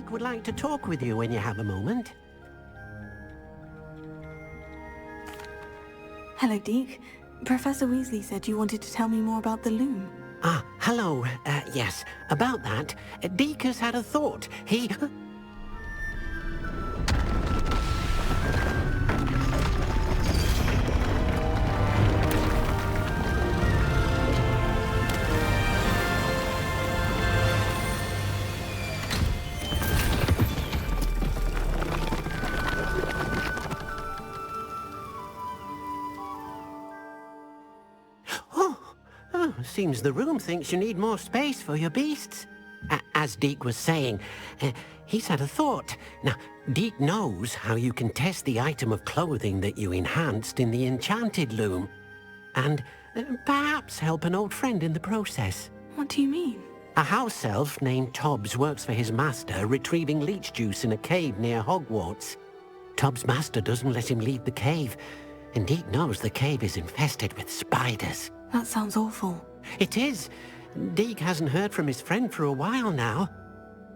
Deek would like to talk with you when you have a moment. Hello, Deek. Professor Weasley said you wanted to tell me more about the loom. Ah, hello. Yes, about that. Deek has had a thought. He... Seems the room thinks you need more space for your beasts. As Deek was saying, he's had a thought. Now, Deek knows how you can test the item of clothing that you enhanced in the enchanted loom. And perhaps help an old friend in the process. What do you mean? A house elf named Tobbs works for his master, retrieving leech juice in a cave near Hogwarts. Tobbs' master doesn't let him leave the cave, and Deek knows the cave is infested with spiders. That sounds awful. It is. Deek hasn't heard from his friend for a while now.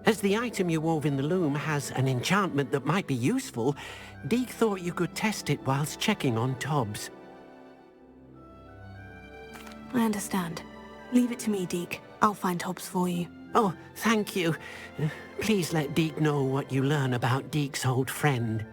As the item you wove in the loom has an enchantment that might be useful, Deek thought you could test it whilst checking on Tobbs. I understand. Leave it to me, Deek. I'll find Tobbs for you. Oh, thank you. Please let Deek know what you learn about Deek's old friend.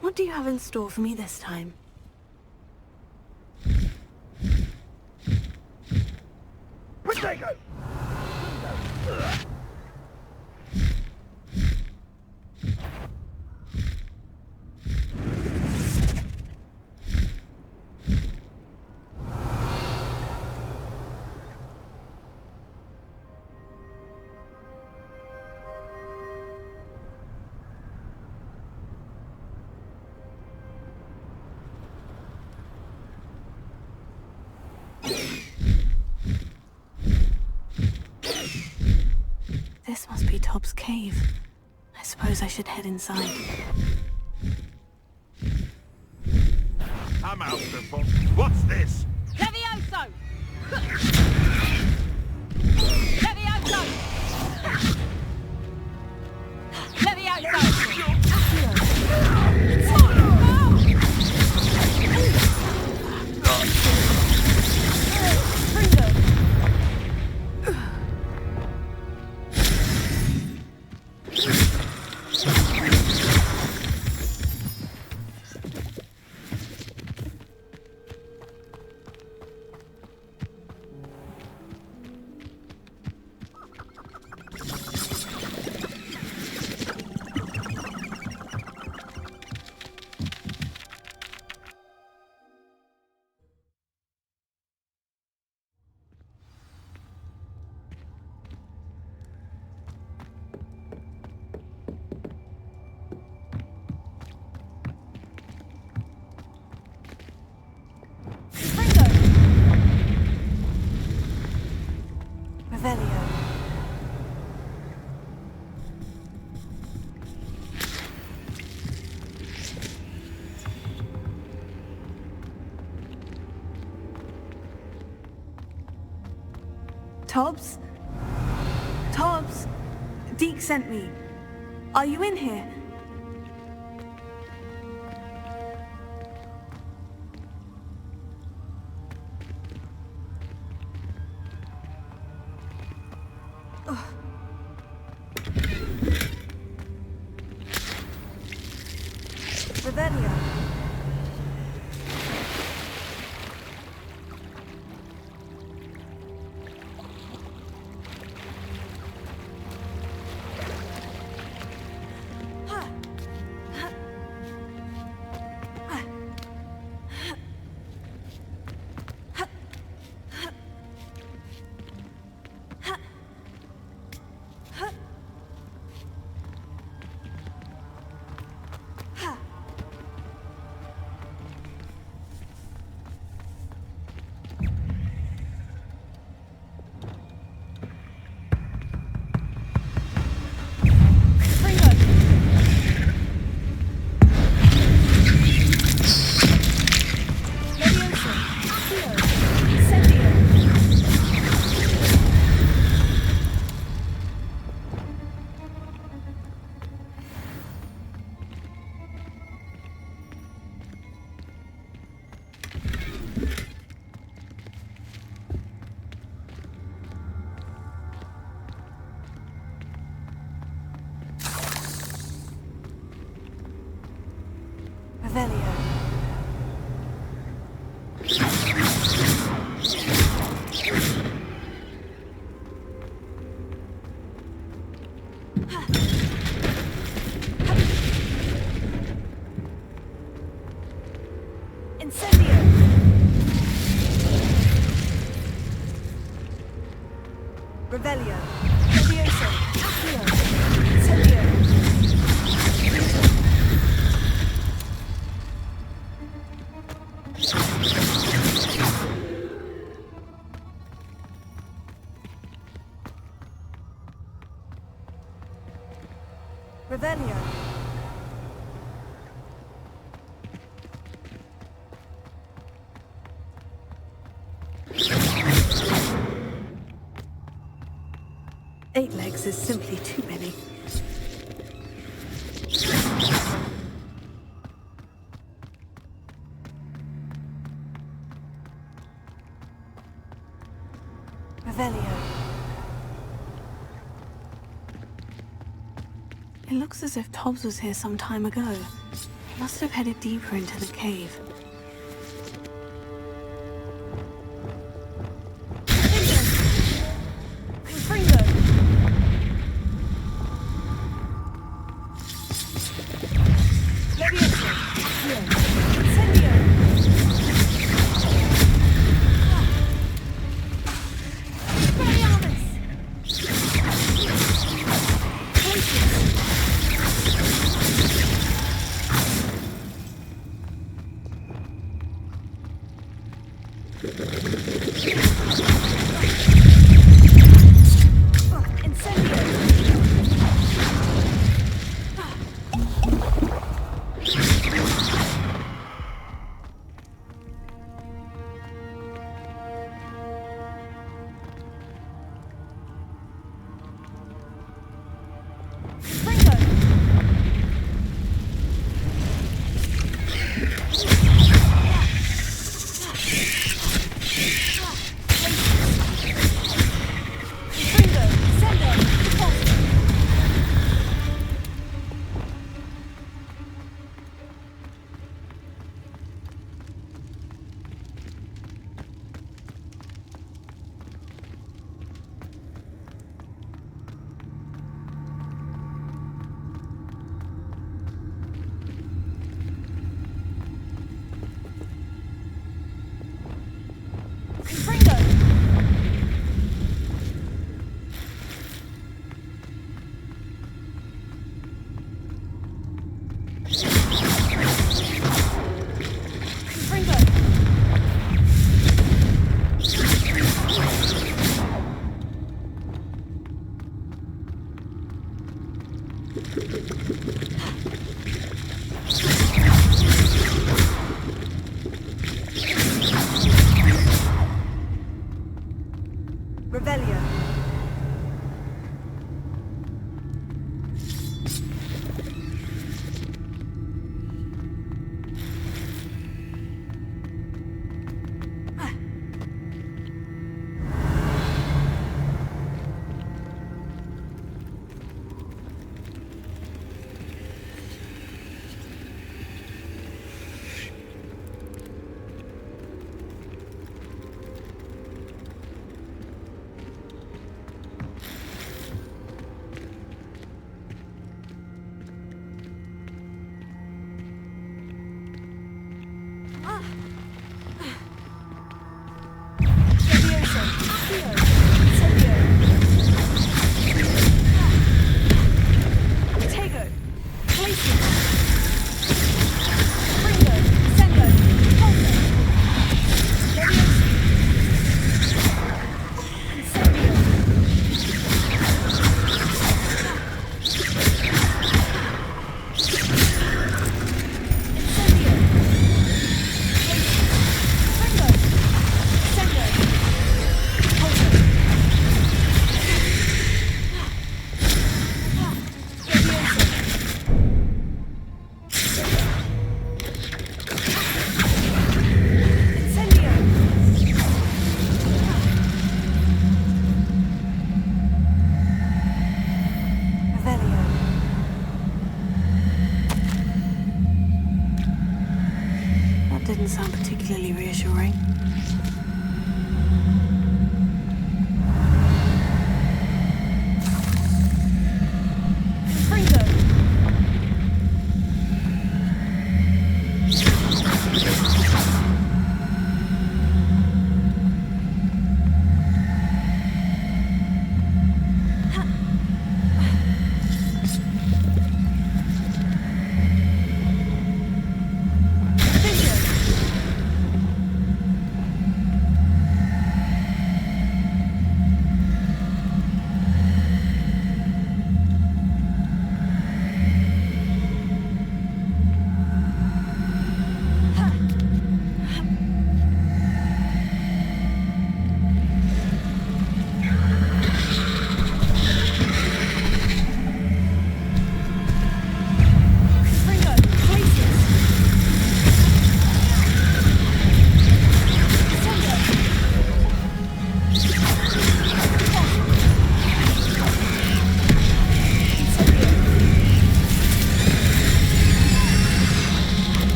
What do you have in store for me this time? Potato! This must be Tobbs' cave. I suppose I should head inside. I'm out before... What's this? Levioso! Levioso! Levioso! Revelio. Tobbs? Tobbs? Deek sent me. Are you in here? Revelio. Revelio. Incendio. Revelio. Levioso. Accio. Incendio. Revelio. Eight legs is simply too many. Revelio. It looks as if Tobbs was here some time ago. He must have headed deeper into the cave. Confringo! Levioso! Incendio! Expelliarmus! Incendio! That didn't sound particularly reassuring.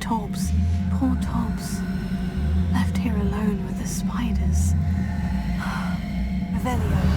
Tobbs. Poor Tobbs. Left here alone with the spiders. Revelio.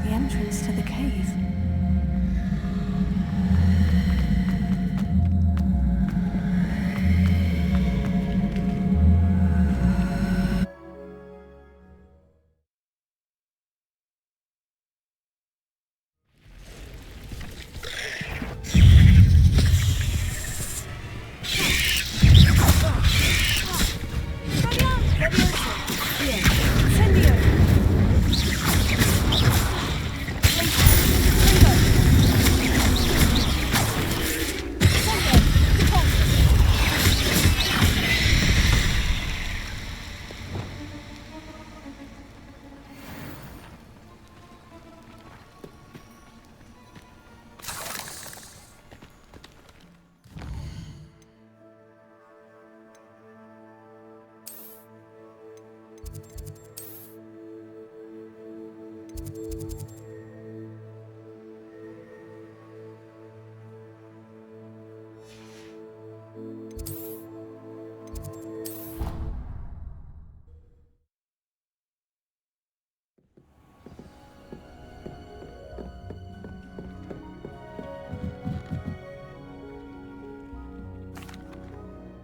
the entrance to the cave.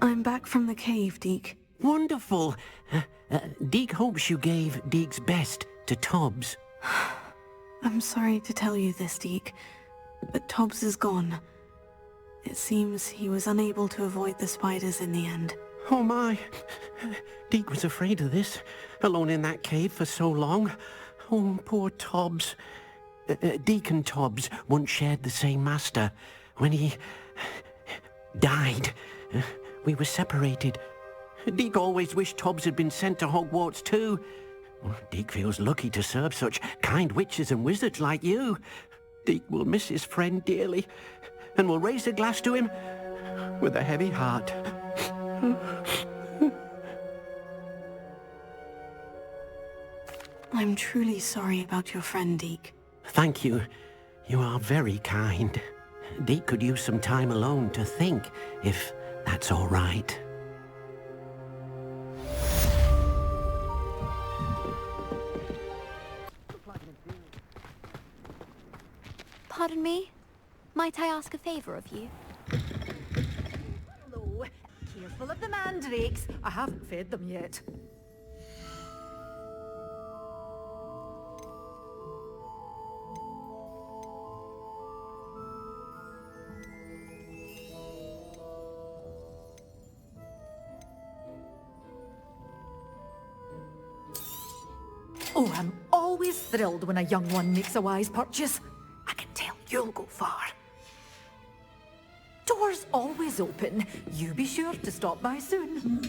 I'm back from the cave, Deke. Wonderful. Deke hopes you gave Deke's best to Tobbs. I'm sorry to tell you this, Deke, but Tobbs is gone. It seems he was unable to avoid the spiders in the end. Oh my. Deke was afraid of this, alone in that cave for so long. Oh, poor Tobbs. Deke and Tobbs once shared the same master. When he died, we were separated. Deke always wished Tobbs had been sent to Hogwarts too. Deke feels lucky to serve such kind witches and wizards like you. Deke will miss his friend dearly, and will raise a glass to him with a heavy heart. I'm truly sorry about your friend, Deke. Thank you. You are very kind. Deke could use some time alone to think, if that's all right. Pardon me? Might I ask a favor of you? Hello. Careful of the mandrakes. I haven't fed them yet. Oh, I'm always thrilled when a young one makes a wise purchase. I can tell you'll go far. Doors always open. You be sure to stop by soon.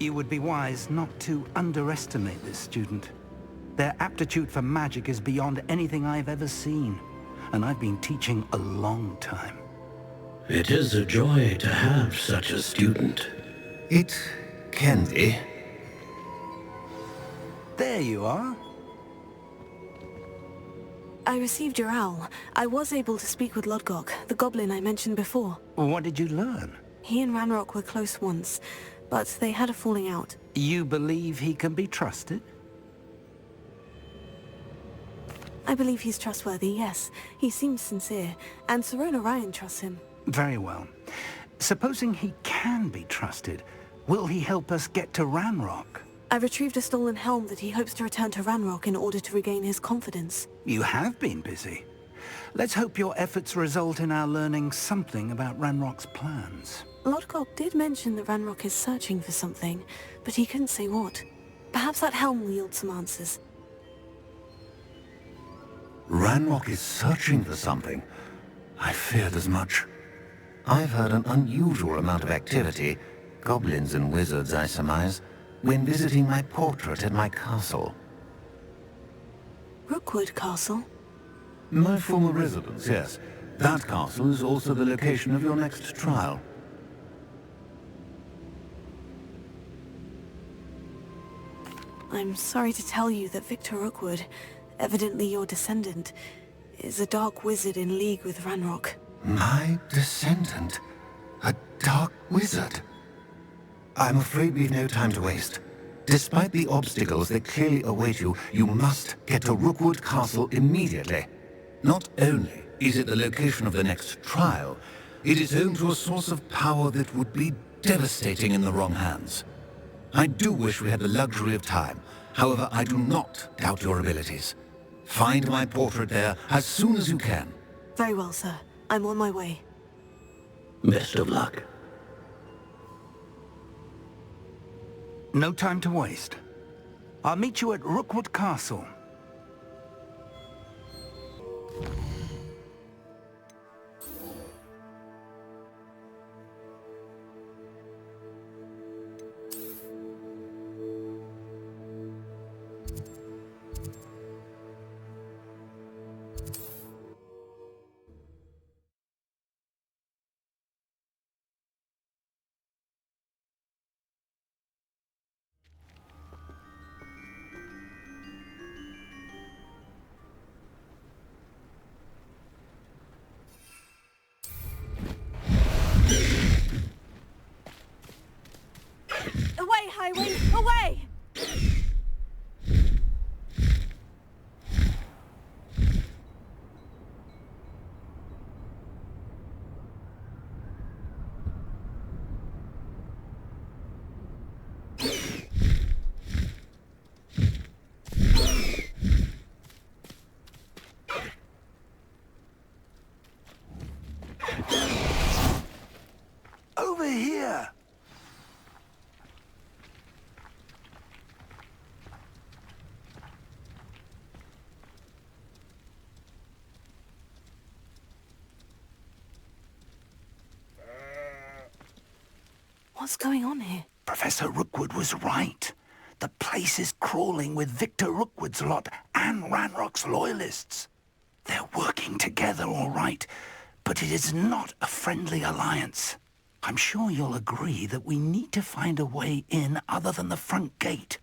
You would be wise not to underestimate this student. Their aptitude for magic is beyond anything I've ever seen, and I've been teaching a long time. It is a joy to have such a student. It can be. There you are. I received your owl. I was able to speak with Lodgok, the goblin I mentioned before. What did you learn? He and Ranrock were close once, but they had a falling out. You believe he can be trusted? I believe he's trustworthy, yes. He seems sincere, and Sirona Ryan trusts him. Very well. Supposing he can be trusted, will he help us get to Ranrock? I retrieved a stolen helm that he hopes to return to Ranrock in order to regain his confidence. You have been busy. Let's hope your efforts result in our learning something about Ranrock's plans. Lodgok did mention that Ranrock is searching for something, but he couldn't say what. Perhaps that helm will yield some answers. Ranrock is searching for something. I feared as much. I've heard an unusual amount of activity, goblins and wizards, I surmise, when visiting my portrait at my castle. Rookwood Castle? My former residence, yes. That castle is also the location of your next trial. I'm sorry to tell you that Victor Rookwood, evidently your descendant, is a dark wizard in league with Ranrock. My descendant? A dark wizard? I'm afraid we've no time to waste. Despite the obstacles that clearly await you, you must get to Rookwood Castle immediately. Not only is it the location of the next trial, it is home to a source of power that would be devastating in the wrong hands. I do wish we had the luxury of time. However, I do not doubt your abilities. Find my portrait there as soon as you can. Very well, sir. I'm on my way. Best of luck. No time to waste. I'll meet you at Rookwood Castle. Away, Highway! Away! Over here! What's going on here? Professor Rookwood was right. The place is crawling with Victor Rookwood's lot and Ranrock's loyalists. They're working together all right, but it is not a friendly alliance. I'm sure you'll agree that we need to find a way in other than the front gate.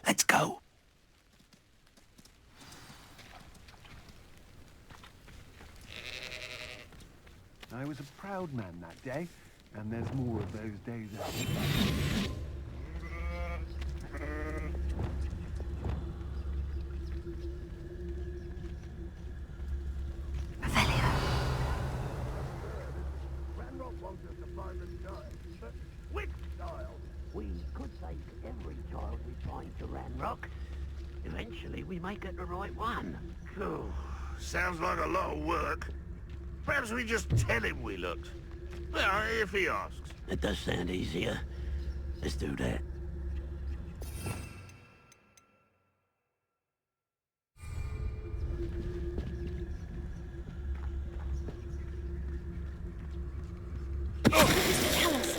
Let's go. I was a proud man that day, and there's more of those days ahead. Ranrock wants us to find the child, but which child? We could take every child we find to Ranrock. Eventually we may get the right one. Oh, sounds like a lot of work. Perhaps we just tell him we looked. Well, if he asks. It does sound easier. Let's do that. Tell us.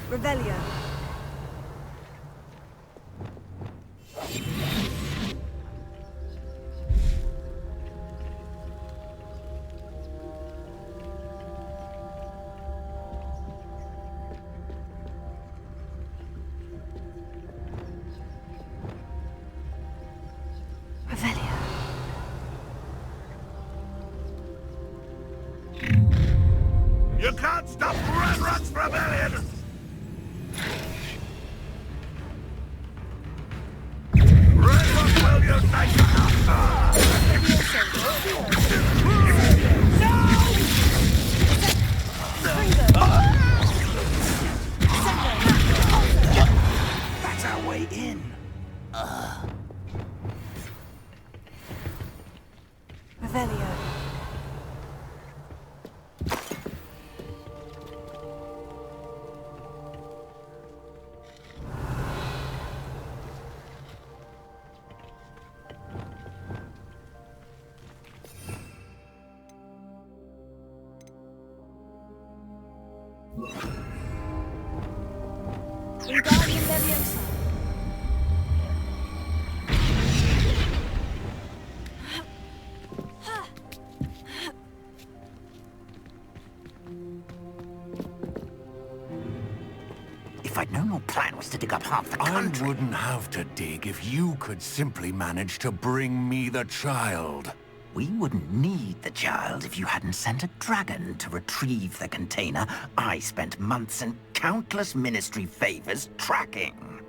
Revelio. Revelio. You can't stop Ranrock's rebellion! Ranrock will unite! Revelio. Wingardium Leviosa. If I'd known your plan was to dig up half the country... I wouldn't have to dig if you could simply manage to bring me the child. We wouldn't need the child if you hadn't sent a dragon to retrieve the container I spent months and countless ministry favors tracking.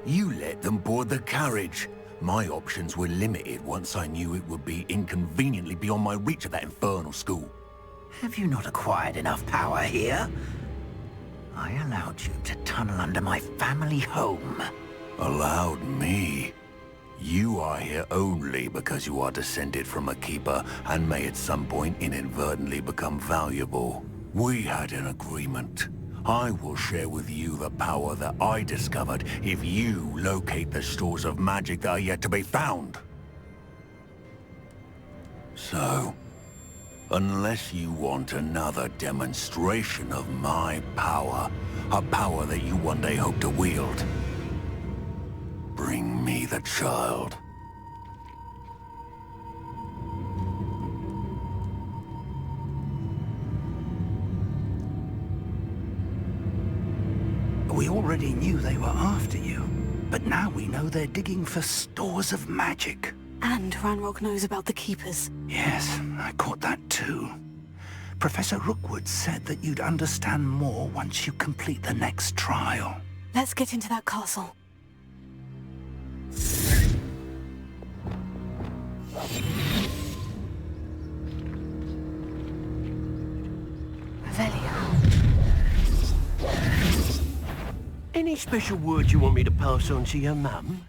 You let them board the carriage. My options were limited once I knew it would be inconveniently beyond my reach at that infernal school. Have you not acquired enough power here? I allowed you to tunnel under my family home. Allowed me? You are here only because you are descended from a keeper and may at some point inadvertently become valuable. We had an agreement. I will share with you the power that I discovered if you locate the stores of magic that are yet to be found. So, unless you want another demonstration of my power, a power that you one day hope to wield, bring me the child. We already knew they were after you, but now we know they're digging for stores of magic. And Ranrock knows about the Keepers. Yes, I caught that too. Professor Rookwood said that you'd understand more once you complete the next trial. Let's get into that castle. Revelio. Any special words you want me to pass on to your mum?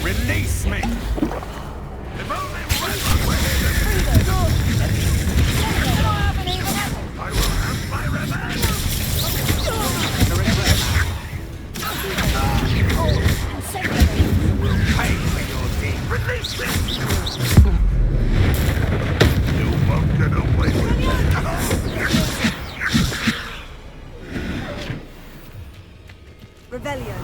Release me! If only Ranrock were here to... I will have my revenge! You will pay for your deed! Release me! You won't get away with it! Revelio.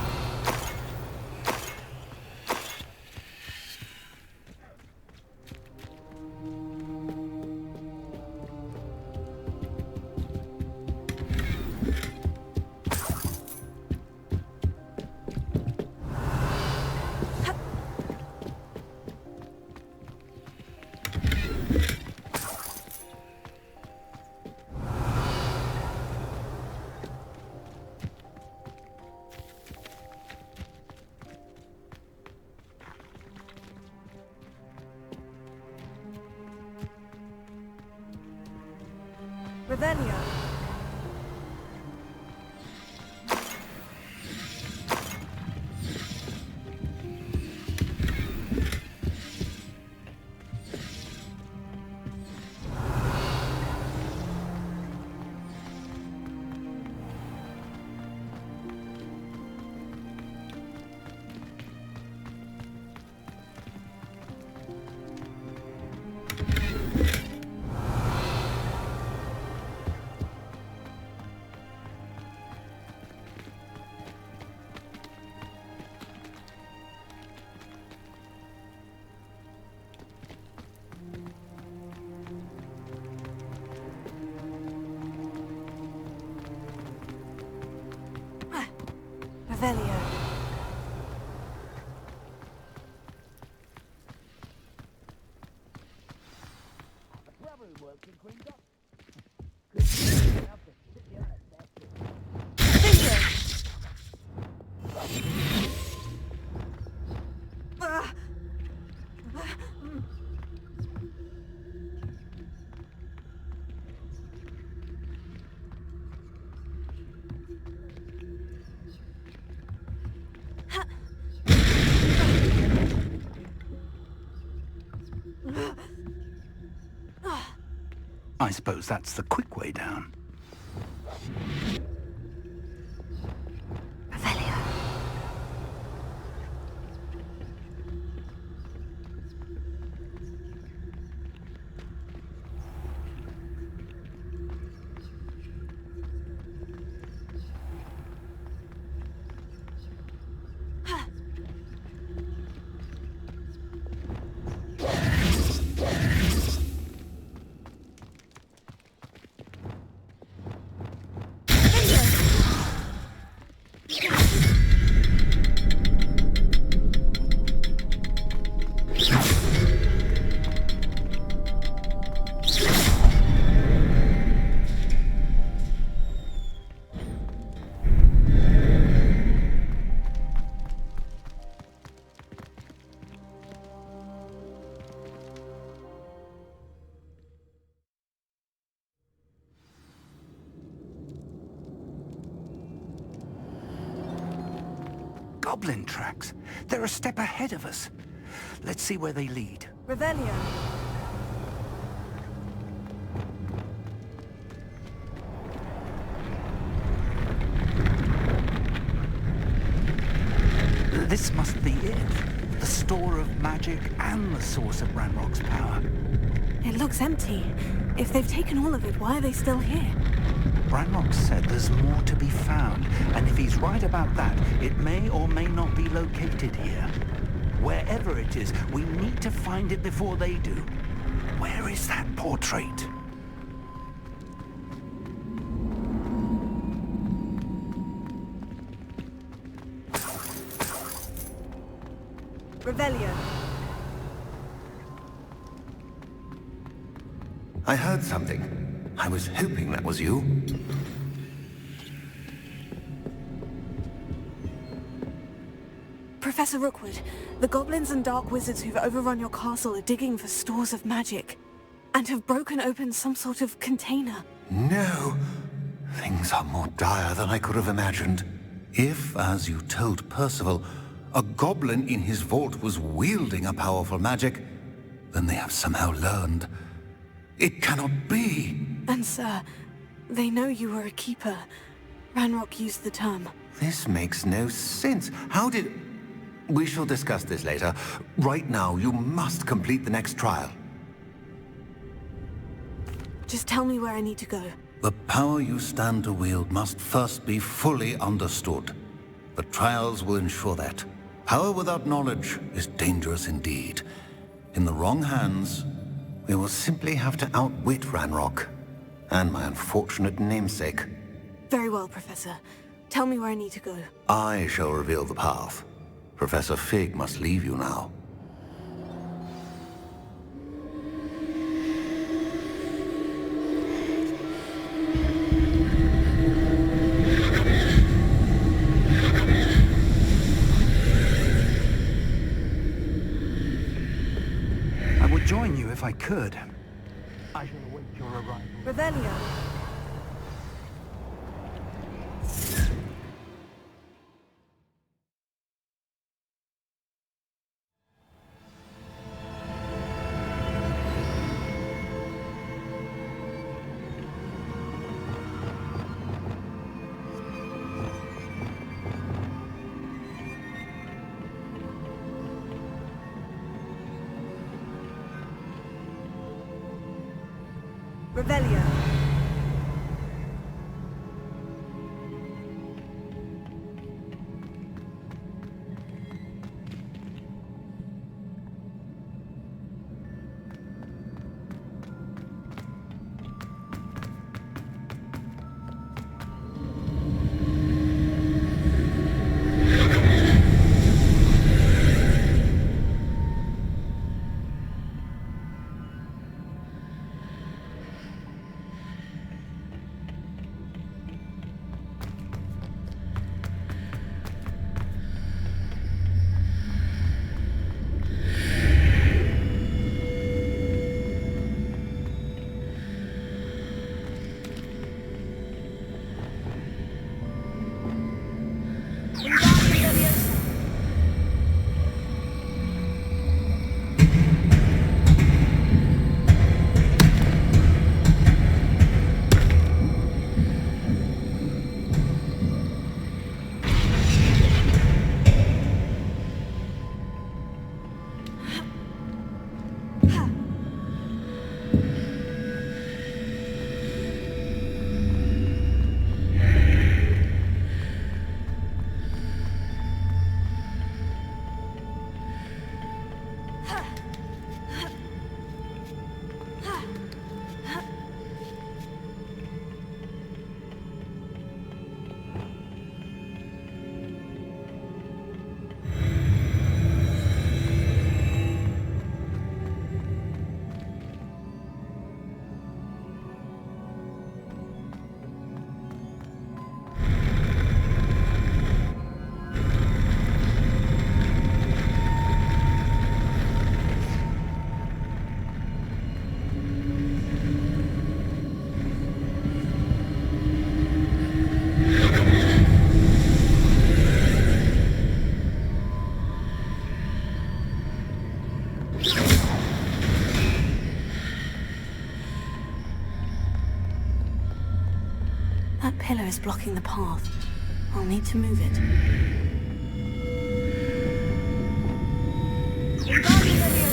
Revelio. Revelio. I suppose that's the quick way down. Goblin tracks. They're a step ahead of us. Let's see where they lead. Revelio. This must be it. The store of magic and the source of Ranrock's power. It looks empty. If they've taken all of it, why are they still here? Ranrock said there's more to be found, and if he's right about that, it may or may not be located here. Wherever it is, we need to find it before they do. Where is that portrait? Revelio. I heard something. I was hoping that was you. Professor Rookwood, the goblins and dark wizards who've overrun your castle are digging for stores of magic, and have broken open some sort of container. No! Things are more dire than I could have imagined. If, as you told Percival, a goblin in his vault was wielding a powerful magic, then they have somehow learned. It cannot be! And sir, they know you were a keeper. Ranrock used the term. This makes no sense. How did... We shall discuss this later. Right now, you must complete the next trial. Just tell me where I need to go. The power you stand to wield must first be fully understood. The trials will ensure that. Power without knowledge is dangerous indeed. In the wrong hands, we will simply have to outwit Ranrock and my unfortunate namesake. Very well, Professor. Tell me where I need to go. I shall reveal the path. Professor Fig must leave you now. I would join you if I could. I shall await your arrival. Revelio. Revelio. That pillar is blocking the path. I'll need to move it. Imbarking Leviosa.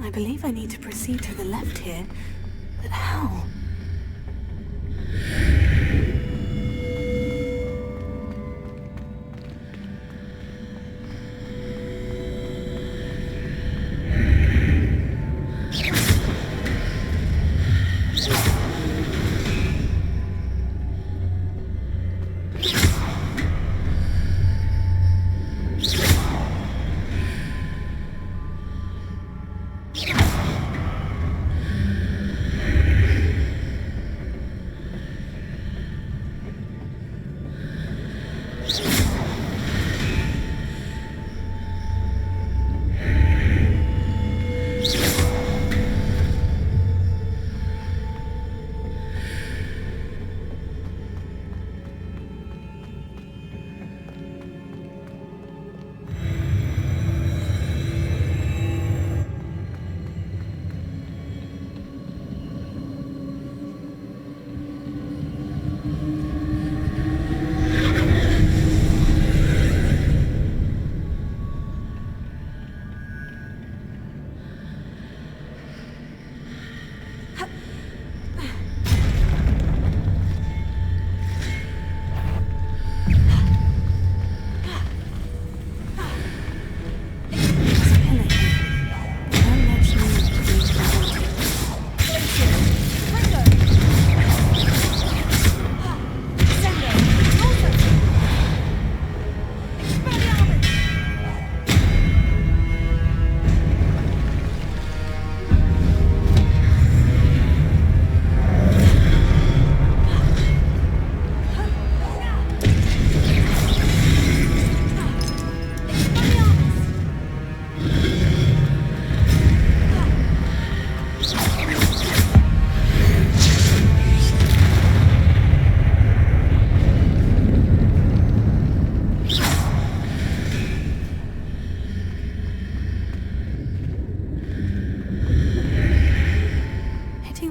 I believe I need to proceed to the left here, but how?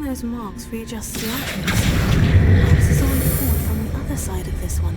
Those marks readjust the items. Perhaps there's a way forward from the other side of this one.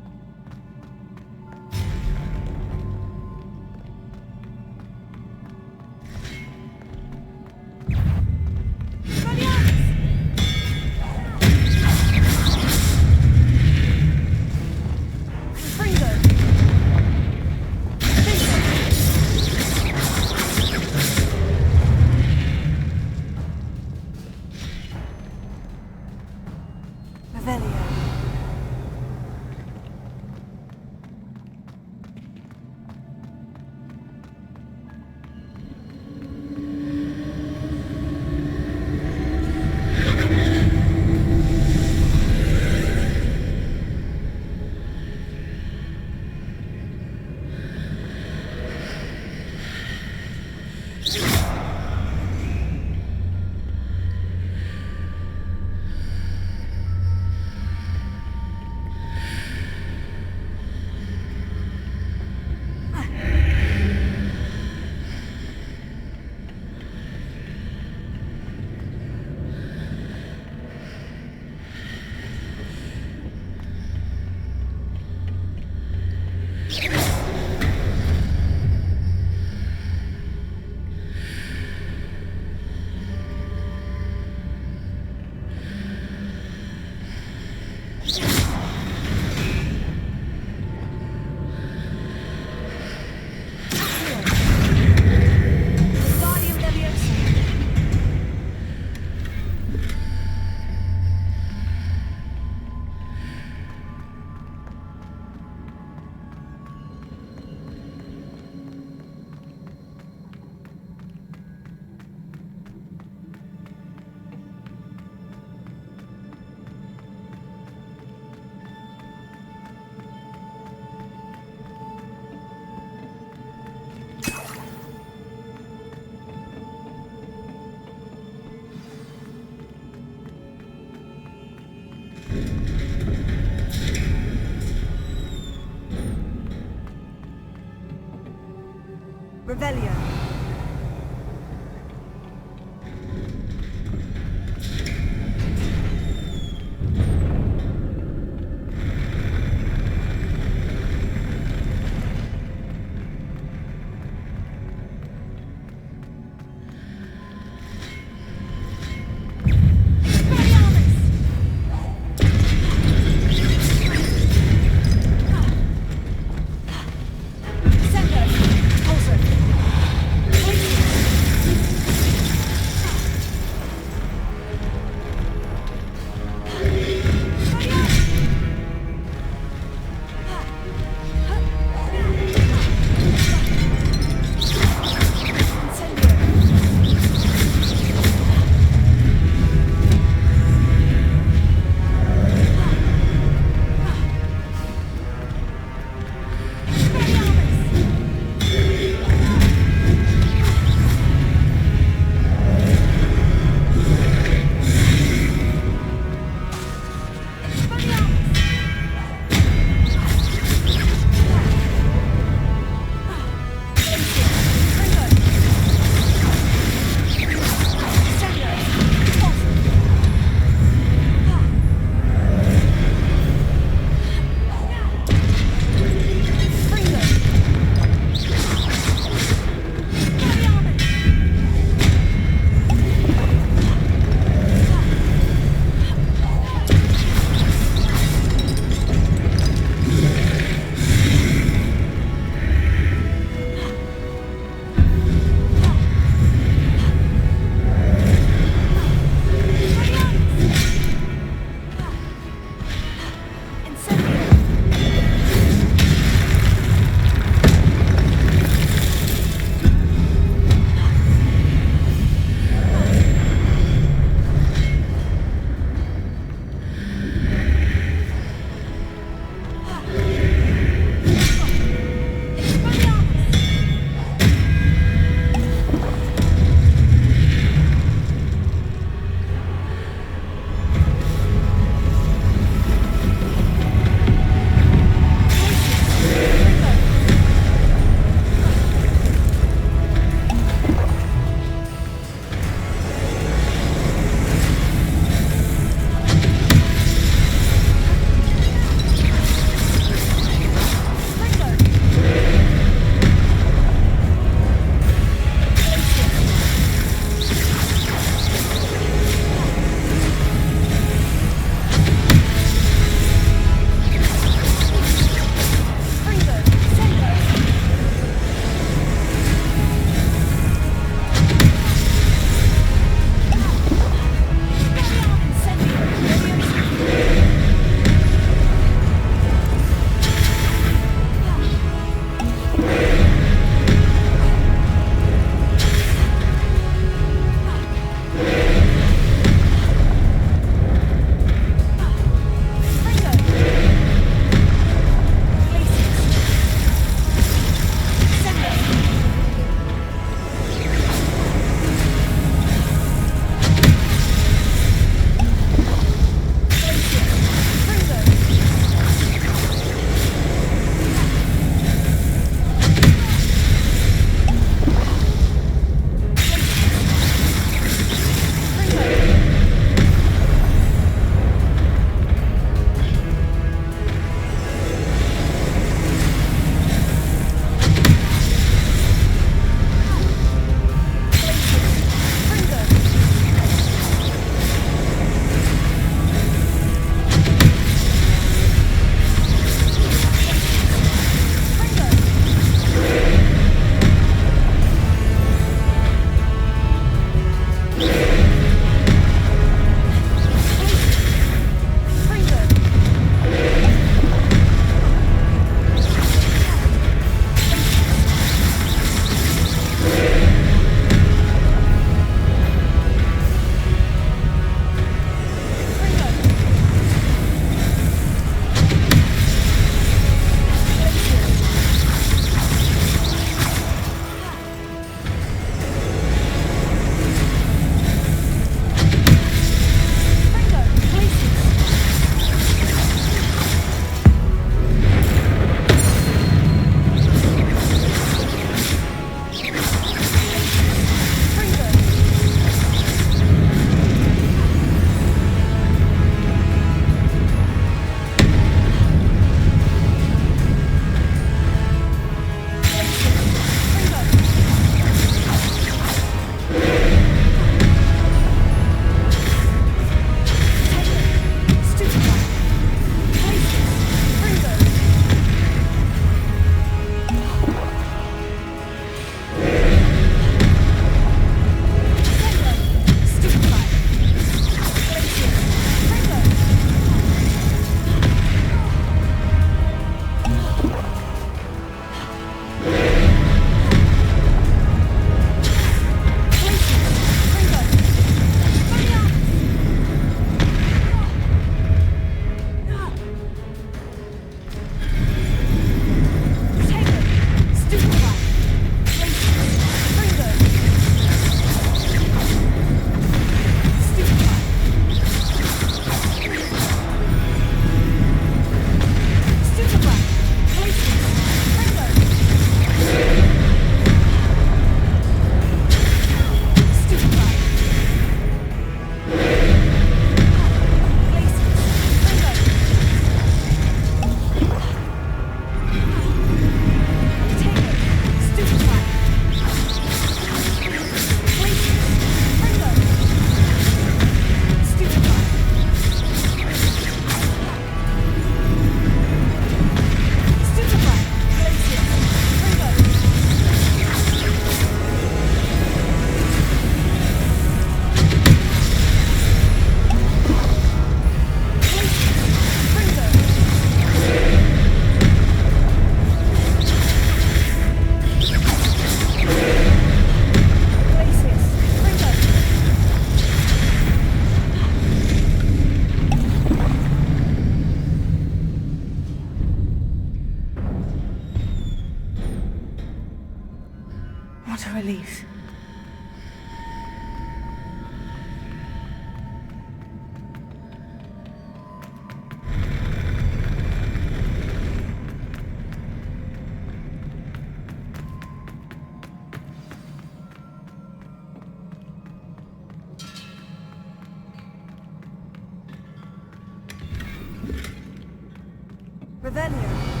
Revelio.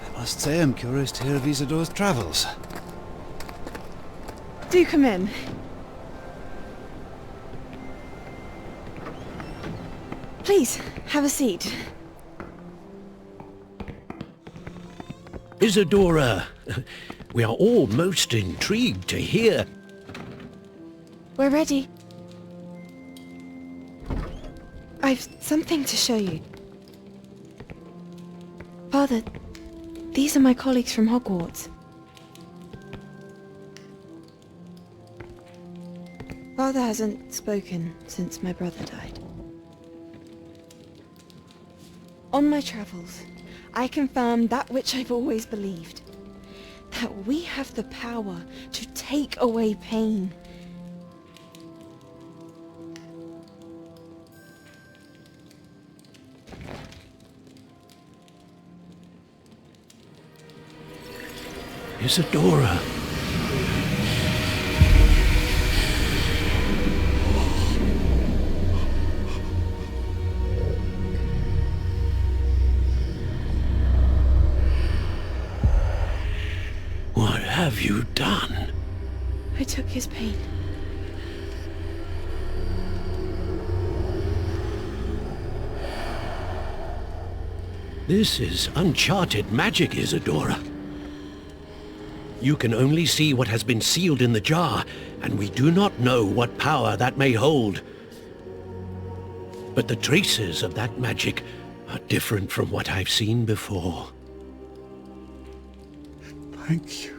I must say I'm curious to hear of Isadore's travels. Do come in. Please, have a seat. Isadora, we are all most intrigued to hear. We're ready. I've something to show you. Father, these are my colleagues from Hogwarts. Father hasn't spoken since my brother died. On my travels, I confirmed that which I've always believed. That we have the power to take away pain. Isadora. What have you done? I took his pain. This is uncharted magic, Isadora. You can only see what has been sealed in the jar, and we do not know what power that may hold. But the traces of that magic are different from what I've seen before. Thank you.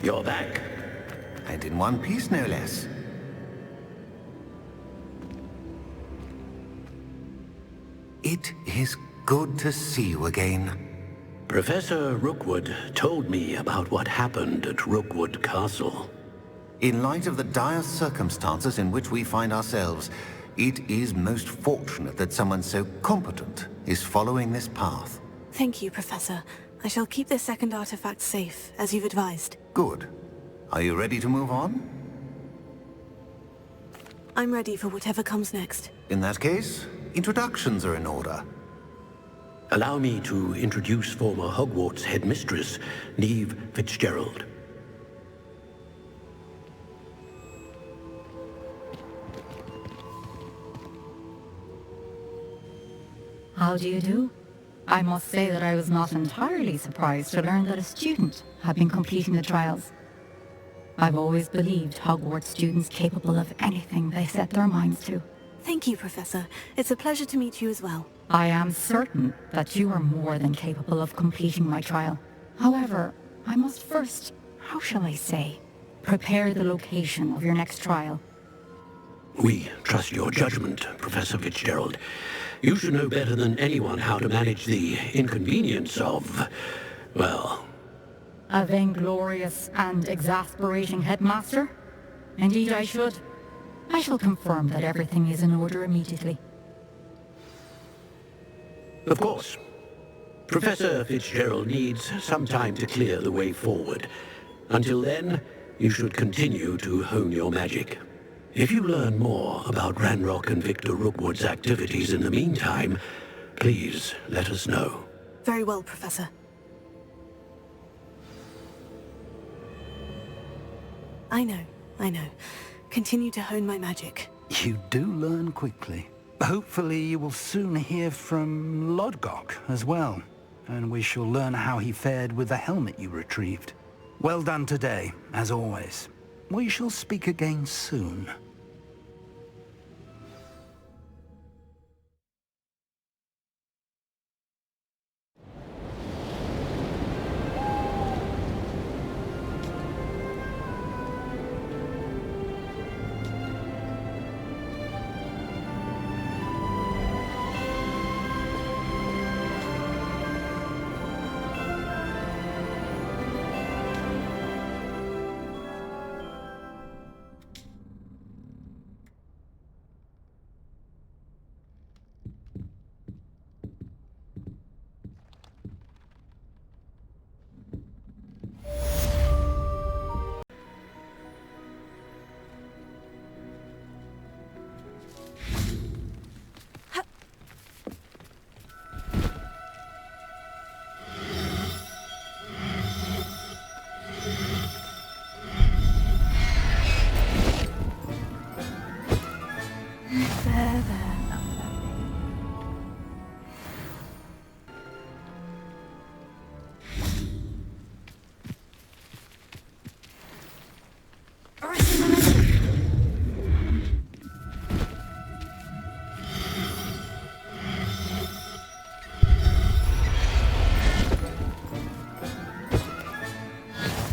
You're back. And in one piece, no less. It is good to see you again. Professor Rookwood told me about what happened at Rookwood Castle. In light of the dire circumstances in which we find ourselves, it is most fortunate that someone so competent is following this path. Thank you, Professor. I shall keep this second artifact safe, as you've advised. Good. Are you ready to move on? I'm ready for whatever comes next. In that case, introductions are in order. Allow me to introduce former Hogwarts headmistress, Neve Fitzgerald. How do you do? I must say that I was not entirely surprised to learn that a student had been completing the trials. I've always believed Hogwarts students capable of anything they set their minds to. Thank you, Professor. It's a pleasure to meet you as well. I am certain that you are more than capable of completing my trial. However, I must first, how shall I say, prepare the location of your next trial. We trust your judgment, Professor Fitzgerald. You should know better than anyone how to manage the inconvenience of, well... A vainglorious and exasperating headmaster? Indeed I should. I shall confirm that everything is in order immediately. Of course. Professor Fitzgerald needs some time to clear the way forward. Until then, you should continue to hone your magic. If you learn more about Ranrock and Victor Rookwood's activities in the meantime, please let us know. Very well, Professor. I know, I know. Continue to hone my magic. You do learn quickly. Hopefully you will soon hear from Lodgok as well, and we shall learn how he fared with the helmet you retrieved. Well done today, as always. We shall speak again soon.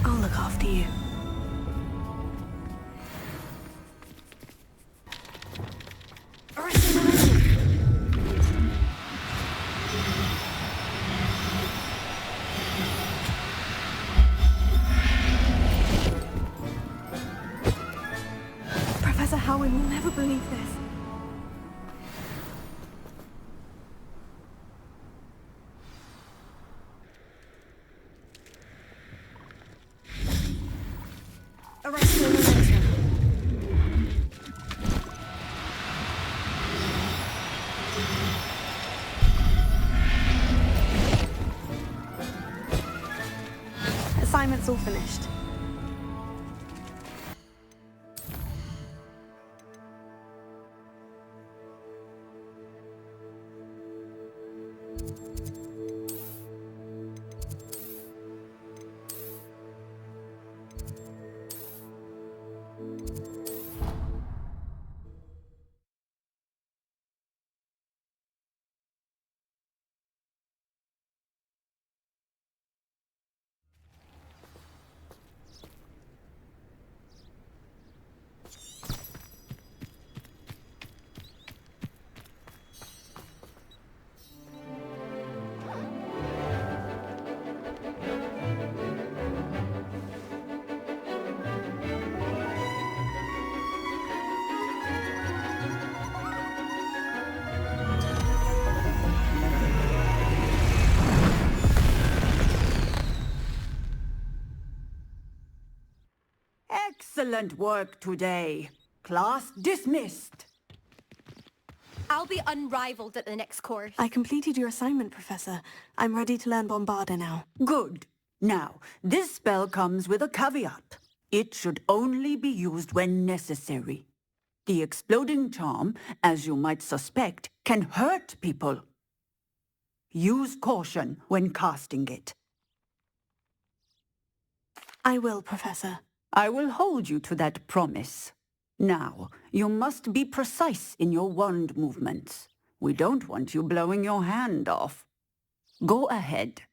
I'll look after you. Professor Howin will never believe this. Arrest the momentum. Assignment's all finished. Excellent work today. Class dismissed. I'll be unrivaled at the next course. I completed your assignment, Professor. I'm ready to learn Bombarda now. Good. Now, this spell comes with a caveat. It should only be used when necessary. The exploding charm, as you might suspect, can hurt people. Use caution when casting it. I will, Professor. I will hold you to that promise. Now, you must be precise in your wand movements. We don't want you blowing your hand off. Go ahead.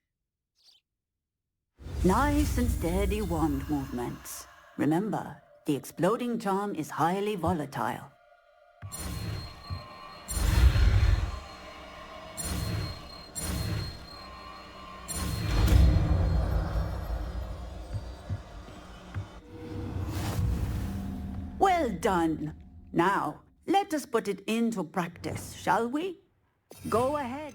Nice and steady wand movements. Remember, the exploding charm is highly volatile. Well done. Now, let us put it into practice, shall we? Go ahead.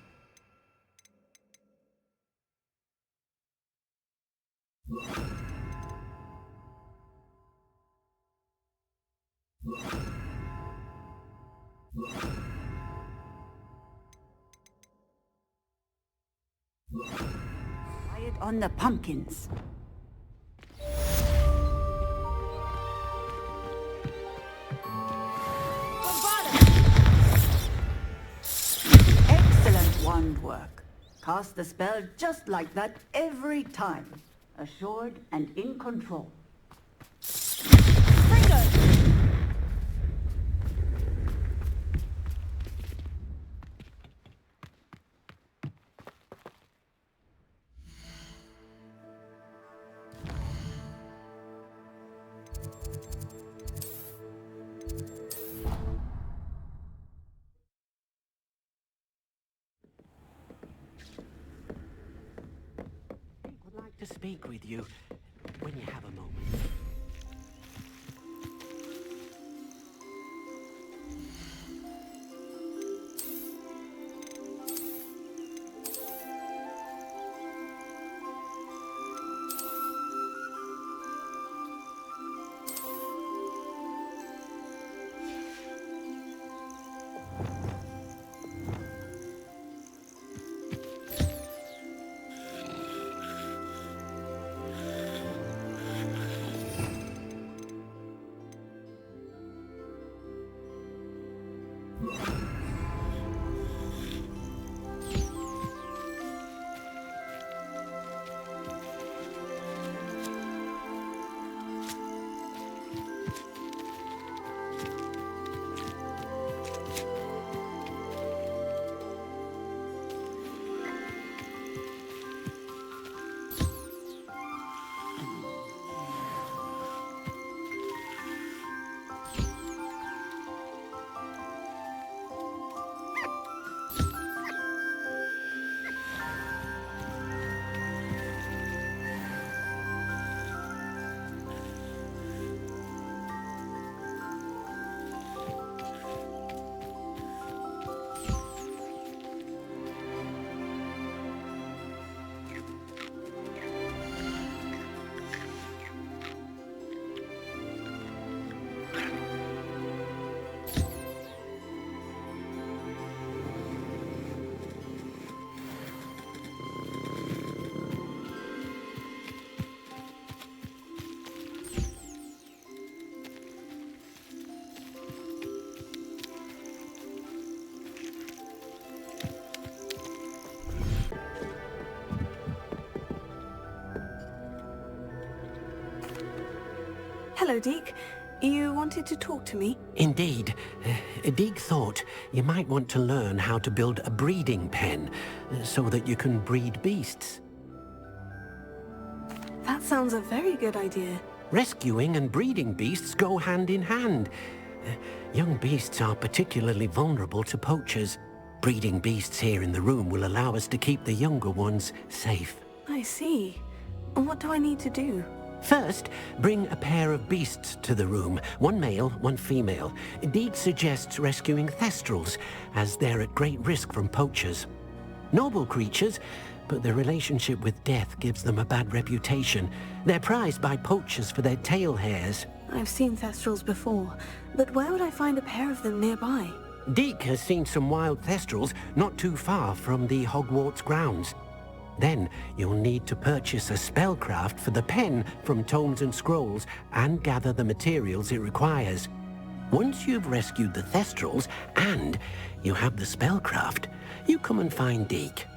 Try it on the pumpkins. Excellent work. Cast the spell just like that every time. Assured and in control. I'd like to speak with you when you have a moment. Hello, Deke. You wanted to talk to me? Indeed. Deek thought you might want to learn how to build a breeding pen so that you can breed beasts. That sounds a very good idea. Rescuing and breeding beasts go hand in hand. Young beasts are particularly vulnerable to poachers. Breeding beasts here in the room will allow us to keep the younger ones safe. I see. What do I need to do? First, bring a pair of beasts to the room. One male, one female. Deed suggests rescuing thestrals, as they're at great risk from poachers. Noble creatures, but their relationship with death gives them a bad reputation. They're prized by poachers for their tail hairs. I've seen thestrals before, but where would I find a pair of them nearby? Deek has seen some wild thestrals not too far from the Hogwarts grounds. Then you'll need to purchase a spellcraft for the pen from Tomes and Scrolls and gather the materials it requires. Once you've rescued the thestrals and you have the spellcraft, you come and find Deek.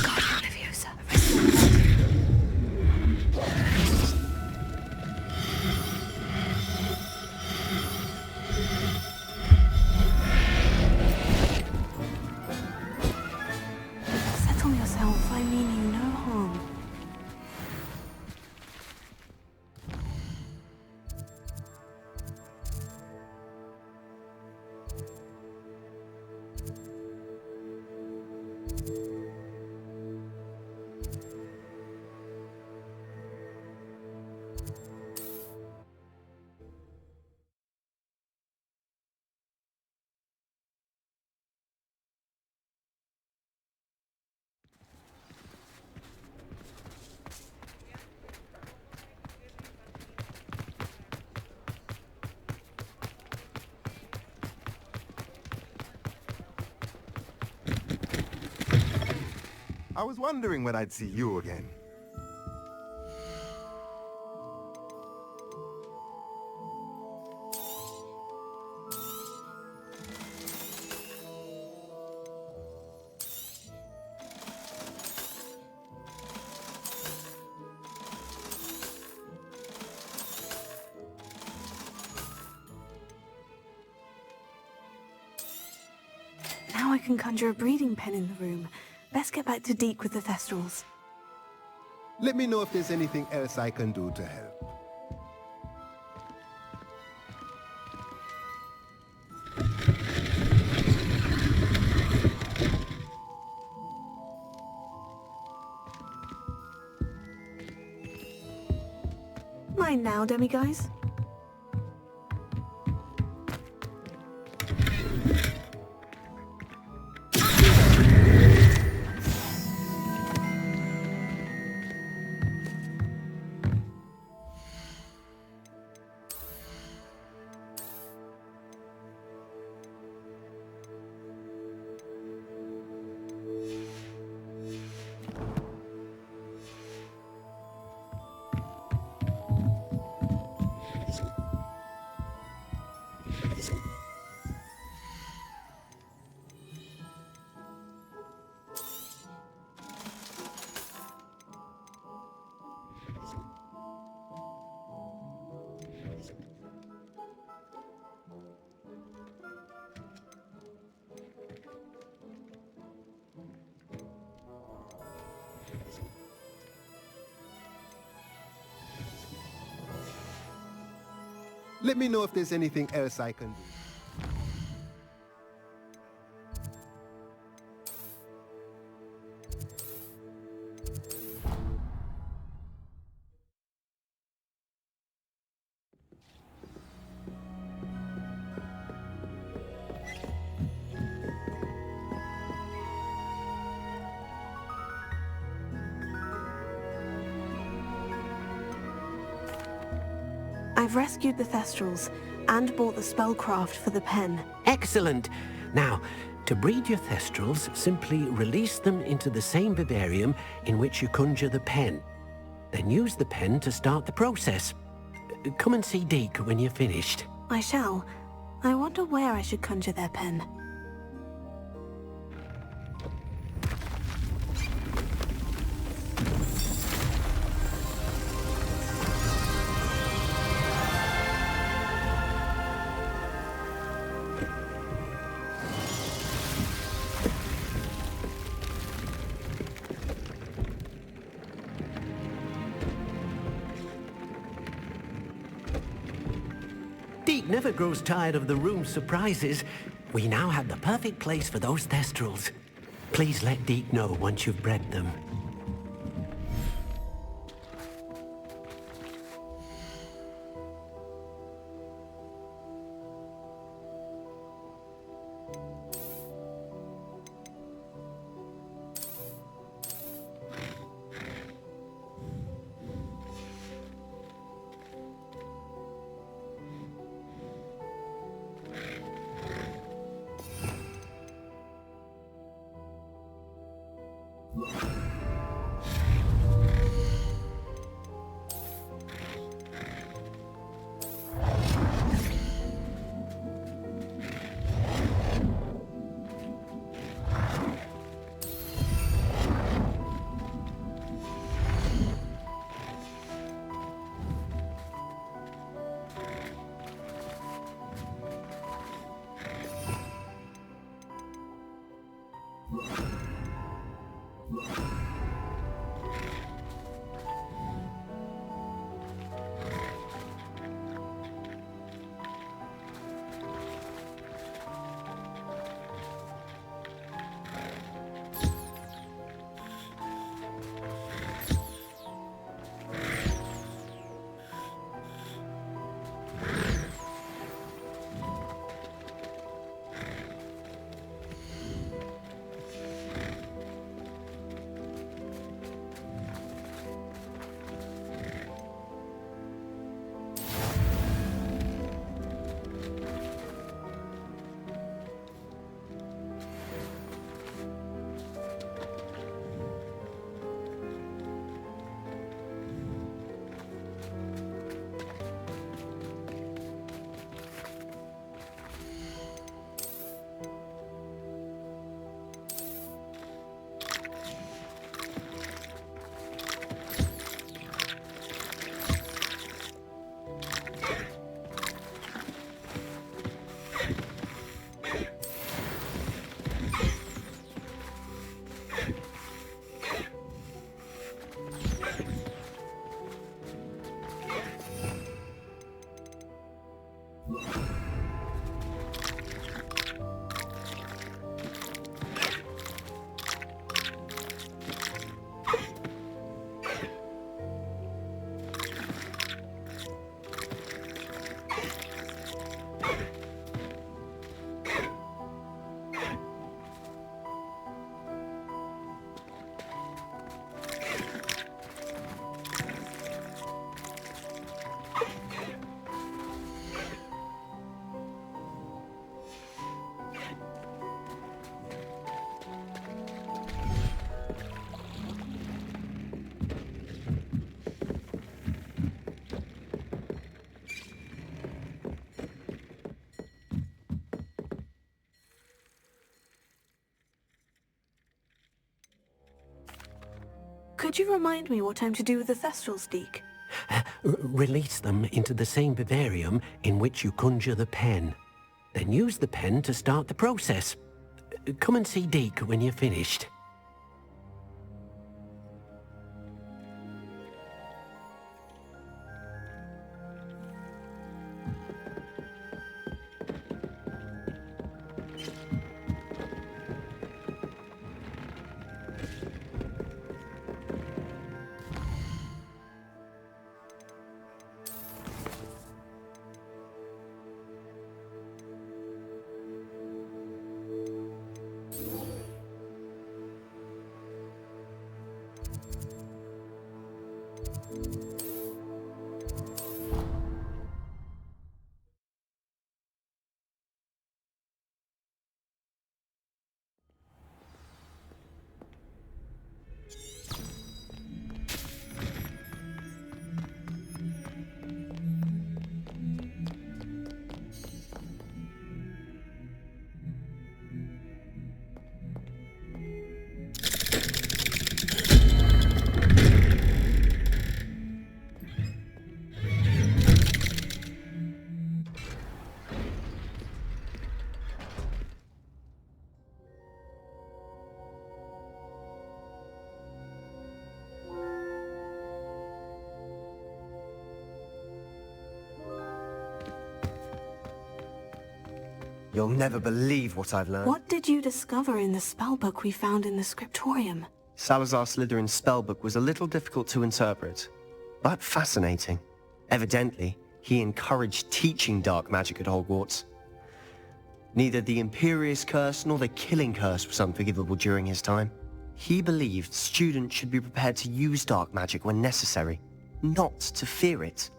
Guardian Leviosa. Settle yourself. I mean you no harm. I was wondering when I'd see you again. Now I can conjure a breathing pen in the room. Best get back to Deke with the Thestrals. Let me know if there's anything else I can do to help. Mine now, demiguise. Let me know if there's anything else I can do. I've rescued the Thestrals and bought the spellcraft for the pen. Excellent. Now, to breed your Thestrals, simply release them into the same vivarium in which you conjure the pen. Then use the pen to start the process. Come and see Deke when you're finished. I shall. I wonder where I should conjure their pen. Deke never grows tired of the room's surprises. We now have the perfect place for those Thestrals. Please let Deke know once you've bred them. Could you remind me what I'm to do with the Thestrals, Deke? Release them into the same vivarium in which you conjure the pen. Then use the pen to start the process. Come and see Deke when you're finished. You'll never believe what I've learned. What did you discover in the spellbook we found in the scriptorium? Salazar Slytherin's spellbook was a little difficult to interpret, but fascinating. Evidently, he encouraged teaching dark magic at Hogwarts. Neither the Imperious Curse nor the Killing Curse was unforgivable during his time. He believed students should be prepared to use dark magic when necessary, not to fear it.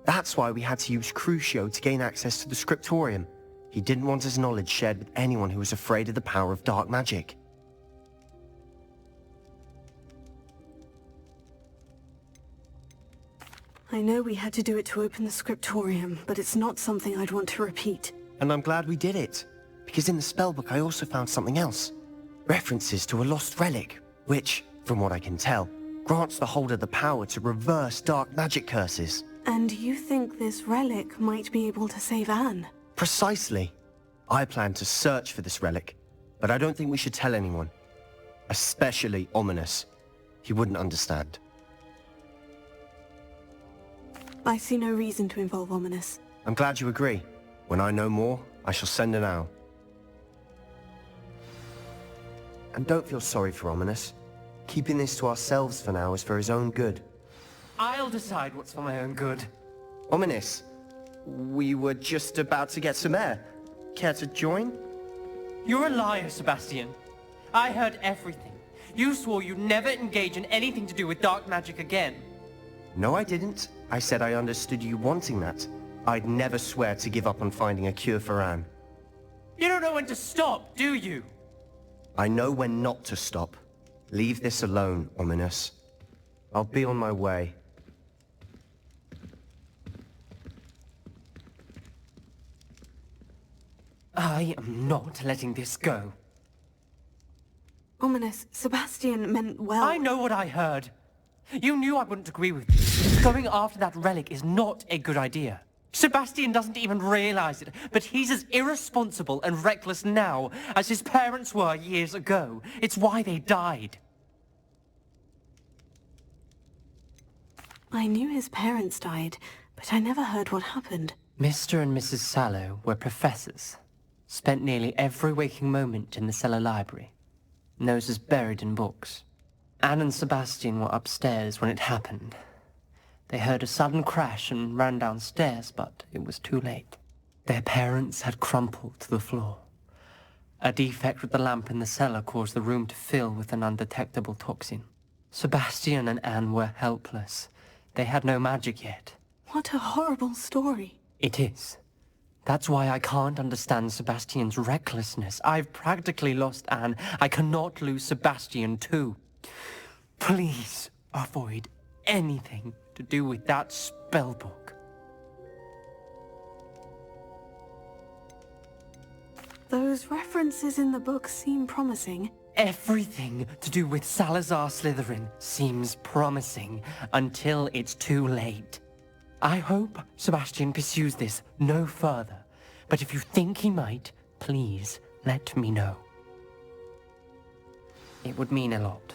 That's why we had to use Crucio to gain access to the scriptorium. He didn't want his knowledge shared with anyone who was afraid of the power of dark magic. I know we had to do it to open the scriptorium, but it's not something I'd want to repeat. And I'm glad we did it, because in the spellbook I also found something else. References to a lost relic, which, from what I can tell, grants the holder the power to reverse dark magic curses. And you think this relic might be able to save Anne? Precisely. I plan to search for this relic, but I don't think we should tell anyone. Especially ominous. He wouldn't understand. I see no reason to involve Ominous. I'm glad you agree. When I know more, I shall send an owl. And don't feel sorry for Ominous. Keeping this to ourselves for now is for his own good. I'll decide what's for my own good. Ominous, we were just about to get some air. Care to join? You're a liar, Sebastian. I heard everything. You swore you'd never engage in anything to do with dark magic again. No, I didn't. I said I understood you wanting that. I'd never swear to give up on finding a cure for Anne. You don't know when to stop, do you? I know when not to stop. Leave this alone, Ominous. I'll be on my way. I am not letting this go. Ominous, Sebastian meant well. I know what I heard. You knew I wouldn't agree with you. Going after that relic is not a good idea. Sebastian doesn't even realize it, but he's as irresponsible and reckless now as his parents were years ago. It's why they died. I knew his parents died, but I never heard what happened. Mr. and Mrs. Sallow were professors. Spent nearly every waking moment in the cellar library. Noses buried in books. Anne and Sebastian were upstairs when it happened. They heard a sudden crash and ran downstairs, but it was too late. Their parents had crumpled to the floor. A defect with the lamp in the cellar caused the room to fill with an undetectable toxin. Sebastian and Anne were helpless. They had no magic yet. What a horrible story. It is. That's why I can't understand Sebastian's recklessness. I've practically lost Anne. I cannot lose Sebastian too. Please avoid anything to do with that spellbook. Those references in the book seem promising. Everything to do with Salazar Slytherin seems promising until it's too late. I hope Sebastian pursues this no further, but if you think he might, please let me know. It would mean a lot.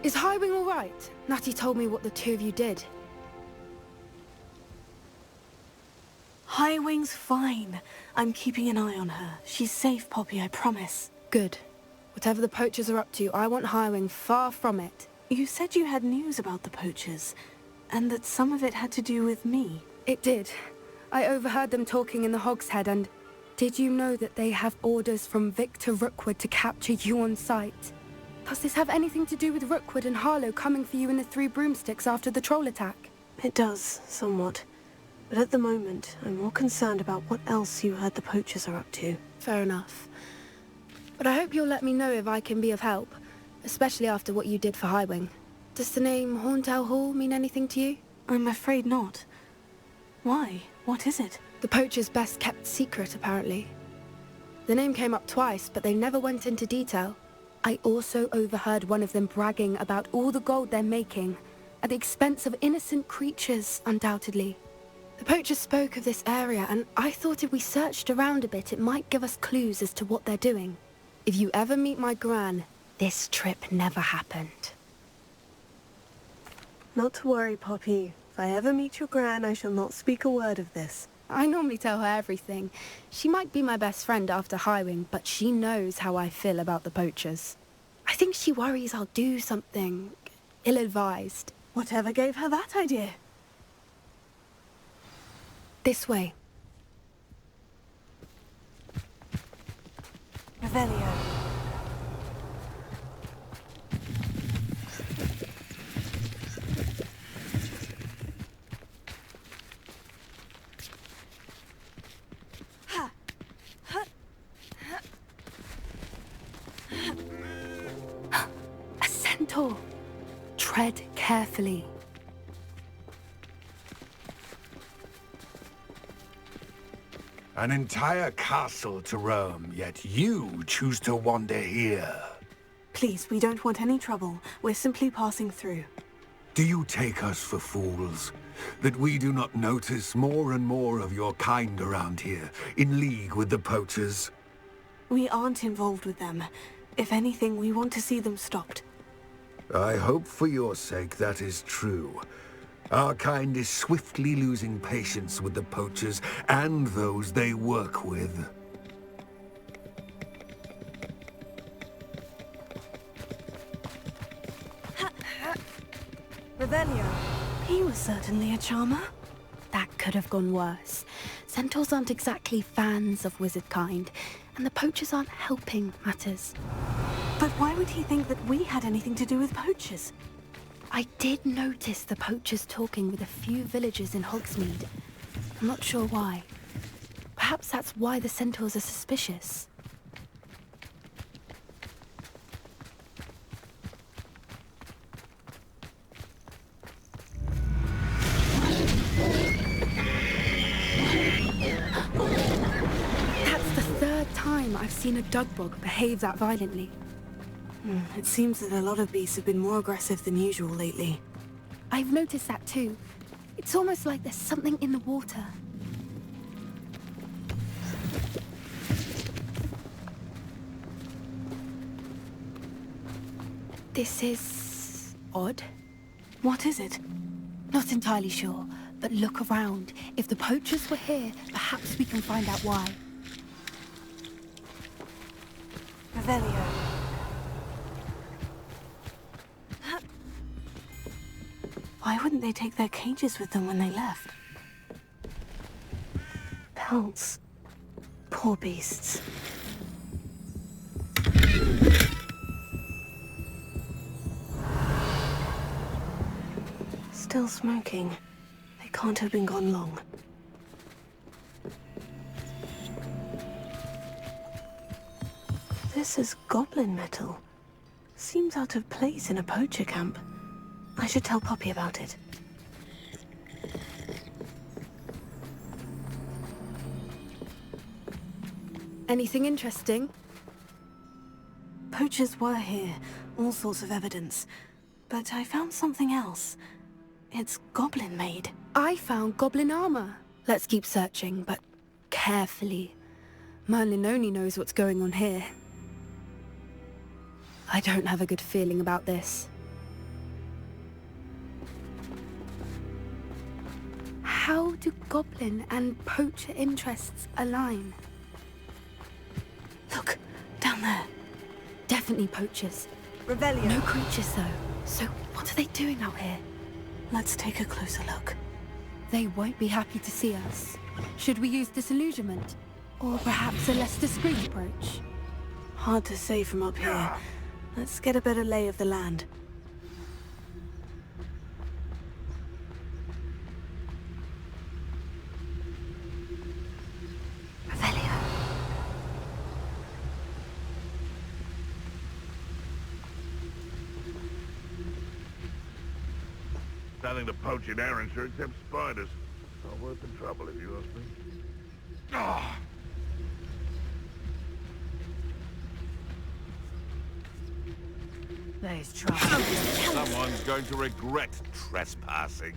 Is Highwing all right? Natty told me what the two of you did. Highwing's fine. I'm keeping an eye on her. She's safe, Poppy, I promise. Good. Whatever the poachers are up to, I want Highwing far from it. You said you had news about the poachers, and that some of it had to do with me. It did. I overheard them talking in the Hogshead, and did you know that they have orders from Victor Rookwood to capture you on sight? Does this have anything to do with Rookwood and Harlow coming for you in the Three Broomsticks after the troll attack? It does, somewhat. But at the moment, I'm more concerned about what else you heard the poachers are up to. Fair enough. But I hope you'll let me know if I can be of help, especially after what you did for Highwing. Does the name Horntow Hall mean anything to you? I'm afraid not. Why? What is it? The poachers' best kept secret, apparently. The name came up twice, but they never went into detail. I also overheard one of them bragging about all the gold they're making, at the expense of innocent creatures, undoubtedly. The poachers spoke of this area, and I thought if we searched around a bit, it might give us clues as to what they're doing. If you ever meet my gran, this trip never happened. Not to worry, Poppy. If I ever meet your gran, I shall not speak a word of this. I normally tell her everything. She might be my best friend after Highwing, but she knows how I feel about the poachers. I think she worries I'll do something ill-advised. Whatever gave her that idea? This way. Careful. Tread carefully. An entire castle to roam, yet you choose to wander here. Please, we don't want any trouble. We're simply passing through. Do you take us for fools? That we do not notice more and more of your kind around here, in league with the poachers? We aren't involved with them. If anything, we want to see them stopped. I hope for your sake that is true. Our kind is swiftly losing patience with the poachers and those they work with. Revelio. He was certainly a charmer. That could have gone worse. Centaurs aren't exactly fans of wizard kind, and the poachers aren't helping matters. But why would he think that we had anything to do with poachers? I did notice the poachers talking with a few villagers in Hogsmeade. I'm not sure why. Perhaps that's why the centaurs are suspicious. That's the third time I've seen a dugbog behave that violently. It seems that a lot of beasts have been more aggressive than usual lately. I've noticed that too. It's almost like there's something in the water. This is odd. What is it? Not entirely sure, but look around. If the poachers were here, perhaps we can find out why. Revelio. Why wouldn't they take their cages with them when they left? Pelts. Poor beasts. Still smoking. They can't have been gone long. This is goblin metal. Seems out of place in a poacher camp. I should tell Poppy about it. Anything interesting? Poachers were here, all sorts of evidence. But I found something else. It's goblin-made. I found goblin armor. Let's keep searching, but carefully. Merlin only knows what's going on here. I don't have a good feeling about this. How do goblin and poacher interests align? Look, down there. Definitely poachers. Revelio. No creatures, though. So what are they doing out here? Let's take a closer look. They won't be happy to see us. Should we use disillusionment? Or perhaps a less discreet approach? Hard to say from up here. Let's get a better lay of the land. Nothing to poach in Arrynshire except spiders. Not worth the trouble if you ask me. Ah! There's trouble. Someone's going to regret trespassing.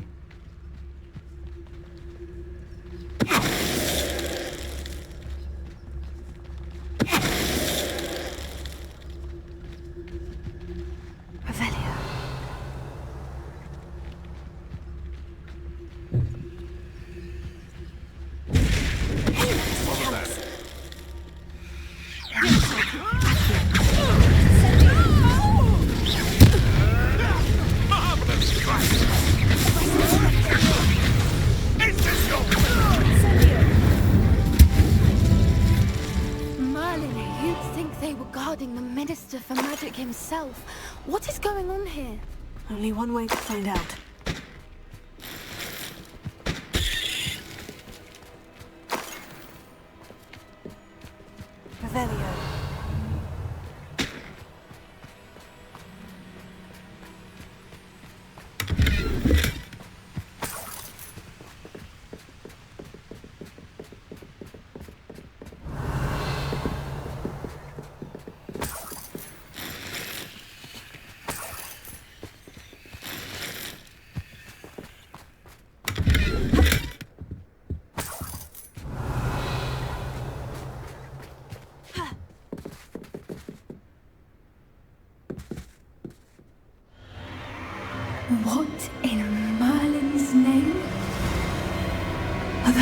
Himself. What is going on here? Only one way to find out. Revelio.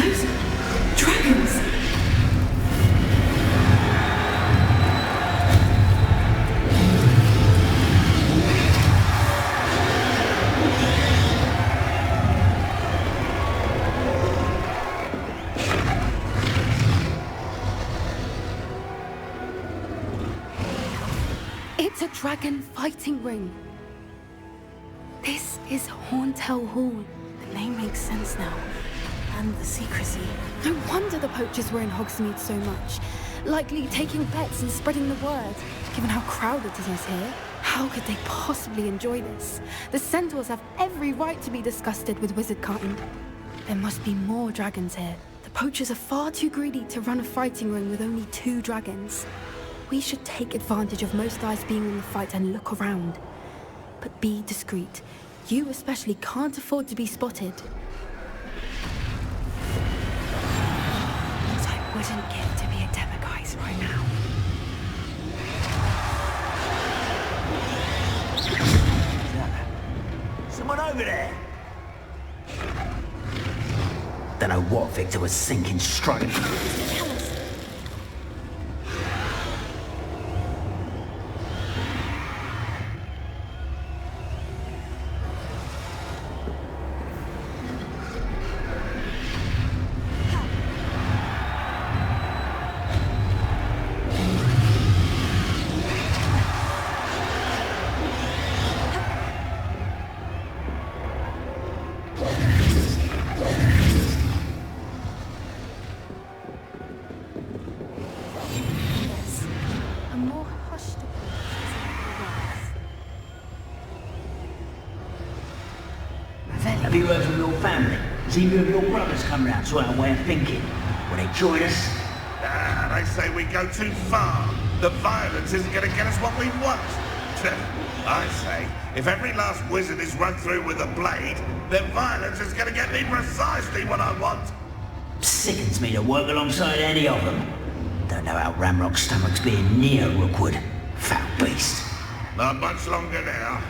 those dragons? It's a dragon fighting ring. This is Horntail Hall. The name makes sense now. And the secrecy. No wonder the poachers were in Hogsmeade so much. Likely taking bets and spreading the word. Given how crowded it is here, how could they possibly enjoy this? The centaurs have every right to be disgusted with wizard kind. There must be more dragons here. The poachers are far too greedy to run a fighting ring with only 2 dragons. We should take advantage of most eyes being in the fight and look around. But be discreet. You especially can't afford to be spotted. What I wouldn't give to be a Demiguise right now. Someone over there? Don't know what Victor was thinking straight. Have you heard from your family? Has either of your brothers come round to our way of thinking? Will they join us? They say we go too far. The violence isn't going to get us what we want. I say, if every last wizard is run through with a blade, then violence is going to get me precisely what I want. Sickens me to work alongside any of them. Don't know how Ramrock's stomach's being near Rookwood. Foul beast. Not much longer now.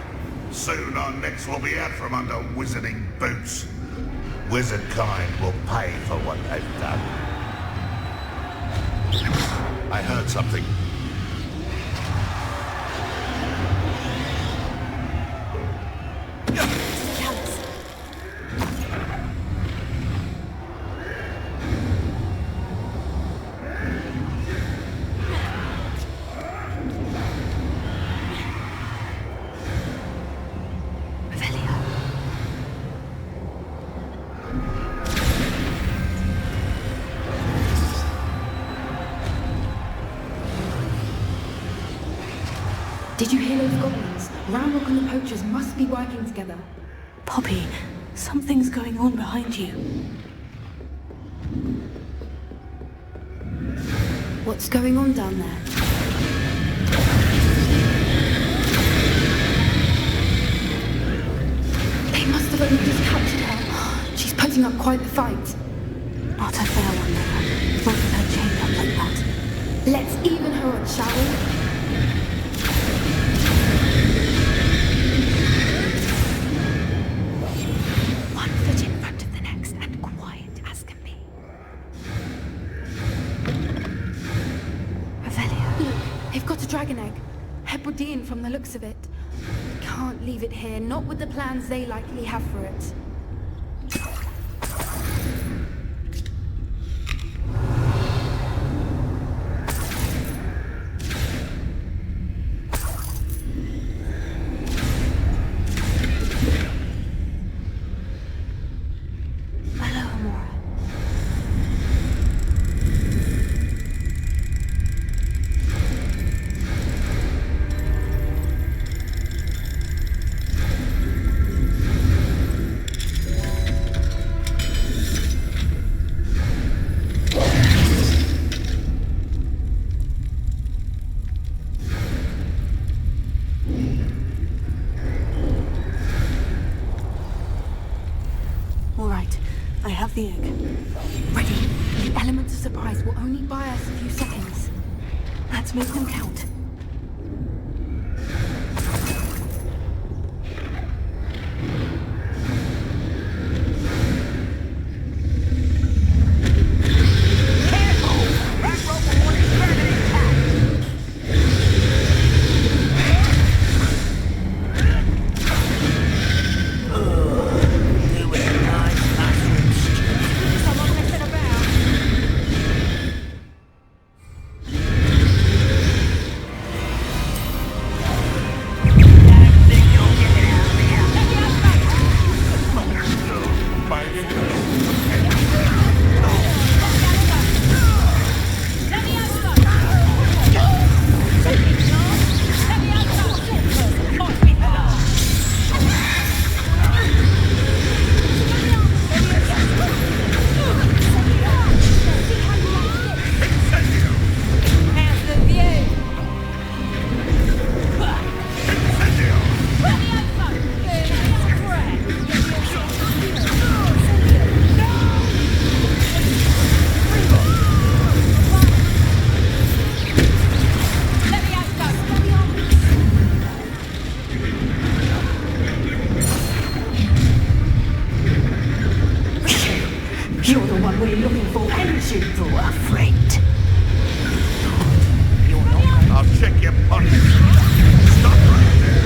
Soon our necks will be out from under wizarding boots. Wizard kind will pay for what they've done. I heard something. Did you hear those goblins? Ramrock and the poachers must be working together. Poppy, something's going on behind you. What's going on down there? They must have only just captured her. She's putting up quite the fight. Not a fair one, though. Not with her chained up like that. Let's even her on, shall we? Dragon egg. Hebridean from the looks of it. Can't leave it here, not with the plans they likely have for it. The egg. Ready. The element of surprise will only buy us a few seconds. Let's make them count. searching for a friend. I'll check your punch. Stop right there.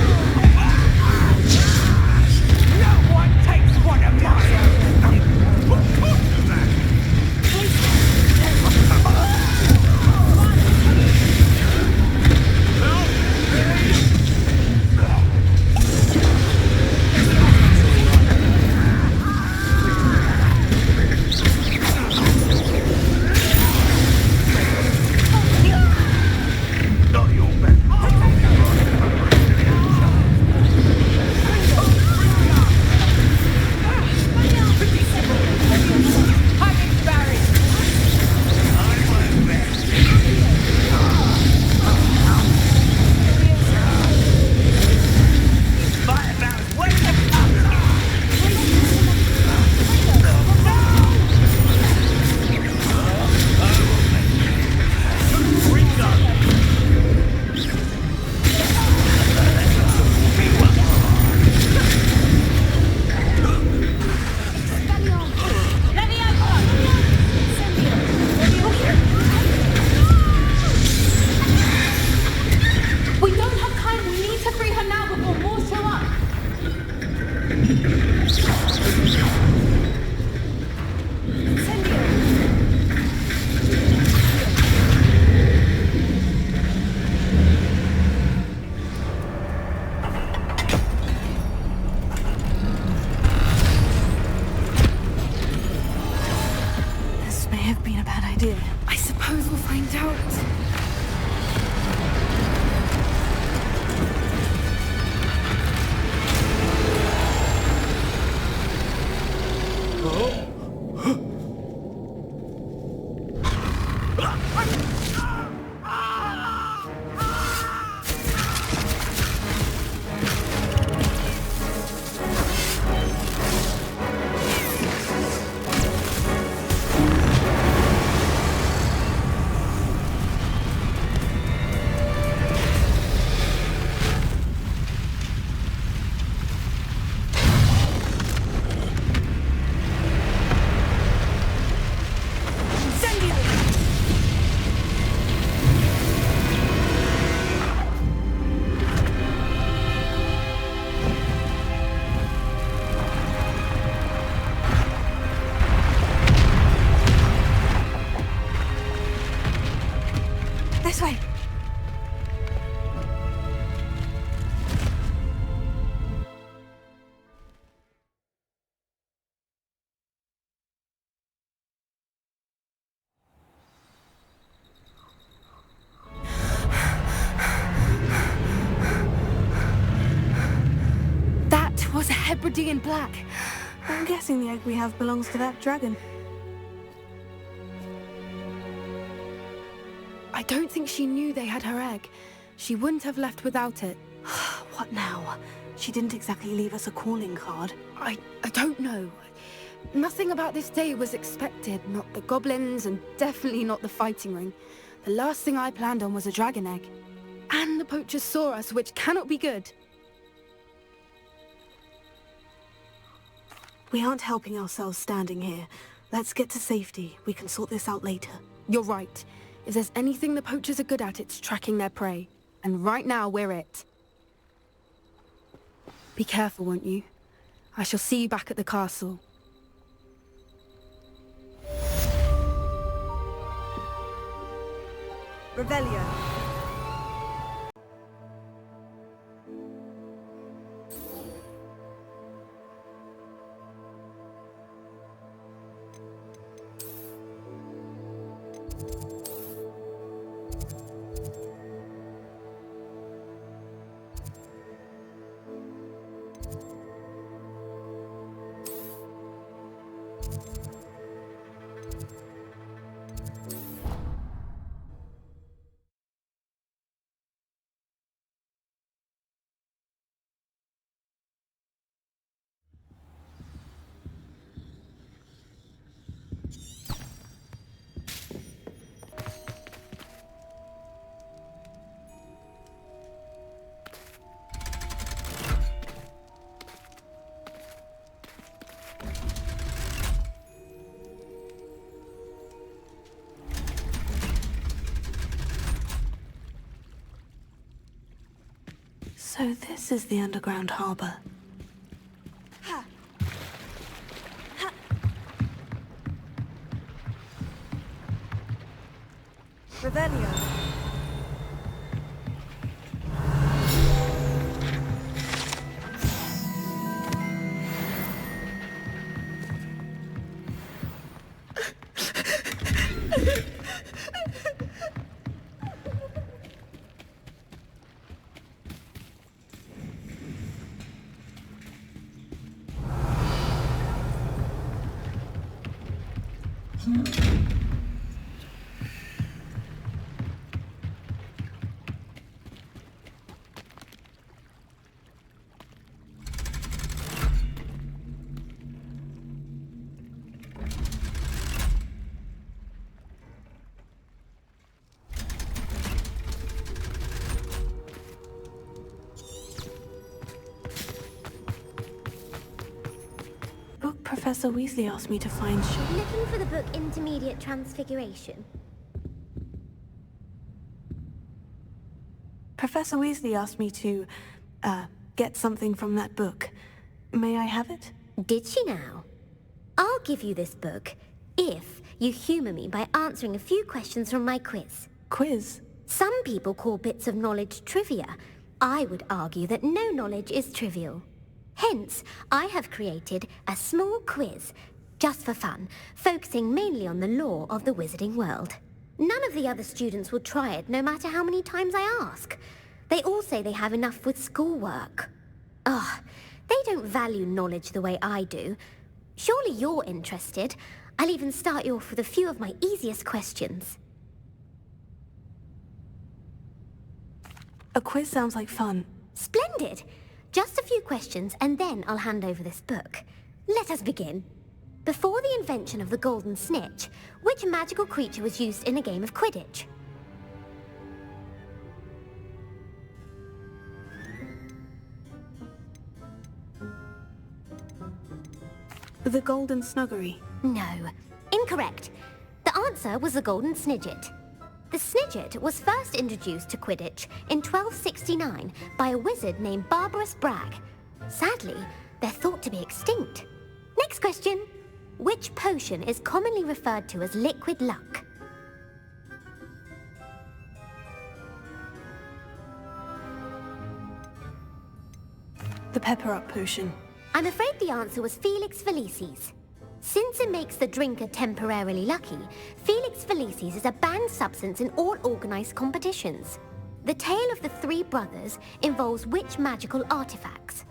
No one takes one of mine! Not your best. We don't have time. We need to free her now before more show up. This may have been a bad idea. I suppose we'll find out. This way. That was a Hebridean black. I'm guessing the egg we have belongs to that dragon. I don't think she knew they had her egg. She wouldn't have left without it. What now? She didn't exactly leave us a calling card. I don't know. Nothing about this day was expected. Not the goblins, and definitely not the fighting ring. The last thing I planned on was a dragon egg. And the poachers saw us, which cannot be good. We aren't helping ourselves standing here. Let's get to safety. We can sort this out later. You're right. If there's anything the poachers are good at, it's tracking their prey. And right now, we're it. Be careful, won't you? I shall see you back at the castle. Revelio. So this is the underground harbor. Revelio. Book Professor Weasley asked me to find Looking for the book Intermediate Transfiguration. Professor Weasley asked me to, get something from that book. May I have it? Did she now? I'll give you this book if you humour me by answering a few questions from my quiz. Quiz? Some people call bits of knowledge trivia. I would argue that no knowledge is trivial. Hence, I have created a small quiz, just for fun, focusing mainly on the lore of the wizarding world. None of the other students will try it, no matter how many times I ask. They all say they have enough with schoolwork. Ugh, they don't value knowledge the way I do. Surely you're interested. I'll even start you off with a few of my easiest questions. A quiz sounds like fun. Splendid! Just a few questions, and then I'll hand over this book. Let us begin. Before the invention of the golden snitch, which magical creature was used in a game of Quidditch? The Golden Snuggery. No. Incorrect. The answer was the golden snidget. The snidget was first introduced to Quidditch in 1269 by a wizard named Barbarous Bragg. Sadly, they're thought to be extinct. Next question. Which potion is commonly referred to as liquid luck? The Pepper-Up potion. I'm afraid the answer was Felix Felicis. Since it makes the drinker temporarily lucky, Felix Felicis is a banned substance in all organized competitions. The tale of the three brothers involves which magical artifacts?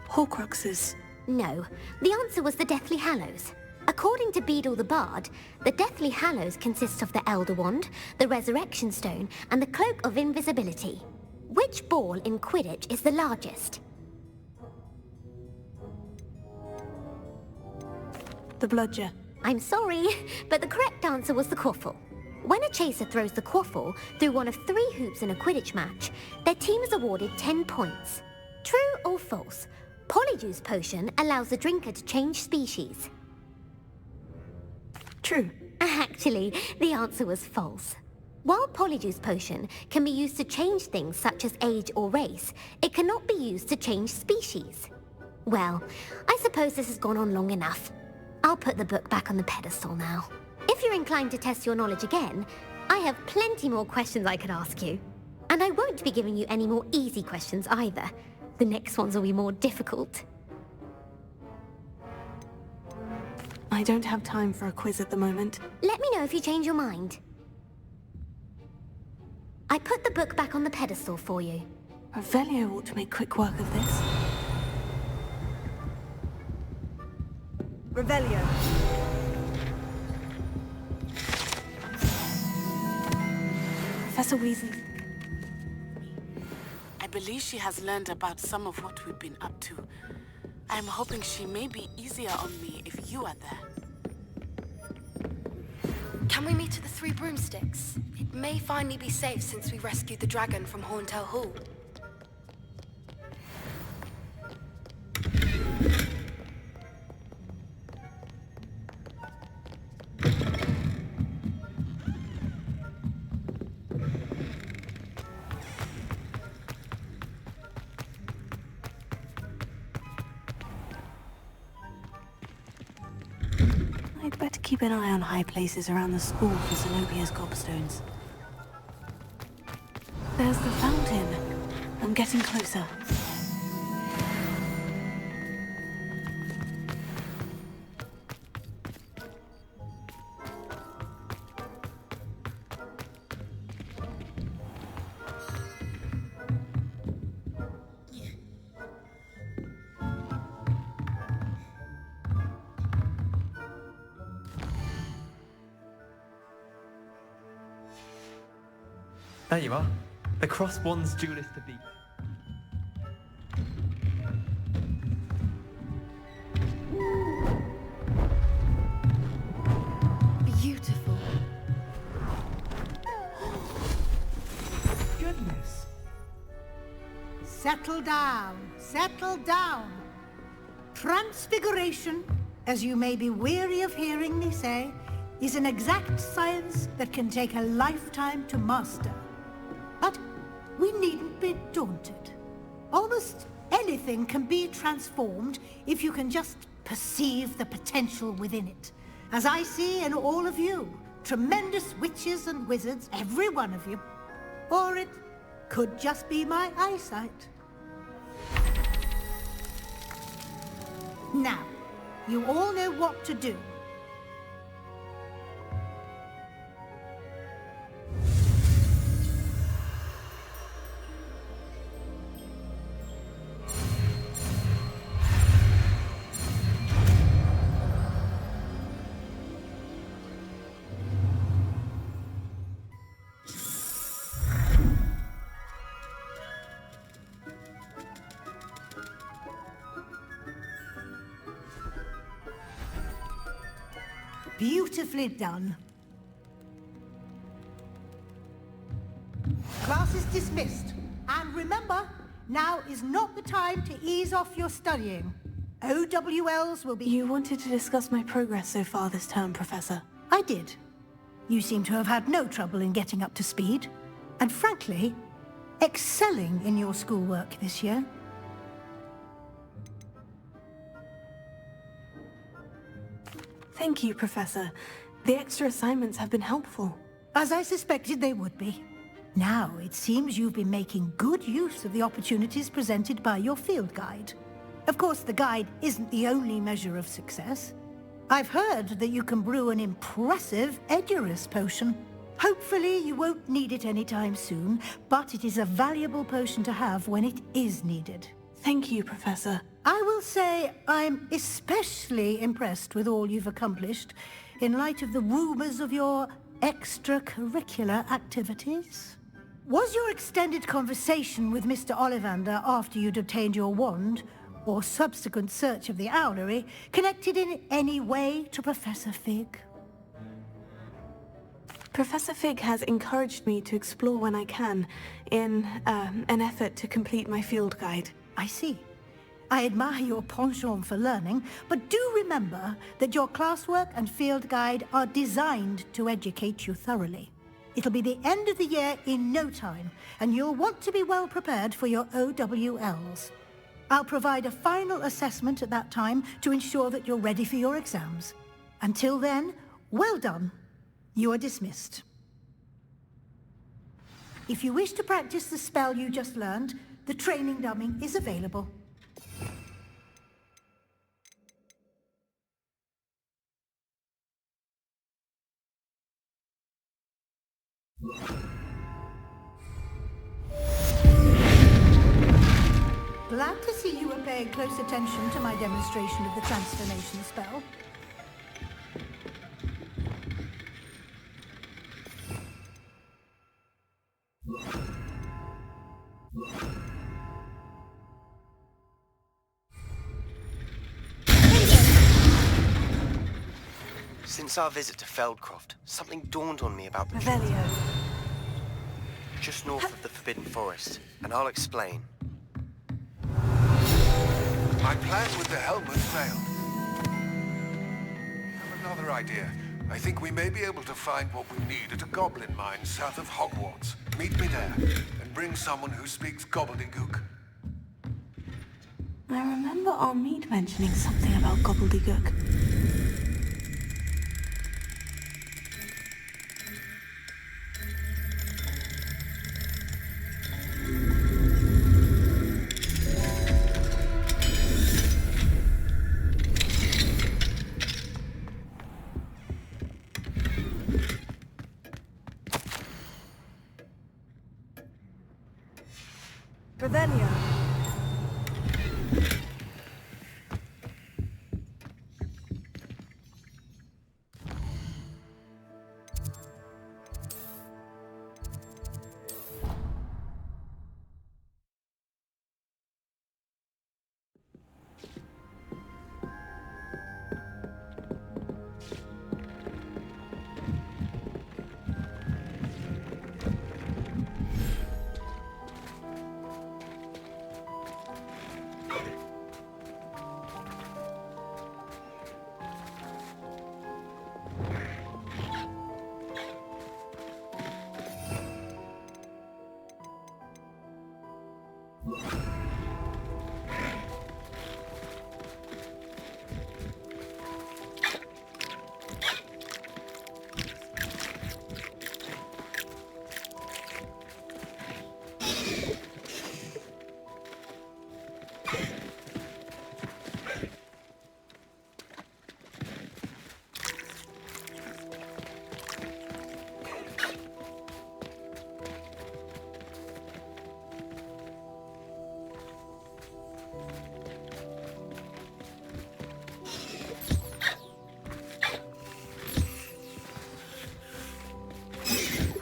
Horcruxes. No, the answer was the Deathly Hallows. According to Beadle the Bard, the Deathly Hallows consists of the Elder Wand, the Resurrection Stone, and the Cloak of Invisibility. Which ball in Quidditch is the largest? The Bludger. I'm sorry, but the correct answer was the Quaffle. When a chaser throws the Quaffle through one of 3 hoops in a Quidditch match, their team is awarded 10 points. True or false? Polyjuice Potion allows the drinker to change species. True. Actually, the answer was false. While Polyjuice Potion can be used to change things such as age or race, it cannot be used to change species. Well, I suppose this has gone on long enough. I'll put the book back on the pedestal now. If you're inclined to test your knowledge again, I have plenty more questions I could ask you. And I won't be giving you any more easy questions either. The next ones will be more difficult. I don't have time for a quiz at the moment. Let me know if you change your mind. I put the book back on the pedestal for you. Revelio ought to make quick work of this. Revelio. Professor Weasley. I believe she has learned about some of what we've been up to. I'm hoping she may be easier on me if you are there. Can we meet at the Three Broomsticks? It may finally be safe since we rescued the dragon from Horntail Hall. I'd better keep an eye on high places around the school for Zenobia's gobstones. There's the fountain. I'm getting closer. There you are. The cross one's duelist to beat. Beautiful. Goodness. Settle down. Settle down. Transfiguration, as you may be weary of hearing me say, is an exact science that can take a lifetime to master. But we needn't be daunted. Almost anything can be transformed if you can just perceive the potential within it. As I see in all of you, tremendous witches and wizards, every one of you. Or it could just be my eyesight. Now, you all know what to do. Beautifully done. Class is dismissed. And remember, now is not the time to ease off your studying. OWLs will be... You wanted to discuss my progress so far this term, Professor. I did. You seem to have had no trouble in getting up to speed. And frankly, excelling in your schoolwork this year. Thank you, Professor. The extra assignments have been helpful. As I suspected they would be. Now, it seems you've been making good use of the opportunities presented by your field guide. Of course, the guide isn't the only measure of success. I've heard that you can brew an impressive Edurus potion. Hopefully, you won't need it anytime soon, but it is a valuable potion to have when it is needed. Thank you, Professor. I will say I'm especially impressed with all you've accomplished in light of the rumors of your extracurricular activities. Was your extended conversation with Mr. Ollivander after you'd obtained your wand, or subsequent search of the owlery, connected in any way to Professor Fig? Professor Fig has encouraged me to explore when I can, in an effort to complete my field guide. I see. I admire your penchant for learning, but do remember that your classwork and field guide are designed to educate you thoroughly. It'll be the end of the year in no time, and you'll want to be well prepared for your OWLs. I'll provide a final assessment at that time to ensure that you're ready for your exams. Until then, well done. You are dismissed. If you wish to practice the spell you just learned, the training dummy is available. Glad to see you were paying close attention to my demonstration of the transformation spell. Since our visit to Feldcroft, something dawned on me about the Revelio. just north of the Forbidden Forest, and I'll explain. My plan with the helmet failed. I have another idea. I think we may be able to find what we need at a goblin mine south of Hogwarts. Meet me there, and bring someone who speaks gobbledygook. I remember Armid mentioning something about gobbledygook. Revelio.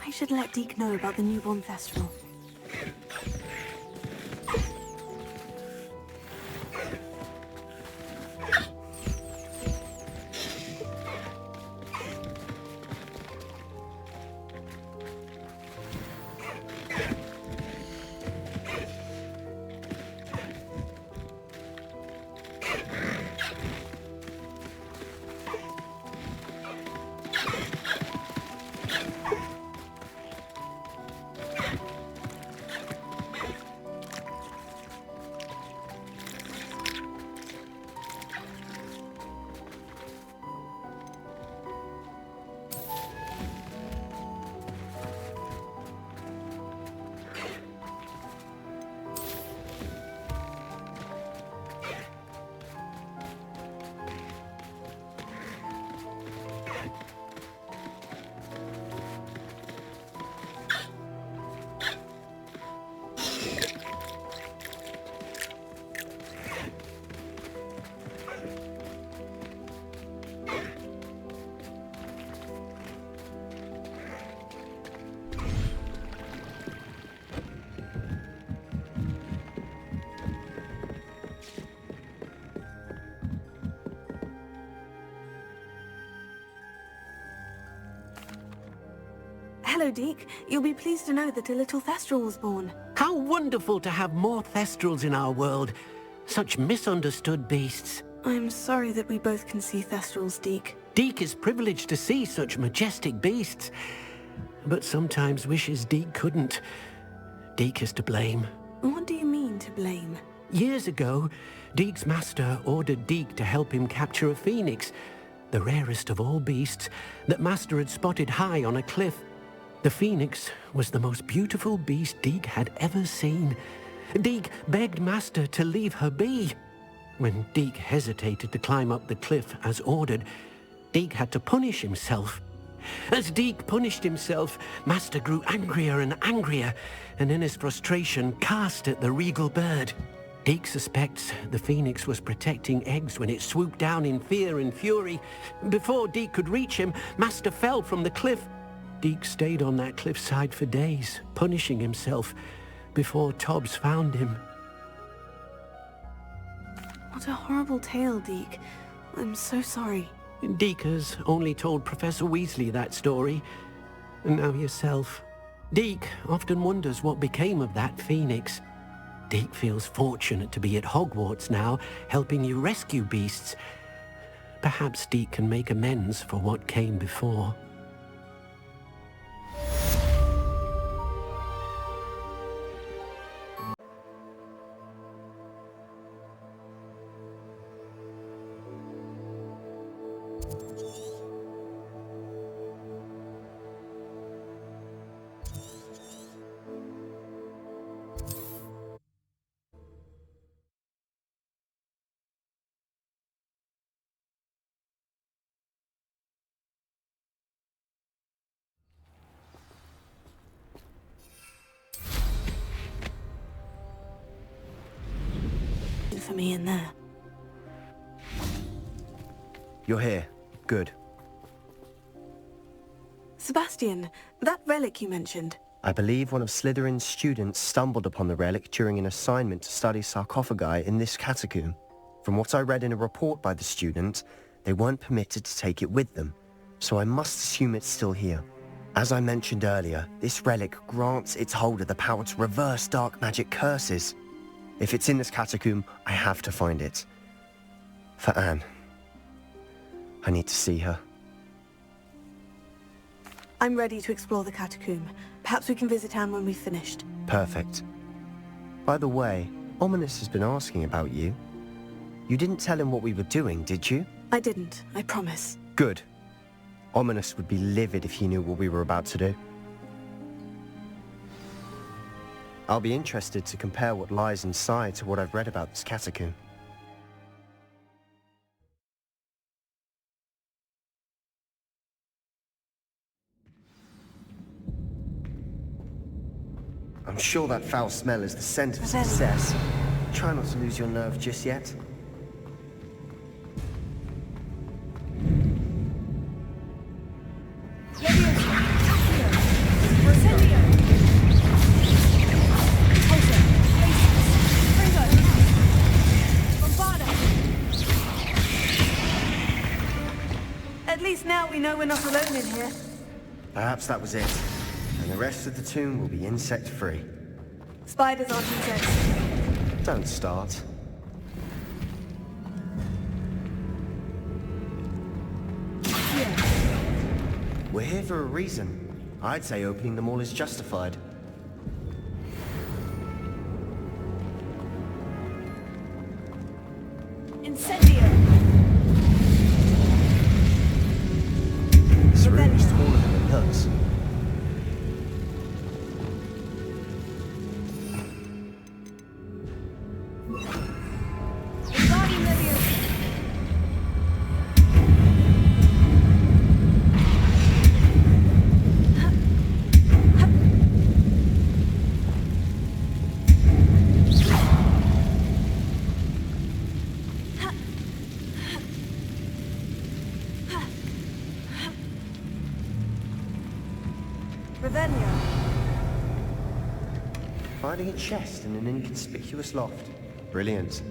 I should let Deke know about the newborn festival. Hello, Deke. You'll be pleased to know that a little Thestral was born. How wonderful to have more Thestrals in our world. Such misunderstood beasts. I'm sorry that we both can see Thestrals, Deke. Deke is privileged to see such majestic beasts, but sometimes wishes Deke couldn't. Deke is to blame. What do you mean, to blame? Years ago, Deke's master ordered Deke to help him capture a phoenix, the rarest of all beasts, that master had spotted high on a cliff. The phoenix was the most beautiful beast Deke had ever seen. Deke begged master to leave her be. When Deke hesitated to climb up the cliff as ordered, Deke had to punish himself. As Deke punished himself, master grew angrier and angrier, and in his frustration cast at the regal bird. Deke suspects the phoenix was protecting eggs when it swooped down in fear and fury. Before Deke could reach him, master fell from the cliff. Deke stayed on that cliffside for days, punishing himself, before Tobbs found him. What a horrible tale, Deke. I'm so sorry. Deke has only told Professor Weasley that story, and now yourself. Deke often wonders what became of that phoenix. Deke feels fortunate to be at Hogwarts now, helping you rescue beasts. Perhaps Deke can make amends for what came before. For me in there. You're here. Good. Sebastian, that relic you mentioned. I believe one of Slytherin's students stumbled upon the relic during an assignment to study sarcophagi in this catacomb. From what I read in a report by the student, they weren't permitted to take it with them, so I must assume it's still here. As I mentioned earlier, this relic grants its holder the power to reverse dark magic curses. If it's in this catacomb, I have to find it. For Anne. I need to see her. I'm ready to explore the catacomb. Perhaps we can visit Anne when we've finished. Perfect. By the way, Ominous has been asking about you. You didn't tell him what we were doing, did you? I didn't, I promise. Good. Ominous would be livid if he knew what we were about to do. I'll be interested to compare what lies inside to what I've read about this catacomb. I'm sure that foul smell is the scent of success. Try not to lose your nerve just yet. At least now we know we're not alone in here. Perhaps that was it. And the rest of the tomb will be insect-free. Spiders aren't insects. Don't start. We're here for a reason. I'd say opening them all is justified. Incendio! This room is taller than it looks. Finding a chest in an inconspicuous loft. Brilliant.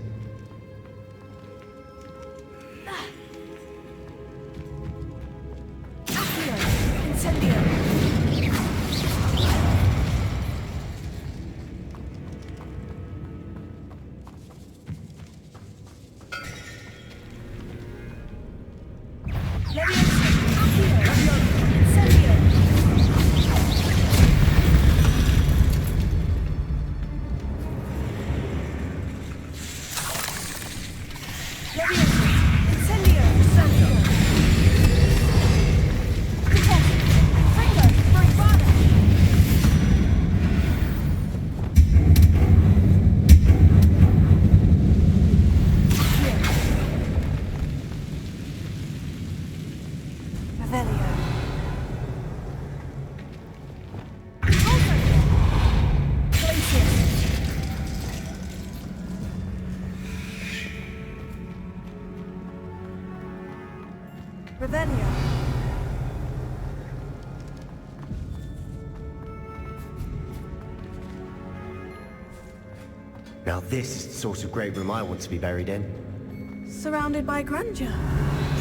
Now this is the sort of great room I want to be buried in. Surrounded by grandeur.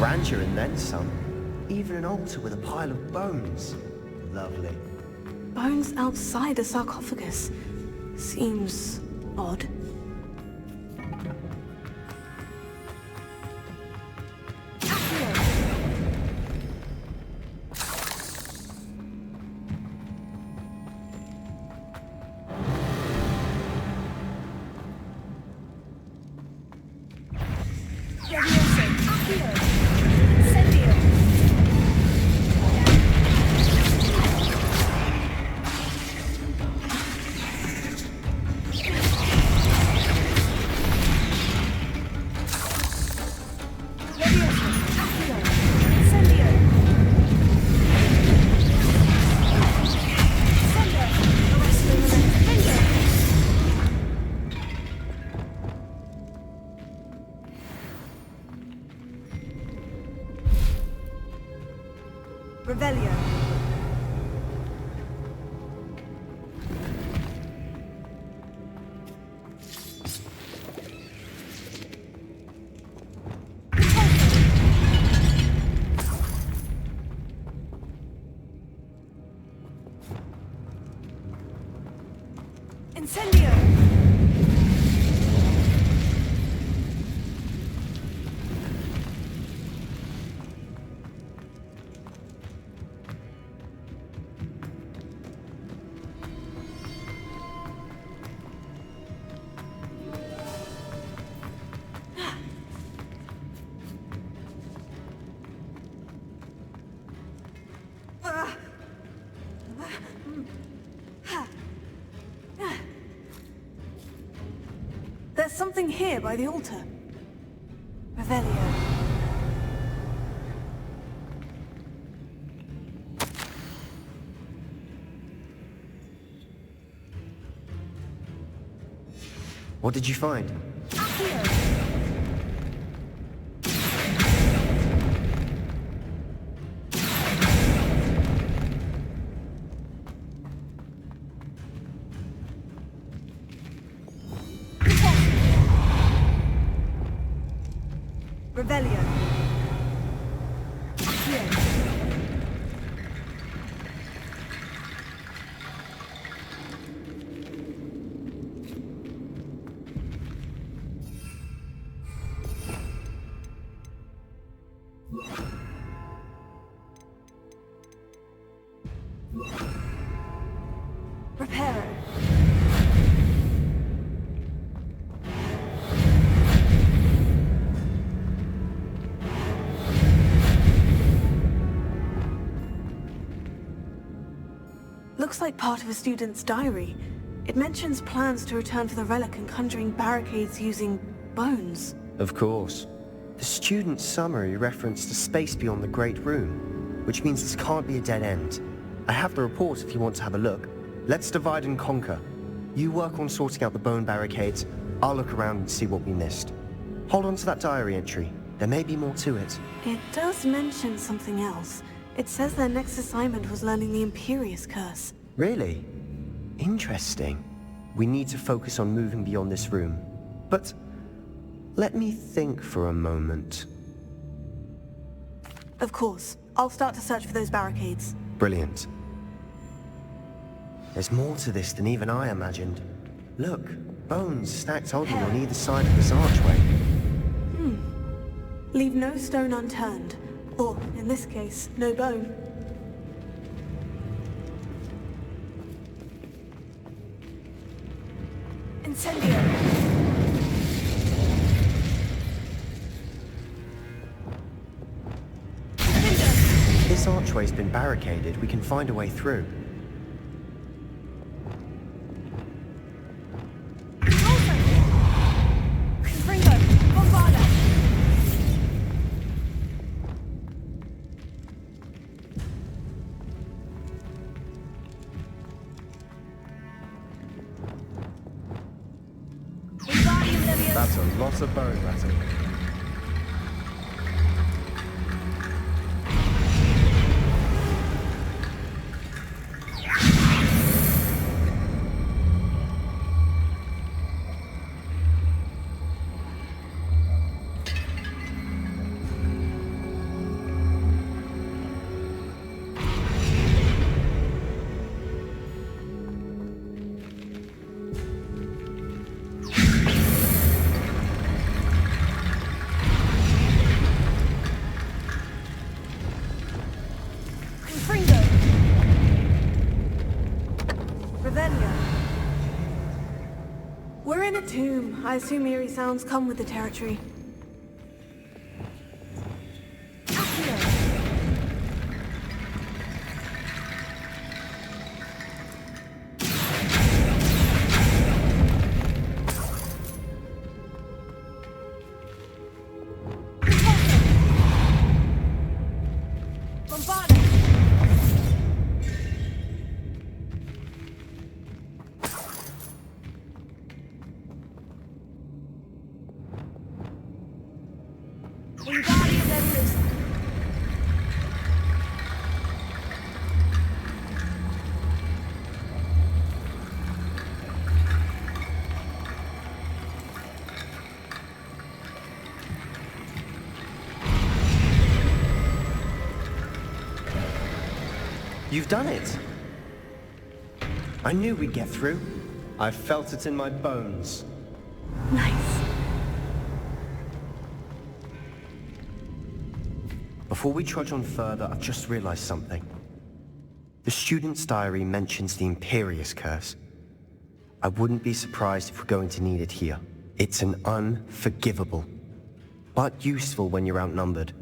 Grandeur and then some. Even an altar with a pile of bones. Lovely. Bones outside a sarcophagus. Seems odd. Revelio. Incendio! There's something here by the altar. Revelio. What did you find? Revelio. Reparo. Looks like part of a student's diary. It mentions plans to return for the relic and conjuring barricades using bones. Of course. The student's summary referenced a space beyond the Great Room, which means this can't be a dead end. I have the report if you want to have a look. Let's divide and conquer. You work on sorting out the bone barricades. I'll look around and see what we missed. Hold on to that diary entry. There may be more to it. It does mention something else. It says their next assignment was learning the Imperious Curse. Really? Interesting. We need to focus on moving beyond this room. But let me think for a moment. Of course. I'll start to search for those barricades. Brilliant. There's more to this than even I imagined. Look, bones stacked oddly on either side of this archway. Leave no stone unturned. Or, in this case, no bone. Incendio. This archway's been barricaded. We can find a way through. That's a lot of bone rattle. Fringo! Revelia. We're in a tomb. I assume eerie sounds come with the territory. You've done it! I knew we'd get through. I felt it in my bones. Nice. Before we trudge on further, I've just realized something. The student's diary mentions the Imperious Curse. I wouldn't be surprised if we're going to need it here. It's an unforgivable, but useful when you're outnumbered.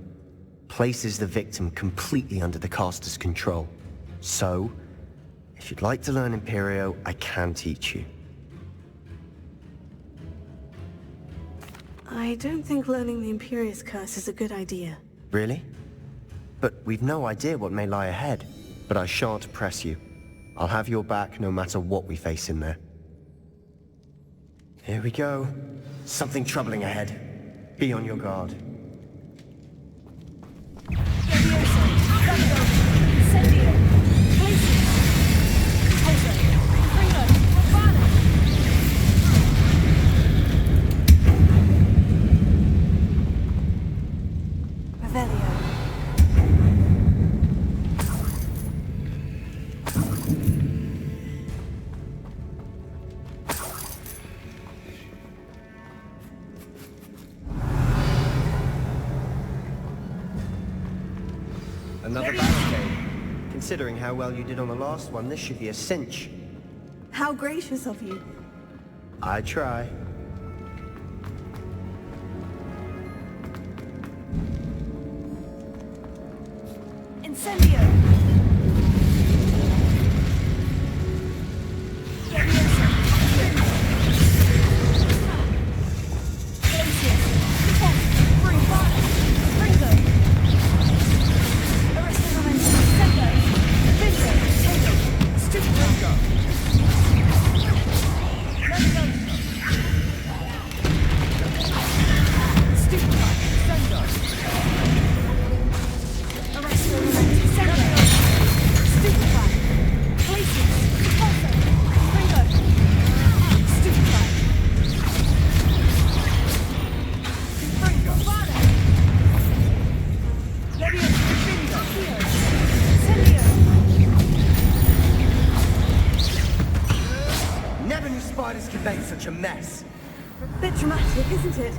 Places the victim completely under the caster's control. So, if you'd like to learn Imperio, I can teach you. I don't think learning the Imperious Curse is a good idea. Really? But we've no idea what may lie ahead. But I shan't press you. I'll have your back no matter what we face in there. Here we go. Something troubling ahead. Be on your guard. Another barricade. Considering how well you did on the last one, this should be a cinch. How gracious of you. I try. Incendio! Spiders can make such a mess. A bit dramatic, isn't it?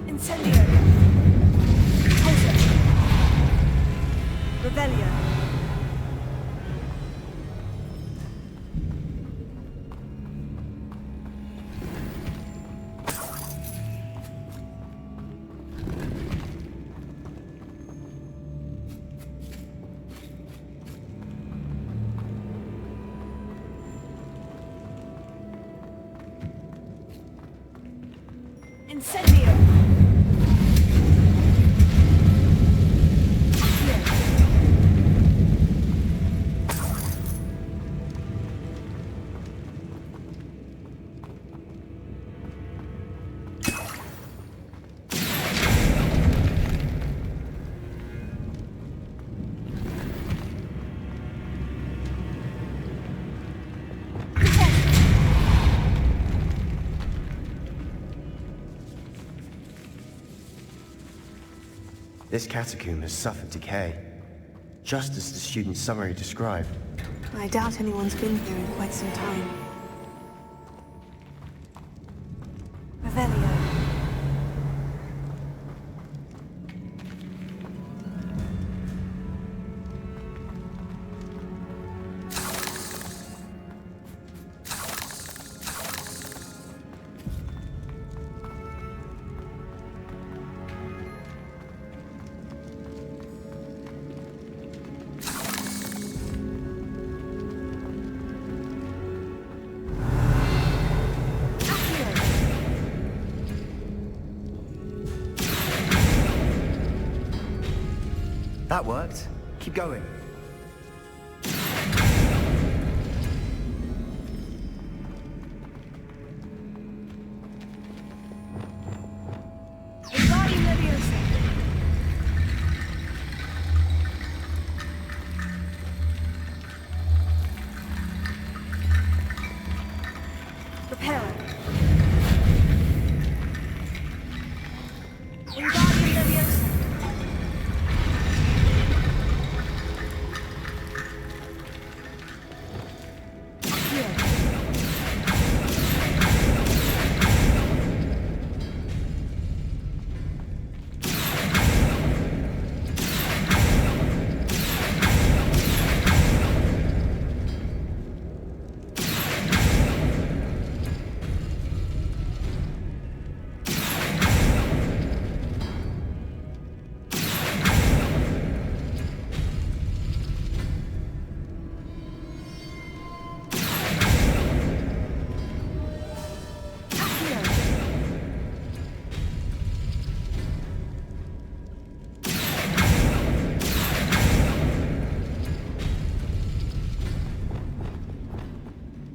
Incendio. Pulsar. Revelia. Incendio! This catacomb has suffered decay, just as the student's summary described. I doubt anyone's been here in quite some time. That worked. Keep going. Wingardium Leviosa. Prepare. Wingardium Leviosa.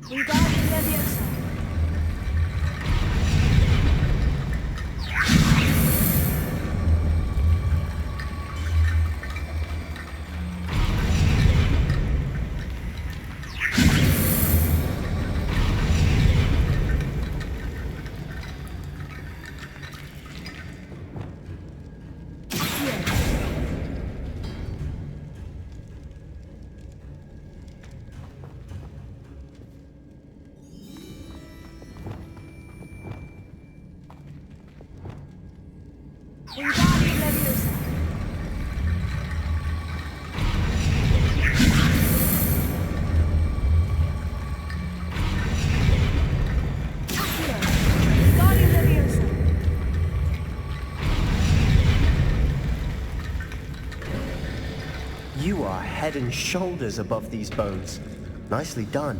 Wingardium Leviosa. Wingardium Leviosa. Accio. Wingardium Leviosa. You are head and shoulders above these bones. Nicely done.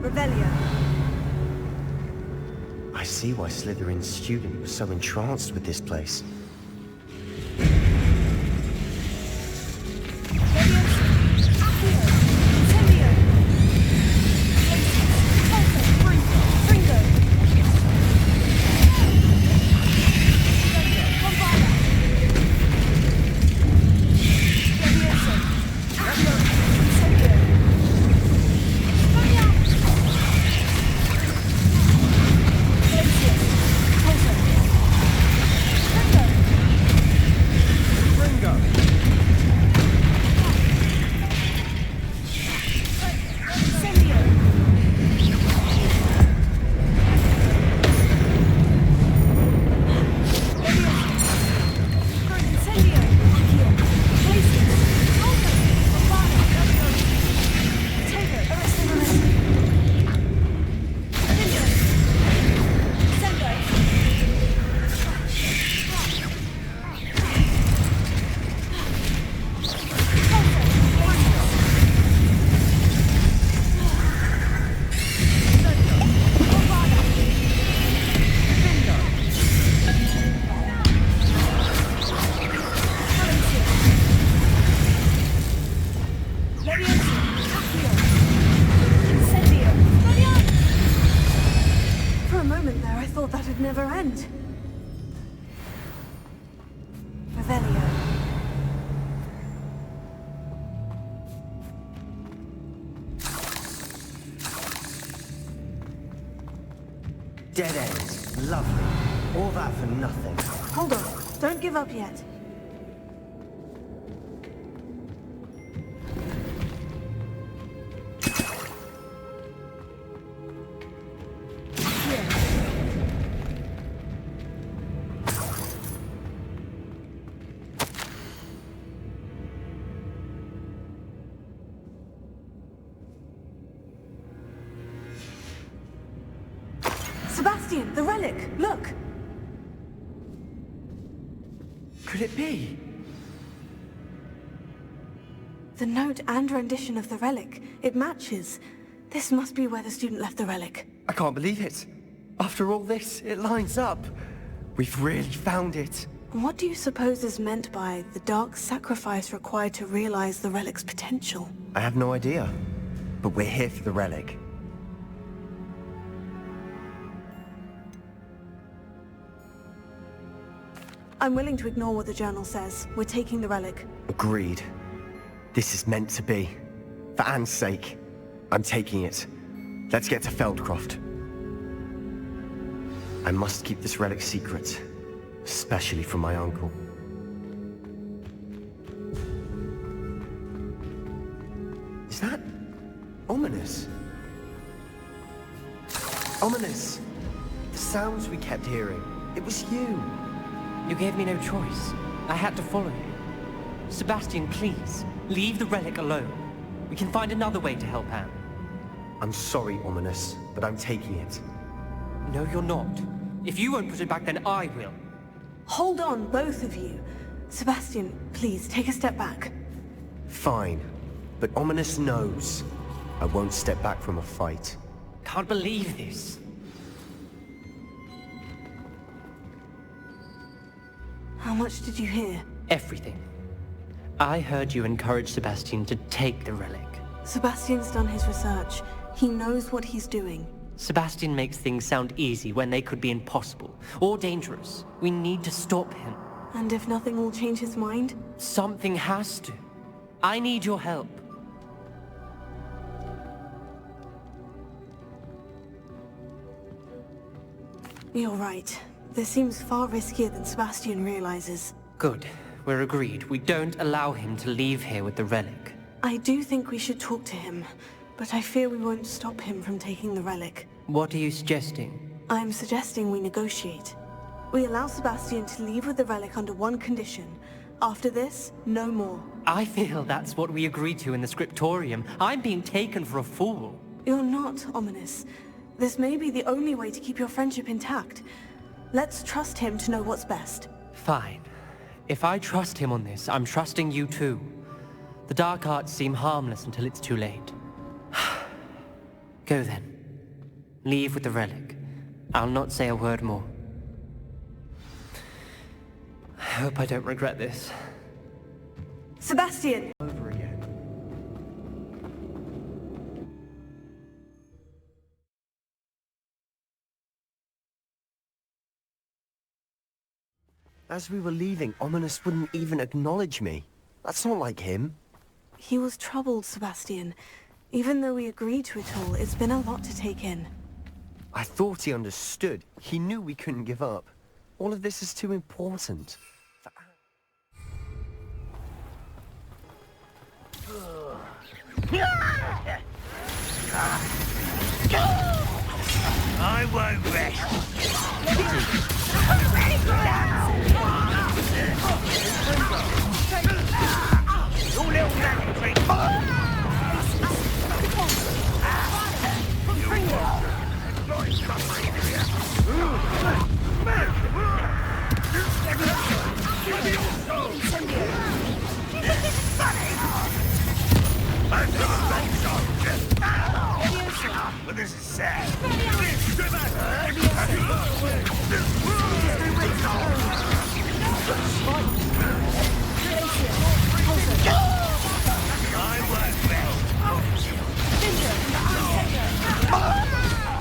Revelio. I see why Slytherin's student was so entranced with this place. For a moment there, I thought that'd never end. Revelio. Dead end. Lovely. All that for nothing. Hold on. Don't give up yet. The relic! Look! Could it be? The note and rendition of the relic. It matches. This must be where the student left the relic. I can't believe it. After all this, it lines up. We've really found it. What do you suppose is meant by the dark sacrifice required to realize the relic's potential? I have no idea. But we're here for the relic. I'm willing to ignore what the journal says. We're taking the relic. Agreed. This is meant to be. For Anne's sake, I'm taking it. Let's get to Feldcroft. I must keep this relic secret, especially from my uncle. Is that ominous? Ominous! The sounds we kept hearing. It was you. You gave me no choice. I had to follow you. Sebastian, please, leave the relic alone. We can find another way to help Anne. I'm sorry, Ominous, but I'm taking it. No, you're not. If you won't put it back, then I will. Hold on, both of you. Sebastian, please, take a step back. Fine. But Ominous knows. I won't step back from a fight. Can't believe this. How much did you hear? Everything. I heard you encourage Sebastian to take the relic. Sebastian's done his research. He knows what he's doing. Sebastian makes things sound easy when they could be impossible, or dangerous. We need to stop him. And if nothing will change his mind? Something has to. I need your help. You're right. This seems far riskier than Sebastian realizes. Good. We're agreed. We don't allow him to leave here with the relic. I do think we should talk to him, but I fear we won't stop him from taking the relic. What are you suggesting? I'm suggesting we negotiate. We allow Sebastian to leave with the relic under one condition. After this, no more. I feel that's what we agreed to in the scriptorium. I'm being taken for a fool. You're not, Ominous. This may be the only way to keep your friendship intact. Let's trust him to know what's best. Fine. If I trust him on this, I'm trusting you too. The dark arts seem harmless until it's too late. Go then. Leave with the relic. I'll not say a word more. I hope I don't regret this. Sebastian! Over again. As we were leaving, Ominous wouldn't even acknowledge me. That's not like him. He was troubled, Sebastian. Even though we agreed to it all, it's been a lot to take in. I thought he understood. He knew we couldn't give up. All of this is too important. I won't rest. Your little magic trick. But this is sad.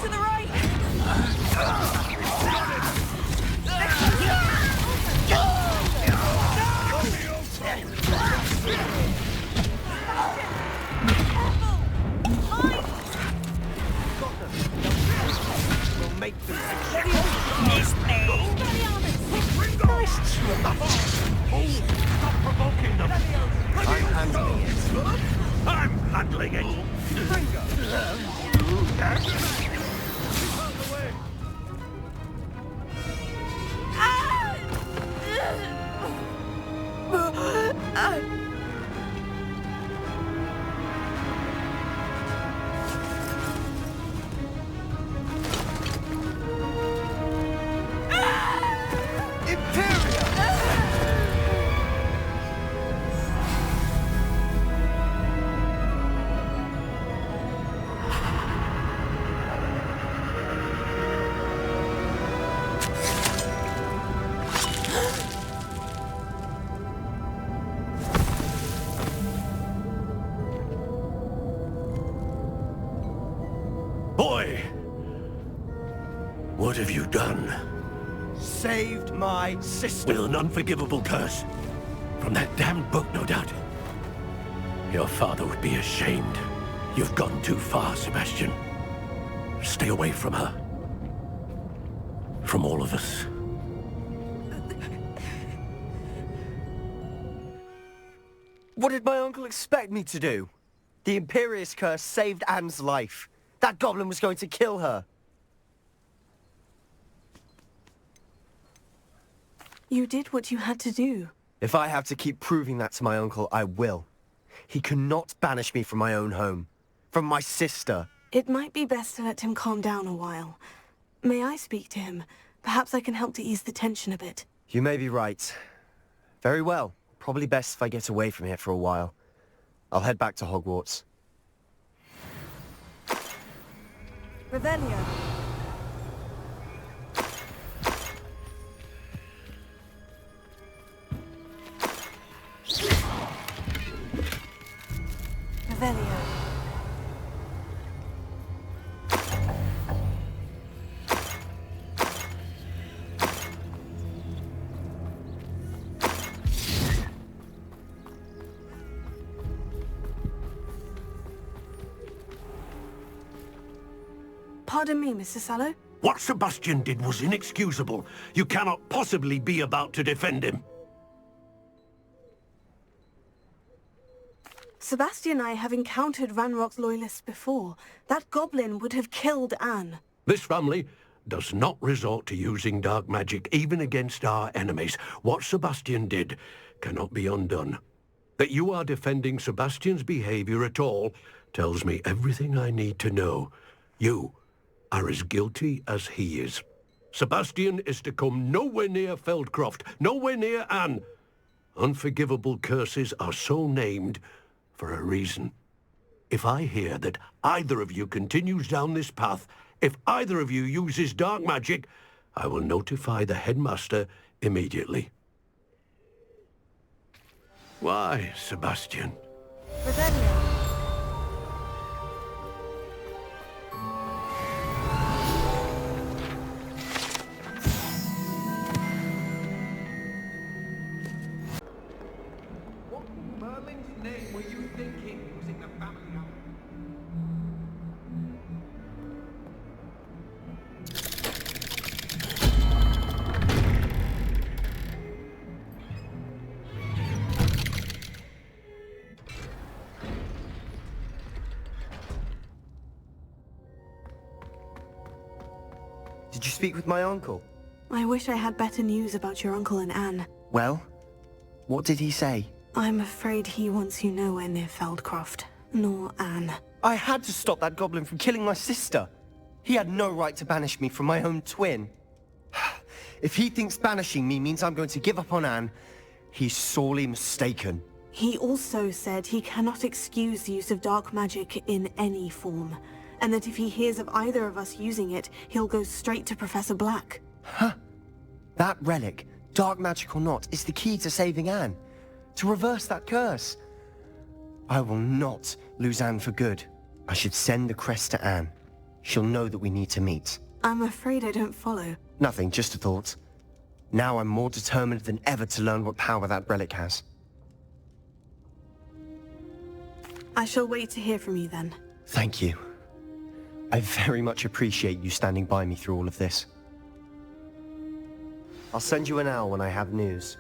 To the right! We'll make them. It's me. Nice try. Stop provoking them. I'm handling it. I'm handling it. Boy! What have you done? Saved my sister. With an unforgivable curse. From that damned book, no doubt. Your father would be ashamed. You've gone too far, Sebastian. Stay away from her. From all of us. What did my uncle expect me to do? The Imperious curse saved Anne's life. That goblin was going to kill her. You did what you had to do. If I have to keep proving that to my uncle, I will. He cannot banish me from my own home. From my sister. It might be best to let him calm down a while. May I speak to him? Perhaps I can help to ease the tension a bit. You may be right. Very well. Probably best if I get away from here for a while. I'll head back to Hogwarts. Revelio. Revelio. Pardon me, Mr. Sallow. What Sebastian did was inexcusable. You cannot possibly be about to defend him. Sebastian and I have encountered Ranrock's loyalists before. That goblin would have killed Anne. This family does not resort to using dark magic even against our enemies. What Sebastian did cannot be undone. That you are defending Sebastian's behavior at all tells me everything I need to know. You are as guilty as he is. Sebastian is to come nowhere near Feldcroft, nowhere near Anne. Unforgivable curses are so named for a reason. If I hear that either of you continues down this path, if either of you uses dark magic, I will notify the headmaster immediately. Why, Sebastian? Revelio. Did you speak with my uncle? I wish I had better news about your uncle and Anne. Well, what did he say? I'm afraid he wants you nowhere near Feldcroft, nor Anne. I had to stop that goblin from killing my sister. He had no right to banish me from my own twin. If he thinks banishing me means I'm going to give up on Anne, he's sorely mistaken. He also said he cannot excuse the use of dark magic in any form, and that if he hears of either of us using it, he'll go straight to Professor Black. Huh? That relic, dark magic or not, is the key to saving Anne. To reverse that curse. I will not lose Anne for good. I should send the crest to Anne. She'll know that we need to meet. I'm afraid I don't follow. Nothing, just a thought. Now I'm more determined than ever to learn what power that relic has. I shall wait to hear from you then. Thank you. I very much appreciate you standing by me through all of this. I'll send you an owl when I have news.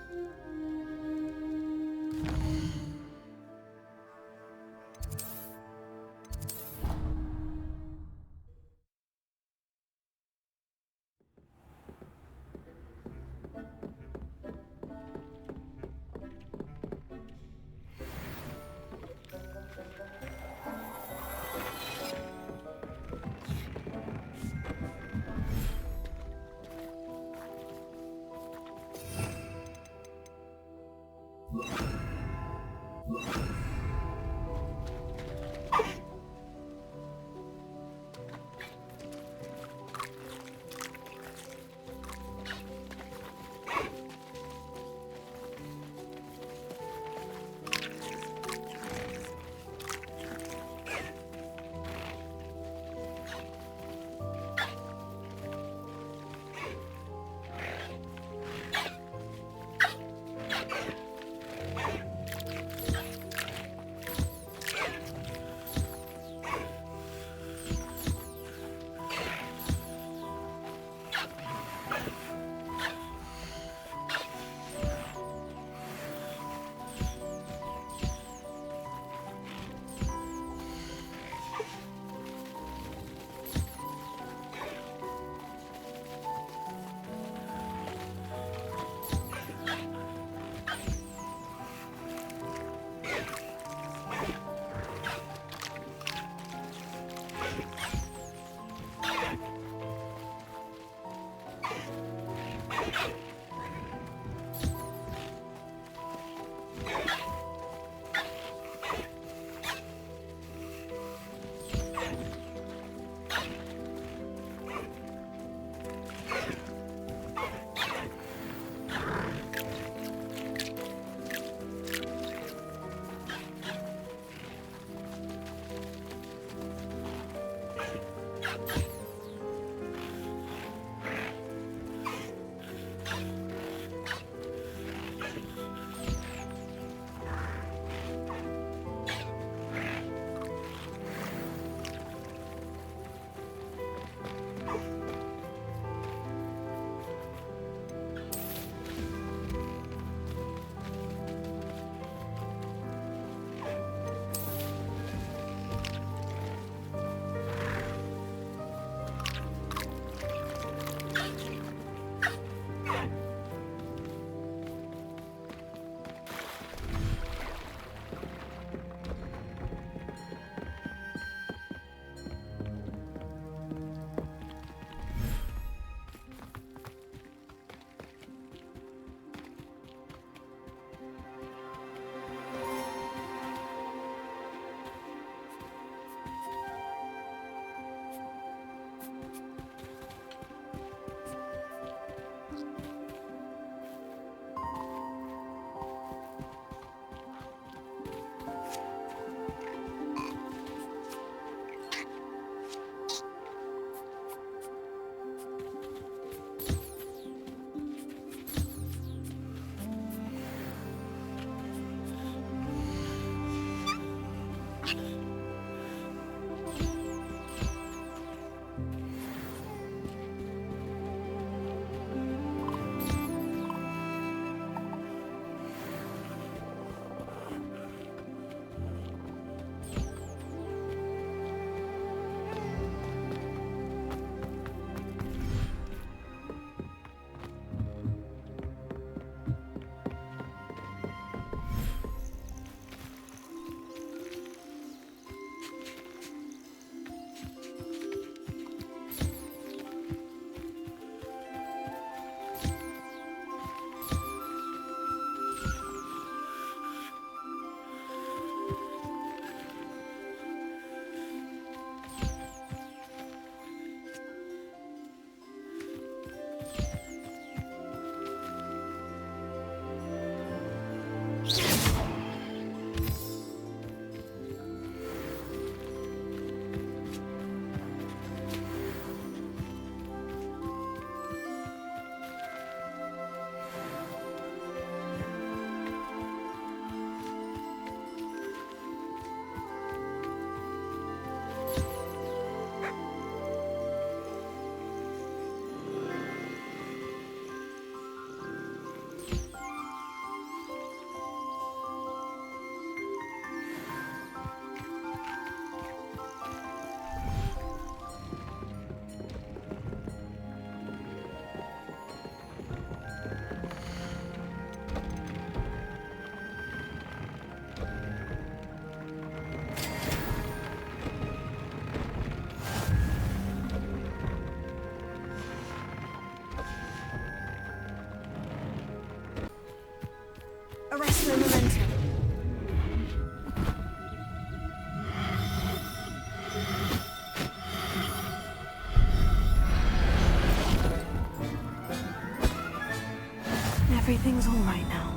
Everything's all right now.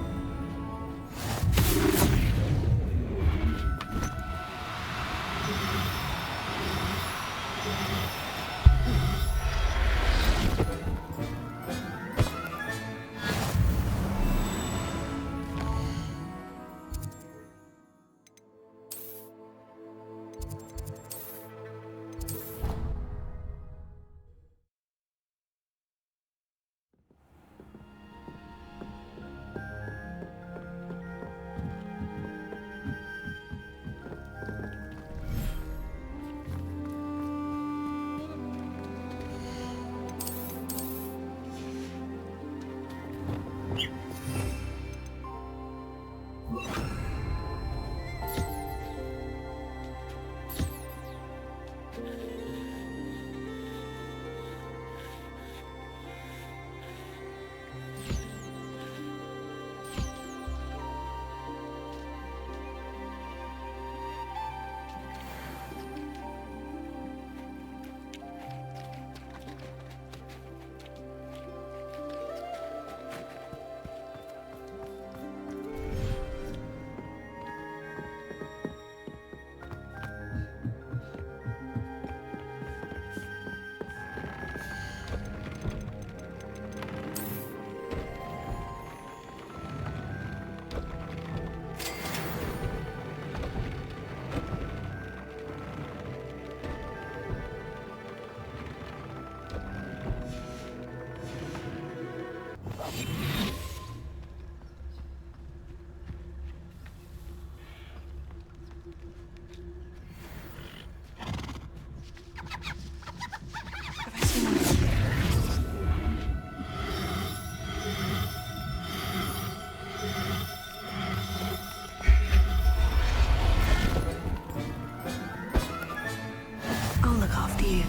I'll look after you.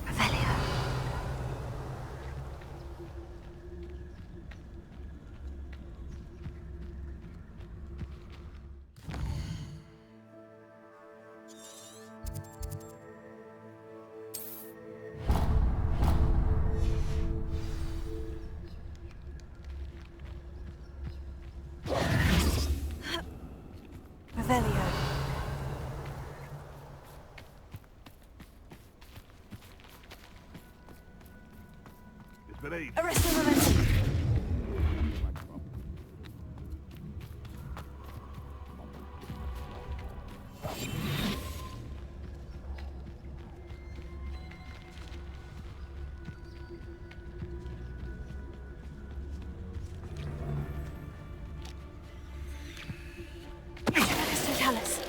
Revelio. Revelio. Arrest him, arrest him. Totalis.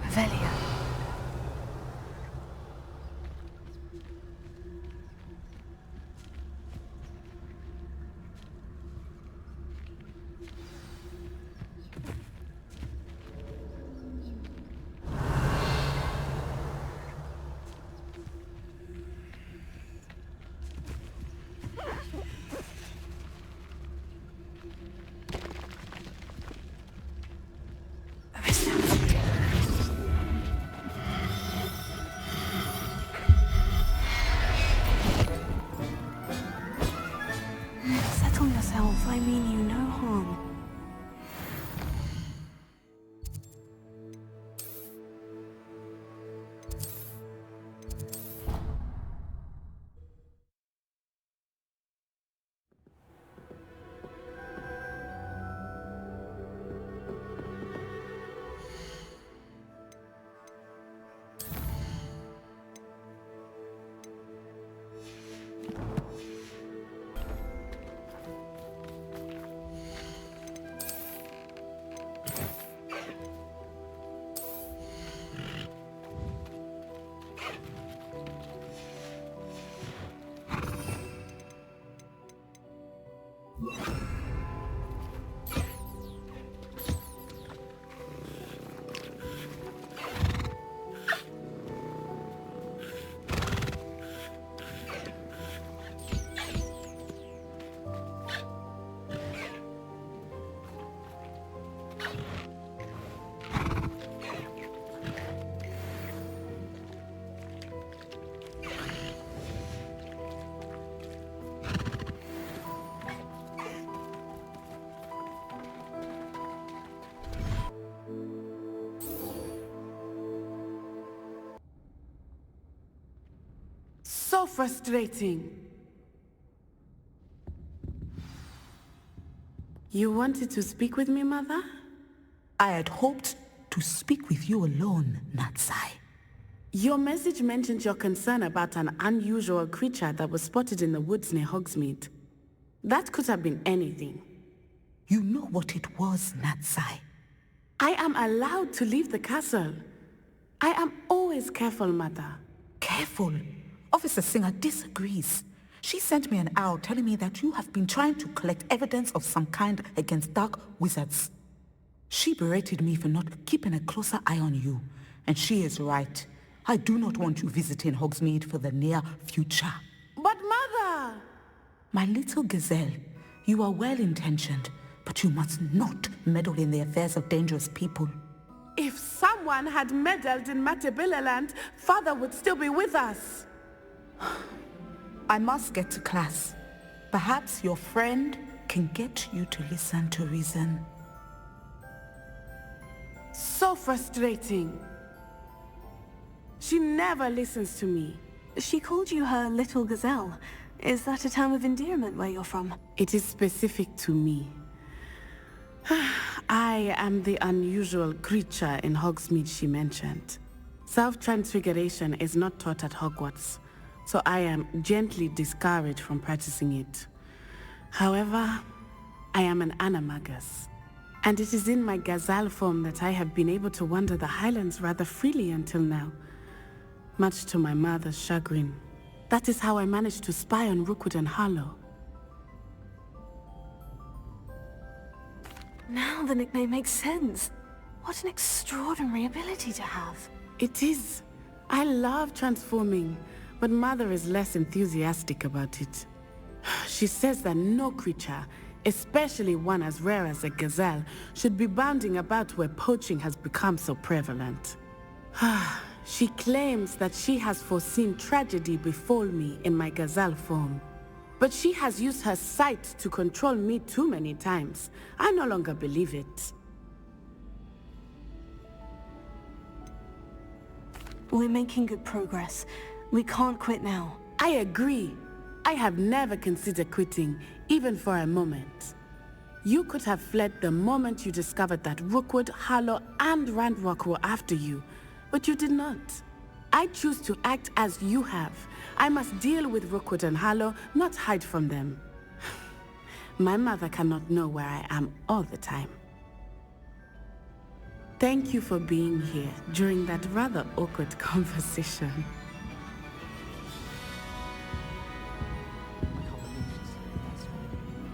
Revelio. Settle yourself. I mean you no harm. So frustrating. You wanted to speak with me, Mother? I had hoped to speak with you alone, Natsai. Your message mentioned your concern about an unusual creature that was spotted in the woods near Hogsmeade. That could have been anything. You know what it was, Natsai. I am allowed to leave the castle. I am always careful, Mother. Careful? Officer Singer disagrees. She sent me an owl telling me that you have been trying to collect evidence of some kind against dark wizards. She berated me for not keeping a closer eye on you, and she is right. I do not want you visiting Hogsmeade for the near future. But Mother! My little gazelle, you are well-intentioned, but you must not meddle in the affairs of dangerous people. If someone had meddled in Matabeleland, Father would still be with us. I must get to class. Perhaps your friend can get you to listen to reason. So frustrating. She never listens to me. She called you her little gazelle. Is that a term of endearment where you're from? It is specific to me. I am the unusual creature in Hogsmeade she mentioned. Self-transfiguration is not taught at Hogwarts, so I am gently discouraged from practicing it. However, I am an animagus, and it is in my gazelle form that I have been able to wander the Highlands rather freely until now, much to my mother's chagrin. That is how I managed to spy on Rookwood and Harlow. Now the nickname makes sense. What an extraordinary ability to have. It is. I love transforming, but Mother is less enthusiastic about it. She says that no creature, especially one as rare as a gazelle, should be bounding about where poaching has become so prevalent. She claims that she has foreseen tragedy befall me in my gazelle form. But she has used her sight to control me too many times. I no longer believe it. We're making good progress. We can't quit now. I agree. I have never considered quitting, even for a moment. You could have fled the moment you discovered that Rookwood, Harlow, and Ranrock were after you, but you did not. I choose to act as you have. I must deal with Rookwood and Harlow, not hide from them. My mother cannot know where I am all the time. Thank you for being here during that rather awkward conversation.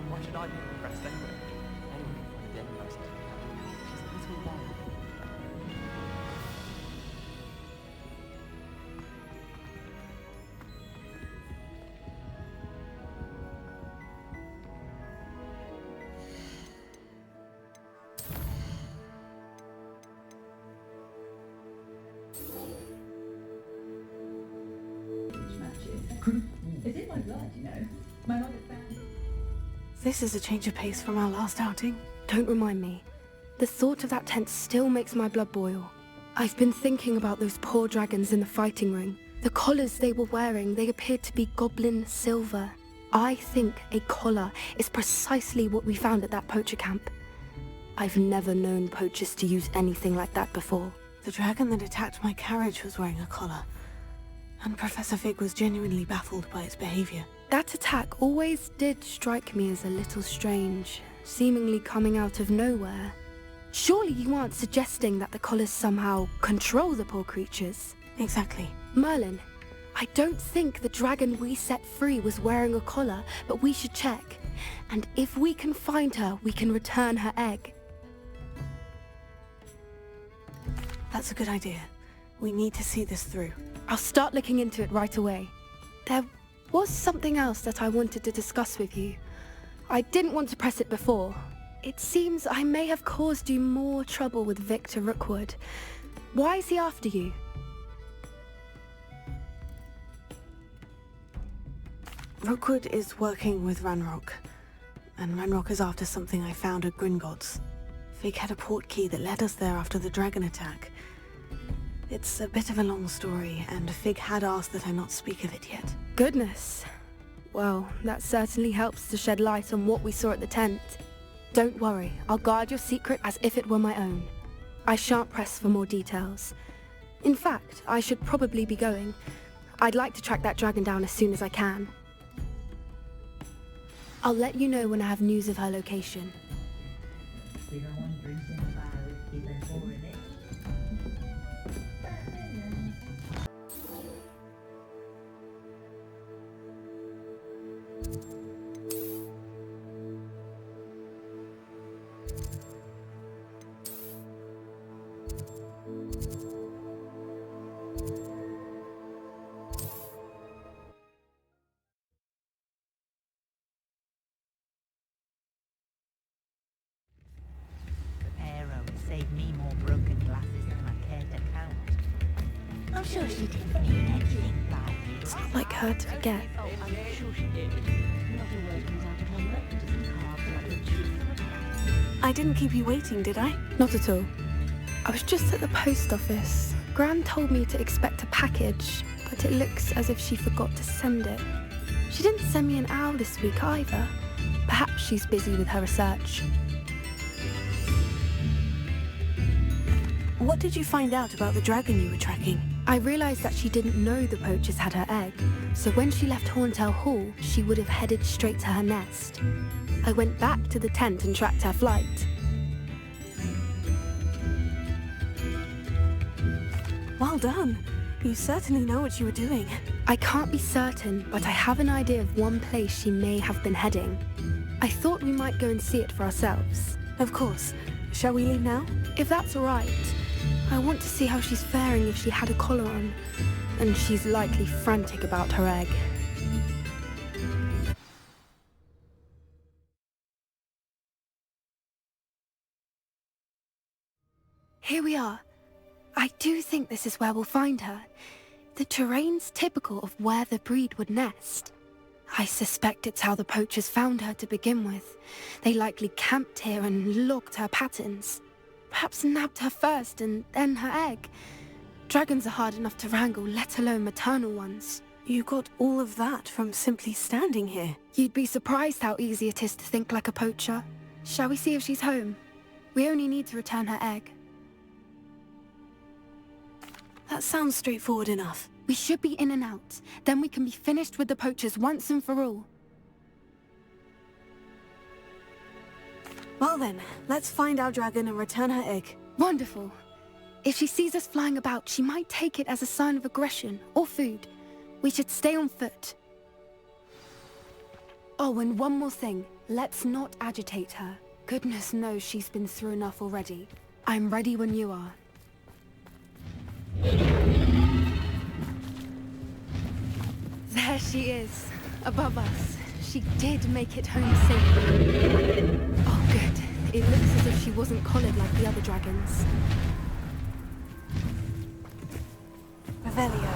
Why should I be impressed anyway? Anyone can find the end person. She's a little wild. It's in my blood, you know. My mother's family. This is a change of pace from our last outing. Don't remind me. The thought of that tent still makes my blood boil. I've been thinking about those poor dragons in the fighting ring. The collars they were wearing, they appeared to be goblin silver. I think a collar is precisely what we found at that poacher camp. I've never known poachers to use anything like that before. The dragon that attacked my carriage was wearing a collar, and Professor Fig was genuinely baffled by its behavior. That attack always did strike me as a little strange, seemingly coming out of nowhere. Surely you aren't suggesting that the collars somehow control the poor creatures? Exactly. Merlin, I don't think the dragon we set free was wearing a collar, but we should check. And if we can find her, we can return her egg. That's a good idea. We need to see this through. I'll start looking into it right away. There was something else that I wanted to discuss with you. I didn't want to press it before. It seems I may have caused you more trouble with Victor Rookwood. Why is he after you? Rookwood is working with Ranrock, and Ranrock is after something I found at Gringotts. Fig had a port key that led us there after the dragon attack. It's a bit of a long story, and Fig had asked that I not speak of it yet. Goodness. Well, that certainly helps to shed light on what we saw at the tent. Don't worry, I'll guard your secret as if it were my own. I shan't press for more details. In fact, I should probably be going. I'd like to track that dragon down as soon as I can. I'll let you know when I have news of her location. Saved me more broken glasses than I care to count. I'm sure she didn't mean anything by it. It's not like her to forget. Oh, I'm sure she did. Not a word comes out of her mouth that doesn't carve like the truth from a I didn't keep you waiting, did I? Not at all. I was just at the post office. Gran told me to expect a package, but it looks as if she forgot to send it. She didn't send me an owl this week either. Perhaps she's busy with her research. What did you find out about the dragon you were tracking? I realized that she didn't know the poachers had her egg, so when she left Horntail Hall, she would have headed straight to her nest. I went back to the tent and tracked her flight. Well done. You certainly know what you were doing. I can't be certain, but I have an idea of one place she may have been heading. I thought we might go and see it for ourselves. Of course. Shall we leave now? If that's all right. I want to see how she's faring if she had a collar on, and she's likely frantic about her egg. Here we are. I do think this is where we'll find her. The terrain's typical of where the breed would nest. I suspect it's how the poachers found her to begin with. They likely camped here and logged her patterns. Perhaps nabbed her first and then her egg. Dragons are hard enough to wrangle, let alone maternal ones. You got all of that from simply standing here. You'd be surprised how easy it is to think like a poacher. Shall we see if she's home? We only need to return her egg. That sounds straightforward enough. We should be in and out. Then we can be finished with the poachers once and for all. Well then, let's find our dragon and return her egg. Wonderful. If she sees us flying about, she might take it as a sign of aggression or food. We should stay on foot. Oh, and one more thing. Let's not agitate her. Goodness knows she's been through enough already. I'm ready when you are. There she is, above us. She did make it home safely. Oh, good. It looks as if she wasn't collared like the other dragons. Revelio.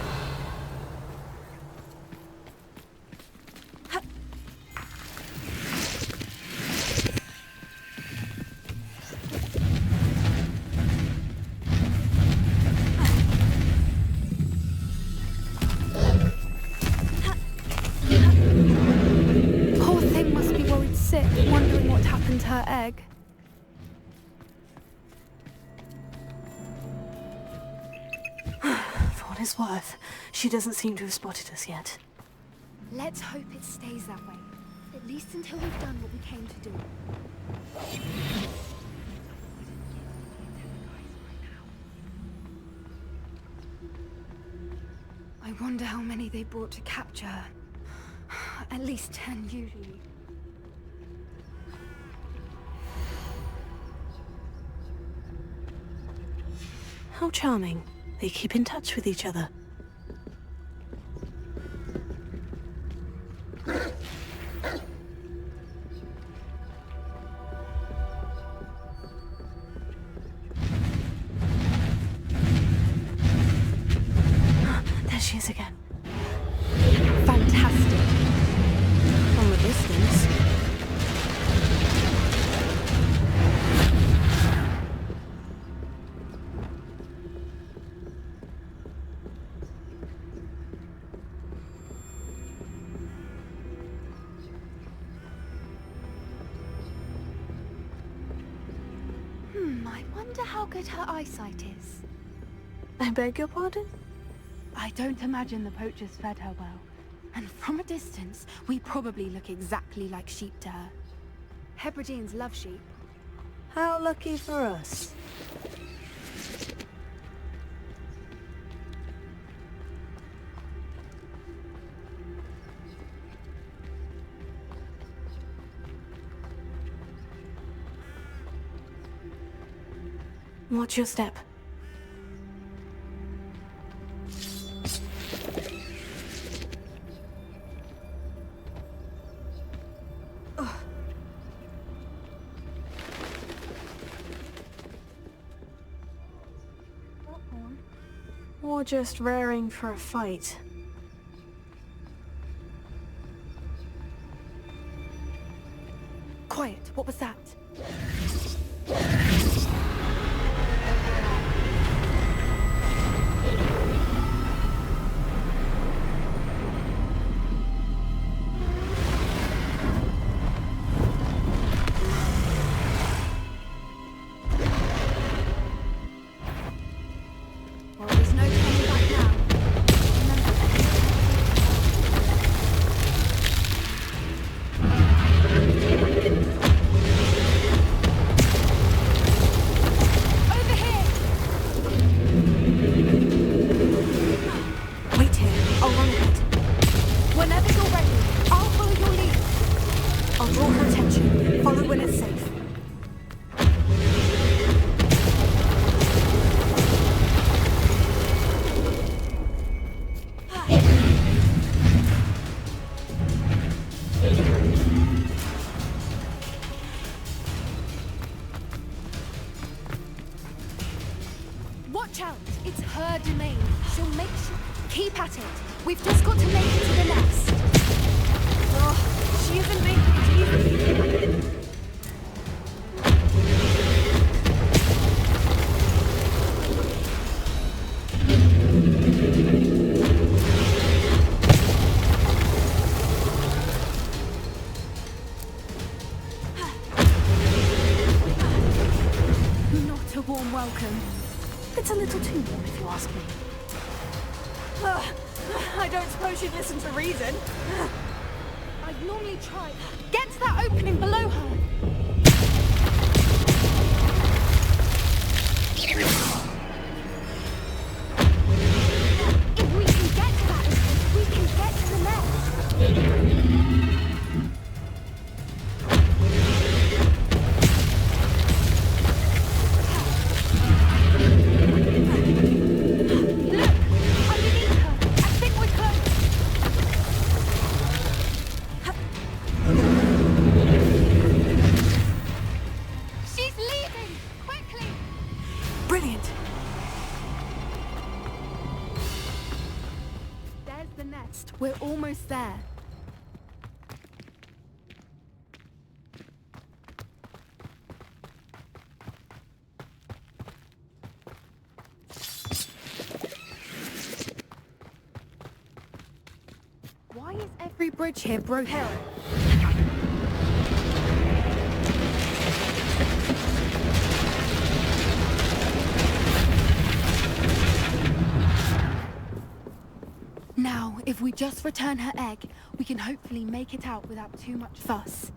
Wondering what happened to her egg. For what it's worth, she doesn't seem to have spotted us yet. Let's hope it stays that way. At least until we've done what we came to do. I wonder how many they brought to capture her. At least 10 usually. How charming. They keep in touch with each other. There she is again. Fantastic. From a distance. I wonder how good her eyesight is. I beg your pardon? I don't imagine the poachers fed her well. And from a distance, we probably look exactly like sheep to her. Hebrideans love sheep. How lucky for us. Watch your step. Or just raring for a fight. Quiet, what was that? Well, there's no turning back now. Over here! Wait here. I'll run ahead. Whenever you're ready, I'll follow your lead. I'll draw her attention. Follow when it's safe. Watch out! It's her domain. She'll make sure. Keep at it. We've just got to make it to the nest. Oh, she isn't making it easy. Not a warm welcome. It's a little too warm, if you ask me. I don't suppose she'd listen to reason. I'd normally try. Get to that opening below her. If we can get to that opening, we can get to the nest. She's leaving! Quickly! Brilliant. There's the nest. We're almost there. Why is every bridge here broken? Now, if we just return her egg, we can hopefully make it out without too much fuss.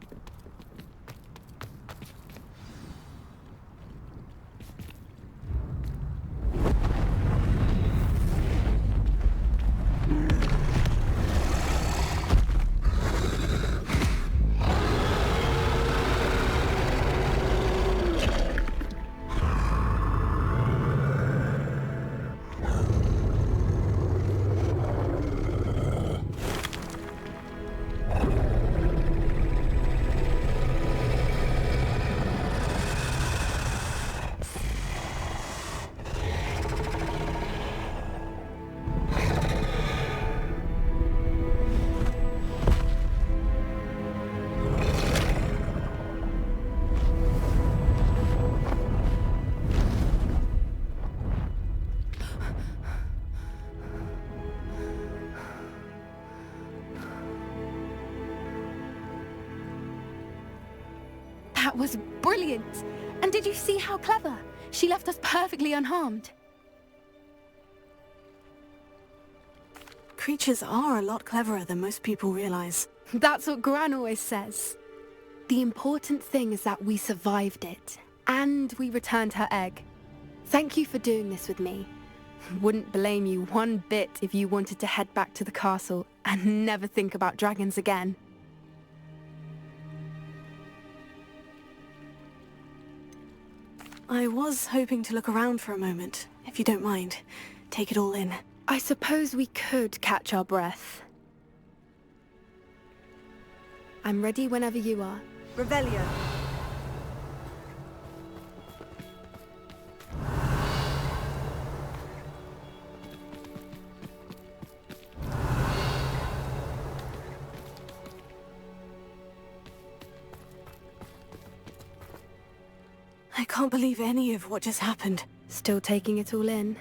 That was brilliant! And did you see how clever? She left us perfectly unharmed. Creatures are a lot cleverer than most people realize. That's what Gran always says. The important thing is that we survived it, and we returned her egg. Thank you for doing this with me. Wouldn't blame you one bit if you wanted to head back to the castle and never think about dragons again. I was hoping to look around for a moment, if you don't mind. Take it all in. I suppose we could catch our breath. I'm ready whenever you are. Revelio. I can't believe any of what just happened. Still taking it all in?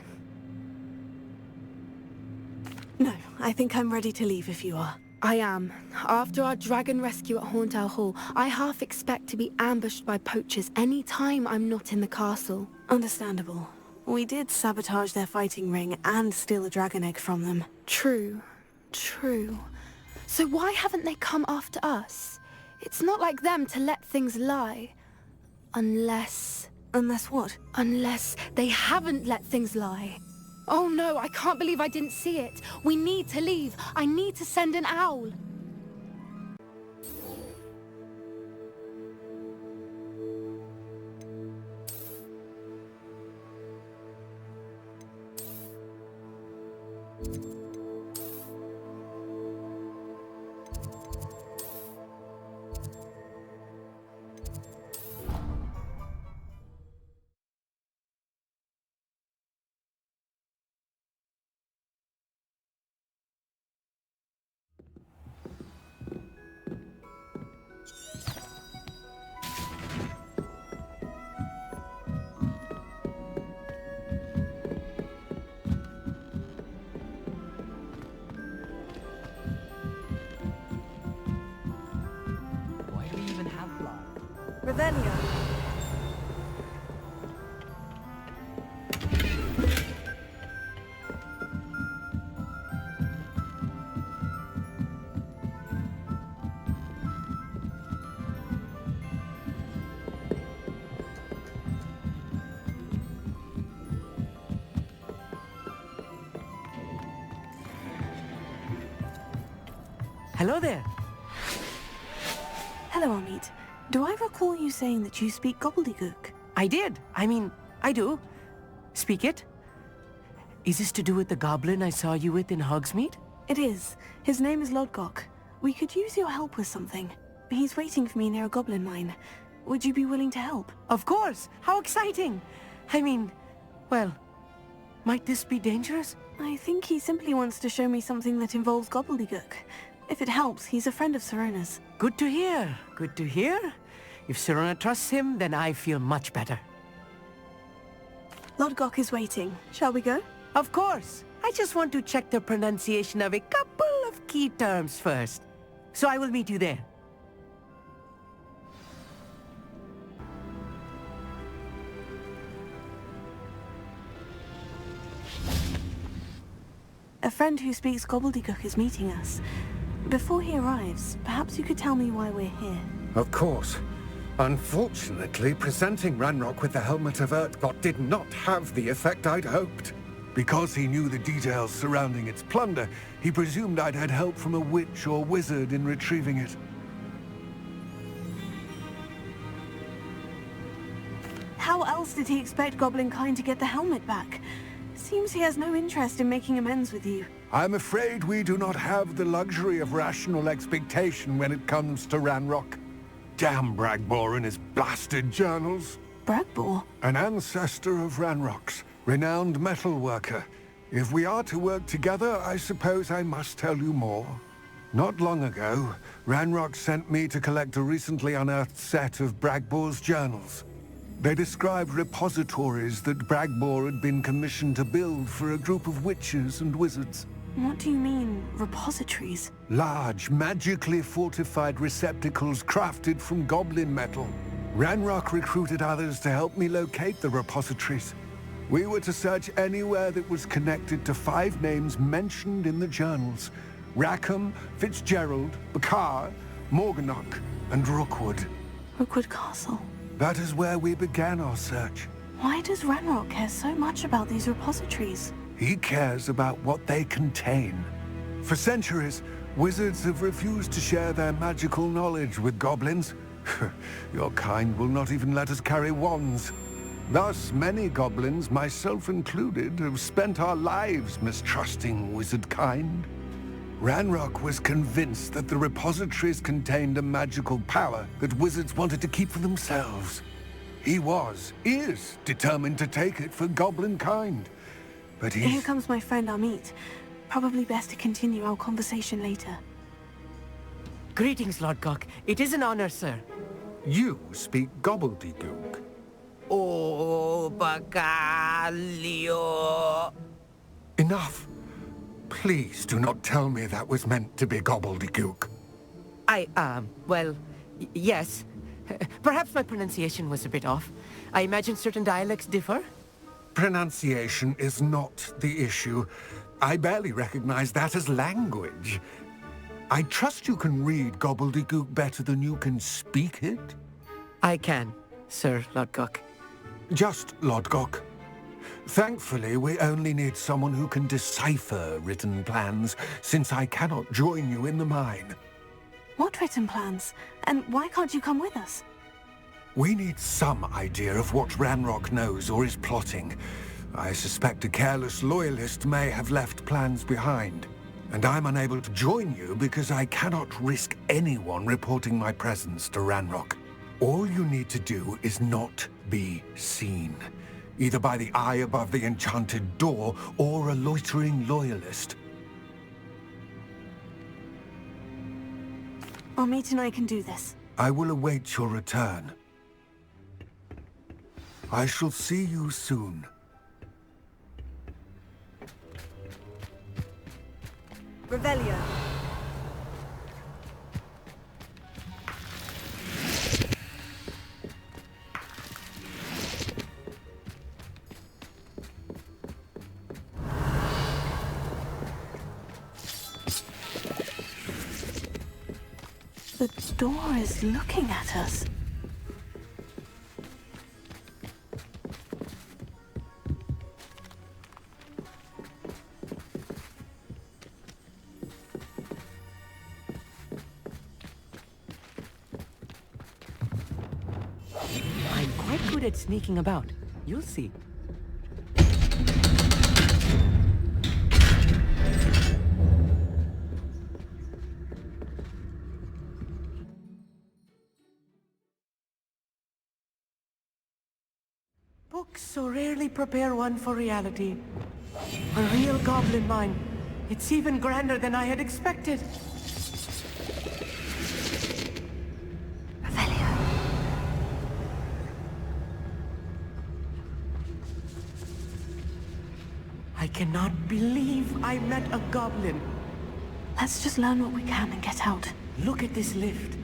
No, I think I'm ready to leave if you are. I am. After our dragon rescue at Hauntow Hall, I half expect to be ambushed by poachers any time I'm not in the castle. Understandable. We did sabotage their fighting ring and steal a dragon egg from them. True. True. So why haven't they come after us? It's not like them to let things lie. Unless... Unless what? Unless they haven't let things lie. Oh no, I can't believe I didn't see it. We need to leave. I need to send an owl. Revelio. Hello there. Hello, Amit. Do I recall you saying that you speak gobbledygook? I did. I do. Speak it. Is this to do with the goblin I saw you with in Hogsmeade? It is. His name is Lodgok. We could use your help with something. He's waiting for me near a goblin mine. Would you be willing to help? Of course! How exciting! Well, might this be dangerous? I think he simply wants to show me something that involves gobbledygook. If it helps, he's a friend of Sirona's. Good to hear. Good to hear. If Sirona trusts him, then I feel much better. Lodgok is waiting. Shall we go? Of course. I just want to check the pronunciation of a couple of key terms first. So I will meet you there. A friend who speaks gobbledygook is meeting us. Before he arrives, perhaps you could tell me why we're here. Of course. Unfortunately, presenting Ranrock with the Helmet of Urtkot did not have the effect I'd hoped. Because he knew the details surrounding its plunder, he presumed I'd had help from a witch or wizard in retrieving it. How else did he expect Goblinkind to get the helmet back? Seems he has no interest in making amends with you. I'm afraid we do not have the luxury of rational expectation when it comes to Ranrock. Damn Bragbor and his blasted journals. Bragbor? An ancestor of Ranrock's, renowned metal worker. If we are to work together, I suppose I must tell you more. Not long ago, Ranrock sent me to collect a recently unearthed set of Bragbor's journals. They described repositories that Bragbor had been commissioned to build for a group of witches and wizards. What do you mean, repositories? Large, magically fortified receptacles crafted from goblin metal. Ranrock recruited others to help me locate the repositories. We were to search anywhere that was connected to 5 names mentioned in the journals. Rackham, Fitzgerald, Bakar, Morganach, and Rookwood. Rookwood Castle. That is where we began our search. Why does Ranrock care so much about these repositories? He cares about what they contain. For centuries, wizards have refused to share their magical knowledge with goblins. Your kind will not even let us carry wands. Thus, many goblins, myself included, have spent our lives mistrusting wizard kind. Ranrock was convinced that the repositories contained a magical power that wizards wanted to keep for themselves. He is determined to take it for goblin kind. But Here comes my friend Amit. Probably best to continue our conversation later. Greetings, Lord Cock. It is an honor, sir. You speak gobbledygook. Oh, Bacalio. Enough. Please do not tell me that was meant to be gobbledygook. Well, yes. Perhaps my pronunciation was a bit off. I imagine certain dialects differ. Pronunciation is not the issue. I barely recognize that as language. I trust you can read gobbledygook better than you can speak it? I can, Sir Lodgok. Just Lodgok. Thankfully, we only need someone who can decipher written plans, since I cannot join you in the mine. What written plans? And why can't you come with us? We need some idea of what Ranrock knows or is plotting. I suspect a careless loyalist may have left plans behind. And I'm unable to join you because I cannot risk anyone reporting my presence to Ranrock. All you need to do is not be seen, either by the eye above the enchanted door or a loitering loyalist. Amit and I can do this. I will await your return. I shall see you soon. Revelio. The door is looking at us. I'm quite good at sneaking about. You'll see. Books so rarely prepare one for reality. A real goblin mine. It's even grander than I had expected. I cannot believe I met a goblin. Let's just learn what we can and get out. Look at this lift.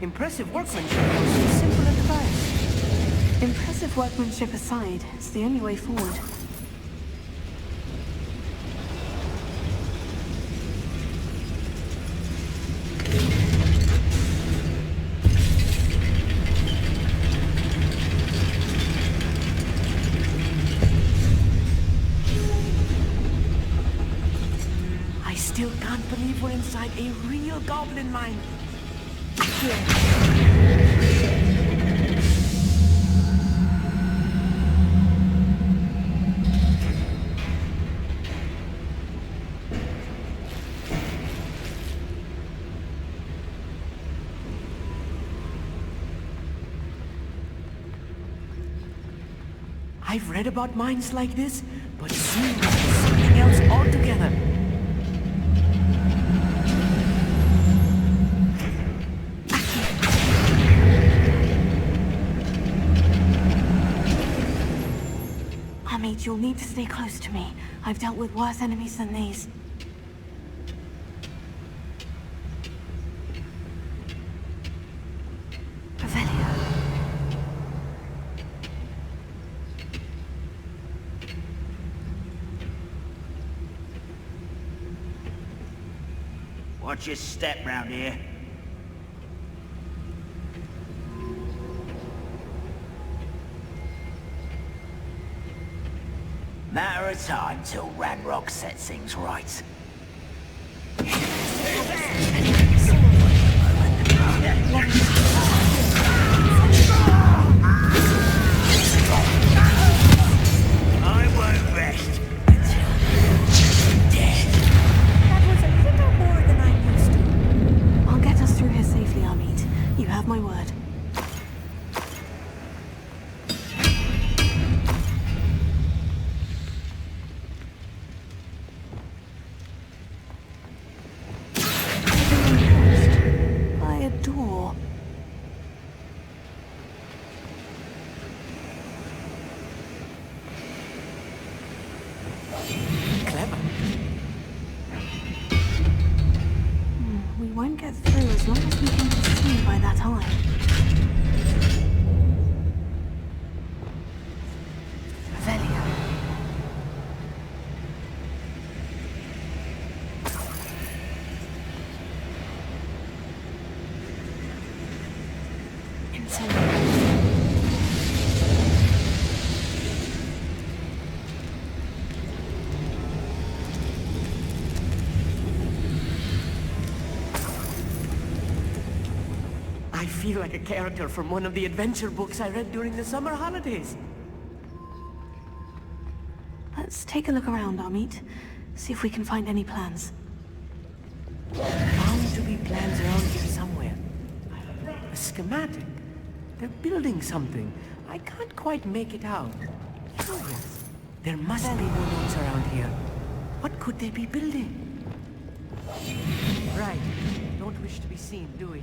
Impressive workmanship, so simple at first. Impressive workmanship aside, it's the only way forward. I still can't believe we're inside a real goblin mine. I've read about mines like this, but seeing it is something else altogether. Amit, you'll need to stay close to me. I've dealt with worse enemies than these. Revelio. Watch your step round here. Matter of time till Ranrock sets things right. I won't rest until you're dead. That was a little more than I'm used to. I'll get us through here safely, Amit. You have my word. By a door. Clever. We won't get through as long as we can be seen by that eye. Revelio. I feel like a character from one of the adventure books I read during the summer holidays. Let's take a look around, Amit. See if we can find any plans. Bound to be plans around here somewhere. A schematic. They're building something. I can't quite make it out. Curious. There must be more notes around here. What could they be building? Right. Don't wish to be seen, do we?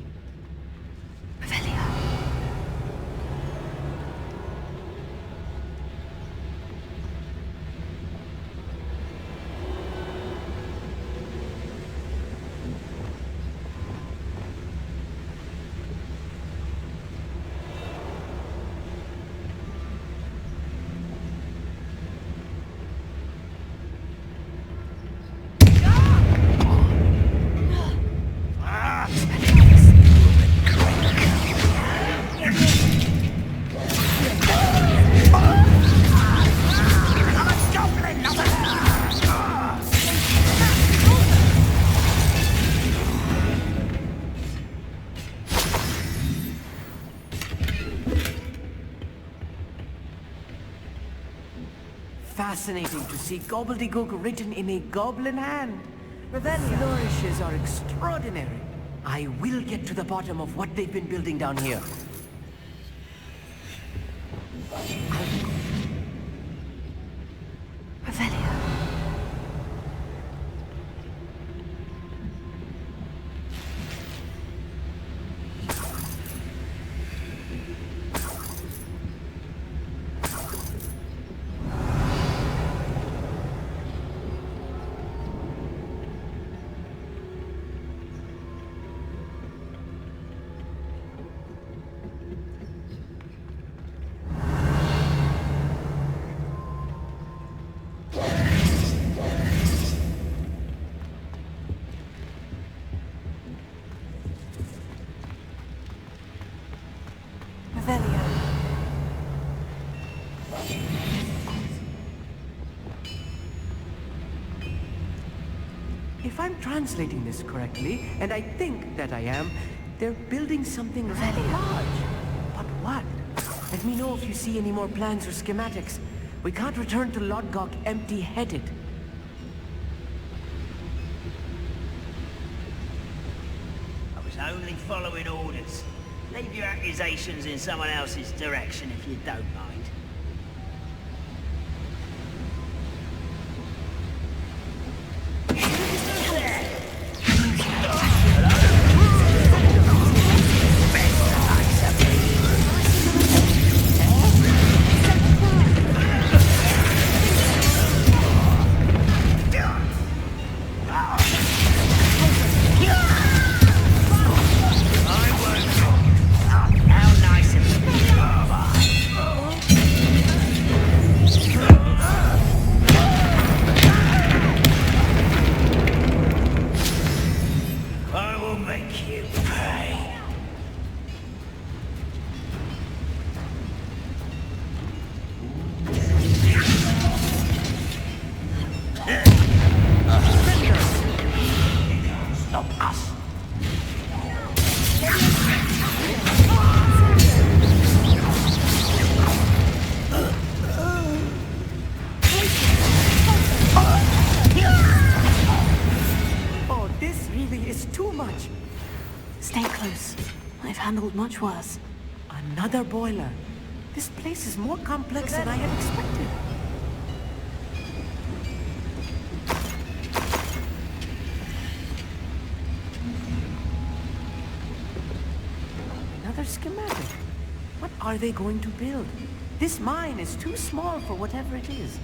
Fascinating to see gobbledygook written in a goblin hand. Revelio flourishes are extraordinary. I will get to the bottom of what they've been building down here. Revelio. If I'm translating this correctly, and I think that I am, they're building something very large. But what? Let me know if you see any more plans or schematics. We can't return to Lodgok empty-headed. I was only following orders. Leave your accusations in someone else's direction if you don't mind. handled much worse. Another boiler. This place is more complex than I had expected. Another schematic. What are they going to build? This mine is too small for whatever it is.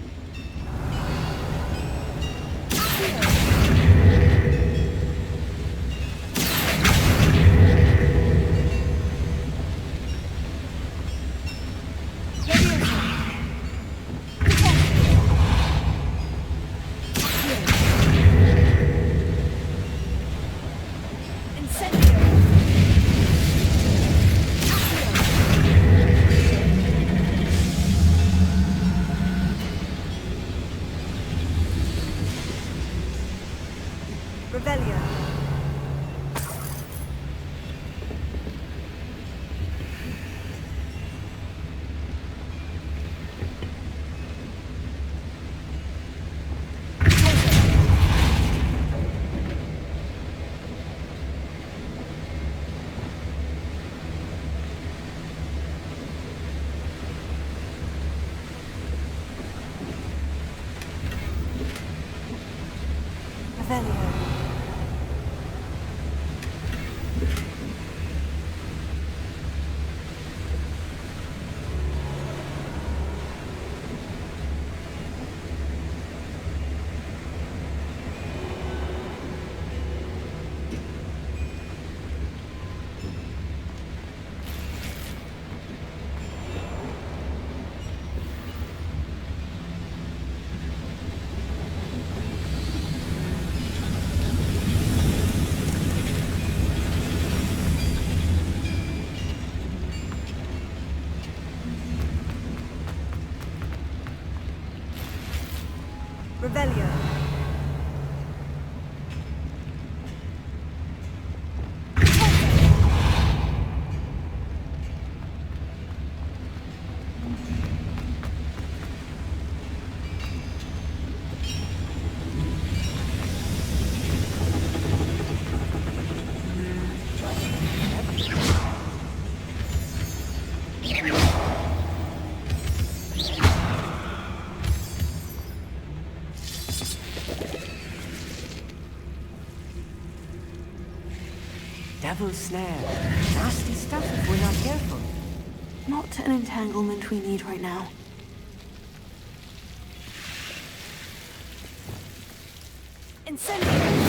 Revelio. Devil's snare. Nasty stuff if we're not careful. Not an entanglement we need right now. Incendio.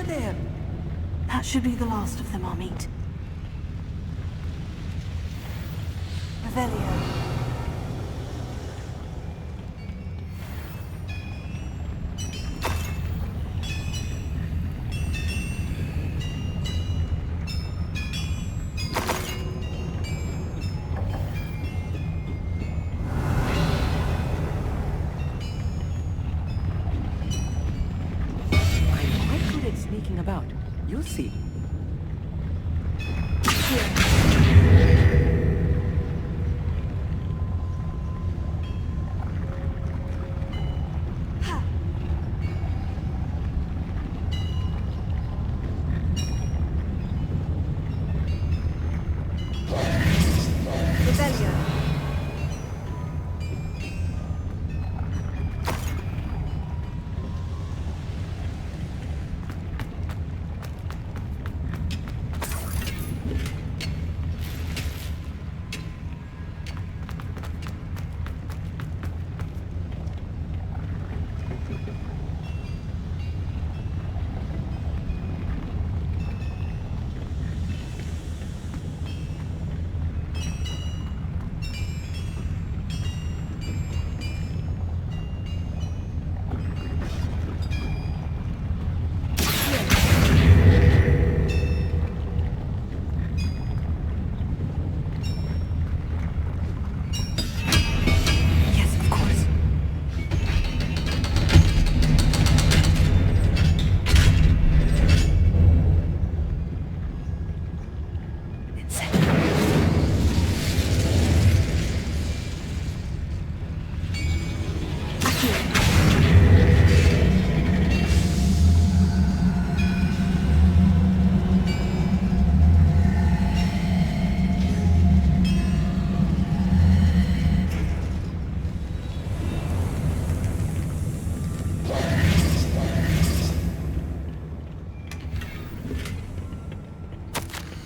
there? That should be the last of them, Amit. Revelio. Sneaking about. You'll see.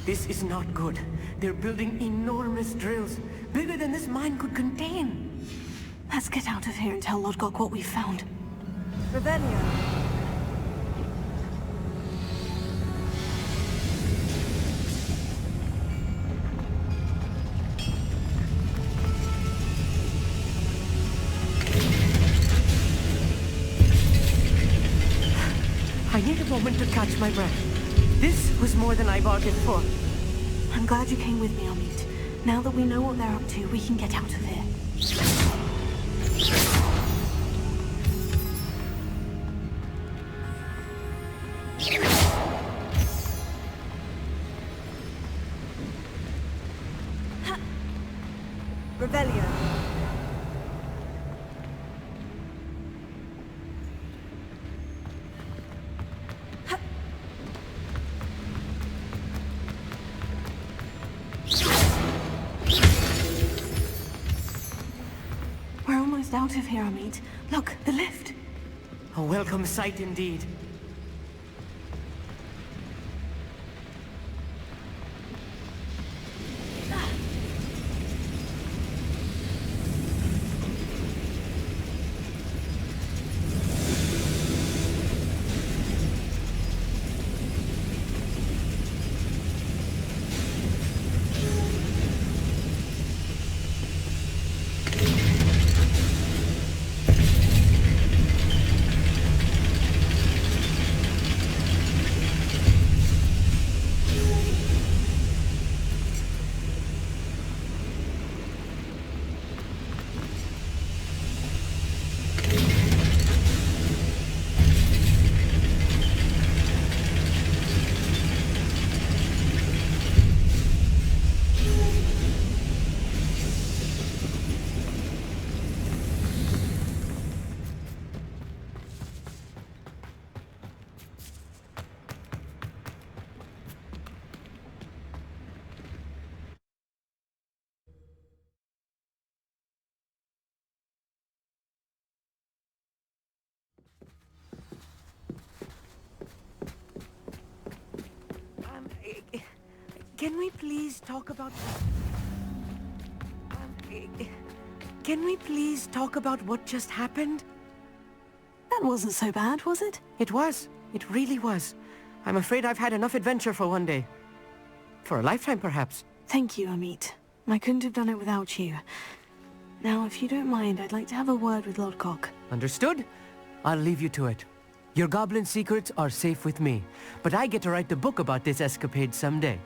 This is not good. They're building enormous drills, bigger than this mine could contain. Let's get out of here and tell Lodgok what we found. Revelio. I need a moment to catch my breath. This was more than I bargained for. I'm glad you came with me, Amit. Now that we know what they're up to, we can get out of here. Revelio. We're almost out of here, Amit. Look, the lift. A welcome sight indeed. Can we please talk about... Can we please talk about what just happened? That wasn't so bad, was it? It was. It really was. I'm afraid I've had enough adventure for one day. For a lifetime, perhaps. Thank you, Amit. I couldn't have done it without you. Now, if you don't mind, I'd like to have a word with Lodgok. Understood? I'll leave you to it. Your goblin secrets are safe with me, but I get to write the book about this escapade someday.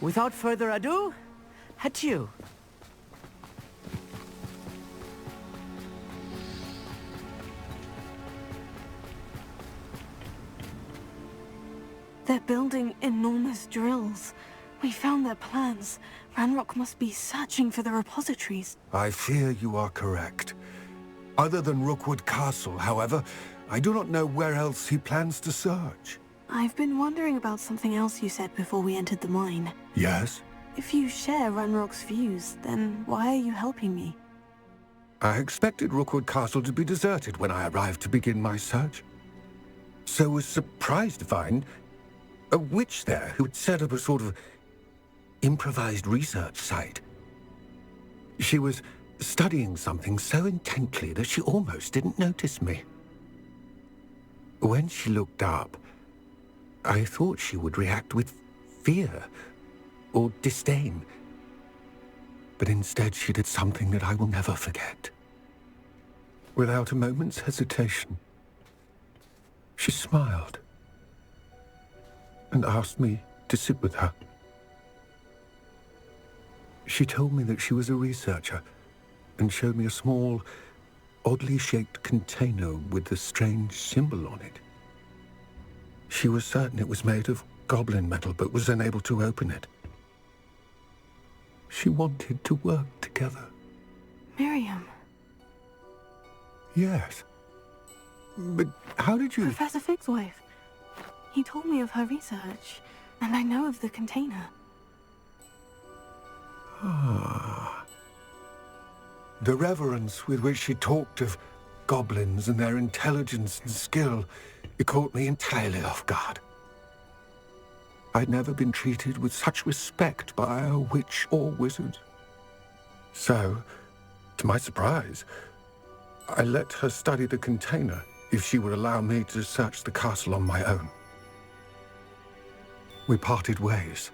Without further ado, adieu. They're building enormous drills. We found their plans. Ranrock must be searching for the repositories. I fear you are correct. Other than Rookwood Castle, however, I do not know where else he plans to search. I've been wondering about something else you said before we entered the mine. Yes? If you share Ranrock's views, then why are you helping me? I expected Rookwood Castle to be deserted when I arrived to begin my search. So was surprised to find a witch there who had set up a sort of improvised research site. She was studying something so intently that she almost didn't notice me. When she looked up, I thought she would react with fear or disdain. But instead she did something that I will never forget. Without a moment's hesitation, she smiled and asked me to sit with her. She told me that she was a researcher and showed me a small, oddly shaped container with a strange symbol on it. She was certain it was made of goblin metal, but was unable to open it. She wanted to work together. Miriam. Yes. But how did you... Professor Fig's wife. He told me of her research, and I know of the container. Ah. The reverence with which she talked of goblins and their intelligence and skill, it caught me entirely off guard. I'd never been treated with such respect by a witch or wizard. So, to my surprise, I let her study the container if she would allow me to search the castle on my own. We parted ways,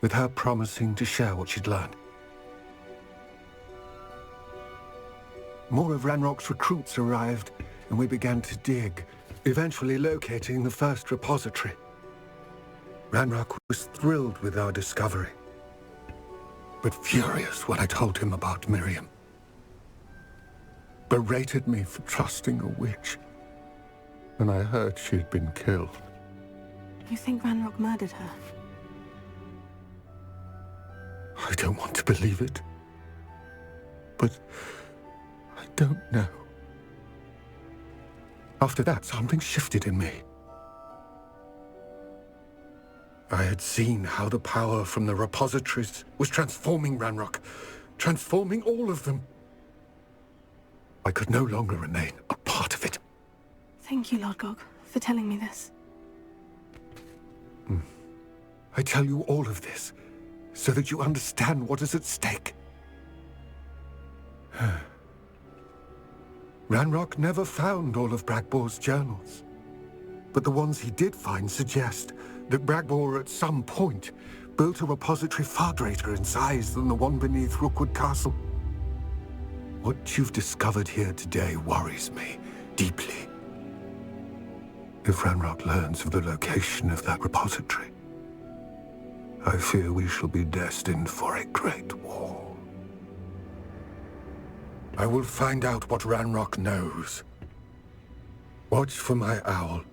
with her promising to share what she'd learned. More of Ranrock's recruits arrived, and we began to dig, eventually locating the first repository. Ranrock was thrilled with our discovery, but furious when I told him about Miriam. Berated me for trusting a witch, and I heard she'd been killed. You think Ranrock murdered her? I don't want to believe it, but I don't know. After that, something shifted in me. I had seen how the power from the repositories was transforming Ranrock, transforming all of them. I could no longer remain a part of it. Thank you, Lodgok, for telling me this. I tell you all of this so that you understand what is at stake. Ranrock never found all of Bragbor's journals, but the ones he did find suggest that Bragbor at some point built a repository far greater in size than the one beneath Rookwood Castle. What you've discovered here today worries me deeply. If Ranrock learns of the location of that repository, I fear we shall be destined for a great war. I will find out what Ranrock knows. Watch for my owl.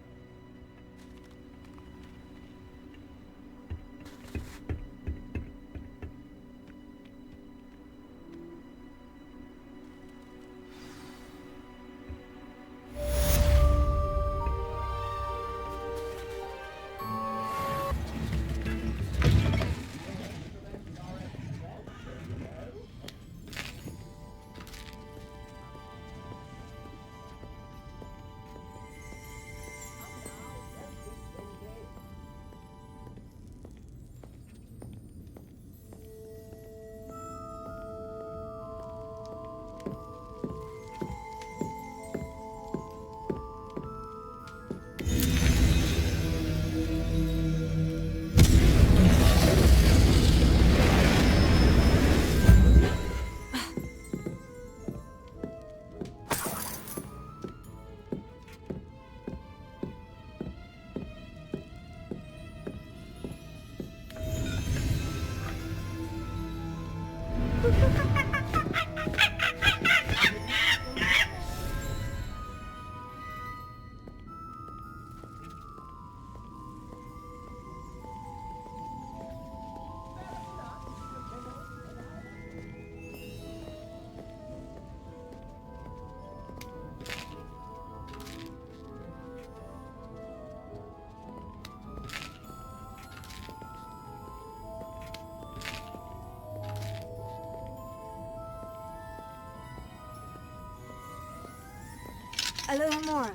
A little more.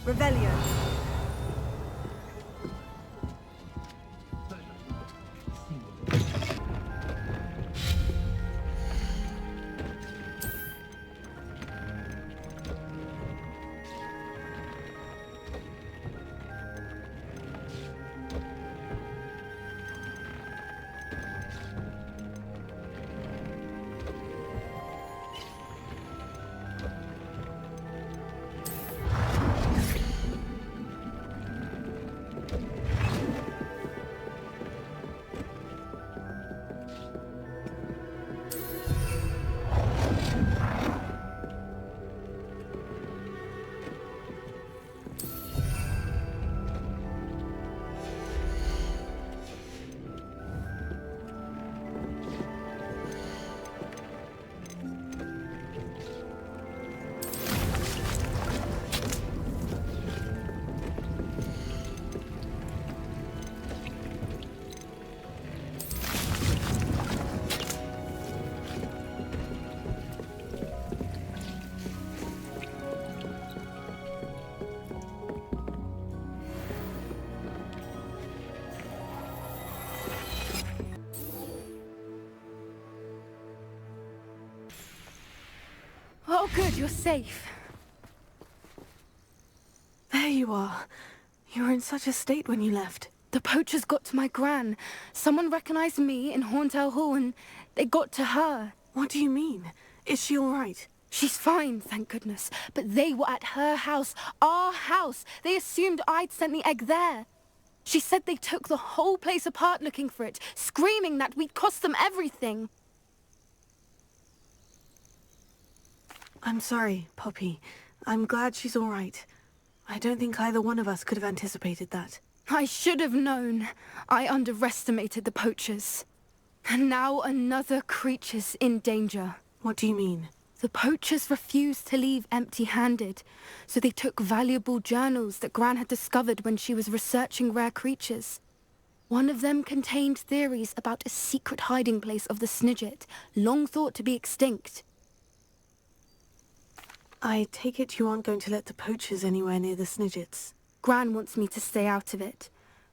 Revelio. Oh, good, you're safe. There you are. You were in such a state when you left. The poachers got to my gran. Someone recognized me in Horntail Hall and they got to her. What do you mean? Is she all right? She's fine, thank goodness. But they were at her house, our house. They assumed I'd sent the egg there. She said they took the whole place apart looking for it, screaming that we'd cost them everything. I'm sorry, Poppy. I'm glad she's all right. I don't think either one of us could have anticipated that. I should have known. I underestimated the poachers. And now another creature's in danger. What do you mean? The poachers refused to leave empty-handed, so they took valuable journals that Gran had discovered when she was researching rare creatures. One of them contained theories about a secret hiding place of the Snidget, long thought to be extinct. I take it you aren't going to let the poachers anywhere near the Snidgets. Gran wants me to stay out of it,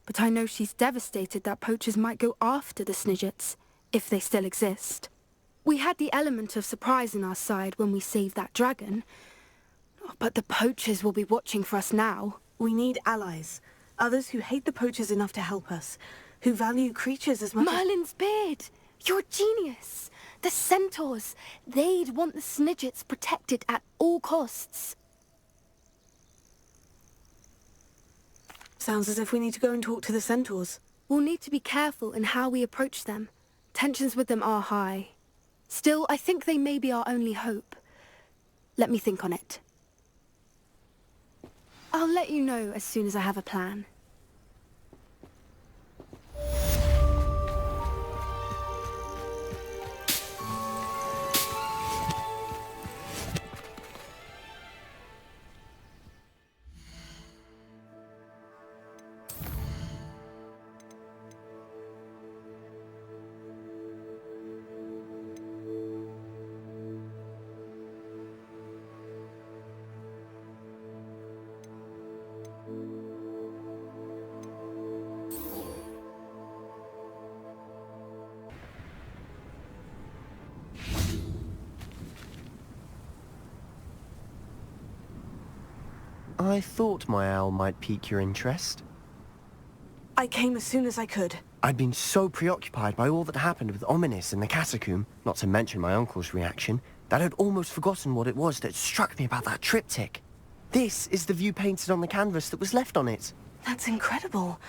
but I know she's devastated that poachers might go after the Snidgets, if they still exist. We had the element of surprise on our side when we saved that dragon, but the poachers will be watching for us now. We need allies, others who hate the poachers enough to help us, who value creatures as much Merlin's beard! You're a genius! The centaurs! They'd want the Snidgets protected at all costs. Sounds as if we need to go and talk to the centaurs. We'll need to be careful in how we approach them. Tensions with them are high. Still, I think they may be our only hope. Let me think on it. I'll let you know as soon as I have a plan. I thought my owl might pique your interest. I came as soon as I could. I'd been so preoccupied by all that happened with Ominis in the catacomb, not to mention my uncle's reaction, that I'd almost forgotten what it was that struck me about that triptych. This is the view painted on the canvas that was left on it. That's incredible.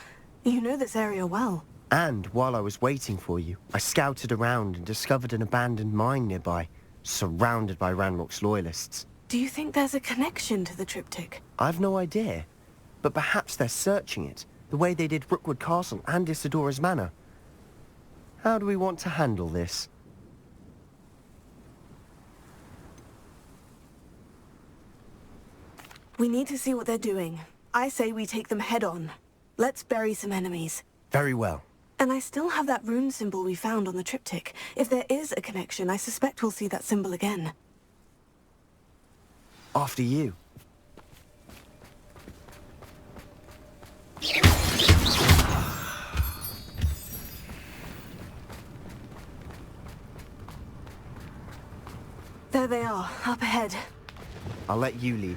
You know this area well. And while I was waiting for you, I scouted around and discovered an abandoned mine nearby, surrounded by Ranrock's loyalists. Do you think there's a connection to the triptych? I've no idea, but perhaps they're searching it, The way they did Rookwood Castle and Isidora's Manor. How do we want to handle this? We need to see what they're doing. I say we take them head on. Let's bury some enemies. Very well. And I still have that rune symbol we found on the triptych. If there is a connection, I suspect we'll see that symbol again. After you. There they are, up ahead. I'll let you lead.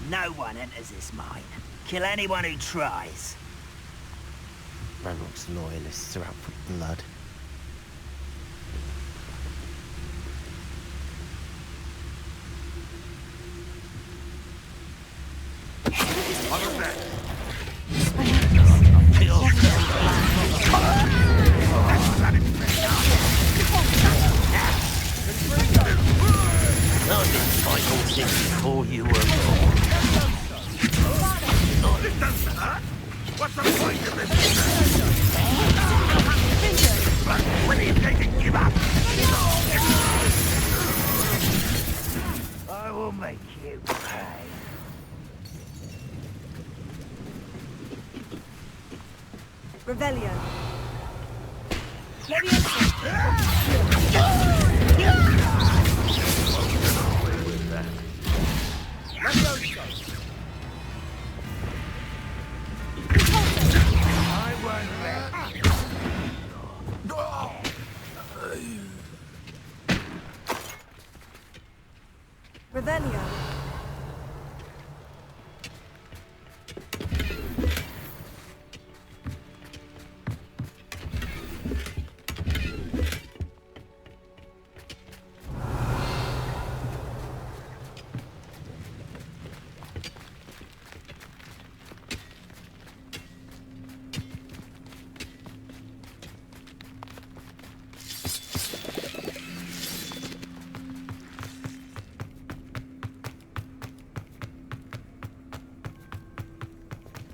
No one enters this mine. Kill anyone who tries. Ranrock's loyalists are out for blood. I've been fighting since before you were born. Oh, this doesn't hurt. What's the point of this? When are you going to give up? I will make you pay. Revelio. Revelio.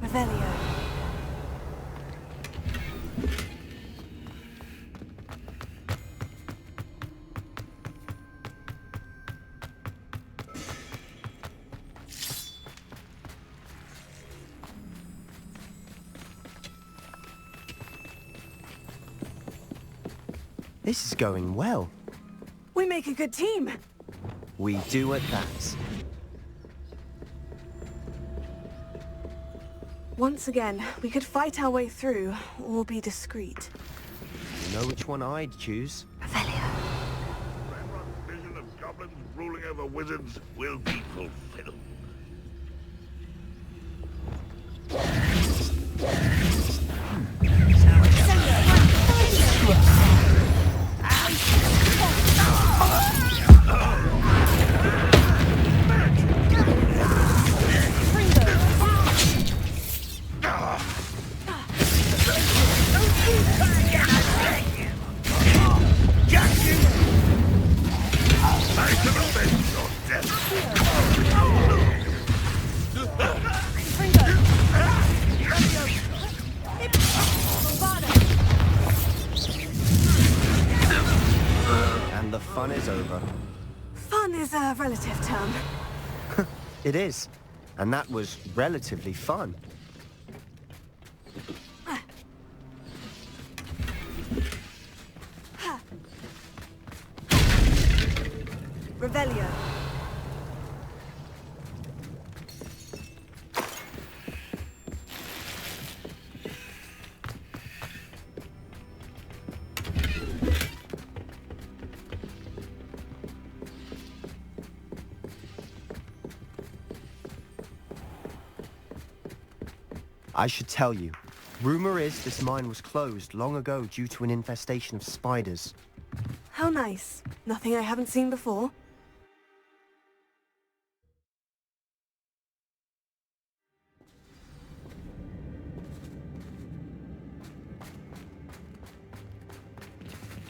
Revelio. This is going well. We make a good team. We do at that. Once again, we could fight our way through, or be discreet. You know which one I'd choose? Ranrock's vision of goblins ruling over wizards will be fulfilled. And the fun is over. Fun is a relative term. It is. And that was relatively fun. Revelio. I should tell you. Rumor is this mine was closed long ago due to an infestation of spiders. How nice. Nothing I haven't seen before.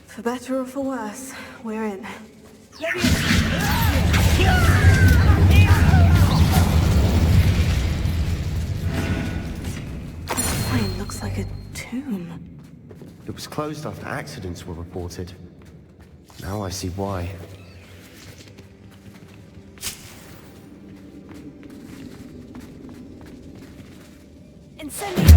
For better or for worse, we're in. This plane looks like a tomb. It was closed after accidents were reported. Now I see why. Incendio!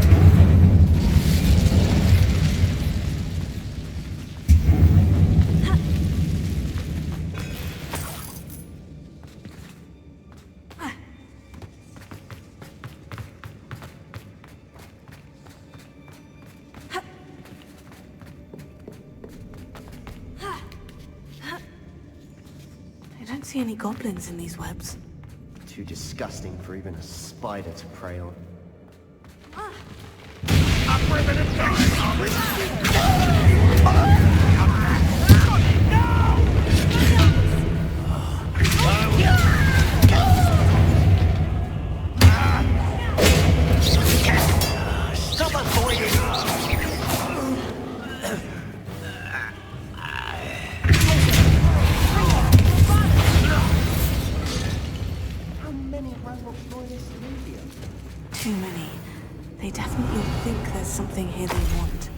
I don't see any goblins in these webs. Too disgusting for even a spider to prey on. Stop avoiding How many Ranrock's loyalists in India? Too many. They definitely think there's something here they want.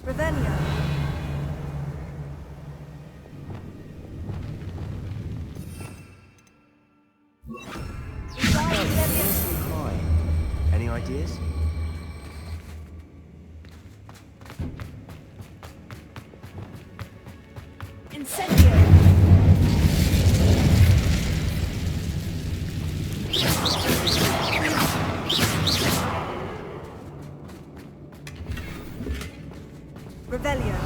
Revelio. Hi. Any ideas? Incendio! Revelio.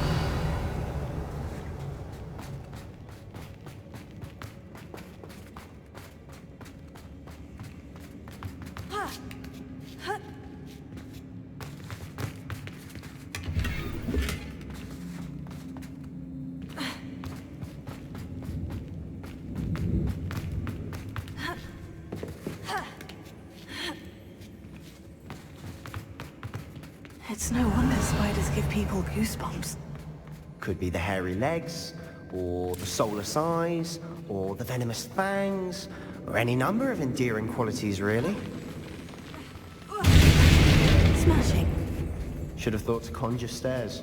It's no wonder spiders give people goosebumps. Could be the hairy legs, or the soulless eyes, or the venomous fangs, or any number of endearing qualities, really. Smashing. Should have thought to conjure stairs.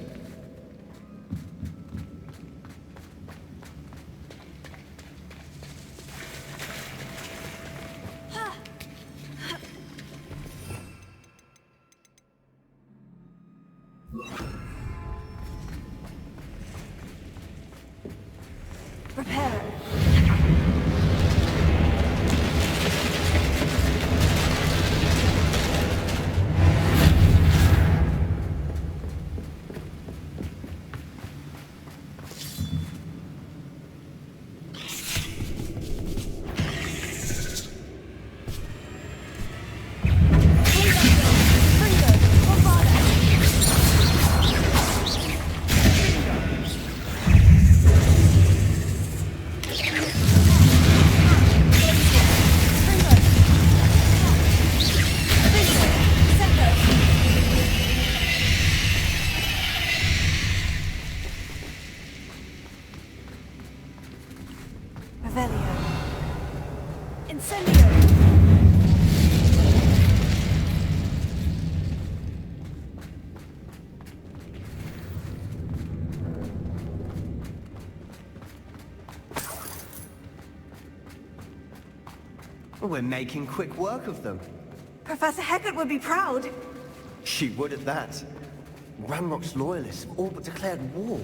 Prepare. Revelio. Incendio. We're making quick work of them. Professor Hecat would be proud. She would at that. Ranrock's loyalists have all but declared war.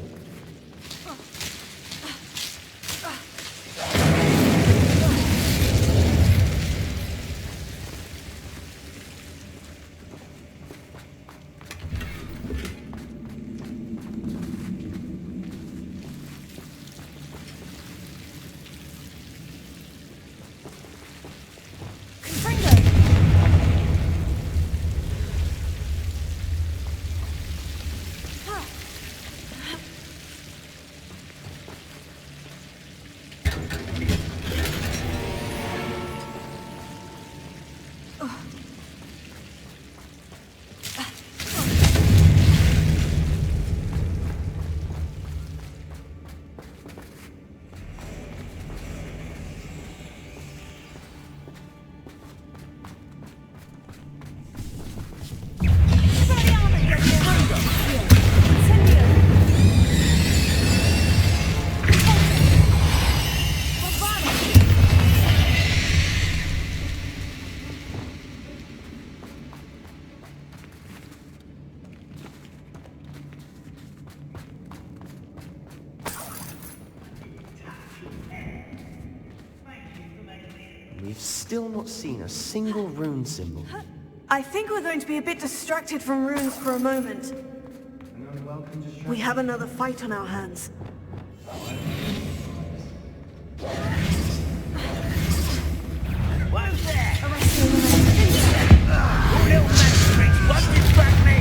we've still not seen a single rune symbol. I think we're going to be a bit distracted from runes for a moment. We have another fight on our hands. Who's there? You little magistrates, won't distract me!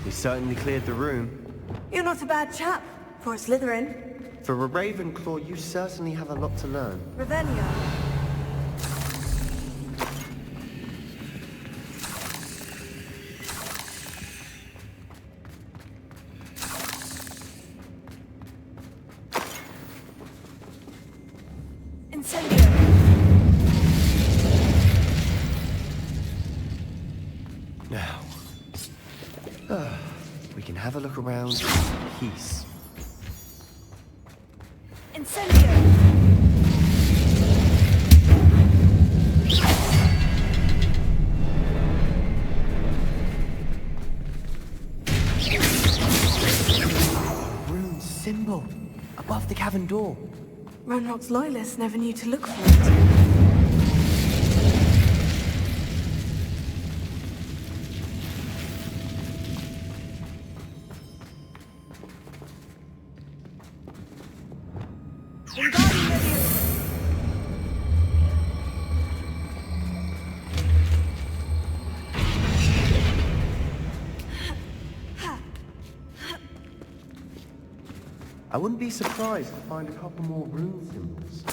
Certainly cleared the room. You're not a bad chap for a Slytherin. For a Ravenclaw, you certainly have a lot to learn. Revelio. Now, we can have a look around in peace. Incendio! Rune symbol above the cavern door. Ranrock's loyalists never knew to look for it. I wouldn't be surprised to find a couple more rune symbols.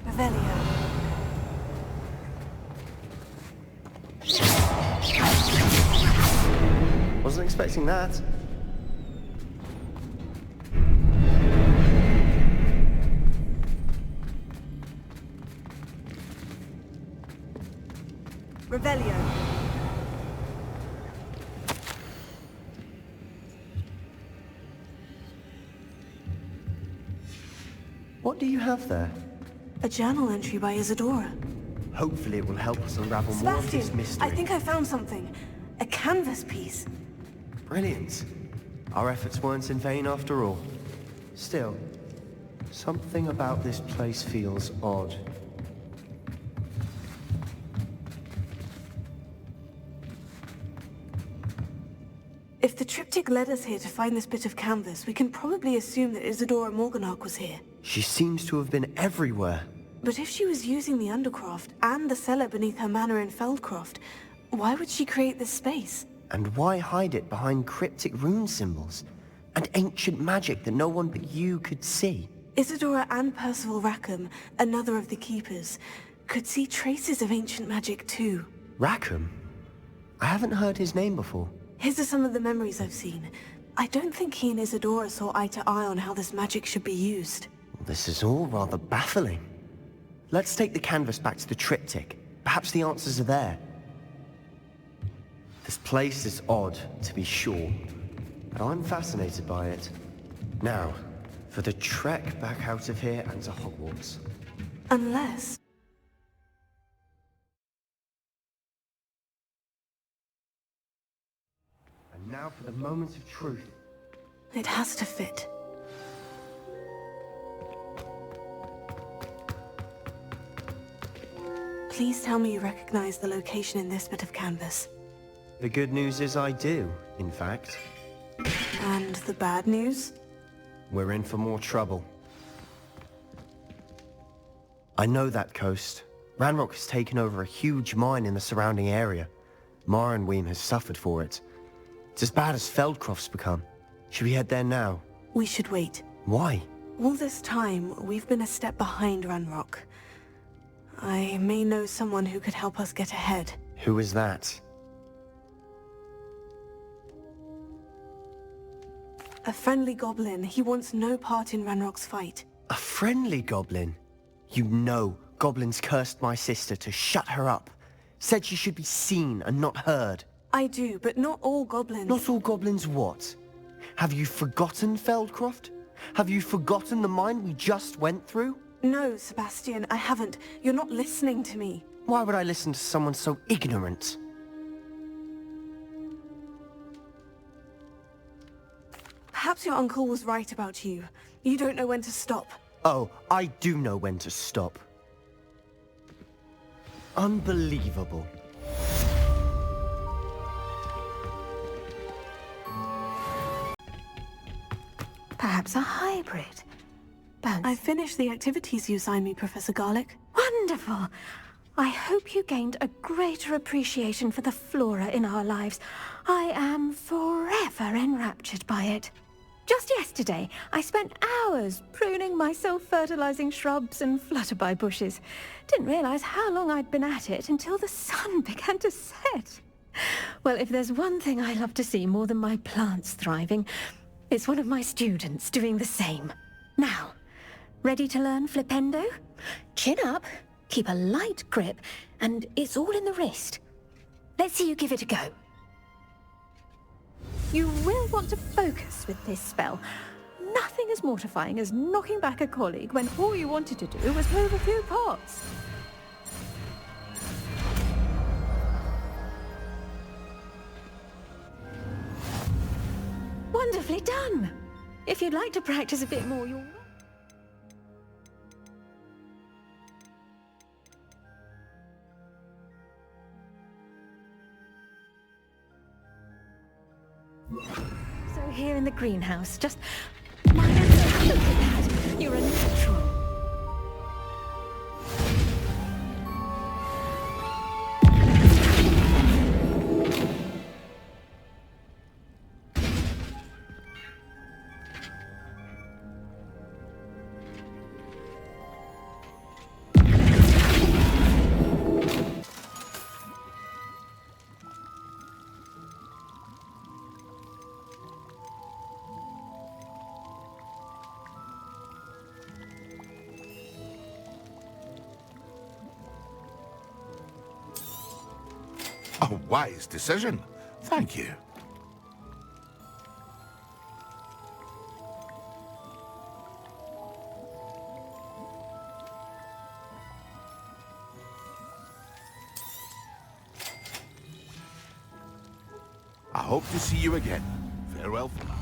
Revelio. Wasn't expecting that. Revelio. What do you have there? A journal entry by Isadora. Hopefully it will help us unravel more of this Sebastian, mystery. I think I found something. A canvas piece. Brilliant. Our efforts weren't in vain after all. Still, something about this place feels odd. If the triptych led us here to find this bit of canvas, we can probably assume that Isadora Morganach was here. She seems to have been everywhere. But if she was using the Undercroft and the cellar beneath her manor in Feldcroft, why would she create this space? And why hide it behind cryptic rune symbols? And ancient magic that no one but you could see? Isadora and Percival Rackham, another of the Keepers, could see traces of ancient magic too. Rackham? I haven't heard his name before. His are some of the memories I've seen. I don't think he and Isadora saw eye to eye on how this magic should be used. This is all rather baffling. Let's take the canvas back to the triptych. Perhaps the answers are there. This place is odd, to be sure, but I'm fascinated by it. Now, for the trek back out of here and to Hogwarts. Unless... And now for the moment of truth. It has to fit. Please tell me you recognize the location in this bit of canvas. The good news is I do, in fact. And the bad news? We're in for more trouble. I know that coast. Ranrock has taken over a huge mine in the surrounding area. Mornweem has suffered for it. It's as bad as Feldcroft's become. Should we head there now? We should wait. Why? All this time, we've been a step behind Ranrock. I may know someone who could help us get ahead. Who is that? A friendly goblin. He wants no part in Ranrock's fight. A friendly goblin? You know goblins cursed my sister to shut her up. Said she should be seen and not heard. I do, but not all goblins. Not all goblins what? Have you forgotten Feldcroft? Have you forgotten the mine we just went through? No, Sebastian, I haven't. You're not listening to me. Why would I listen to someone so ignorant? Perhaps your uncle was right about you. You don't know when to stop. Oh, I do know when to stop. Unbelievable. Perhaps a hybrid. I finished the activities you assigned me, Professor Garlick. Wonderful! I hope you gained a greater appreciation for the flora in our lives. I am forever enraptured by it. Just yesterday, I spent hours pruning my self-fertilizing shrubs and flutterby bushes. Didn't realize how long I'd been at it until the sun began to set. Well, if there's one thing I love to see more than my plants thriving, it's one of my students doing the same. Now, ready to learn Flipendo? Chin up, keep a light grip, and it's all in the wrist. Let's see you give it a go. You will want to focus with this spell. Nothing as mortifying as knocking back a colleague when all you wanted to do was move a few pots. Wonderfully done! If you'd like to practice a bit more, you'll... So here in the greenhouse, just... Look at that! You're a natural. A wise decision. Thank you. I hope to see you again. Farewell for now.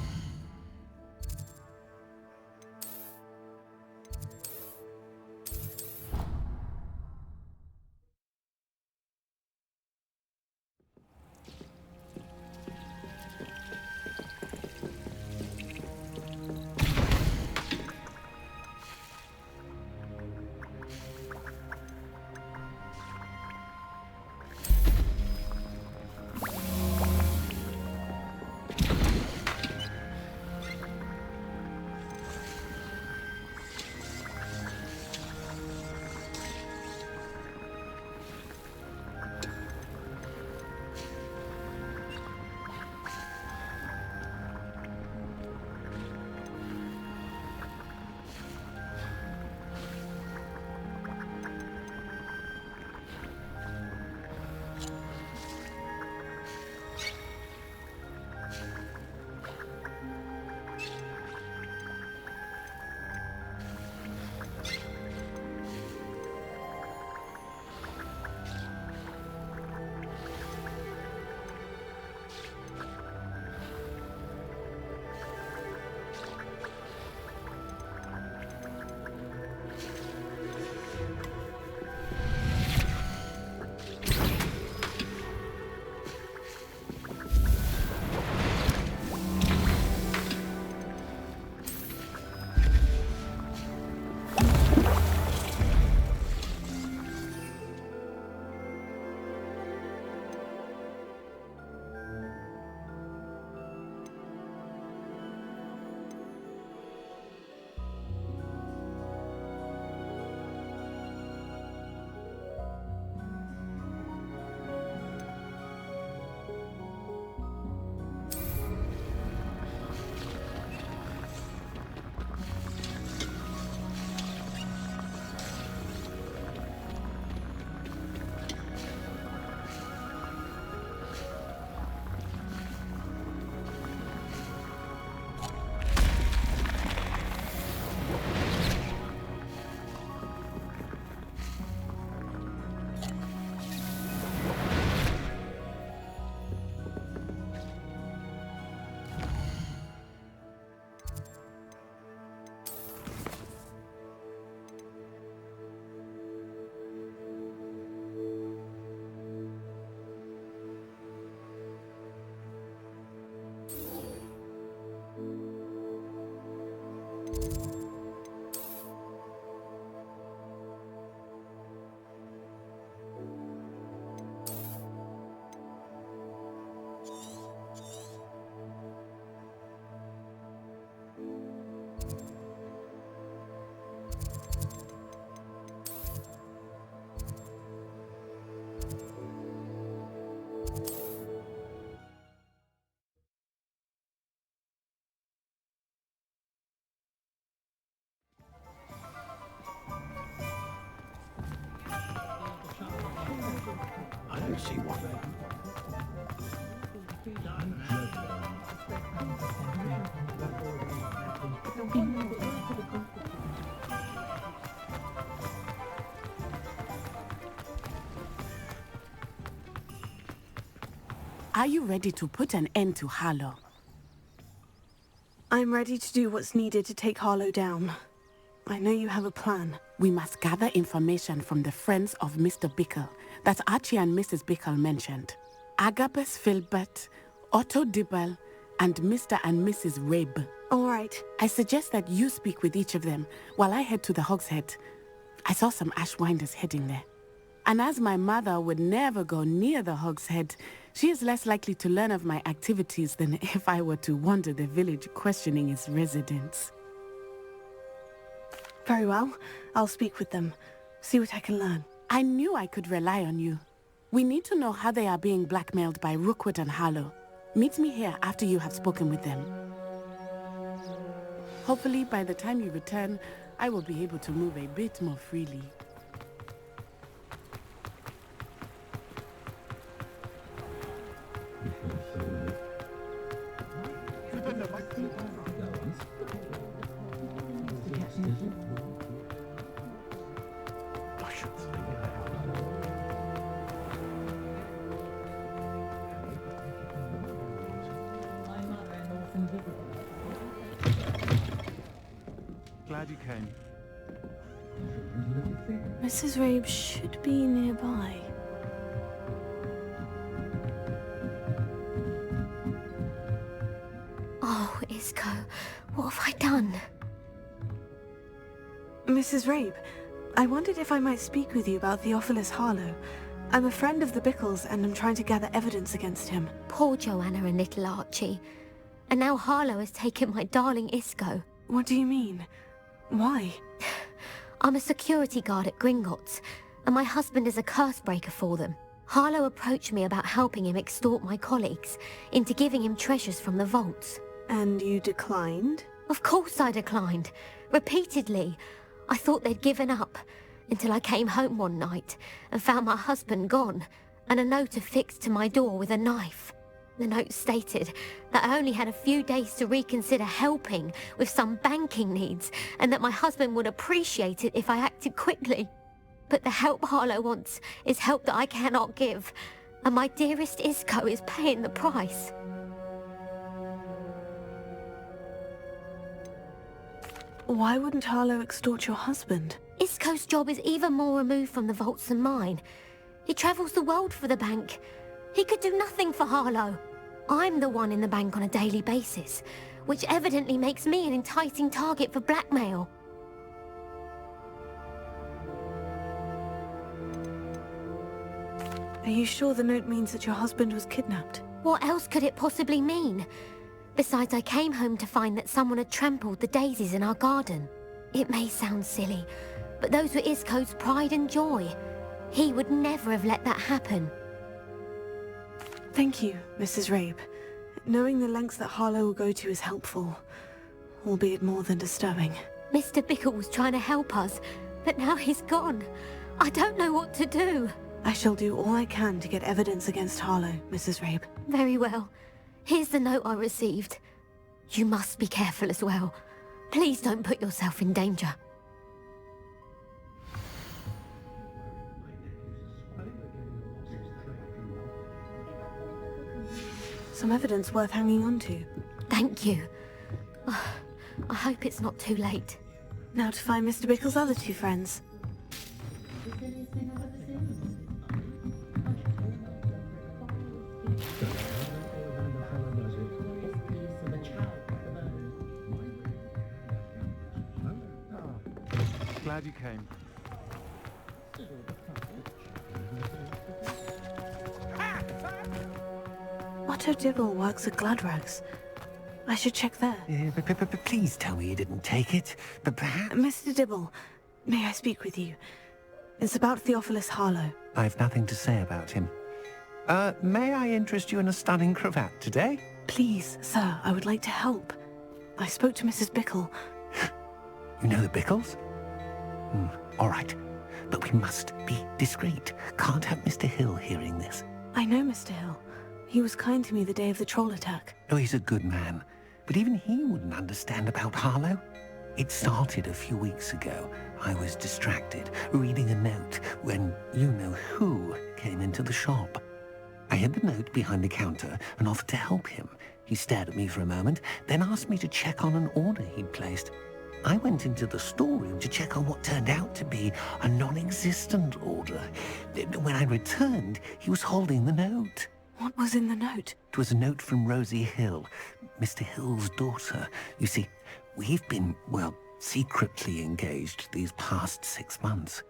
emergency one. Are you ready to put an end to Harlow? I'm ready to do what's needed to take Harlow down. I know you have a plan. We must gather information from the friends of Mr. Bickle that Archie and Mrs. Bickle mentioned. Agabus Filbert, Otto Dibble, and Mr. and Mrs. Rabe. All right. I suggest that you speak with each of them while I head to the Hogshead. I saw some Ashwinders heading there. And as my mother would never go near the Hogshead, she is less likely to learn of my activities than if I were to wander the village questioning its residents. Very well. I'll speak with them. See what I can learn. I knew I could rely on you. We need to know how they are being blackmailed by Rookwood and Harlow. Meet me here after you have spoken with them. Hopefully, by the time you return, I will be able to move a bit more freely. Glad you came. Mrs. Rabe should be nearby. Oh, Isco, what have I done? Mrs. Rabe, I wondered if I might speak with you about Theophilus Harlow. I'm a friend of the Bickles and I'm trying to gather evidence against him. Poor Joanna and little Archie. And now Harlow has taken my darling Isco. What do you mean? Why? I'm a security guard at Gringotts, and my husband is a curse breaker for them. Harlow approached me about helping him extort my colleagues into giving him treasures from the vaults. And you declined? Of course I declined. Repeatedly. I thought they'd given up, until I came home one night and found my husband gone, and a note affixed to my door with a knife. The note stated that I only had a few days to reconsider helping with some banking needs, and that my husband would appreciate it if I acted quickly. But the help Harlow wants is help that I cannot give, and my dearest Isco is paying the price. Why wouldn't Harlow extort your husband? Isco's job is even more removed from the vaults than mine. He travels the world for the bank. He could do nothing for Harlow. I'm the one in the bank on a daily basis, which evidently makes me an enticing target for blackmail. Are you sure the note means that your husband was kidnapped? What else could it possibly mean? Besides, I came home to find that someone had trampled the daisies in our garden. It may sound silly, but those were Isco's pride and joy. He would never have let that happen. Thank you, Mrs. Rabe. Knowing the lengths that Harlow will go to is helpful, albeit more than disturbing. Mr. Bickle was trying to help us, but now he's gone. I don't know what to do. I shall do all I can to get evidence against Harlow, Mrs. Rabe. Very well. Here's the note I received. You must be careful as well. Please don't put yourself in danger. Some evidence worth hanging on to. Thank you. I hope it's not too late. Now to find Mr. Bickle's other two friends. Glad you came. Otto Dibble works at Gladrags. I should check there. But please tell me you didn't take it. But perhaps... Mr. Dibble, may I speak with you? It's about Theophilus Harlow. I've nothing to say about him. May I interest you in a stunning cravat today? Please, sir, I would like to help. I spoke to Mrs. Bickle. You know the Bickles? All right. but we must be discreet. Can't have Mr. Hill hearing this. I know Mr. Hill. He was kind to me the day of the troll attack. Oh, he's a good man. But even he wouldn't understand about Harlow. It started a few weeks ago. I was distracted, reading a note, when you-know-who came into the shop. I hid the note behind the counter and offered to help him. He stared at me for a moment, then asked me to check on an order he'd placed. I went into the storeroom to check on what turned out to be a non-existent order. When I returned, he was holding the note. What was in the note? It was a note from Rosie Hill, Mr. Hill's daughter. You see, we've been, well, secretly engaged these past 6 months.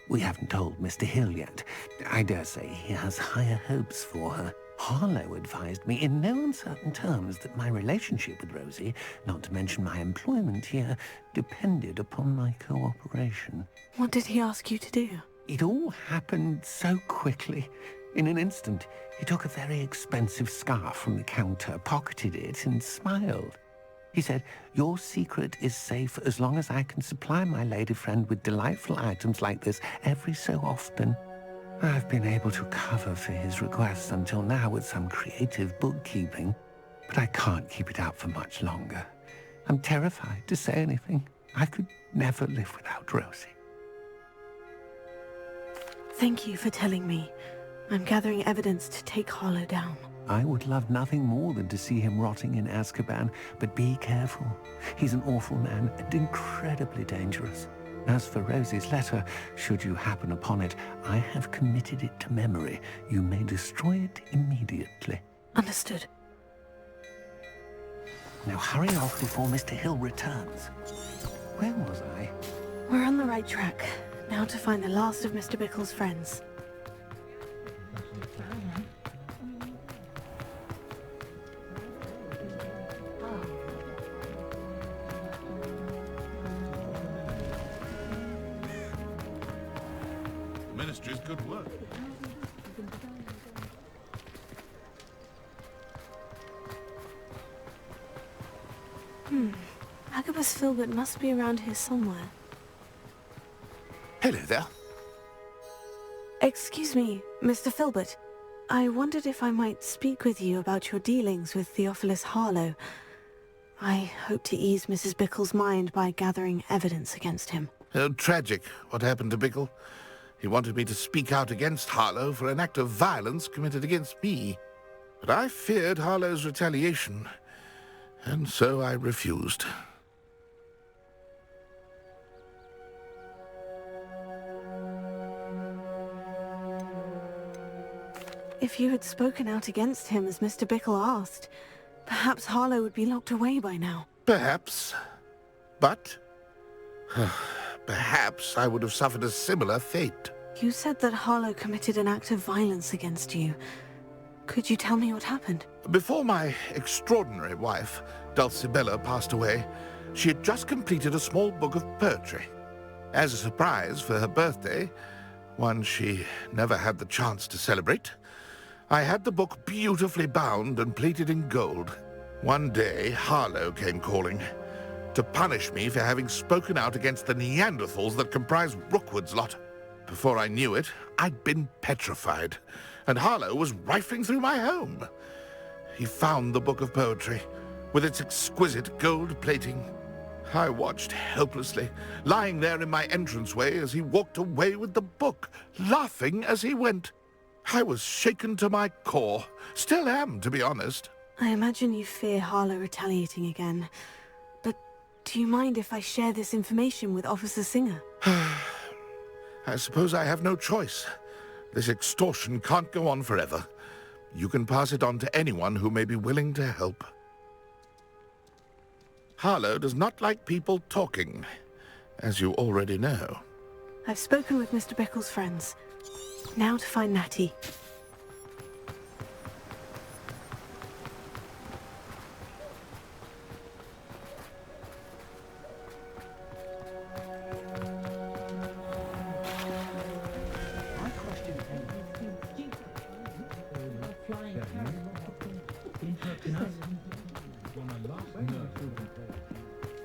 We haven't told Mr. Hill yet. I dare say he has higher hopes for her. Harlow advised me in no uncertain terms that my relationship with Rosie, not to mention my employment here, depended upon my cooperation. What did he ask you to do? It all happened so quickly. In an instant, he took a very expensive scarf from the counter, pocketed it, and smiled. He said, "Your secret is safe as long as I can supply my lady friend with delightful items like this every so often." I've been able to cover for his requests until now with some creative bookkeeping, but I can't keep it out for much longer. I'm terrified to say anything. I could never live without Rosie. Thank you for telling me. I'm gathering evidence to take Harlow down. I would love nothing more than to see him rotting in Azkaban, but be careful. He's an awful man and incredibly dangerous. As for Rosie's letter, should you happen upon it, I have committed it to memory. You may destroy it immediately. Understood. Now hurry off before Mr. Hill returns. Where was I? We're on the right track. Now to find the last of Mr. Bickle's friends. Ministry's good work. Agabus Filbert must be around here somewhere. Hello there. Excuse me, Mr. Filbert. I wondered if I might speak with you about your dealings with Theophilus Harlow. I hope to ease Mrs. Bickle's mind by gathering evidence against him. Oh, tragic what happened to Bickle. He wanted me to speak out against Harlow for an act of violence committed against me. But I feared Harlow's retaliation, and so I refused. If you had spoken out against him as Mr. Bickle asked, perhaps Harlow would be locked away by now. Perhaps. But perhaps I would have suffered a similar fate. You said that Harlow committed an act of violence against you. Could you tell me what happened? Before my extraordinary wife, Dulcibella, passed away, she had just completed a small book of poetry. As a surprise for her birthday, one she never had the chance to celebrate, I had the book beautifully bound and plated in gold. One day, Harlow came calling to punish me for having spoken out against the Neanderthals that comprise Rookwood's lot. Before I knew it, I'd been petrified, and Harlow was rifling through my home. He found the book of poetry, with its exquisite gold plating. I watched helplessly, lying there in my entranceway as he walked away with the book, laughing as he went. I was shaken to my core. Still am, to be honest. I imagine you fear Harlow retaliating again. But do you mind if I share this information with Officer Singer? I suppose I have no choice. This extortion can't go on forever. You can pass it on to anyone who may be willing to help. Harlow does not like people talking, as you already know. I've spoken with Mr. Bickle's friends. Now to find Natty.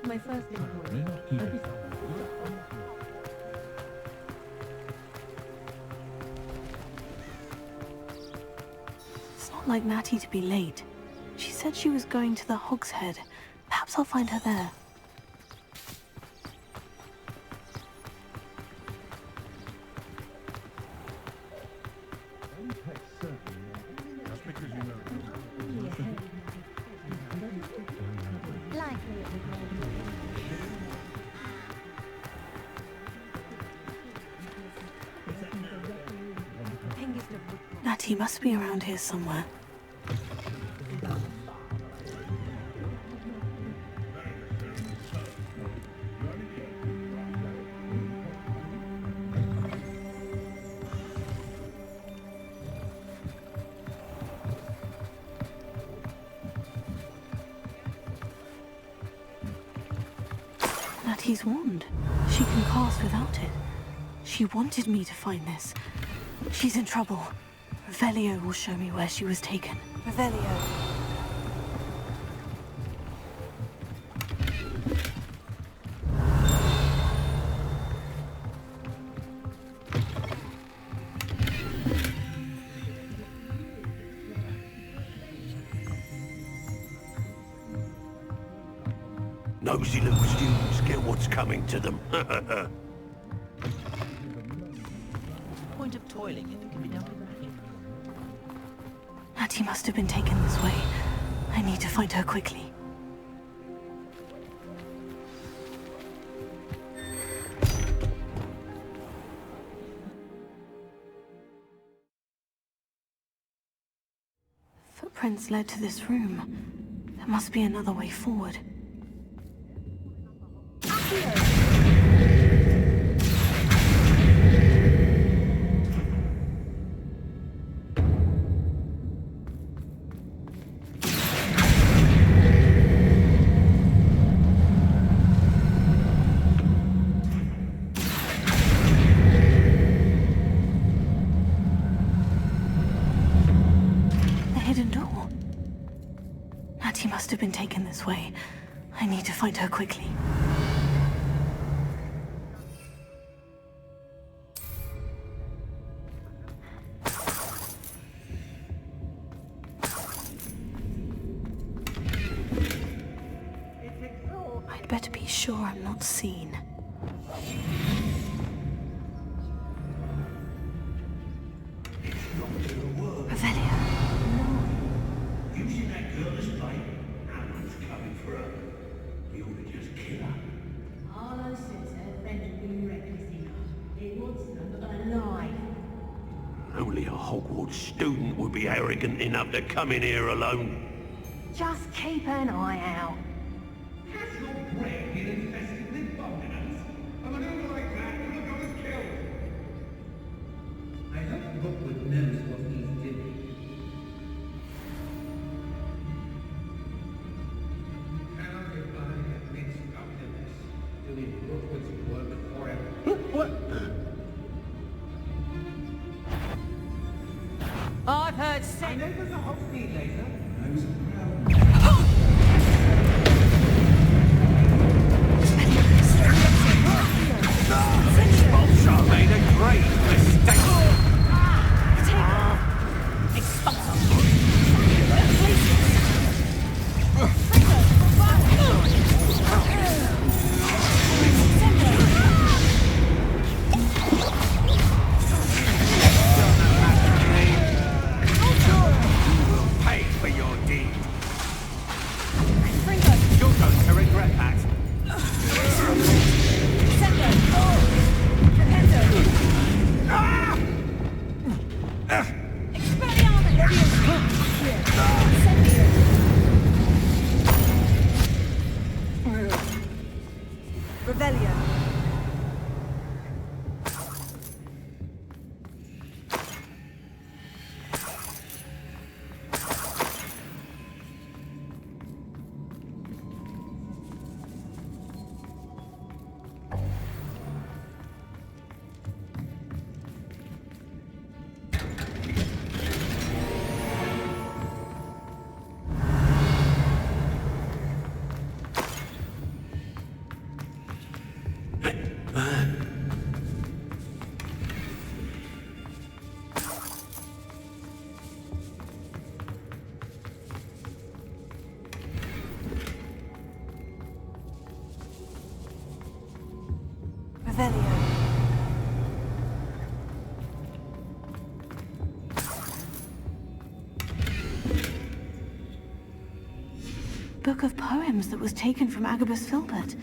My first not like Natty to be late. She said she was going to the Hog's Head. Perhaps I'll find her there. Natty must be around here somewhere. Natty's wand. She can cast without it. She wanted me to find this. She's in trouble. Revelio will show me where she was taken. Revelio. Nosy little students get what's coming to them. Point of toiling if it can be done with that. Natty must have been taken this way. I need to find her quickly. Footprints led to this room. There must be another way forward. Natty must have been taken this way. I need to find her quickly. I'd better be sure I'm not seen. Revelio. You see that girl that's playing? Alan's coming for her. We ought to just kill her. Arlo says her friend will be reckless enough. It wants them alive. Only a Hogwarts student would be arrogant enough to come in here alone. Just keep an eye out. Has your brain been infested with bombinance? A maneuver like that could have got us killed. I hope Rookwood knows what he's doing. Cannot deny that mixed optimist doing Rookwood's work forever. What? I've heard say. I know there's a hot speed laser. Knows Bolshar made a great mistake. pay for your deed. Revelio. Book of poems that was taken from Agabus Filbert.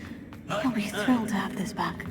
He'll be thrilled to have this back.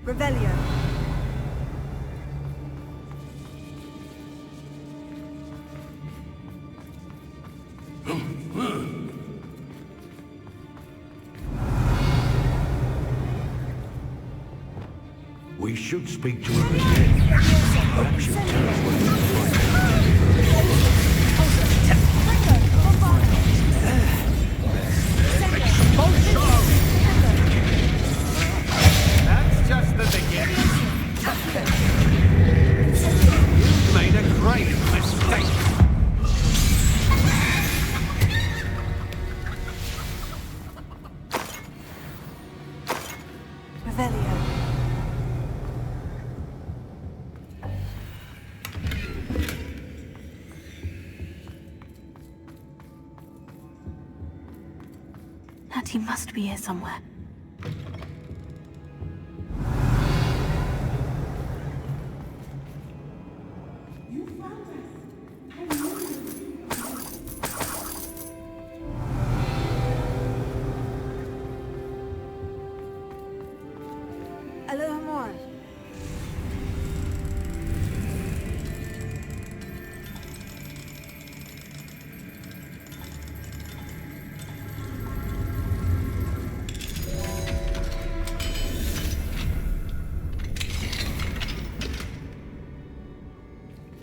Revelio. We should speak to him again. Perhaps she'll tell us what That's just the beginning. You made a great mistake. Revelio. Natty must be here somewhere. Alohomora.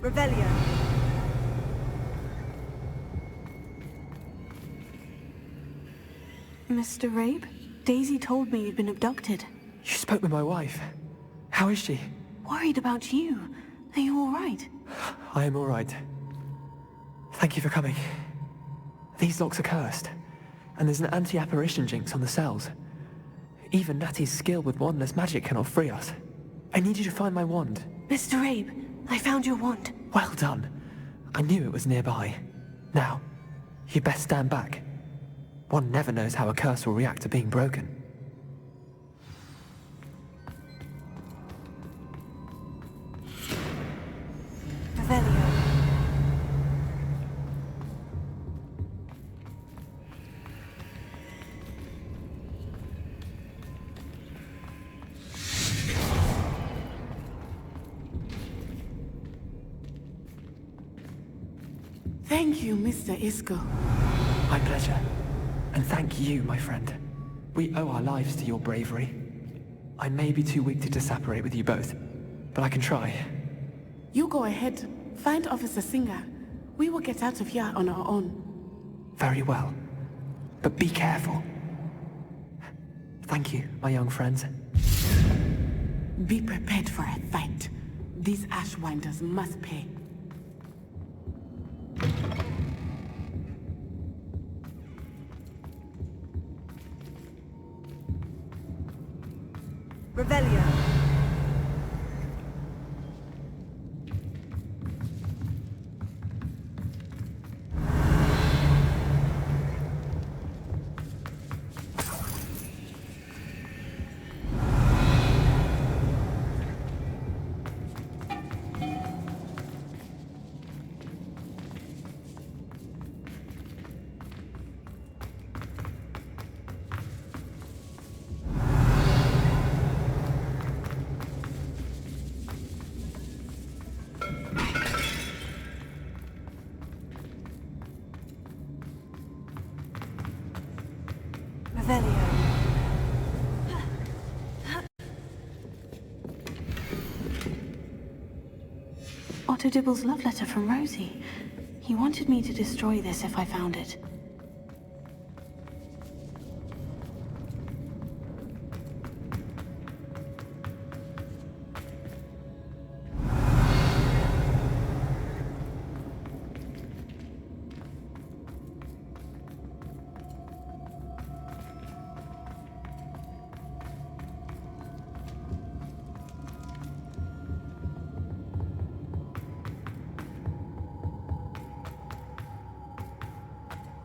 Revelio. Mr. Rabe? Daisy told me you'd been abducted. You spoke with my wife. How is she? Worried about you. Are you all right? I am all right. Thank you for coming. These locks are cursed, and there's an anti-apparition jinx on the cells. Even Natty's skill with wandless magic cannot free us. I need you to find my wand. Mr. Rabe, I found your wand. Well done. I knew it was nearby. Now, you best stand back. One never knows how a curse will react to being broken. Revelio. Thank you, Mr. Isco. My pleasure. And thank you, my friend. We owe our lives to your bravery. I may be too weak to disapparate with you both, but I can try. You go ahead. Find Officer Singer. We will get out of here on our own. Very well. But be careful. Thank you, my young friends. Be prepared for a fight. These Ashwinders must pay. Revelio. Otto Dibble's love letter from Rosie. He wanted me to destroy this if I found it.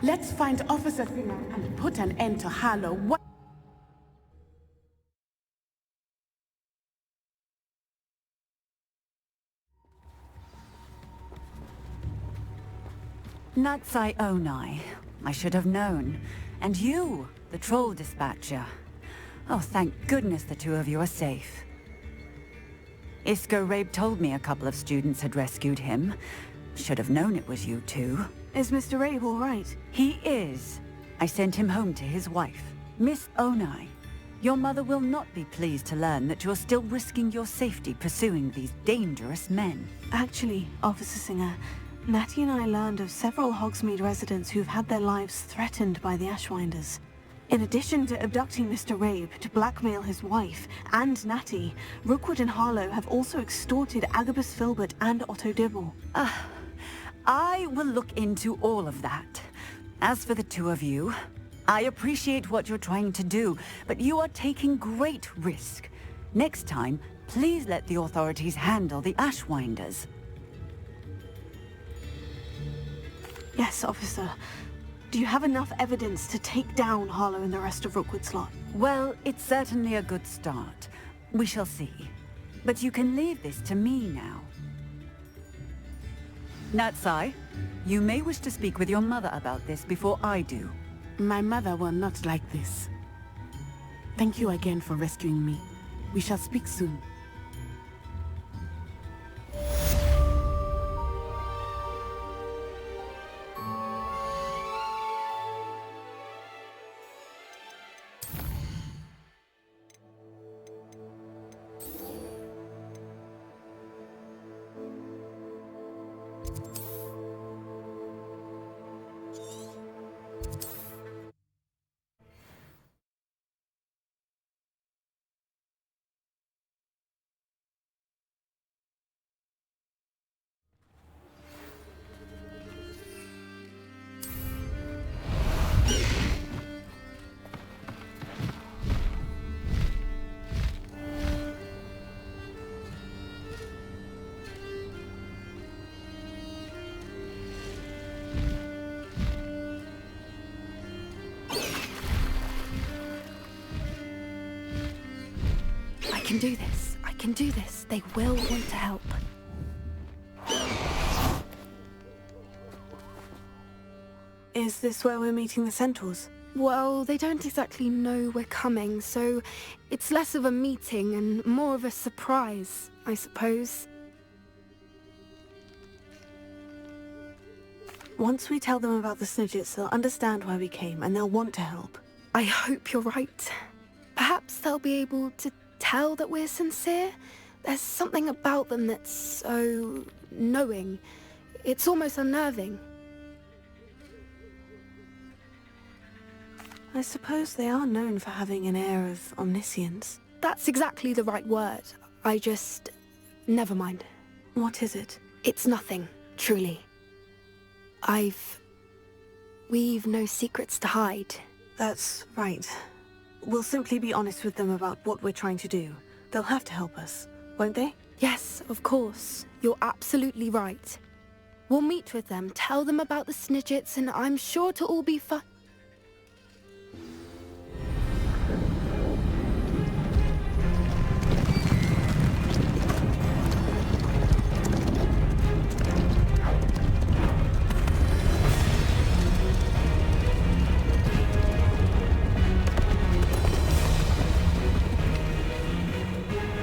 Let's find Officer Singer and put an end to Harlow. What? Natsai Onai. I should have known. And you, the troll dispatcher. Oh, thank goodness the two of you are safe. Isco Rabe told me a couple of students had rescued him. Should have known it was you two. Is Mr. Rabe all right? He is. I sent him home to his wife. Miss Onai, your mother will not be pleased to learn that you're still risking your safety pursuing these dangerous men. Actually, Officer Singer, Natty and I learned of several Hogsmeade residents who've had their lives threatened by the Ashwinders. In addition to abducting Mr. Rabe to blackmail his wife and Natty, Rookwood and Harlow have also extorted Agabus Filbert and Otto Dibble. I will look into all of that. As for the two of you, I appreciate what you're trying to do, but you are taking great risk. Next time, please let the authorities handle the Ashwinders. Yes, officer. Do you have enough evidence to take down Harlow and the rest of Rookwood's lot? Well, it's certainly a good start. We shall see. But you can leave this to me now. Natsai, you may wish to speak with your mother about this before I do. My mother will not like this. Thank you again for rescuing me. We shall speak soon. I can do this. I can do this. They will want to help. Is this where we're meeting the Centaurs? Well, they don't exactly know we're coming, so it's less of a meeting and more of a surprise, I suppose. Once we tell them about the Snidgets, they'll understand why we came and they'll want to help. I hope you're right. Perhaps they'll be able to tell that we're sincere. There's something about them that's so knowing. It's almost unnerving. I suppose they are known for having an air of omniscience. That's exactly the right word. I just... never mind. What is it? It's nothing, truly. We've no secrets to hide. That's right. We'll simply be honest with them about what we're trying to do. They'll have to help us, won't they? Yes, of course. You're absolutely right. We'll meet with them, tell them about the Snidgets, and I'm sure to all be fine.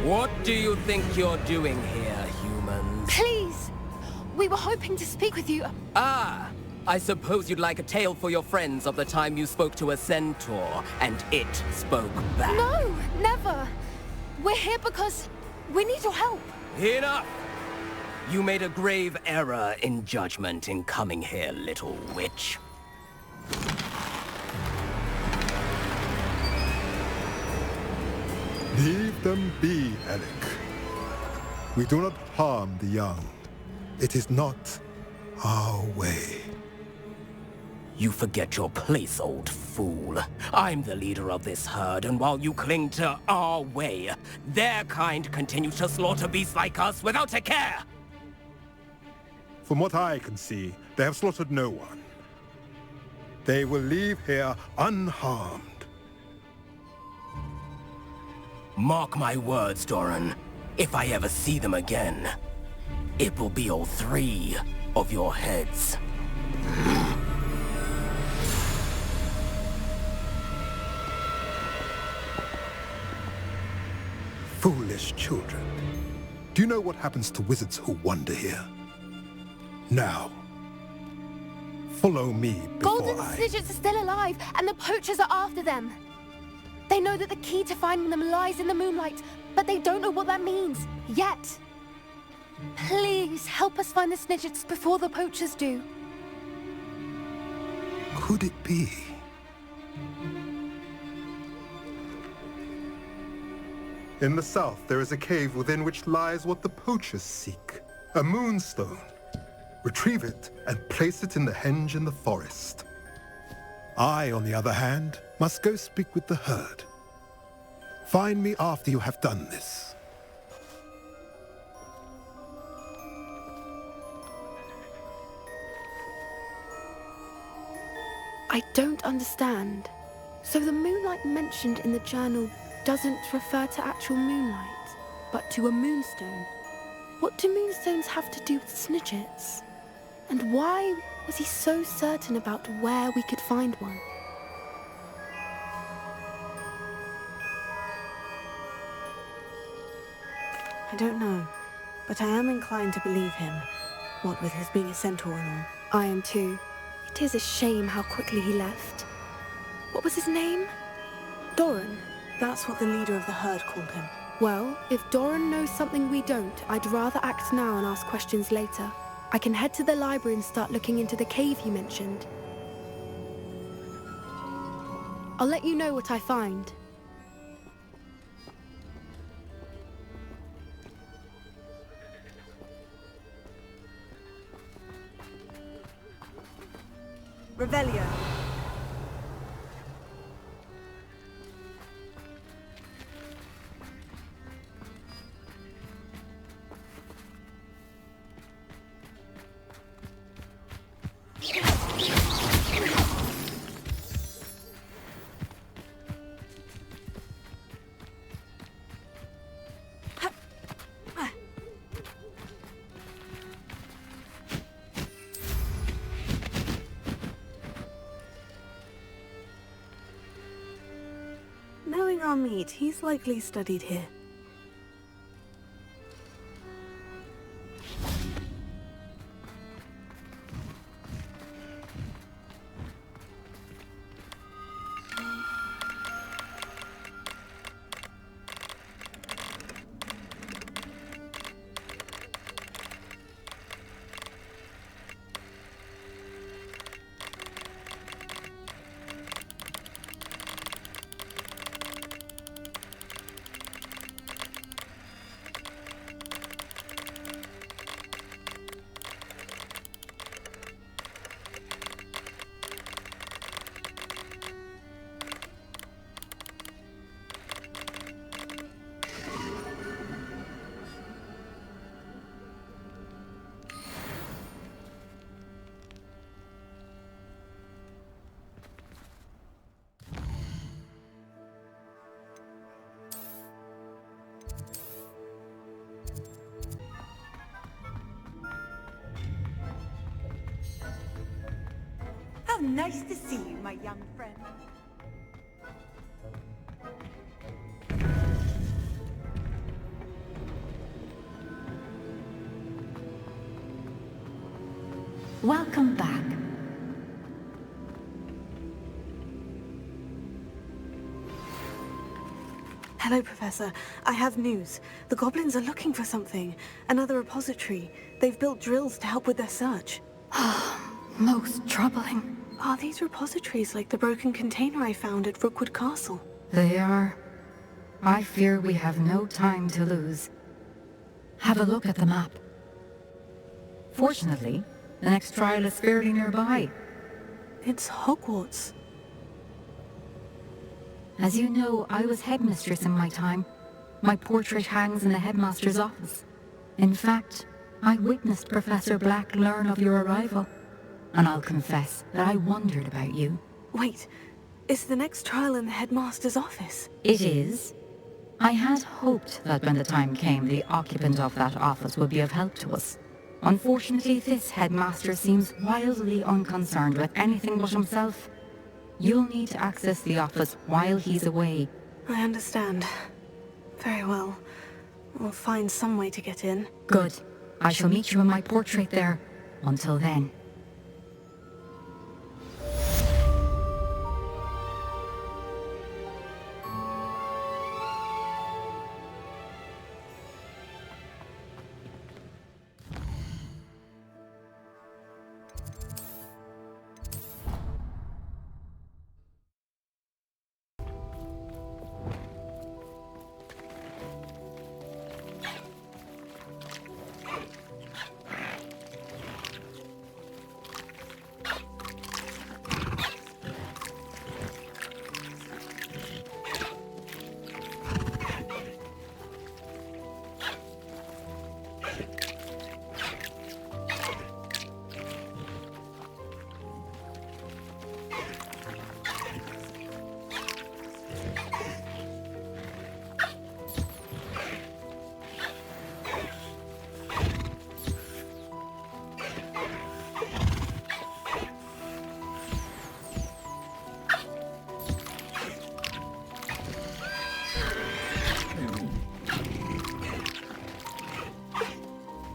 What do you think you're doing here, humans? Please! We were hoping to speak with you. Ah! I suppose you'd like a tale for your friends of the time you spoke to a centaur, and it spoke back. No! Never! We're here because we need your help. Enough! You made a grave error in judgment in coming here, little witch. Leave them be, Alec. We do not harm the young. It is not our way. You forget your place, old fool. I'm the leader of this herd, and while you cling to our way, their kind continue to slaughter beasts like us without a care! From what I can see, they have slaughtered no one. They will leave here unharmed. Mark my words, Doran. If I ever see them again, it will be all 3 of your heads. Foolish children. Do you know what happens to wizards who wander here? Now, follow me before Golden Snidgets are still alive, and the poachers are after them. They know that the key to finding them lies in the moonlight, but they don't know what that means, yet. Please, help us find the Snidgets before the poachers do. Could it be? In the south, there is a cave within which lies what the poachers seek. A moonstone. Retrieve it and place it in the henge in the forest. I, on the other hand, must go speak with the herd. Find me after you have done this. I don't understand. So the moonlight mentioned in the journal doesn't refer to actual moonlight, but to a moonstone. What do moonstones have to do with Snidgets? And why was he so certain about where we could find one? I don't know, but I am inclined to believe him, what with his being a centaur and all. I am too. It is a shame how quickly he left. What was his name? Doran? That's what the leader of the herd called him. Well, if Doran knows something we don't, I'd rather act now and ask questions later. I can head to the library and start looking into the cave you mentioned. I'll let you know what I find. Revelio. Knowing our meet, he's likely studied here. How nice to see you, my young friend. Welcome back. Hello, Professor. I have news. The goblins are looking for something. Another repository. They've built drills to help with their search. Most troubling. Are these repositories like the broken container I found at Rookwood Castle? They are. I fear we have no time to lose. Have a look at the map. Fortunately, the next trial is fairly nearby. It's Hogwarts. As you know, I was headmistress in my time. My portrait hangs in the headmaster's office. In fact, I witnessed Professor Black learn of your arrival. And I'll confess that I wondered about you. Wait, is the next trial in the headmaster's office? It is. I had hoped that when the time came, the occupant of that office would be of help to us. Unfortunately, this headmaster seems wildly unconcerned with anything but himself. You'll need to access the office while he's away. I understand. Very well. We'll find some way to get in. Good. I shall meet you in my portrait there. Until then.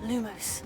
Lumos.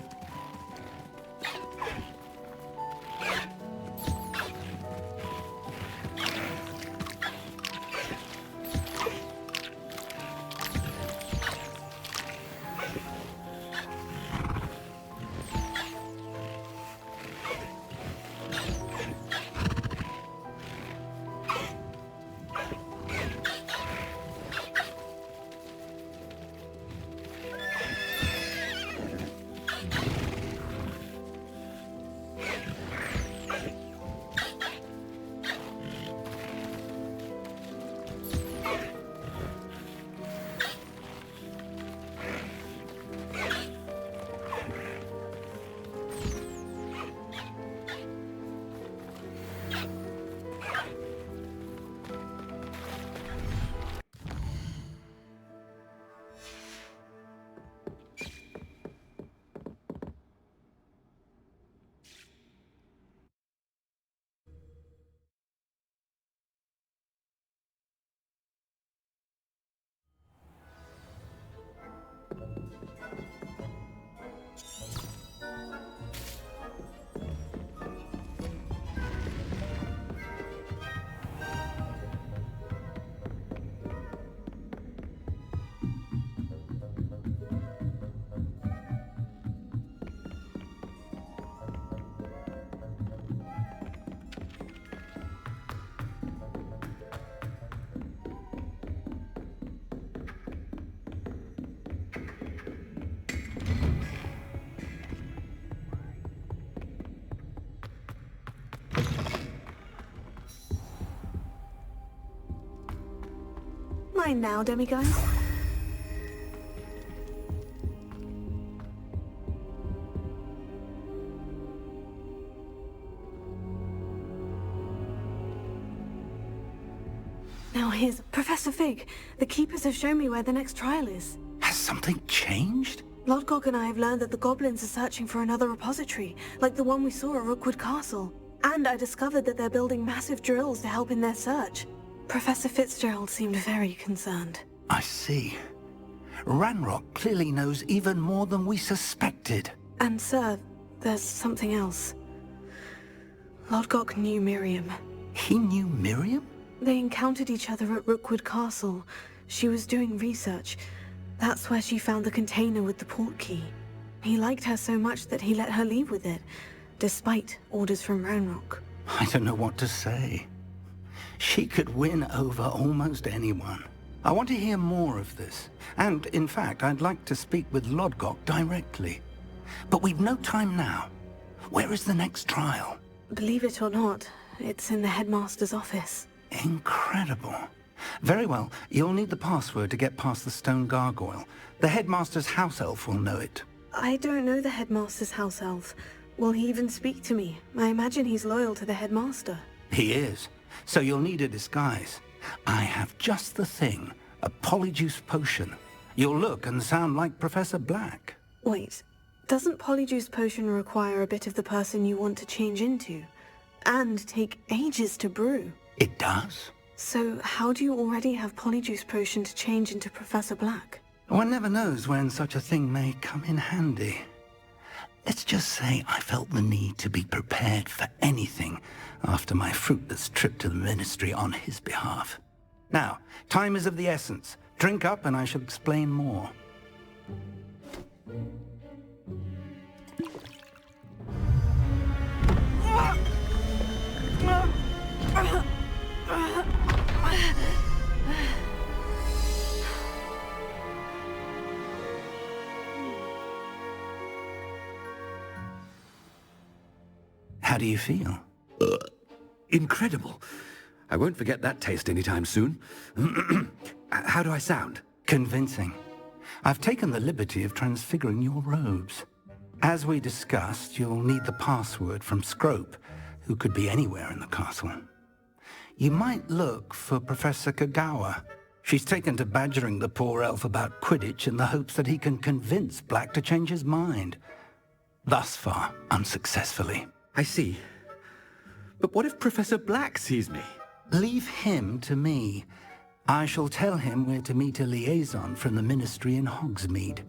Mine now, demiguise. Now here's Professor Fig. The Keepers have shown me where the next trial is. Has something changed? Lodgok and I have learned that the goblins are searching for another repository, like the one we saw at Rookwood Castle. And I discovered that they're building massive drills to help in their search. Professor Fitzgerald seemed very concerned. I see. Ranrock clearly knows even more than we suspected. And sir, there's something else. Lodgok knew Miriam. He knew Miriam? They encountered each other at Rookwood Castle. She was doing research. That's where she found the container with the port key. He liked her so much that he let her leave with it, despite orders from Ranrock. I don't know what to say. She could win over almost anyone. I want to hear more of this. And, in fact, I'd like to speak with Lodgok directly. But we've no time now. Where is the next trial? Believe it or not, it's in the headmaster's office. Incredible. Very well, you'll need the password to get past the stone gargoyle. The headmaster's house elf will know it. I don't know the headmaster's house elf. Will he even speak to me? I imagine he's loyal to the headmaster. He is. So you'll need a disguise. I have just the thing. A polyjuice potion. You'll look and sound like Professor Black. Wait, doesn't polyjuice potion require a bit of the person you want to change into? And take ages to brew? It does. So how do you already have polyjuice potion to change into Professor Black? One never knows when such a thing may come in handy. Let's just say I felt the need to be prepared for anything after my fruitless trip to the Ministry on his behalf. Now, time is of the essence. Drink up and I shall explain more. How do you feel? Incredible. I won't forget that taste anytime soon. How do I sound? Convincing. I've taken the liberty of transfiguring your robes. As we discussed, you'll need the password from Scrope, who could be anywhere in the castle. You might look for Professor Kagawa. She's taken to badgering the poor elf about Quidditch in the hopes that he can convince Black to change his mind. Thus far, unsuccessfully. I see. But what if Professor Black sees me? Leave him to me. I shall tell him where to meet a liaison from the Ministry in Hogsmeade.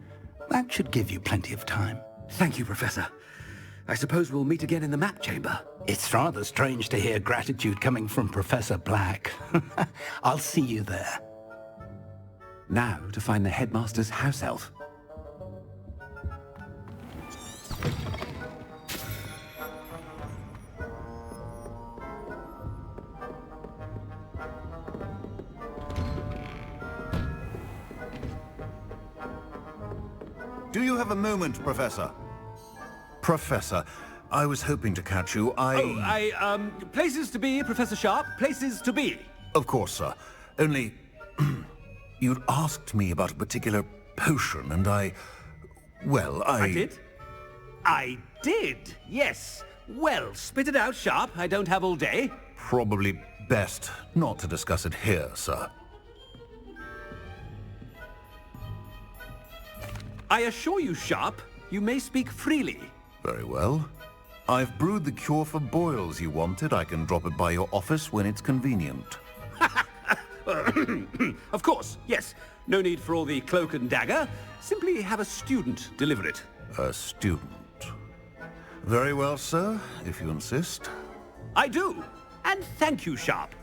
That should give you plenty of time. Thank you, Professor. I suppose we'll meet again in the map chamber. It's rather strange to hear gratitude coming from Professor Black. I'll see you there. Now to find the headmaster's house elf. Do you have a moment, Professor? Professor, I was hoping to catch you. Places to be, Professor Sharp. Places to be. Of course, sir. Only, you'd asked me about a particular potion, and I did? I did, yes. Well, spit it out, Sharp. I don't have all day. Probably best not to discuss it here, sir. I assure you, Sharp, you may speak freely. Very well. I've brewed the cure for boils you wanted. I can drop it by your office when it's convenient. Of course, yes. No need for all the cloak and dagger. Simply have a student deliver it. A student? Very well, sir, if you insist. I do. And thank you, Sharp.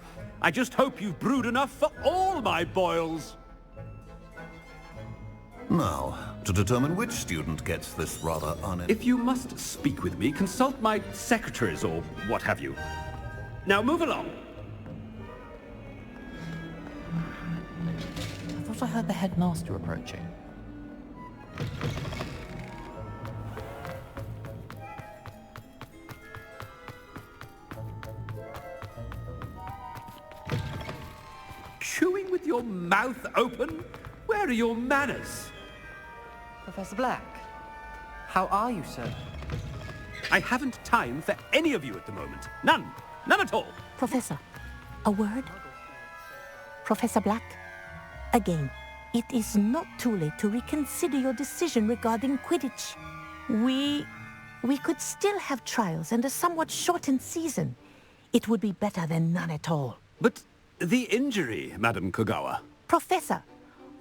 I just hope you've brewed enough for all my boils. Now, to determine which student gets this rather If you must speak with me, consult my secretaries or what have you. Now move along. I thought I heard the headmaster approaching. Chewing with your mouth open? Where are your manners? Professor Black, how are you, sir? I haven't time for any of you at the moment. None. None at all. Professor, a word? Professor Black, again, it is not too late to reconsider your decision regarding Quidditch. We could still have trials and a somewhat shortened season. It would be better than none at all. But the injury, Madam Kagawa. Professor,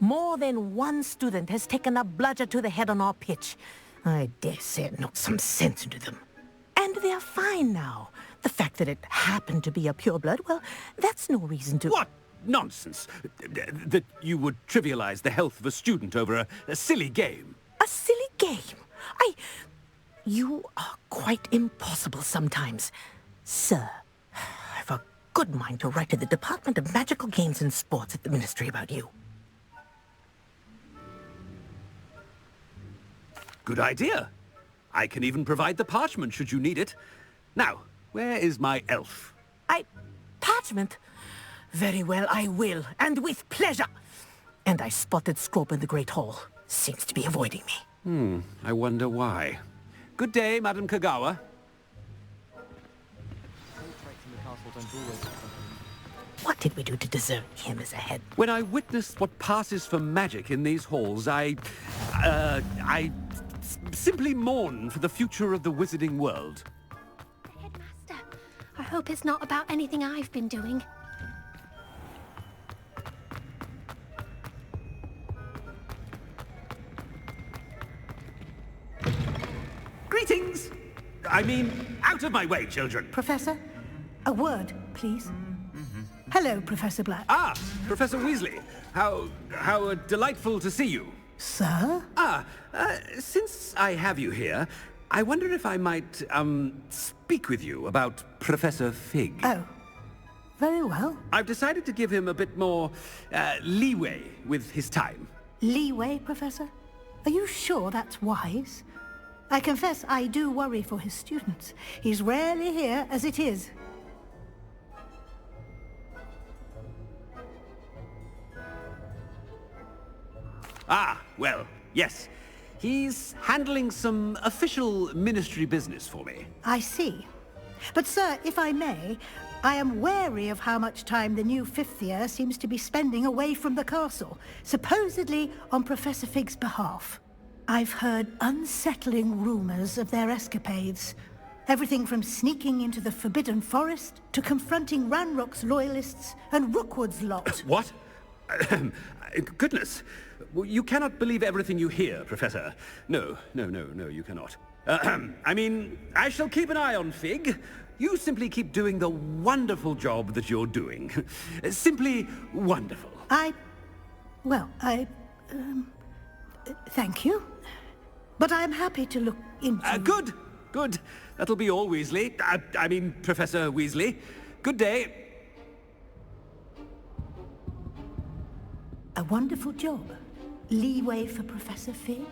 more than one student has taken a bludger to the head on our pitch. I dare say it knocked some sense into them. And they're fine now. The fact that it happened to be a pureblood, well, that's no reason to... What? nonsense. That you would trivialize the health of a student over a silly game. A silly game? You are quite impossible sometimes. Sir, I've a good mind to write to the Department of Magical Games and Sports at the Ministry about you. Good idea. I can even provide the parchment should you need it. Now, where is my elf? Parchment? Very well, I will, and with pleasure. And I spotted Scrope in the Great Hall. Seems to be avoiding me. I wonder why. Good day, Madam Kagawa. What did we do to deserve him as a head? When I witness what passes for magic in these halls, I simply mourn for the future of the wizarding world. Headmaster, I hope it's not about anything I've been doing. Greetings! I mean, out of my way, children. Professor, a word, please. Hello, Professor Black. Ah, Professor Weasley. How delightful to see you. Sir? Since I have you here, I wonder if I might, speak with you about Professor Fig. Oh, very well. I've decided to give him a bit more, leeway with his time. Leeway, Professor? Are you sure that's wise? I confess I do worry for his students. He's rarely here as it is. Ah, well, yes. He's handling some official ministry business for me. I see. But sir, if I may, I am wary of how much time the new fifth year seems to be spending away from the castle, supposedly on Professor Fig's behalf. I've heard unsettling rumors of their escapades. Everything from sneaking into the Forbidden Forest to confronting Ranrock's loyalists and Rookwood's lot. What? Goodness. You cannot believe everything you hear, Professor. No, you cannot. I mean, I shall keep an eye on Fig. You simply keep doing the wonderful job that you're doing. Simply wonderful. Thank you. But I am happy to look into... Good. That'll be all, Weasley. I mean, Professor Weasley. Good day. A wonderful job. Leeway for Professor Fig?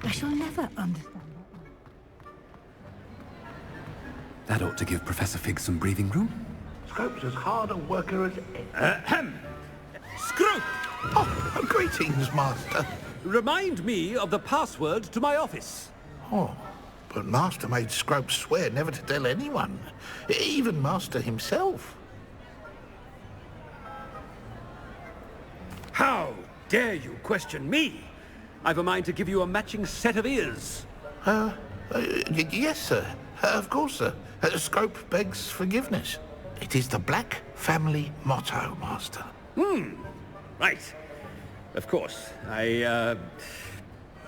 I shall never understand that. That ought to give Professor Fig some breathing room. Scrope's as hard a worker as... Scrope! Oh, greetings, Master. Remind me of the password to my office. Oh, but Master made Scrope swear never to tell anyone, even Master himself. How dare you question me? I've a mind to give you a matching set of ears. Yes, sir. Of course, sir. Scrope begs forgiveness. It is the Black family motto, Master. Right. Of course.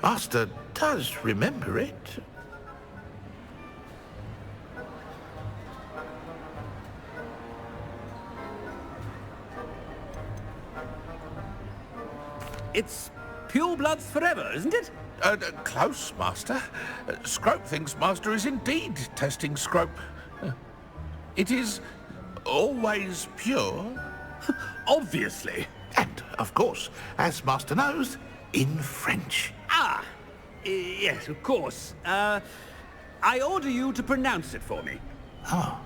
Master does remember it. It's pure bloods forever, isn't it? Close, Master. Scrope thinks Master is indeed testing Scrope. It is always pure. Obviously. And, of course, as Master knows, in French. Yes, of course. I order you to pronounce it for me. Oh,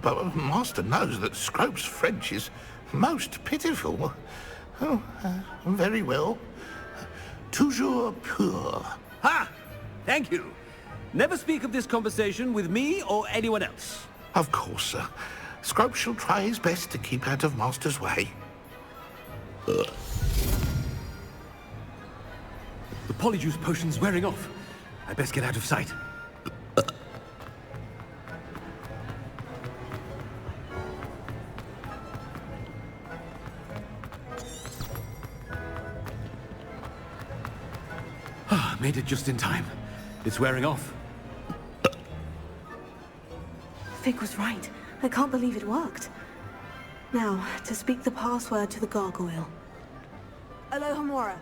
but Master knows that Scrope's French is most pitiful. Oh, very well. Toujours pur. Ha! Thank you. Never speak of this conversation with me or anyone else. Of course, sir. Scrope shall try his best to keep out of Master's way. The polyjuice potion's wearing off. I best get out of sight. Made it just in time. It's wearing off. Fig was right. I can't believe it worked. Now, to speak the password to the gargoyle. Alohomora.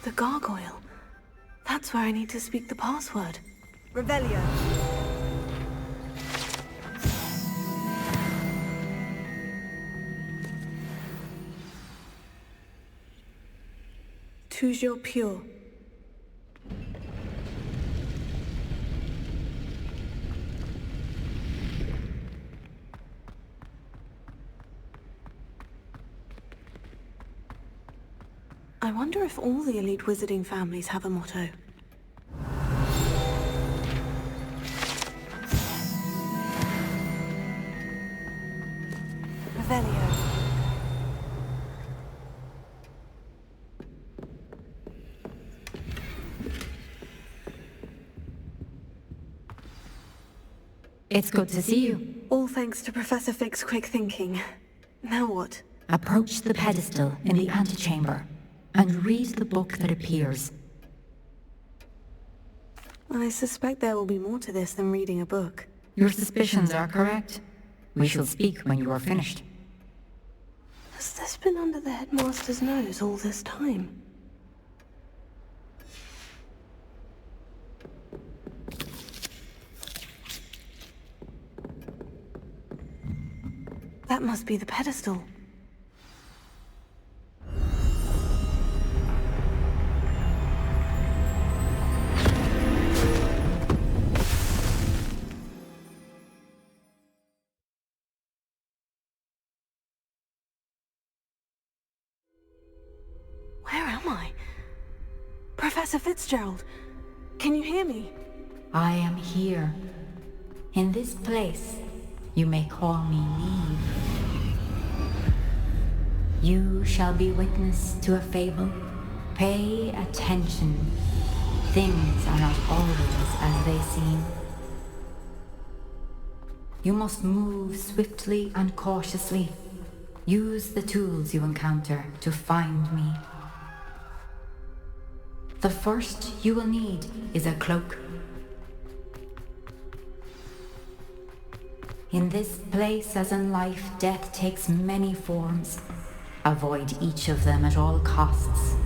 The gargoyle. That's where I need to speak the password. Revelio. Toujours pure. I wonder if all the elite wizarding families have a motto. Revelio. It's good to see you. All thanks to Professor Fig's quick thinking. Now what? Approach the pedestal in the antechamber and read the book that appears. I suspect there will be more to this than reading a book. Your suspicions are correct. We shall speak when you are finished. Has this been under the headmaster's nose all this time? That must be the pedestal. Where am I? Professor Fitzgerald, can you hear me? I am here. In this place, you may call me Neve. You shall be witness to a fable. Pay attention. Things are not always as they seem. You must move swiftly and cautiously. Use the tools you encounter to find me. The first you will need is a cloak. In this place, as in life, death takes many forms. Avoid each of them at all costs.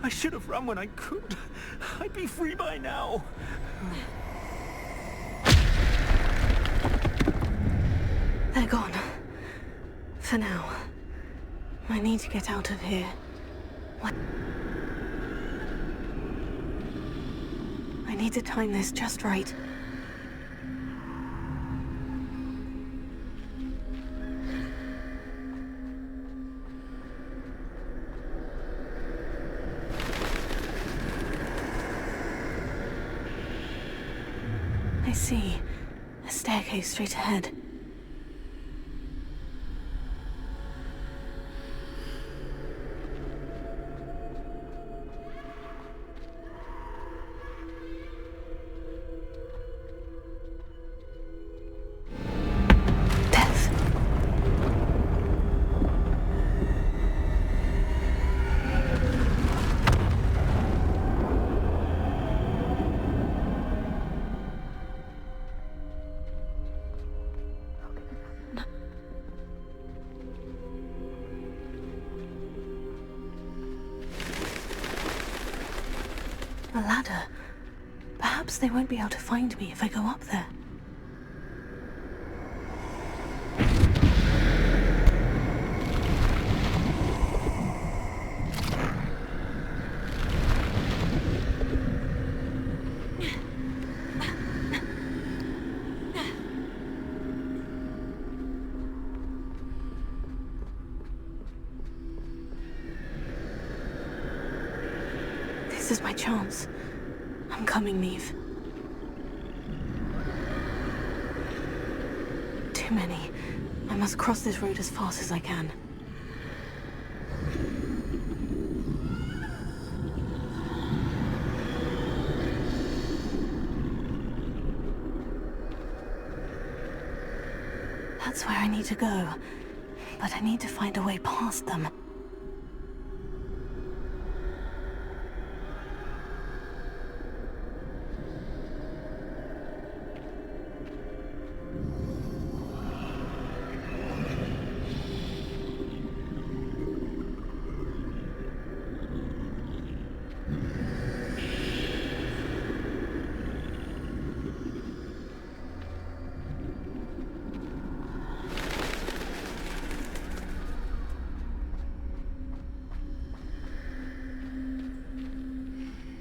I should have run when I could. I'd be free by now. They're gone. For now. I need to get out of here. I need to time this just right. I see. A staircase straight ahead. A ladder. Perhaps they won't be able to find me if I go up there. This is my chance. I'm coming, Neve. Too many. I must cross this road as fast as I can. That's where I need to go. But I need to find a way past them.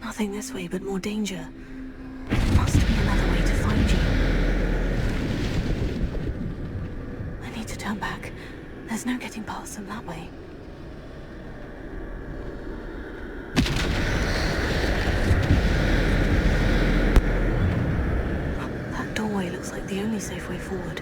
Nothing this way, but more danger. There must be another way to find you. I need to turn back. There's no getting past them that way. That doorway looks like the only safe way forward.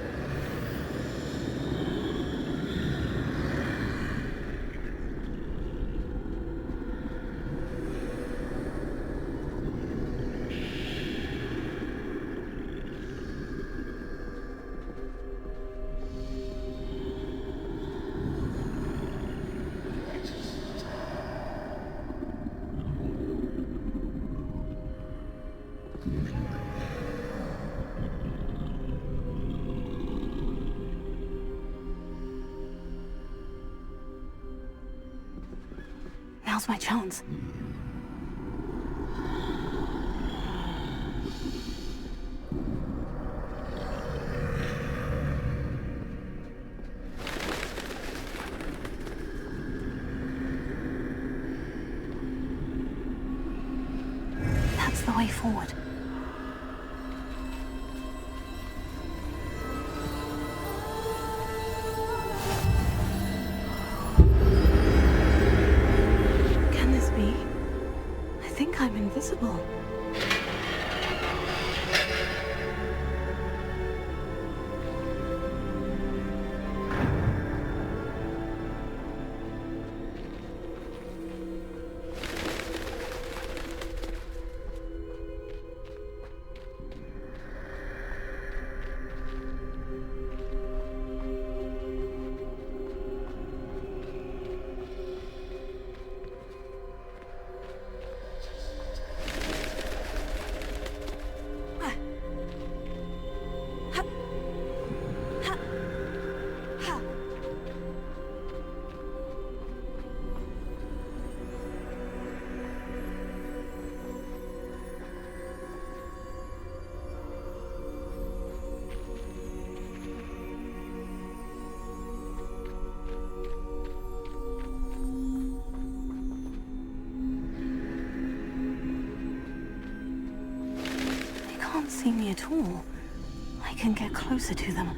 Now's my chance. That's the way forward. I'm invisible. Can't see me at all. I can get closer to them.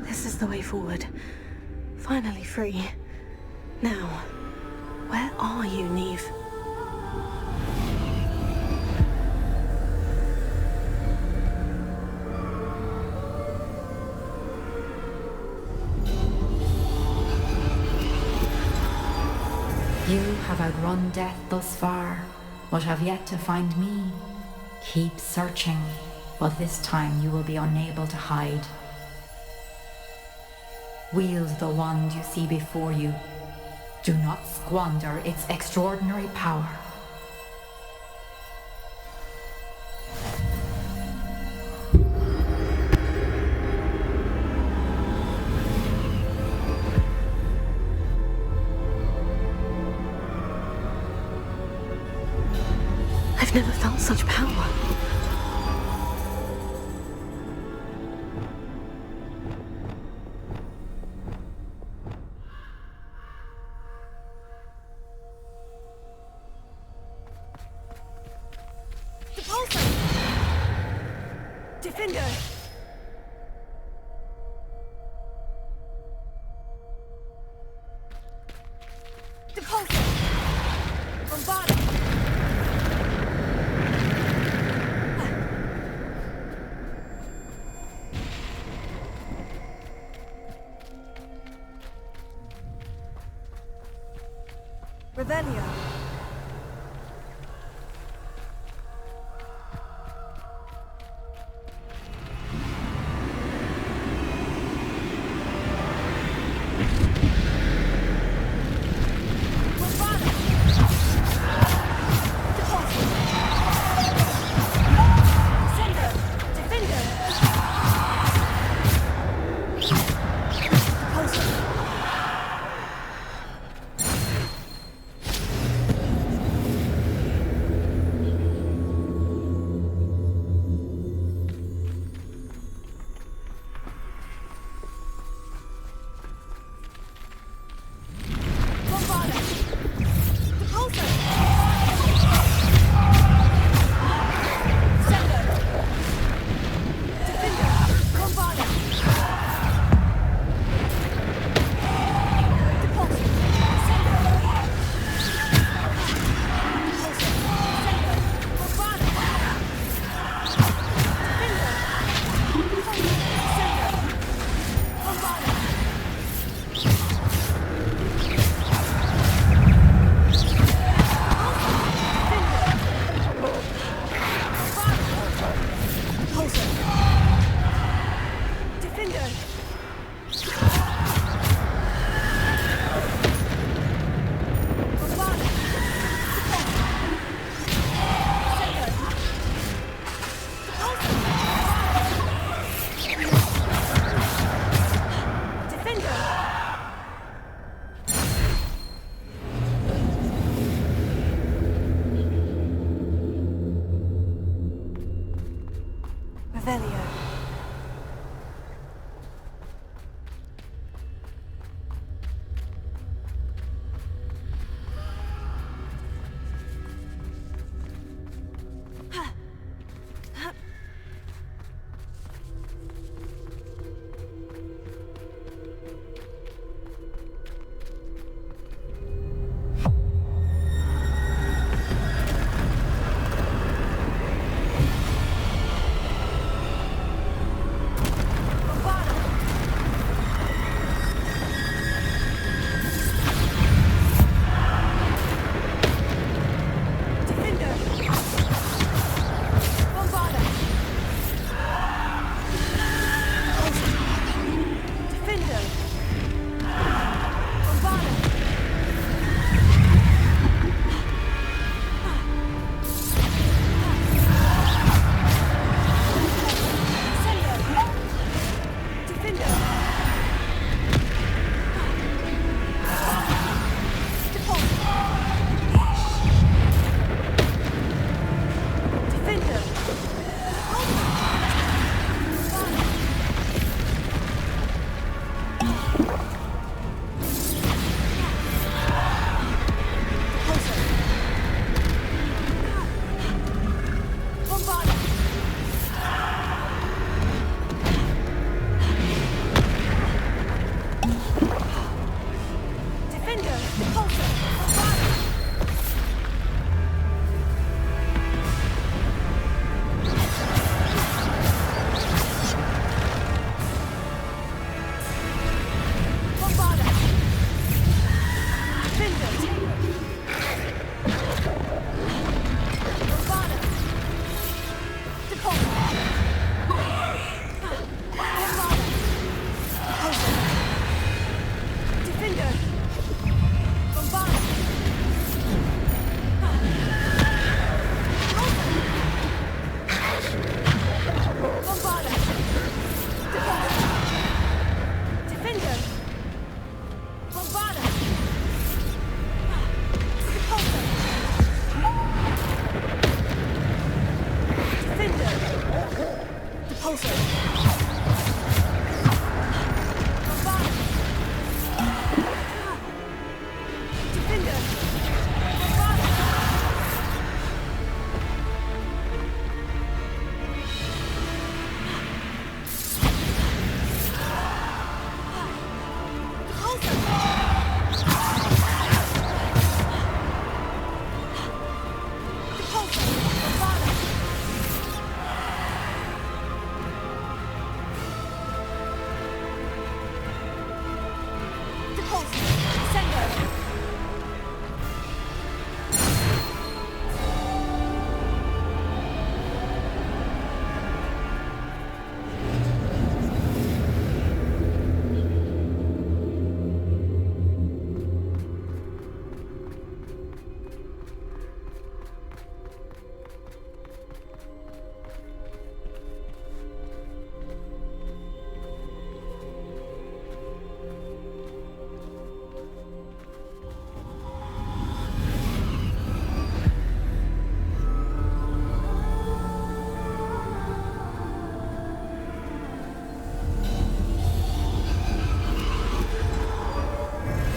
This is the way forward. Finally free. Now, where are you, Neve? You have outrun death thus far, but have yet to find me. Keep searching, but this time you will be unable to hide. Wield the wand you see before you. Do not squander its extraordinary power. I've never felt such power. Defender! Depulsor! Bombarding! Revelio!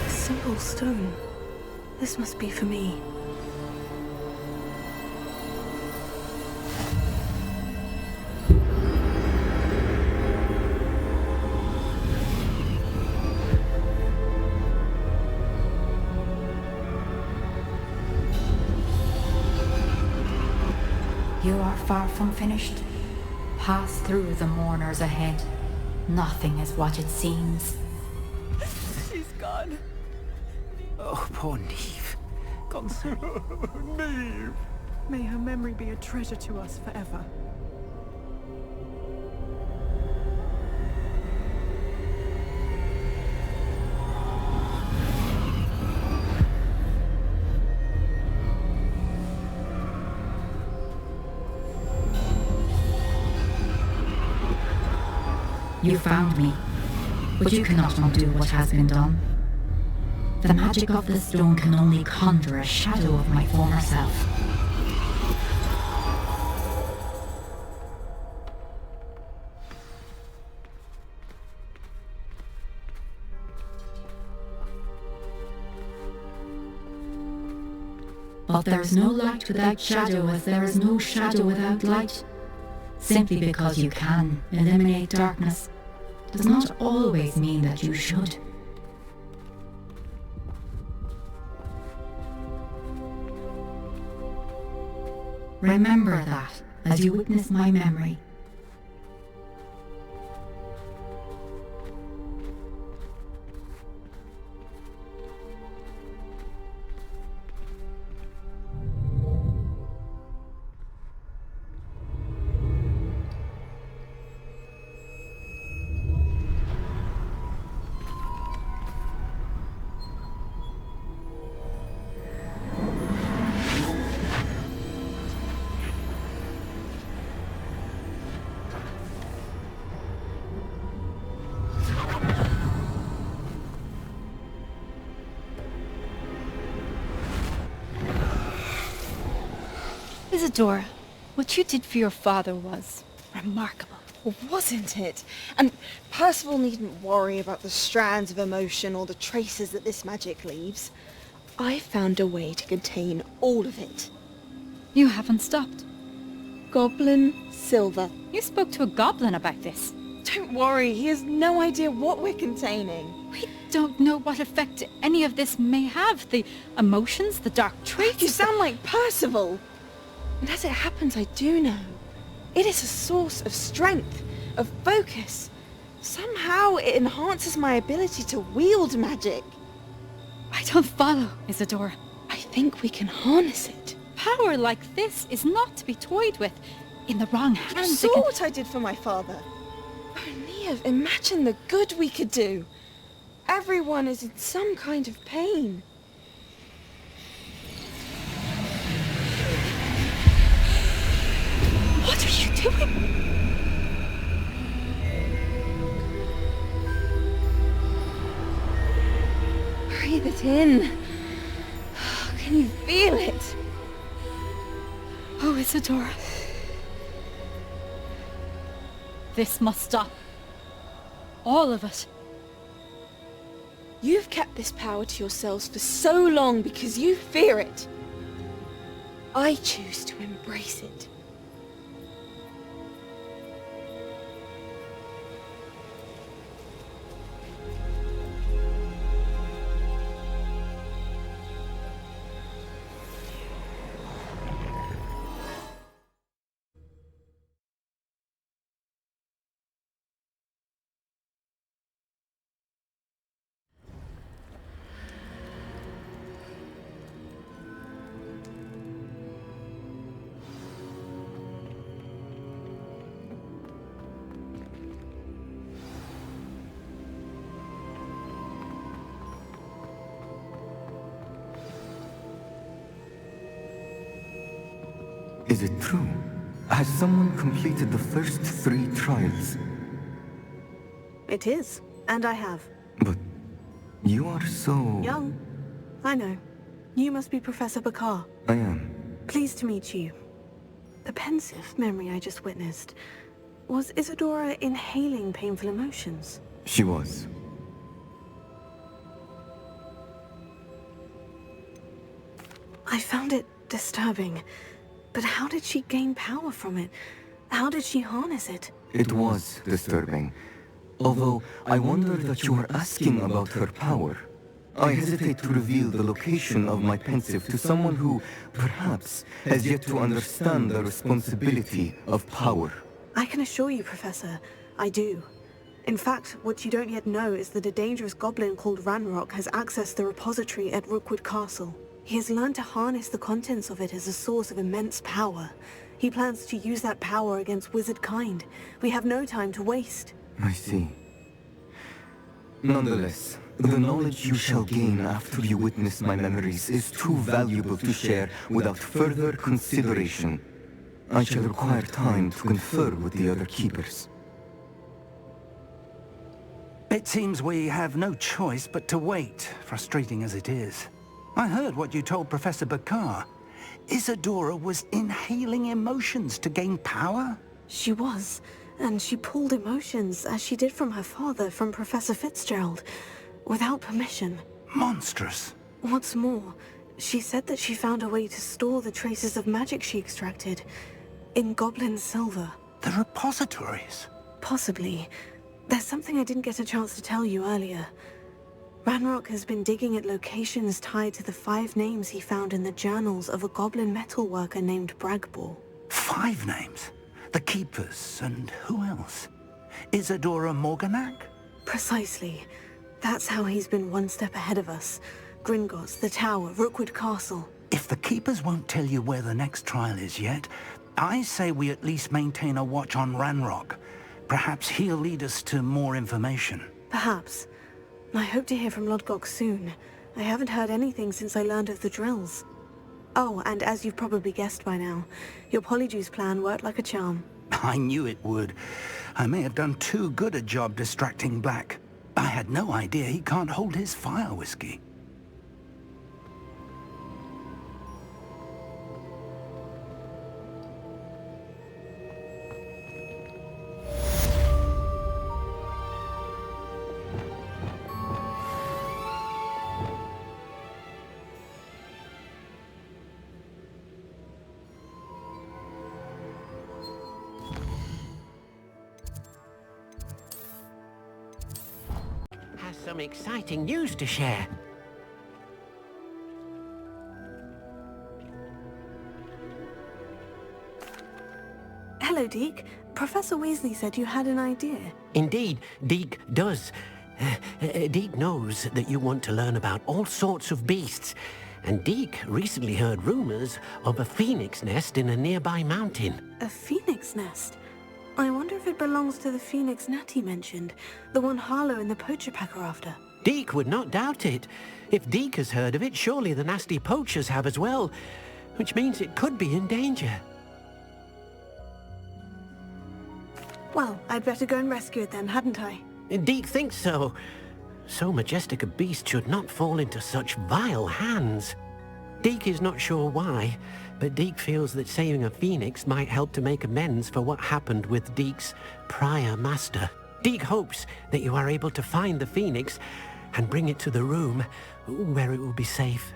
Simple stone. This must be for me. You are far from finished. Pass through the mourners ahead. Nothing is what it seems. She's gone. Oh, poor Neve. Gone soon. Neve! May her memory be a treasure to us forever. You found me, but you cannot undo what has been done. The magic of the stone can only conjure a shadow of my former self. But there is no light without shadow, as there is no shadow without light. Simply because you can eliminate darkness does not always mean that you should. Remember that as you witness my memory. Isadora, what you did for your father was remarkable. Well, wasn't it? And Percival needn't worry about the strands of emotion or the traces that this magic leaves. I found a way to contain all of it. You haven't stopped. Goblin Silver. You spoke to a goblin about this. Don't worry, he has no idea what we're containing. We don't know what effect any of this may have. The emotions, the dark traits. You sound like Percival. And as it happens, I do know. It is a source of strength, of focus. Somehow it enhances my ability to wield magic. I don't follow, Isadora. I think we can harness it. Power like this is not to be toyed with. In the wrong hands, You saw what I did for my father. Oh, Neve, imagine the good we could do. Everyone is in some kind of pain. What are you doing? Breathe it in. Can you feel it? Oh, Isadora. This must stop. All of it. You've kept this power to yourselves for so long because you fear it. I choose to embrace it. Is it true? Has someone completed the first 3 trials? It is, and I have. But you are so... Young. I know. You must be Professor Bakar. I am. Pleased to meet you. The pensive memory I just witnessed. Was Isadora inhaling painful emotions? She was. I found it disturbing. But how did she gain power from it? How did she harness it? It was disturbing. Although, I wonder that you are asking about her power. I hesitate to reveal the location of my pensive to someone who, perhaps, has yet to understand the responsibility of power. I can assure you, Professor, I do. In fact, what you don't yet know is that a dangerous goblin called Ranrock has accessed the repository at Rookwood Castle. He has learned to harness the contents of it as a source of immense power. He plans to use that power against wizard kind. We have no time to waste. I see. Nonetheless, the knowledge you shall gain after you witness my memories is too valuable to share without further consideration. I shall require time to confer with the other keepers. It seems we have no choice but to wait, frustrating as it is. I heard what you told Professor Bakar. Isadora was inhaling emotions to gain power? She was, and she pulled emotions, as she did from her father, from Professor Fitzgerald, without permission. Monstrous. What's more, she said that she found a way to store the traces of magic she extracted in goblin silver. The repositories? Possibly. There's something I didn't get a chance to tell you earlier. Ranrock has been digging at locations tied to the 5 names he found in the journals of a goblin metalworker named Bragbor. 5 names? The Keepers, and who else? Isadora Morganac? Precisely. That's how he's been one step ahead of us. Gringotts, the Tower, Rookwood Castle. If the Keepers won't tell you where the next trial is yet, I say we at least maintain a watch on Ranrock. Perhaps he'll lead us to more information. Perhaps. I hope to hear from Lodgok soon. I haven't heard anything since I learned of the drills. Oh, and as you've probably guessed by now, your Polyjuice plan worked like a charm. I knew it would. I may have done too good a job distracting Black. I had no idea he can't hold his fire whiskey. Some exciting news to share. Hello, Deke. Professor Weasley said you had an idea. Indeed, Deke does. Deke knows that you want to learn about all sorts of beasts, and Deke recently heard rumors of a phoenix nest in a nearby mountain. A phoenix nest? I wonder if it belongs to the phoenix Natty mentioned, the one Harlow and the poacher pack are after. Deke would not doubt it. If Deke has heard of it, surely the nasty poachers have as well, which means it could be in danger. Well, I'd better go and rescue it then, hadn't I? Deke thinks so. So majestic a beast should not fall into such vile hands. Deke is not sure why, but Deke feels that saving a phoenix might help to make amends for what happened with Deke's prior master. Deke hopes that you are able to find the phoenix and bring it to the room where it will be safe.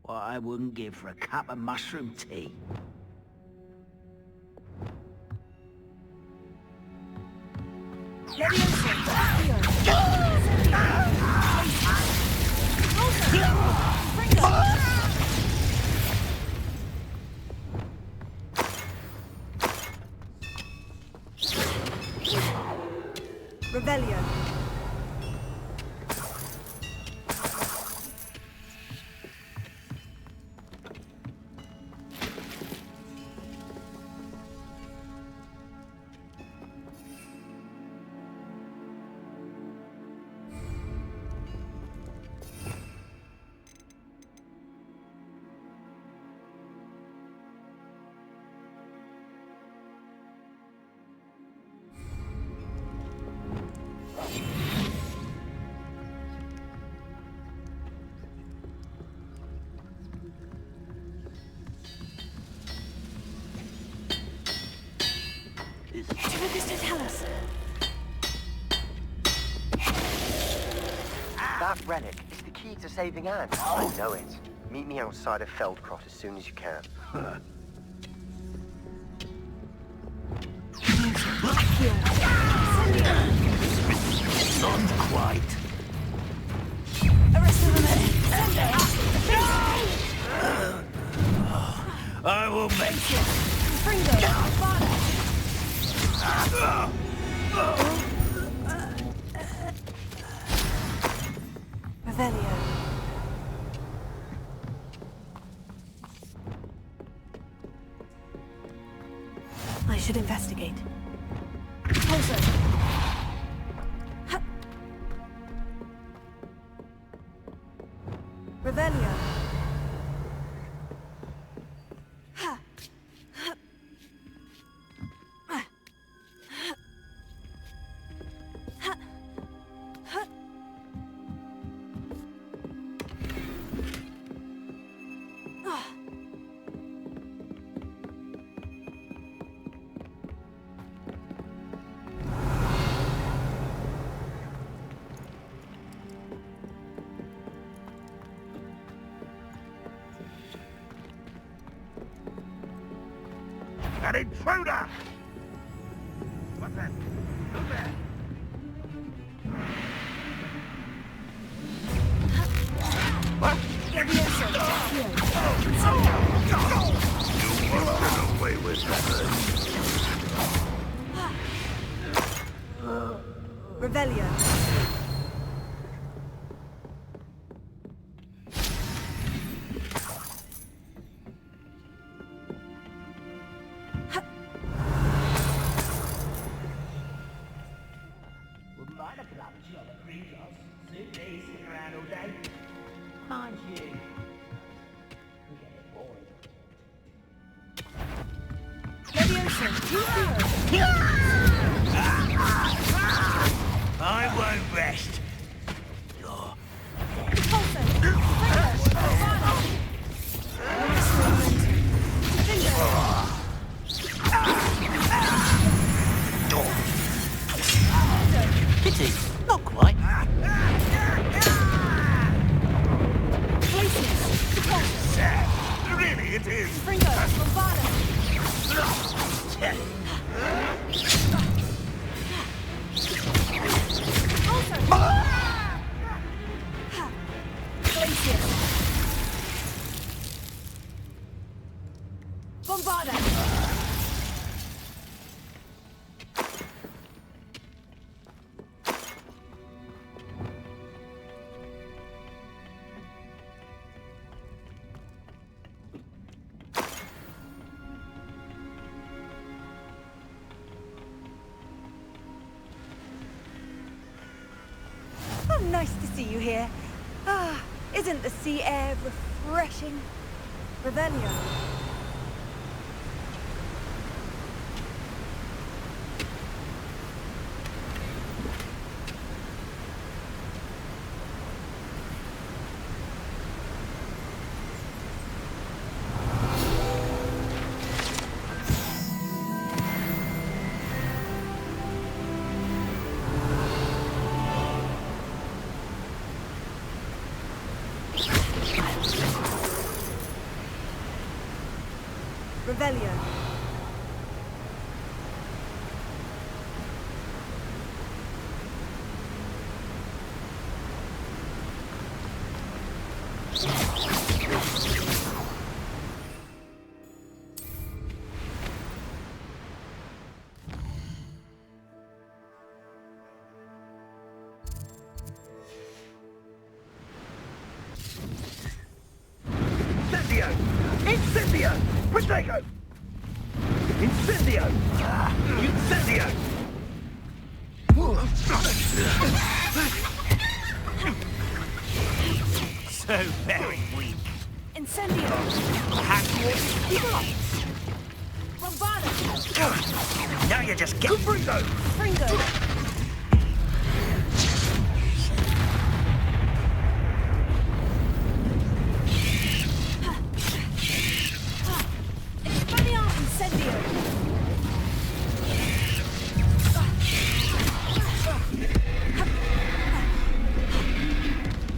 What I wouldn't give for a cup of mushroom tea. Revelio. Do this to tell us. That relic is the key to saving Anne. I know it. Meet me outside of Feldcroft as soon as you can. Not quite. I will make it. Revelio. I should investigate. Revelio. An intruder! What's that? Who's there? What? You won't get away with that. Revelio. Mind you. I won't rest. Pity, not quite. it is! Fringo, Bombarda! Bombarda! Oh, nice to see you here. Ah, isn't the sea air refreshing? Revelio. Revelio. Incendio! Incendio! Protego! Incendio! Incendio! So very weak. Incendio! Bombarda! Now you're just getting... Fringo! Fringo! Incendio!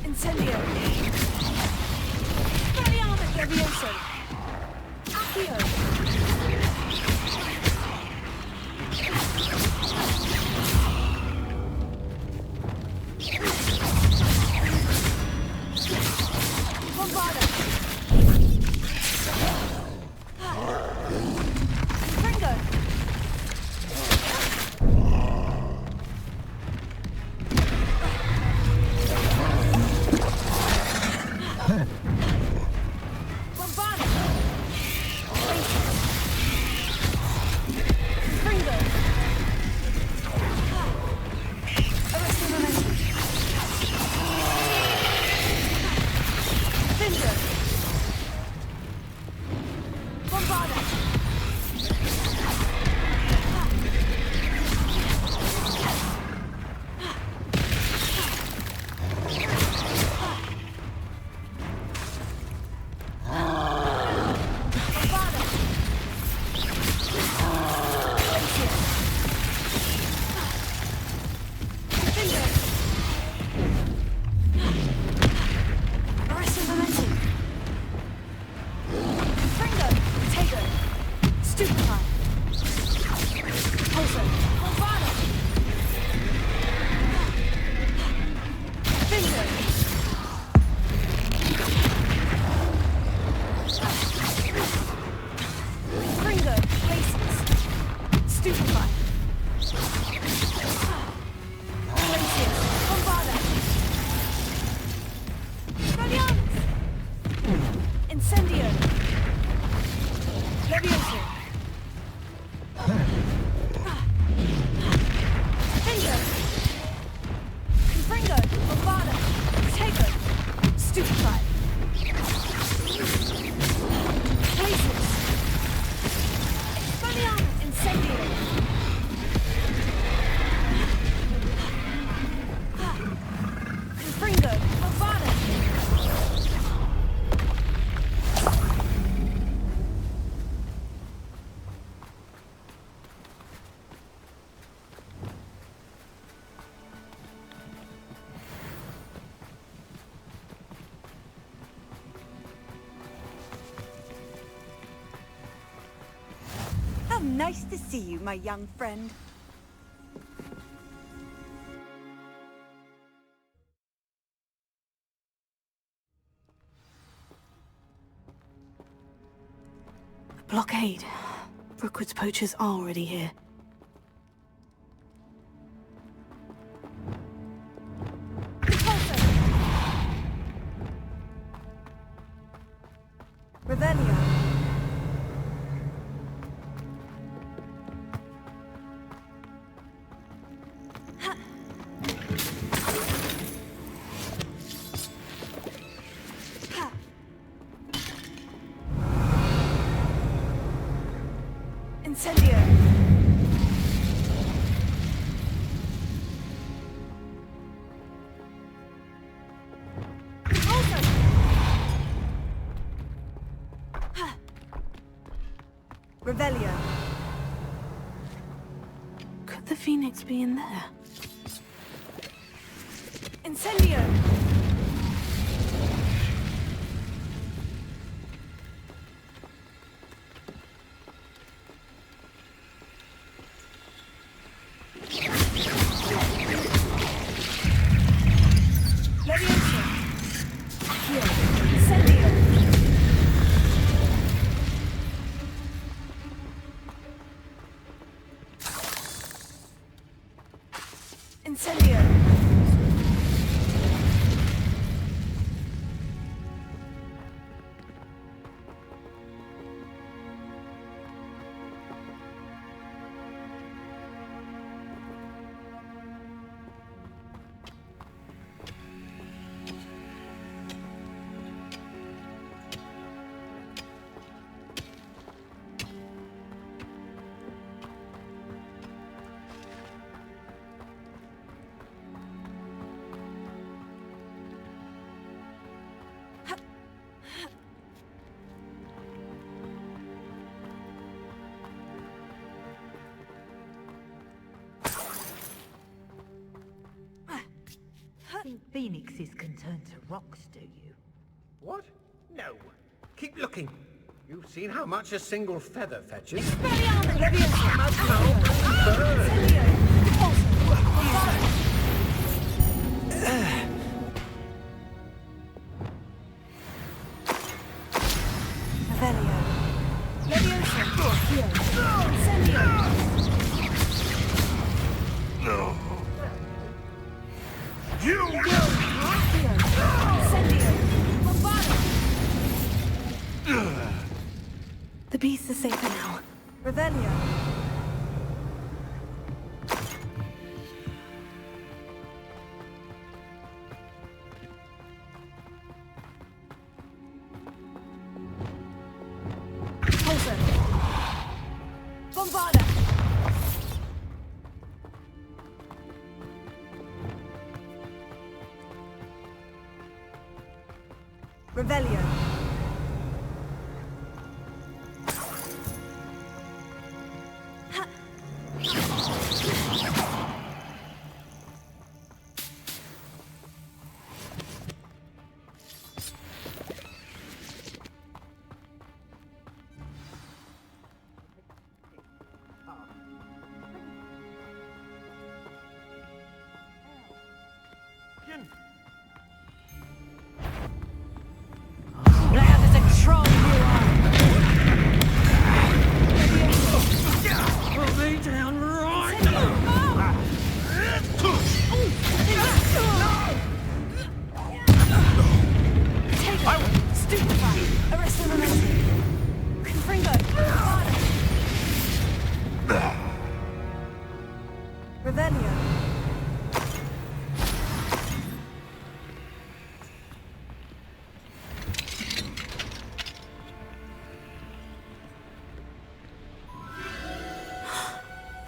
Incendio! Spelliarmus Levioso! Accio! Bombarda! Fringo! Bombarda! Fringo! Arresto momentum! Fringo! Bombarda! Arresto momentum! Fringo! Tego! Stupefy! Pulsar! Bombarda! Fringo! Fringo! Places! Stupefy! Places! Bombarda! Spelliarmus! Incendio! Levioso! nice to see you, my young friend. Blockade. Brookwood's poachers are already here. Revelio. Incendio! Revelio. Could the Phoenix be in there? Incendio! Incendio! Think phoenixes can turn to rocks, do you? What? No. Keep looking. You've seen how much a single feather fetches. No. You The beasts are safer now. Revelio. Bombarda! Revelio. Bland as a troll you are! Pull me down right Stupefy! Arrest the momentum! Confringo! Revelio.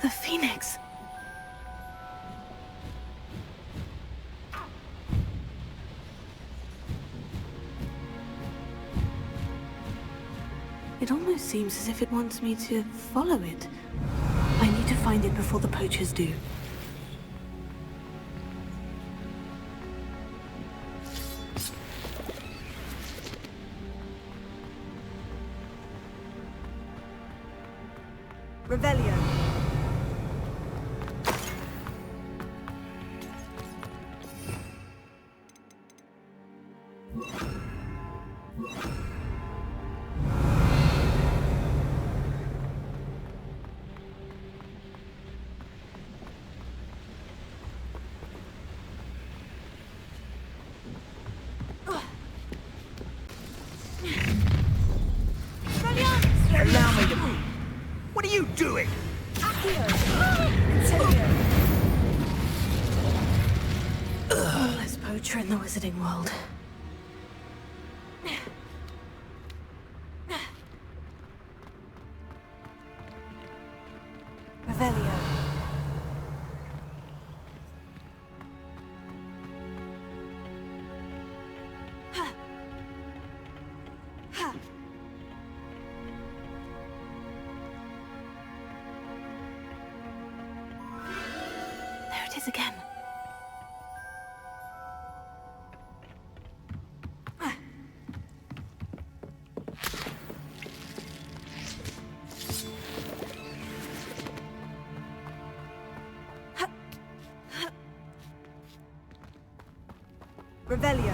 The Phoenix! It almost seems as if it wants me to follow it. I need to find it before the poachers do. Revelio. Allow me to... What are you doing? Less poacher in the wizarding world. Revelio. There it is again. Revelio.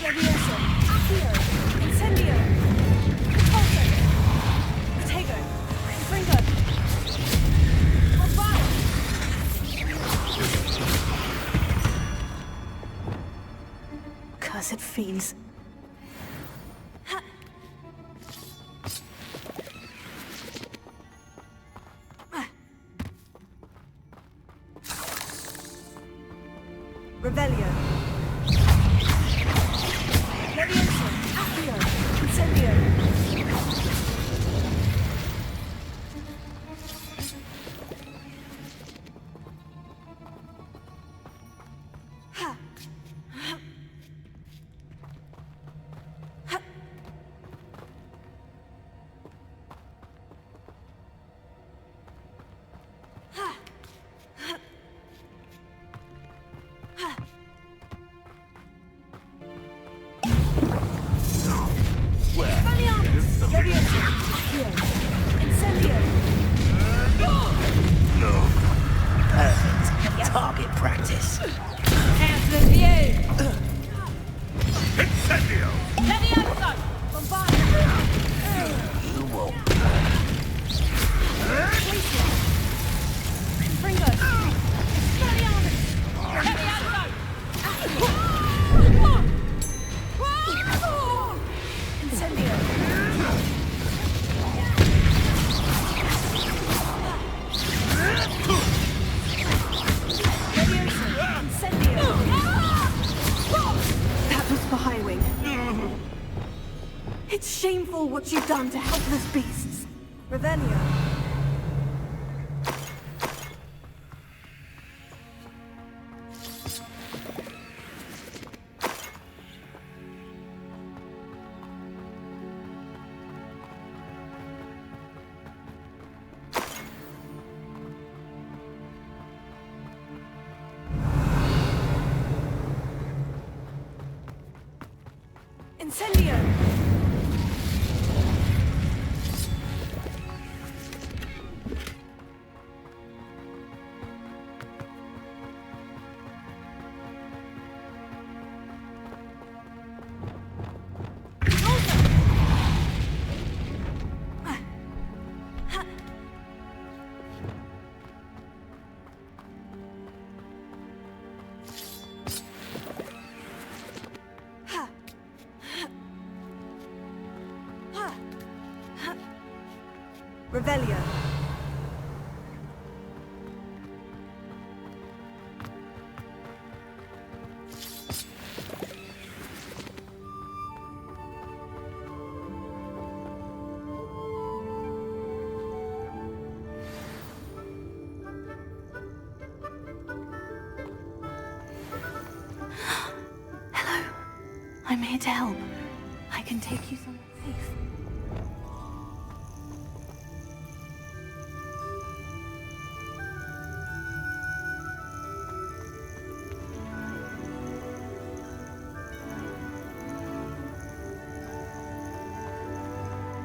Levioso. Accio. Incendio. Repulsor. Protego. Confringo. Cursed fiends. Revelio. Levioso. Accio. Incendio. Perfect. Target practice. Incendio! You won't. That was for Highwing. It's shameful what you've done to helpless beasts. Revelio. Incendio! Revelio. Hello. I'm here to help. I can take you somewhere safe.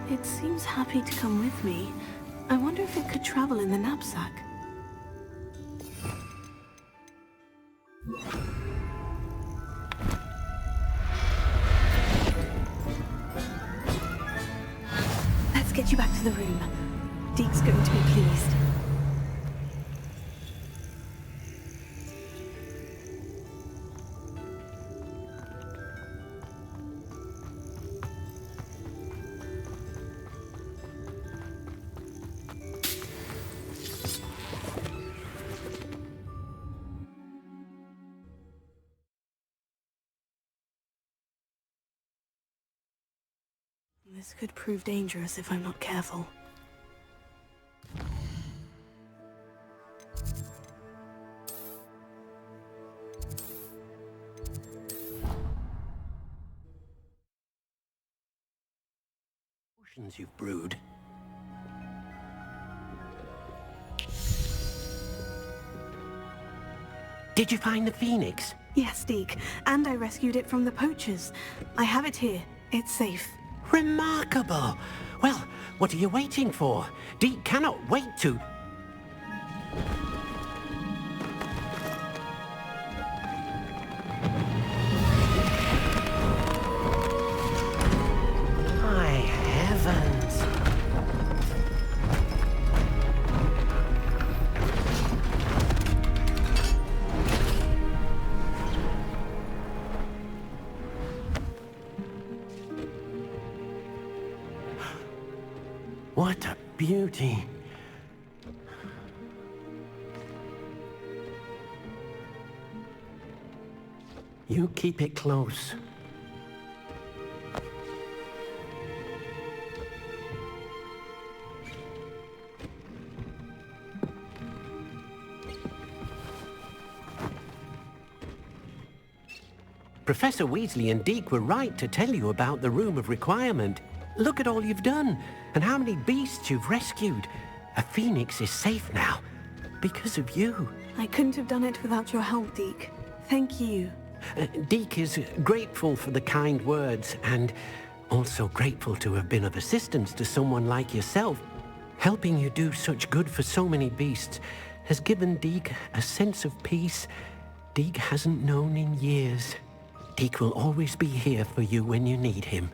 It seems happy to come with me. I wonder if it could travel in the knapsack. Let's get you back to the room. Deke's going to be pleased. This could prove dangerous if I'm not careful. Potions you've brewed. Did you find the phoenix? Yes, Deke. And I rescued it from the poachers. I have it here. It's safe. Remarkable! Well, what are you waiting for? Deke cannot wait to... My heavens! What a beauty! You keep it close. Professor Weasley and Deke were right to tell you about the Room of Requirement. Look at all you've done, and how many beasts you've rescued. A phoenix is safe now, because of you. I couldn't have done it without your help, Deke. Thank you. Deke is grateful for the kind words, and also grateful to have been of assistance to someone like yourself. Helping you do such good for so many beasts has given Deke a sense of peace Deke hasn't known in years. Deke will always be here for you when you need him.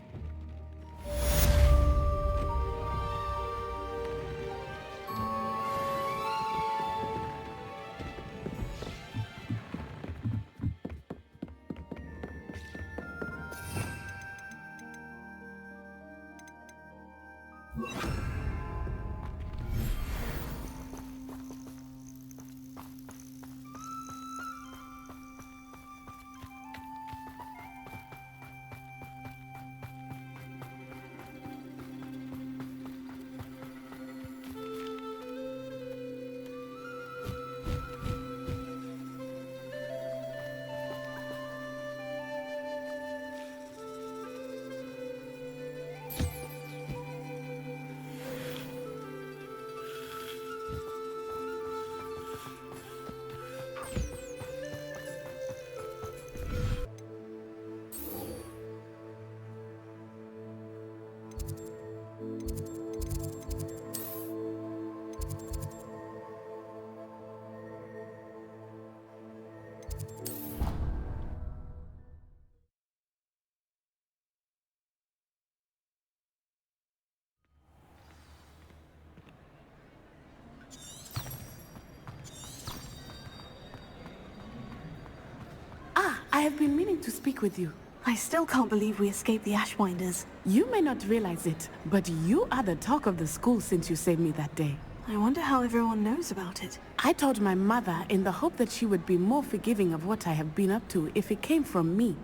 I have been meaning to speak with you. I still can't believe we escaped the Ashwinders. You may not realize it, but you are the talk of the school since you saved me that day. I wonder how everyone knows about it. I told my mother in the hope that she would be more forgiving of what I have been up to if it came from me.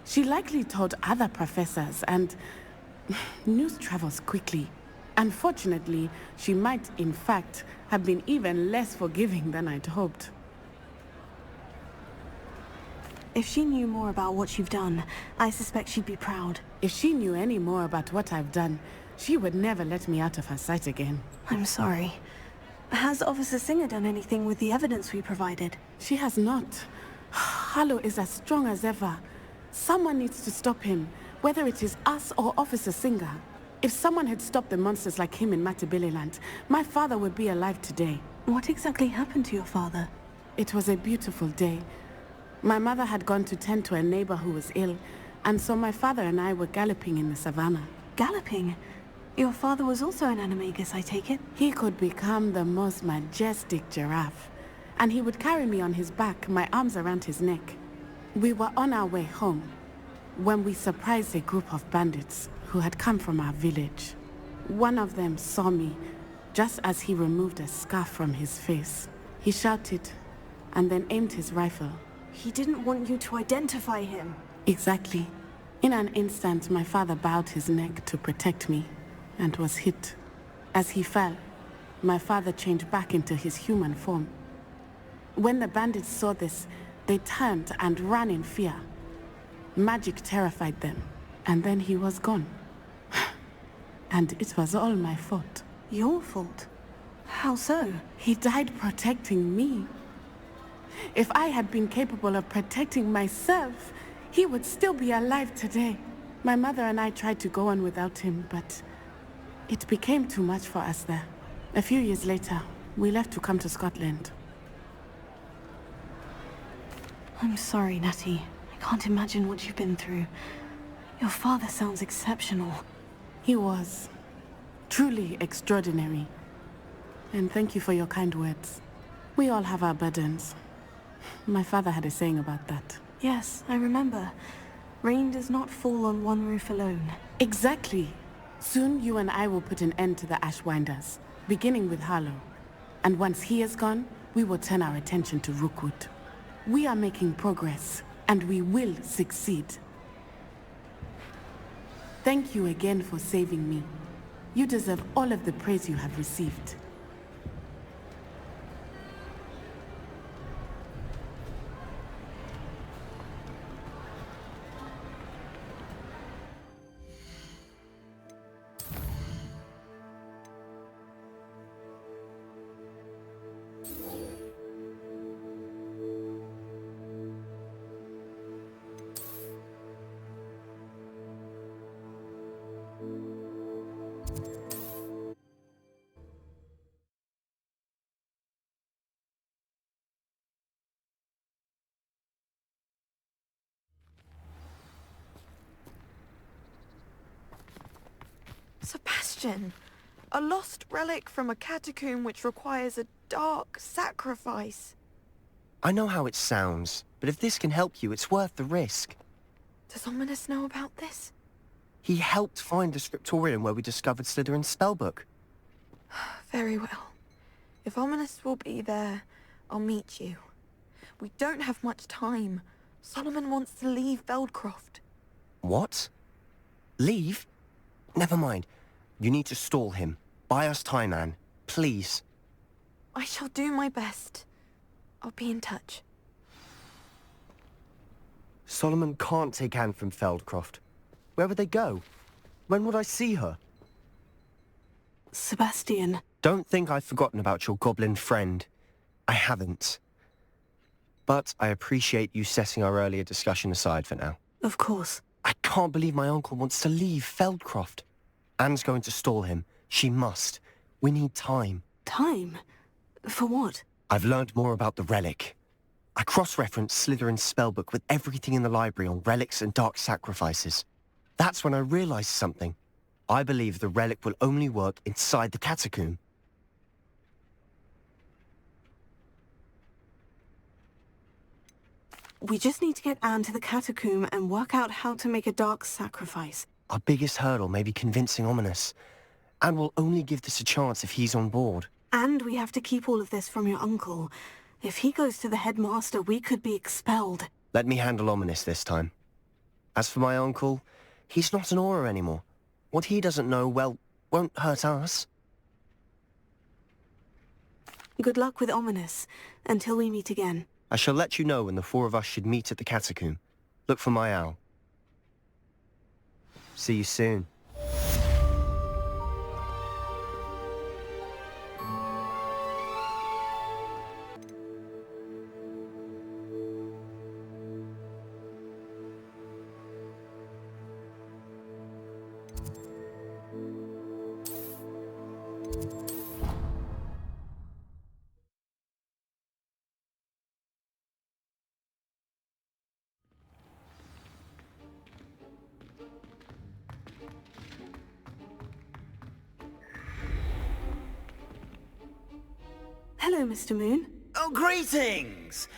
She likely told other professors, and news travels quickly. Unfortunately, she might, in fact, have been even less forgiving than I'd hoped. If she knew more about what you've done, I suspect she'd be proud. If she knew any more about what I've done, she would never let me out of her sight again. I'm sorry. Has Officer Singer done anything with the evidence we provided? She has not. Harlow is as strong as ever. Someone needs to stop him, whether it is us or Officer Singer. If someone had stopped the monsters like him in Matabeleland, my father would be alive today. What exactly happened to your father? It was a beautiful day. My mother had gone to tend to a neighbor who was ill, and so my father and I were galloping in the savannah. Galloping? Your father was also an animagus, I take it? He could become the most majestic giraffe, and he would carry me on his back, my arms around his neck. We were on our way home when we surprised a group of bandits who had come from our village. One of them saw me just as he removed a scarf from his face. He shouted and then aimed his rifle. He didn't want you to identify him. Exactly. In an instant, my father bowed his neck to protect me and was hit. As he fell, my father changed back into his human form. When the bandits saw this, they turned and ran in fear. Magic terrified them, and then he was gone. And it was all my fault. Your fault? How so? He died protecting me. If I had been capable of protecting myself, he would still be alive today. My mother and I tried to go on without him, but it became too much for us there. A few years later, we left to come to Scotland. I'm sorry, Natty. I can't imagine what you've been through. Your father sounds exceptional. He was. Truly extraordinary. And thank you for your kind words. We all have our burdens. My father had a saying about that. Yes, I remember. Rain does not fall on one roof alone. Exactly. Soon you and I will put an end to the Ashwinders, beginning with Harlow. And once he is gone, we will turn our attention to Rookwood. We are making progress, and we will succeed. Thank you again for saving me. You deserve all of the praise you have received. Sebastian! A lost relic from a catacomb which requires a dark sacrifice. I know how it sounds, but if this can help you, it's worth the risk. Does Ominous know about this? He helped find the scriptorium where we discovered Slytherin's spellbook. Very well. If Ominous will be there, I'll meet you. We don't have much time. Solomon wants to leave Feldcroft. What? Leave? Never mind. You need to stall him. Buy us time, Anne. Please. I shall do my best. I'll be in touch. Solomon can't take Anne from Feldcroft. Where would they go? When would I see her? Sebastian. Don't think I've forgotten about your goblin friend. I haven't. But I appreciate you setting our earlier discussion aside for now. Of course. I can't believe my uncle wants to leave Feldcroft. Anne's going to stall him. She must. We need time. Time? For what? I've learned more about the relic. I cross-referenced Slytherin's spellbook with everything in the library on relics and dark sacrifices. That's when I realized something. I believe the relic will only work inside the catacomb. We just need to get Anne to the catacomb and work out how to make a dark sacrifice. Our biggest hurdle may be convincing Ominous. And we'll only give this a chance if he's on board. And we have to keep all of this from your uncle. If he goes to the headmaster, we could be expelled. Let me handle Ominous this time. As for my uncle, he's not an Auror anymore. What he doesn't know, well, won't hurt us. Good luck with Ominous, until we meet again. I shall let you know when the four of us should meet at the catacomb. Look for my owl. See you soon. Hello, Mr. Moon. Oh, greetings!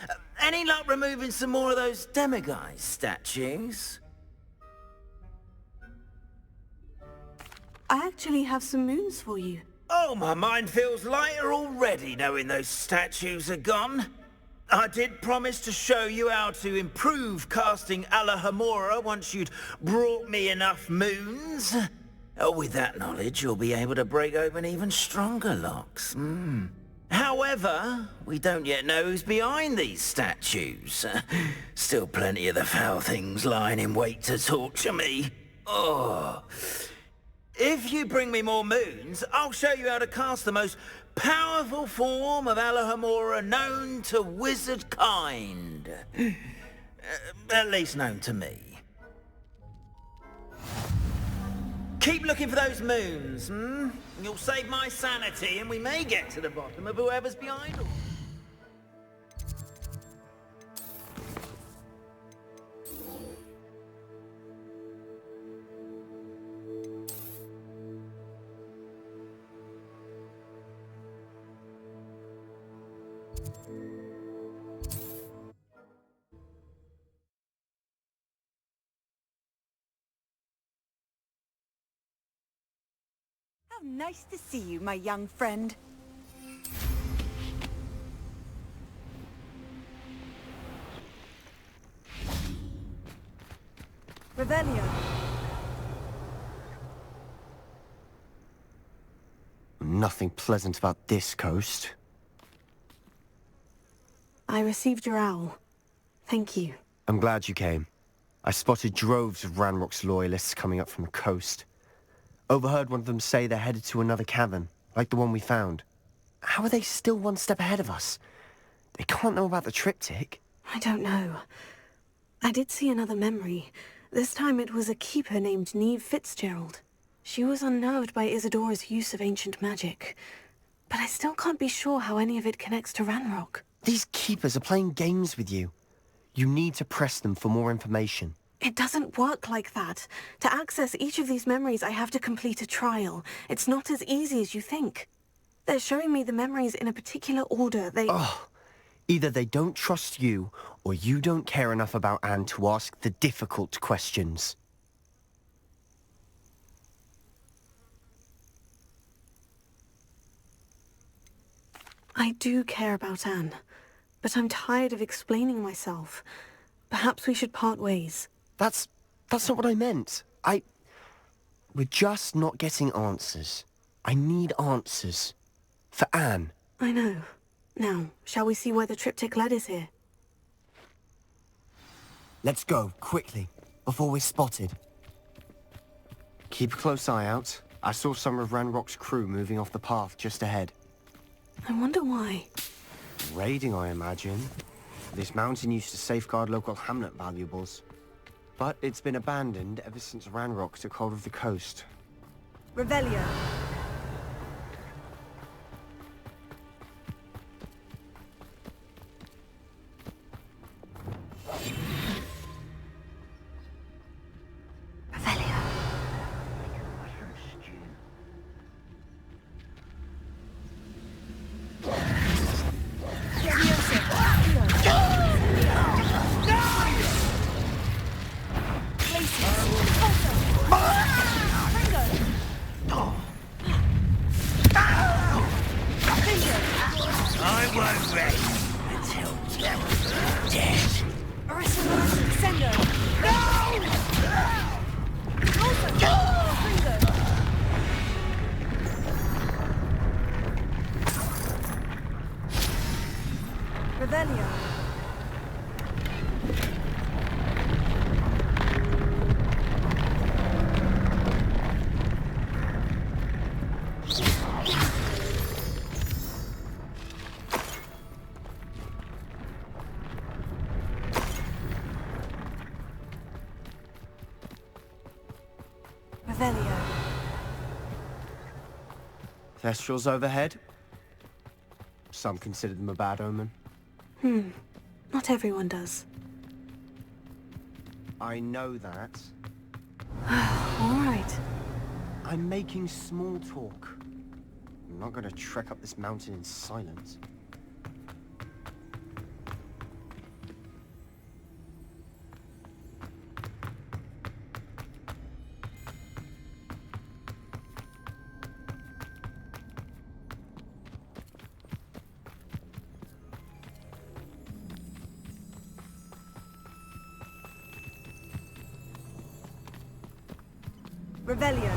Any luck removing some more of those demiguise statues? I actually have some moons for you. Oh, my mind feels lighter already knowing those statues are gone. I did promise to show you how to improve casting Alohomora once you'd brought me enough moons. Oh, with that knowledge, you'll be able to break open even stronger locks. However, we don't yet know who's behind these statues. Still plenty of the foul things lying in wait to torture me. Oh. If you bring me more moons, I'll show you how to cast the most powerful form of Alohomora known to wizard kind. At least known to me. Keep looking for those moons, You'll save my sanity, and we may get to the bottom of whoever's behind all. How nice to see you, my young friend. Revelio. Nothing pleasant about this coast. I received your owl. Thank you. I'm glad you came. I spotted droves of Ranrock's loyalists coming up from the coast. Overheard one of them say they're headed to another cavern, like the one we found. How are they still one step ahead of us? They can't know about the triptych. I don't know. I did see another memory. This time it was a keeper named Neve Fitzgerald. She was unnerved by Isadora's use of ancient magic. But I still can't be sure how any of it connects to Ranrock. These keepers are playing games with you. You need to press them for more information. It doesn't work like that. To access each of these memories, I have to complete a trial. It's not as easy as you think. They're showing me the memories in a particular order. Either they don't trust you, or you don't care enough about Anne to ask the difficult questions. I do care about Anne, but I'm tired of explaining myself. Perhaps we should part ways. That's not what I meant. We're just not getting answers. I need answers. For Anne. I know. Now, shall we see where the triptych led us here? Let's go, quickly, before we're spotted. Keep a close eye out. I saw some of Ranrock's crew moving off the path just ahead. I wonder why. Raiding, I imagine. This mountain used to safeguard local hamlet valuables. But it's been abandoned ever since Ranrock took hold of the coast. Revelio. Revelio. Thestrals overhead? Some consider them a bad omen. Not everyone does. I know that. All right. I'm making small talk. I'm not going to trek up this mountain in silence. Revelio.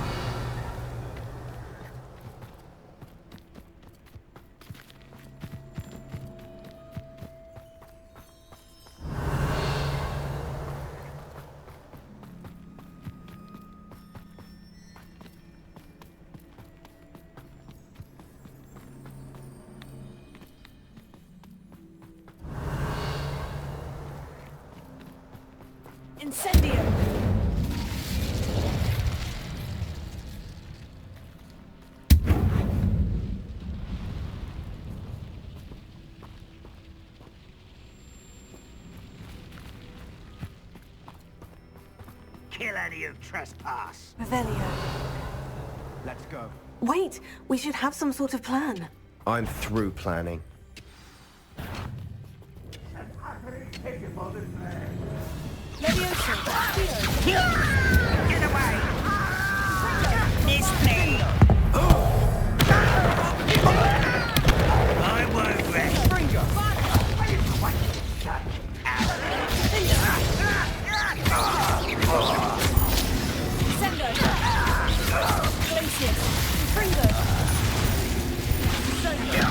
Incendio. Kill any who trespass. Revelio. Let's go. Wait, we should have some sort of plan. I'm through planning. Get away! Miss me! I won't rest. Sendo. Glacius. Fringo. Sonia.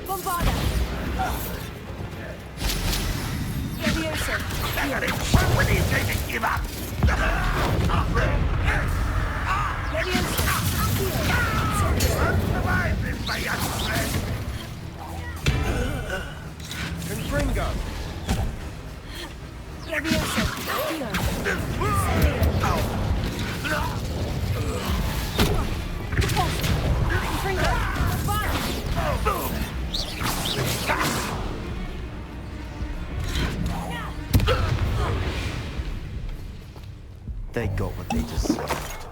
Bombarda. Levioso. When do you think to give up? Levioso. Survive this, my young friend. Confringo! Levioso. They got what they deserved.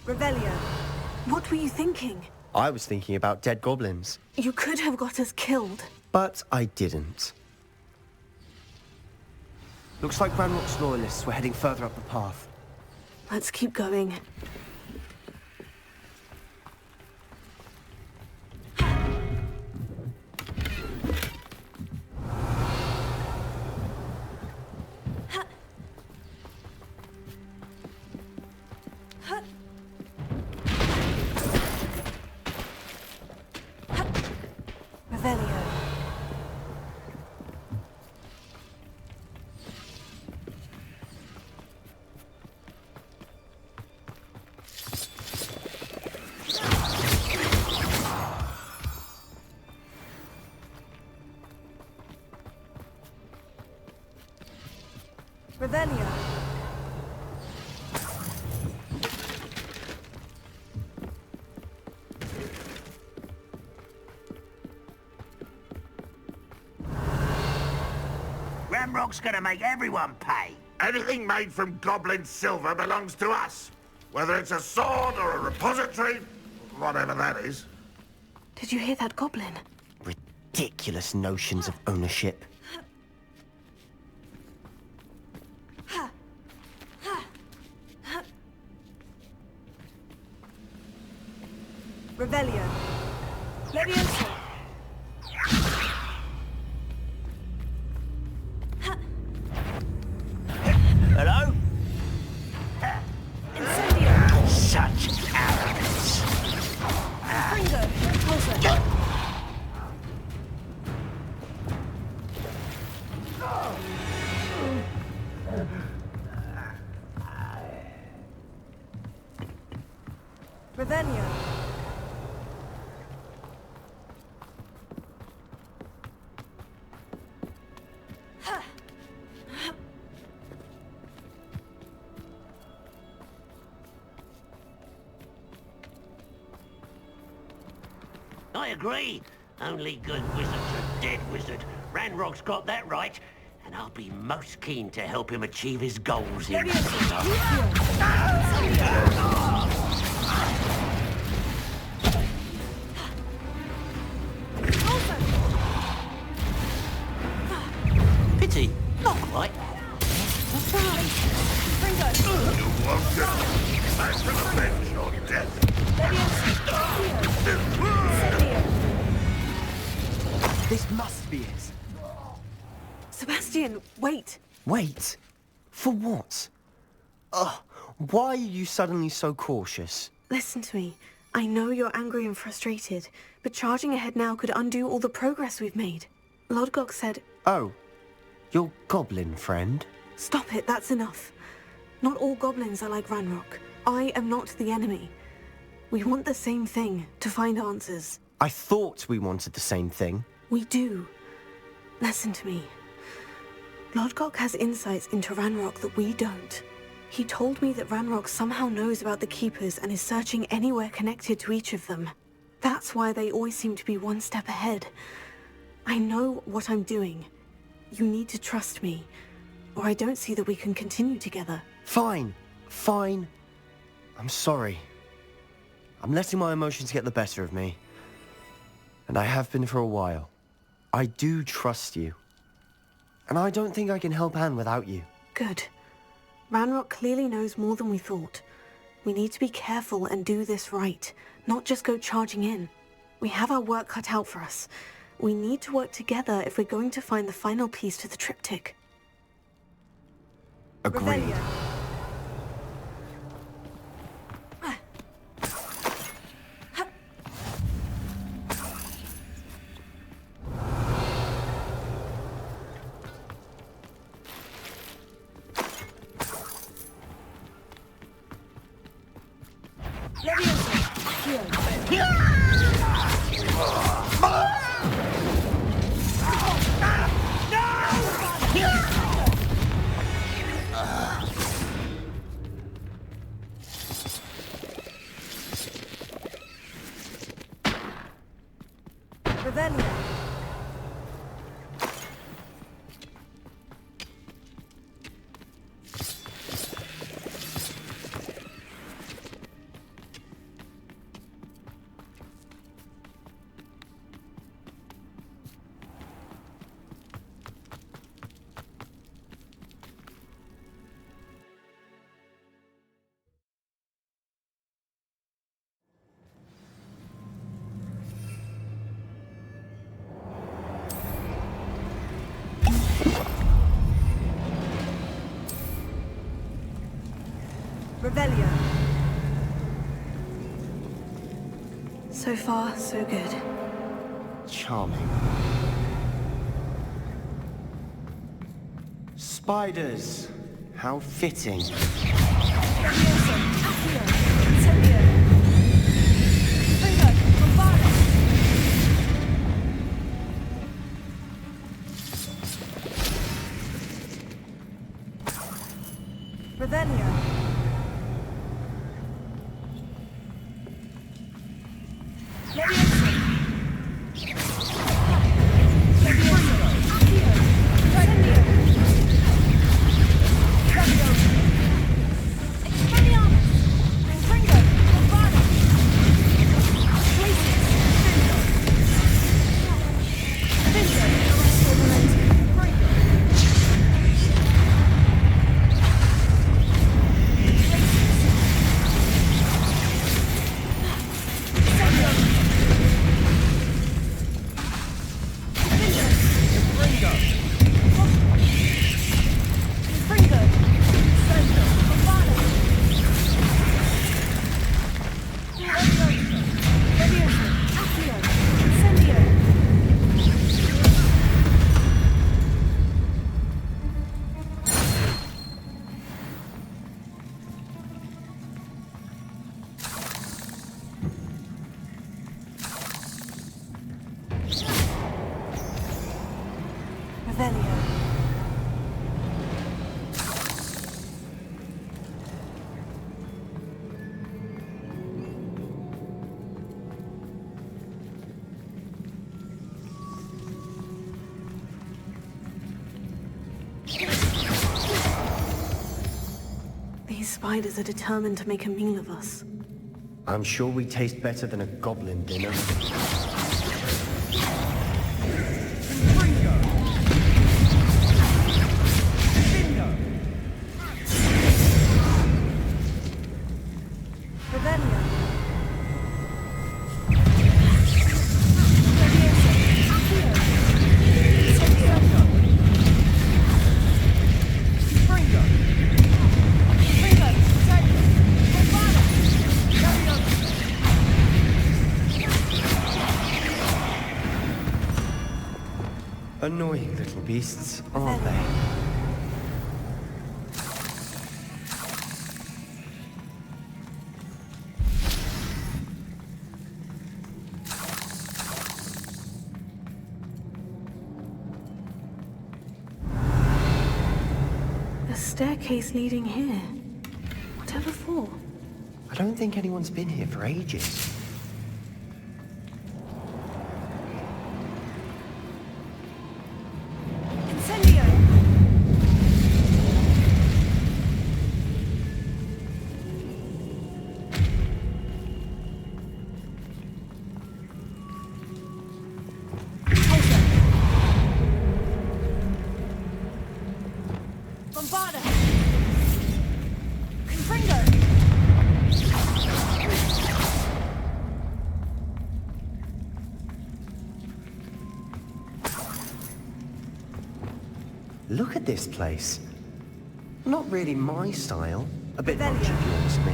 Revelio. What were you thinking? I was thinking about dead goblins. You could have got us killed. But I didn't. Looks like Ranrock's loyalists were heading further up the path. Let's keep going. Revelio. Revelio. Ramrock's gonna make everyone pay. Anything made from goblin silver belongs to us. Whether it's a sword or a repository, whatever that is. Did you hear that goblin? Ridiculous notions of ownership. Revelio. Levioso. Hello? Incendio. Such arrogance. Fringo. Repulsor. Revelio. I agree. Only good wizards are dead wizard. Ranrock's got that right, and I'll be most keen to help him achieve his goals here. Pity, not quite. You won't get back to avenge your death. This must be it. Sebastian, wait. Wait? For what? Ugh, why are you suddenly so cautious? Listen to me. I know you're angry and frustrated, but charging ahead now could undo all the progress we've made. Lodgok said... Oh, your goblin friend? Stop it, that's enough. Not all goblins are like Ranrock. I am not the enemy. We want the same thing, to find answers. I thought we wanted the same thing. We do. Listen to me. Lodgok has insights into Ranrock that we don't. He told me that Ranrock somehow knows about the Keepers and is searching anywhere connected to each of them. That's why they always seem to be one step ahead. I know what I'm doing. You need to trust me, or I don't see that we can continue together. Fine. Fine. I'm sorry. I'm letting my emotions get the better of me. And I have been for a while. I do trust you. And I don't think I can help Anne without you. Good. Ranrock clearly knows more than we thought. We need to be careful and do this right, not just go charging in. We have our work cut out for us. We need to work together if we're going to find the final piece to the triptych. Agreed. Revelio. So far, so good. Charming. Spiders. How fitting. Revelio. Revelio. spiders are determined to make a meal of us. I'm sure we taste better than a goblin dinner. Annoying little beasts, aren't they? A staircase leading here. Whatever for? I don't think anyone's been here for ages. Look at this place. Not really my style. A bit much, if you ask me.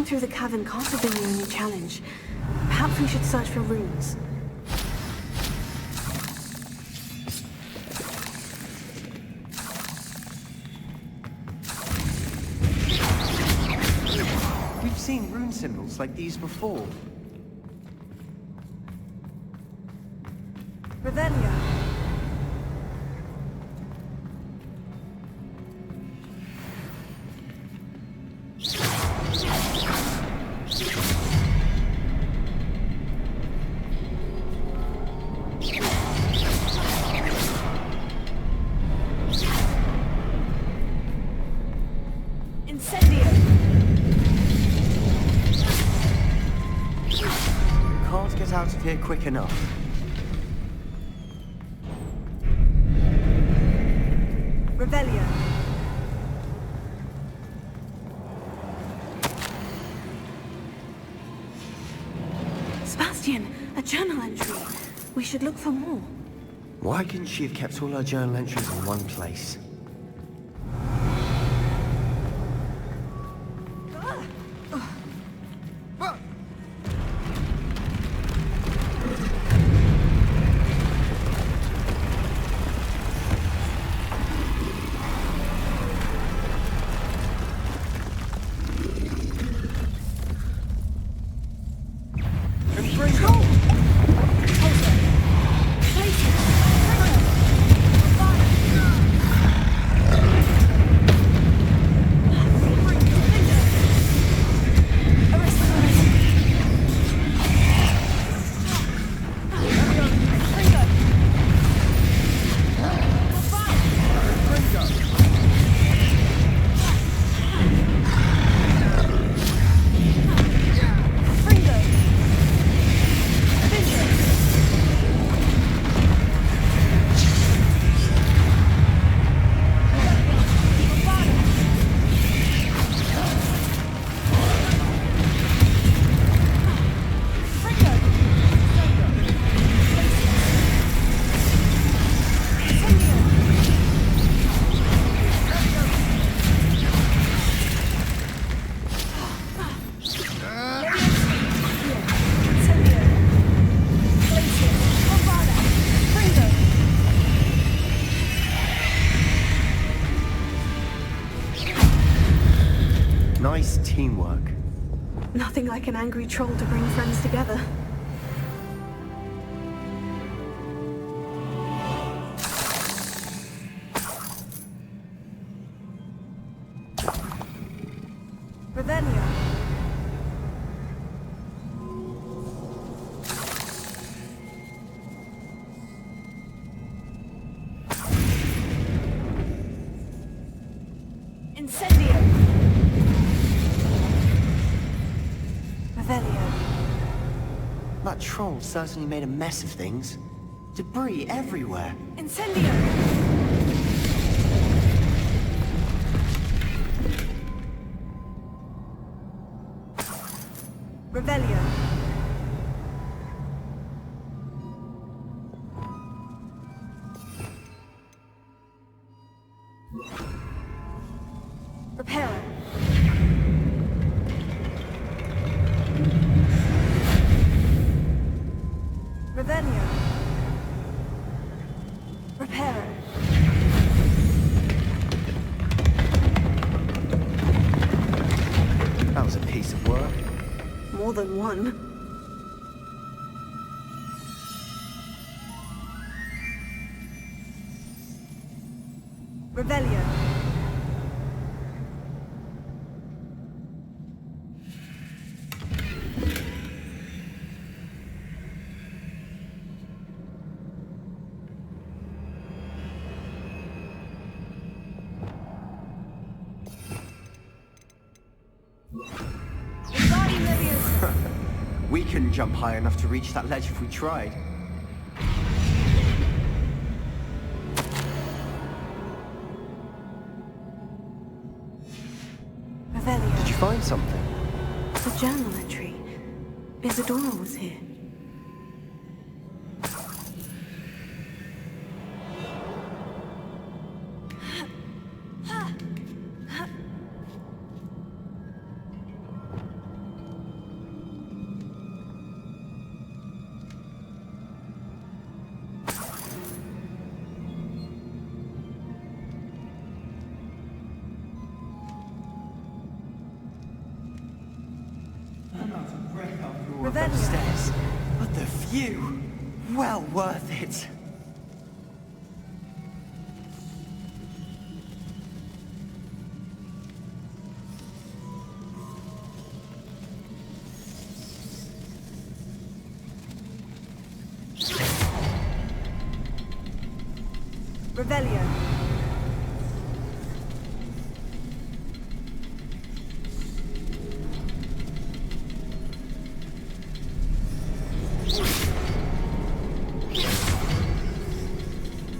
Through the cavern can't have been the only challenge. Perhaps we should search for runes. We've seen rune symbols like these before. Revelio. Can't get out of here quick enough. Revelio. Sebastian, a journal entry. We should look for more. Why couldn't she have kept all her journal entries in one place? Nice teamwork. Nothing like an angry troll to bring friends together. Revelio. Incendio. Revelio. That troll certainly made a mess of things. Debris everywhere. Incendio. Revelio. Reparo. Revelio. Reparo. That was a piece of work. More than one. Revelio. We couldn't jump high enough to reach that ledge if we tried. Revelio. Did you find something? A journal entry. Isadora was here. Those stairs, but the view, well worth it. Revelio.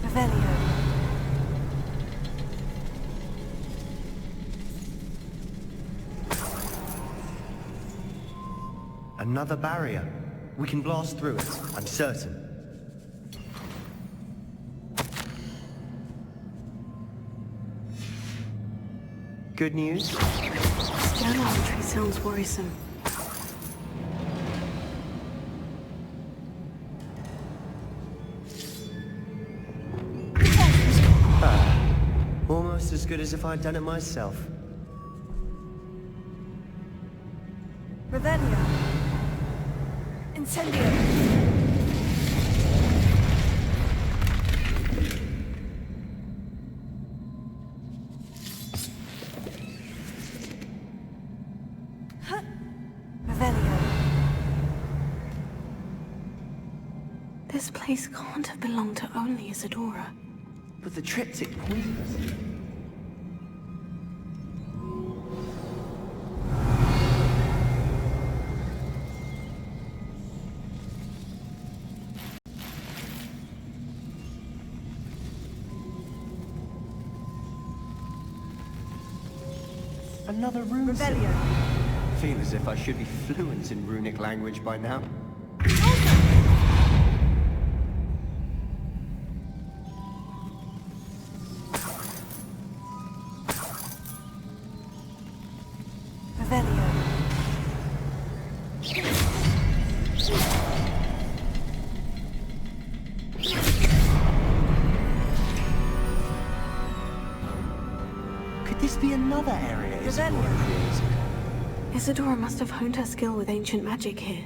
Revelio. Another barrier. We can blast through it, I'm certain. Good news? This journal entry sounds worrisome. Almost as good as if I'd done it myself. Revelio. Incendio. Revelio. This place can't have belonged to only Isadora. But the triptych pointed us. Another rune. Revelio. Feel as if I should be fluent in runic language by now. Revelio. Could this be another area Isadora created? Isadora must have honed her skill with ancient magic here.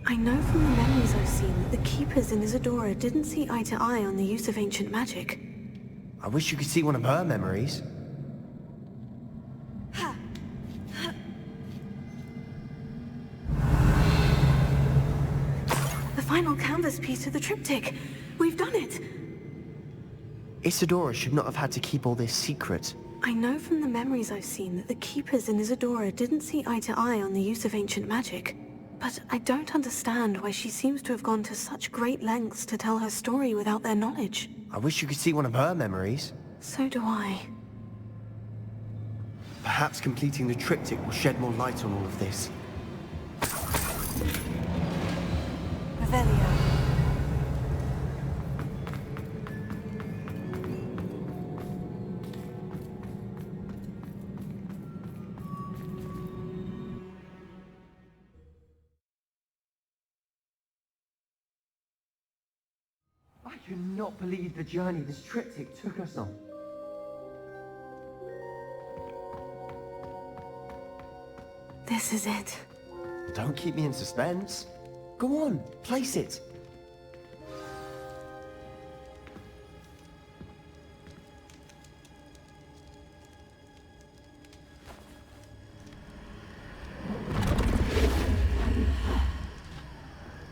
I know from the memories I've seen that the Keepers in Isadora didn't see eye to eye on the use of ancient magic. I wish you could see one of her memories. The final canvas piece of the triptych. We've done it. Isadora should not have had to keep all this secret. I know from the memories I've seen that the Keepers in Isadora didn't see eye to eye on the use of ancient magic. But I don't understand why she seems to have gone to such great lengths to tell her story without their knowledge. I wish you could see one of her memories. So do I. Perhaps completing the triptych will shed more light on all of this. Revelio. I cannot believe the journey this triptych took us on. This is it. Don't keep me in suspense. Go on, place it.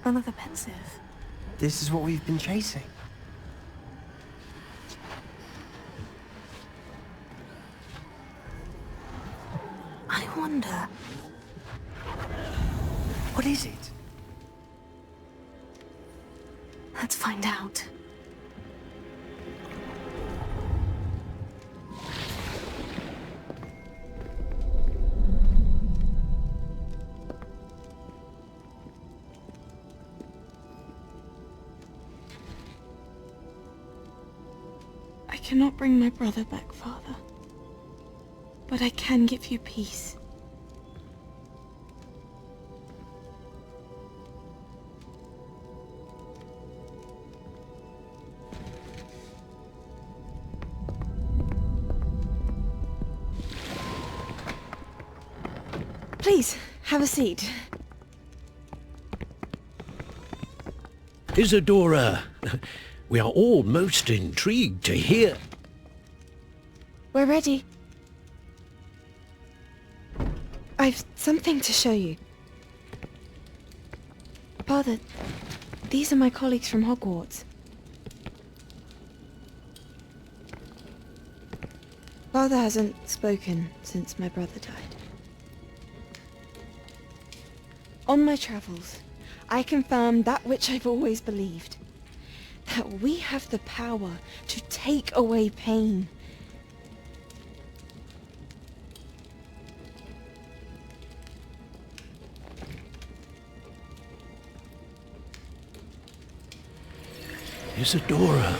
Another pensive. This is what we've been chasing. I wonder... What is it? Let's find out. I cannot bring my brother back, Father. But I can give you peace. Please, have a seat. Isadora, we are all most intrigued to hear. We're ready. I've something to show you. Father, these are my colleagues from Hogwarts. Father hasn't spoken since my brother died. On my travels, I confirmed that which I've always believed. That we have the power to take away pain. Isadora.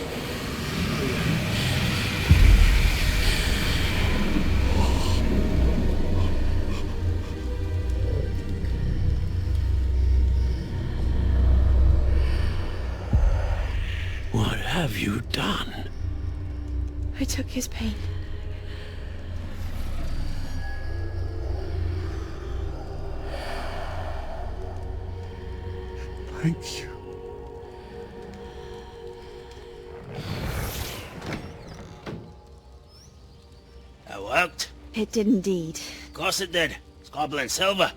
What have you done? I took his pain. Thank you. That worked? It did indeed. Of course it did. It's goblin silver.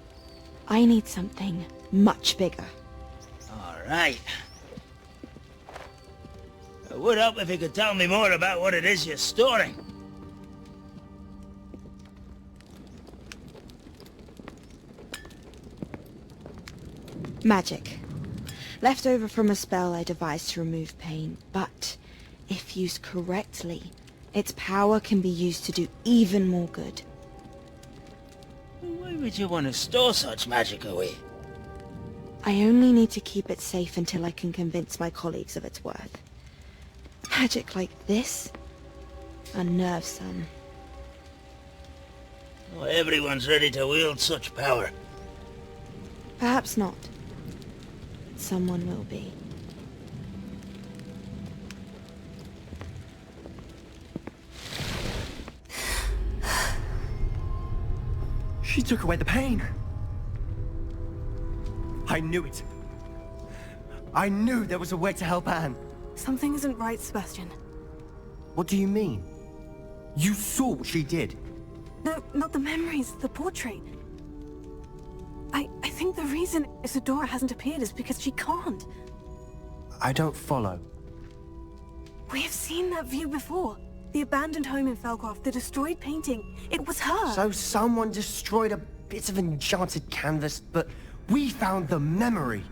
I need something much bigger. All right. It would help if you could tell me more about what it is you're storing. Magic. Left over from a spell I devised to remove pain, but if used correctly, its power can be used to do even more good. Why would you want to store such magic away? I only need to keep it safe until I can convince my colleagues of its worth. Magic like this unnerves some. Not everyone's ready to wield such power. Perhaps not. Someone will be. She took away the pain. I knew it. I knew there was a way to help Anne. Something isn't right, Sebastian. What do you mean? You saw what she did. No, not the memories, the portrait. I think the reason Isadora hasn't appeared is because she can't. I don't follow. We have seen that view before. The abandoned home in Felcroft, the destroyed painting. It was her. So someone destroyed a bit of enchanted canvas, but we found the memory.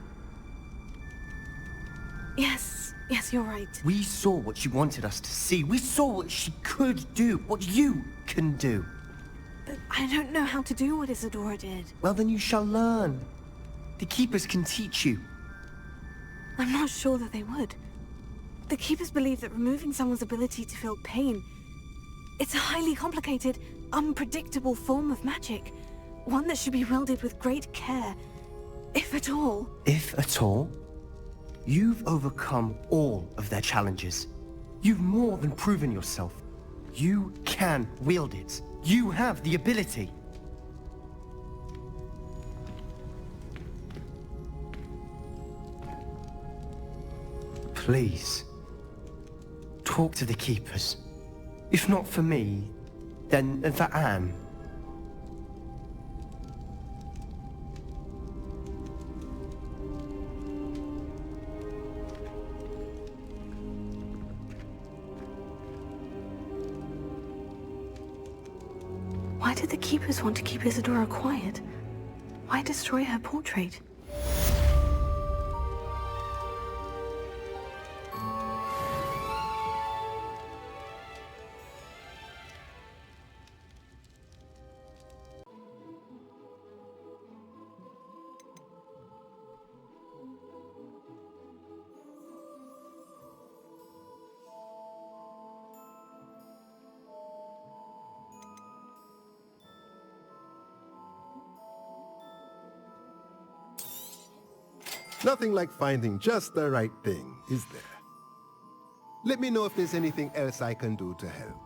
Yes, you're right. We saw what she wanted us to see. We saw what she could do, what you can do. But I don't know how to do what Isadora did. Well, then you shall learn. The Keepers can teach you. I'm not sure that they would. The Keepers believe that removing someone's ability to feel pain, it's a highly complicated, unpredictable form of magic. One that should be wielded with great care, if at all. If at all? You've overcome all of their challenges. You've more than proven yourself. You can wield it. You have the ability. Please, talk to the Keepers. If not for me, then for Anne. Why did the Keepers want to keep Isadora quiet? Why destroy her portrait? Nothing like finding just the right thing, is there? Let me know if there's anything else I can do to help.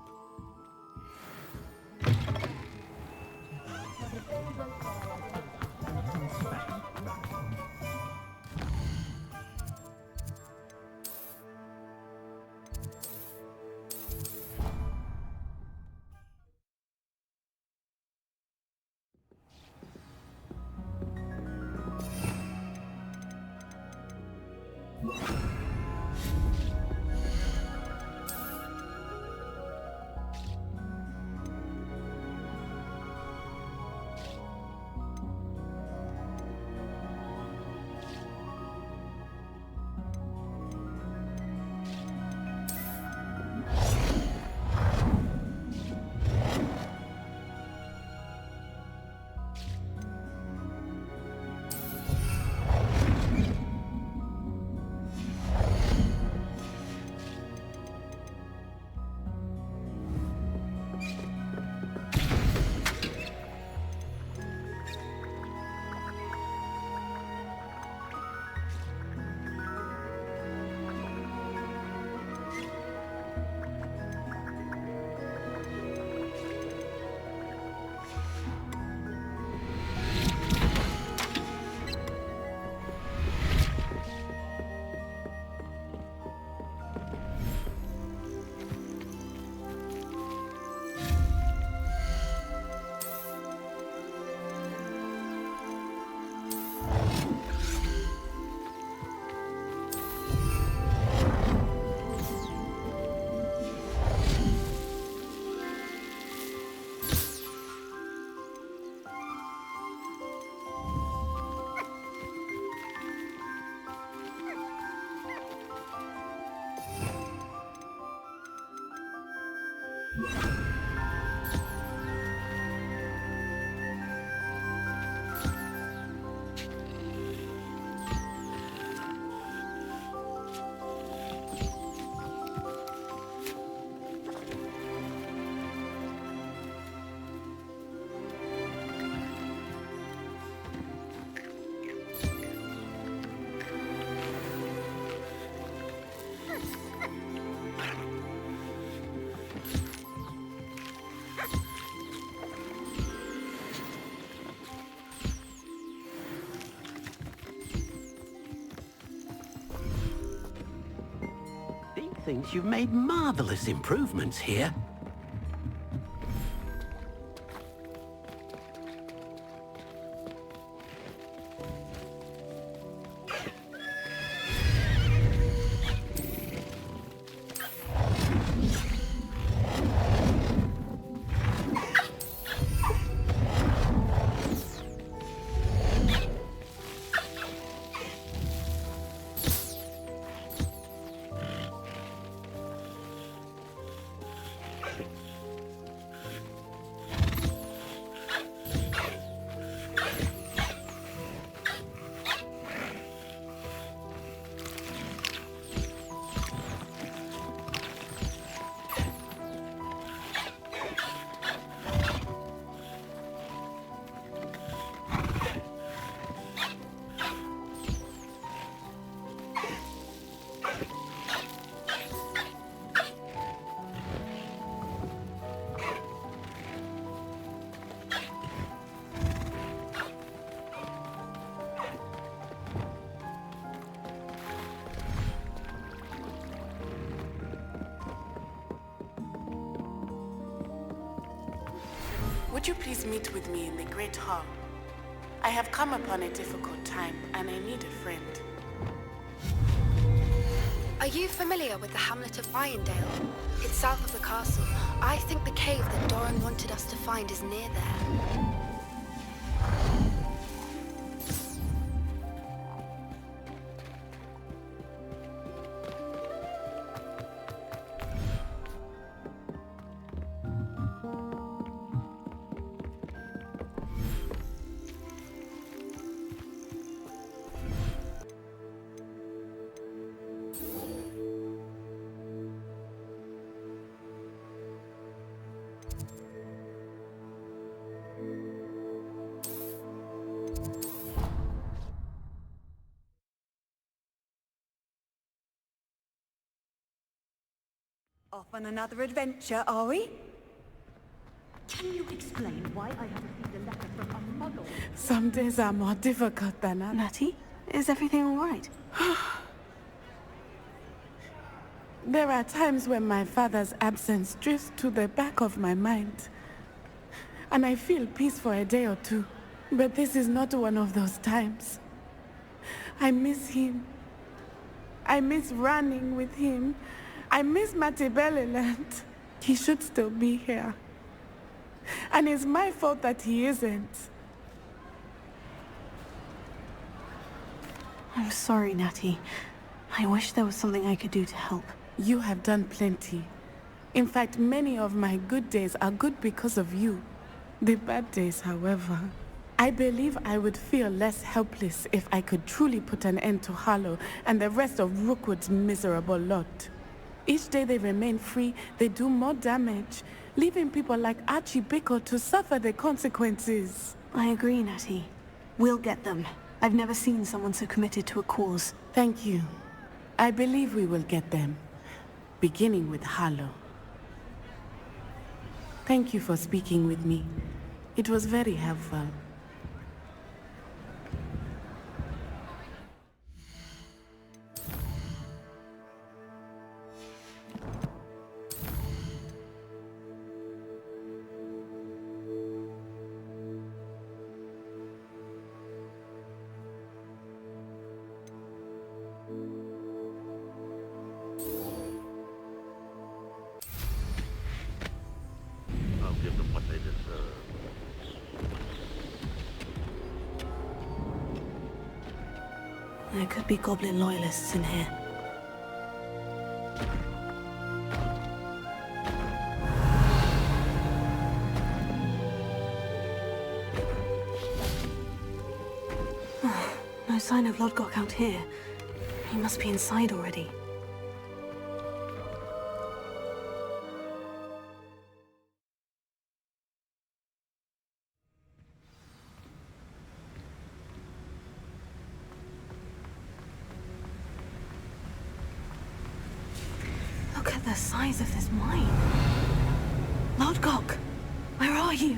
thinks you've made marvelous improvements here. Would you please meet with me in the Great Hall? I have come upon a difficult time, and I need a friend. Are you familiar with the hamlet of Irondale? It's south of the castle. I think the cave that Doran wanted us to find is near there. Off on another adventure, are we? Can you explain why I have received a letter from a muggle? Some days are more difficult than others. Natty, is everything all right? There are times when my father's absence drifts to the back of my mind, and I feel peace for a day or two. But this is not one of those times. I miss him. I miss running with him. I miss Mattibeleland. He should still be here. And it's my fault that he isn't. I'm sorry, Natty. I wish there was something I could do to help. You have done plenty. In fact, many of my good days are good because of you. The bad days, however, I believe I would feel less helpless if I could truly put an end to Harlow and the rest of Rookwood's miserable lot. Each day they remain free, they do more damage, leaving people like Archie Bickle to suffer the consequences. I agree, Natty. We'll get them. I've never seen someone so committed to a cause. Thank you. I believe we will get them, beginning with Harlow. Thank you for speaking with me. It was very helpful. Give them what they deserve. There could be goblin loyalists in here. No sign of Lodgok out here. He must be inside already. Look at the size of this mine. Lodgok, where are you?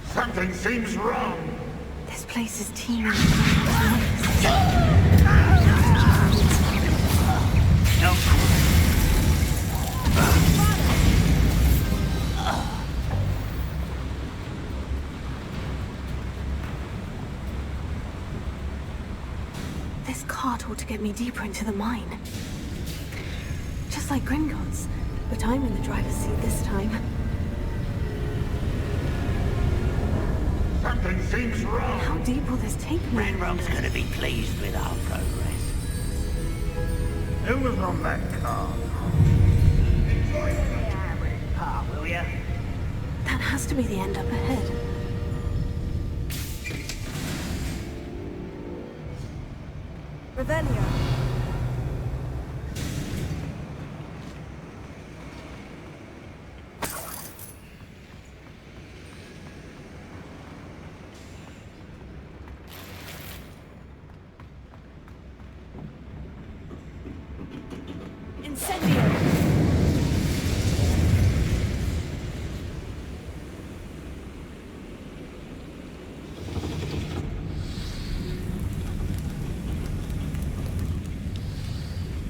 Something seems wrong. This place is teeming with get me deeper into the mine. Just like Gringotts, but I'm in the driver's seat this time. Something seems wrong. How deep will this take me? Renrom's gonna be pleased with our progress. Who was on that car? Car, will ya? That has to be the end up ahead. Revelio.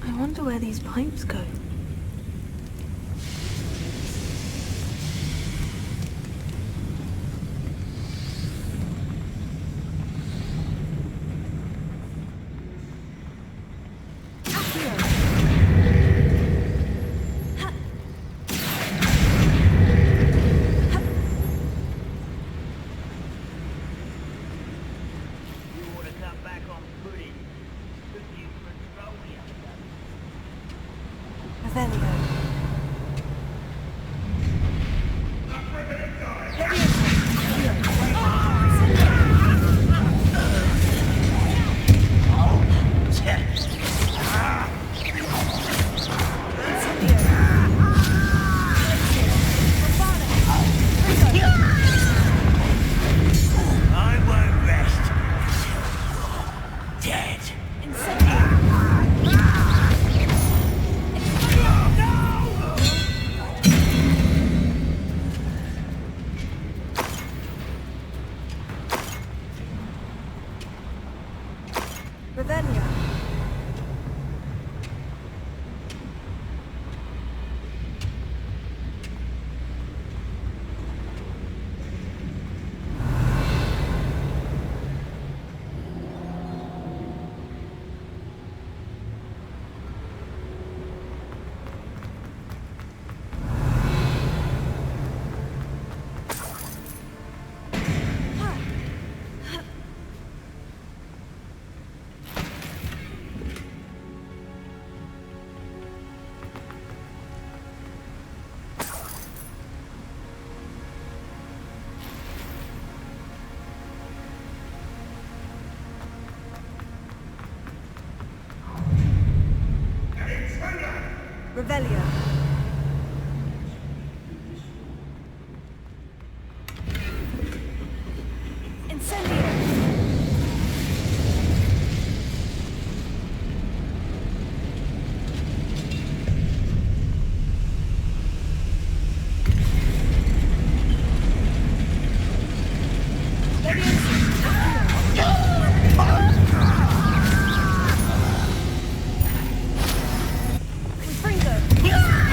I wonder where these pipes go. Revelio. Incendio. Confringo.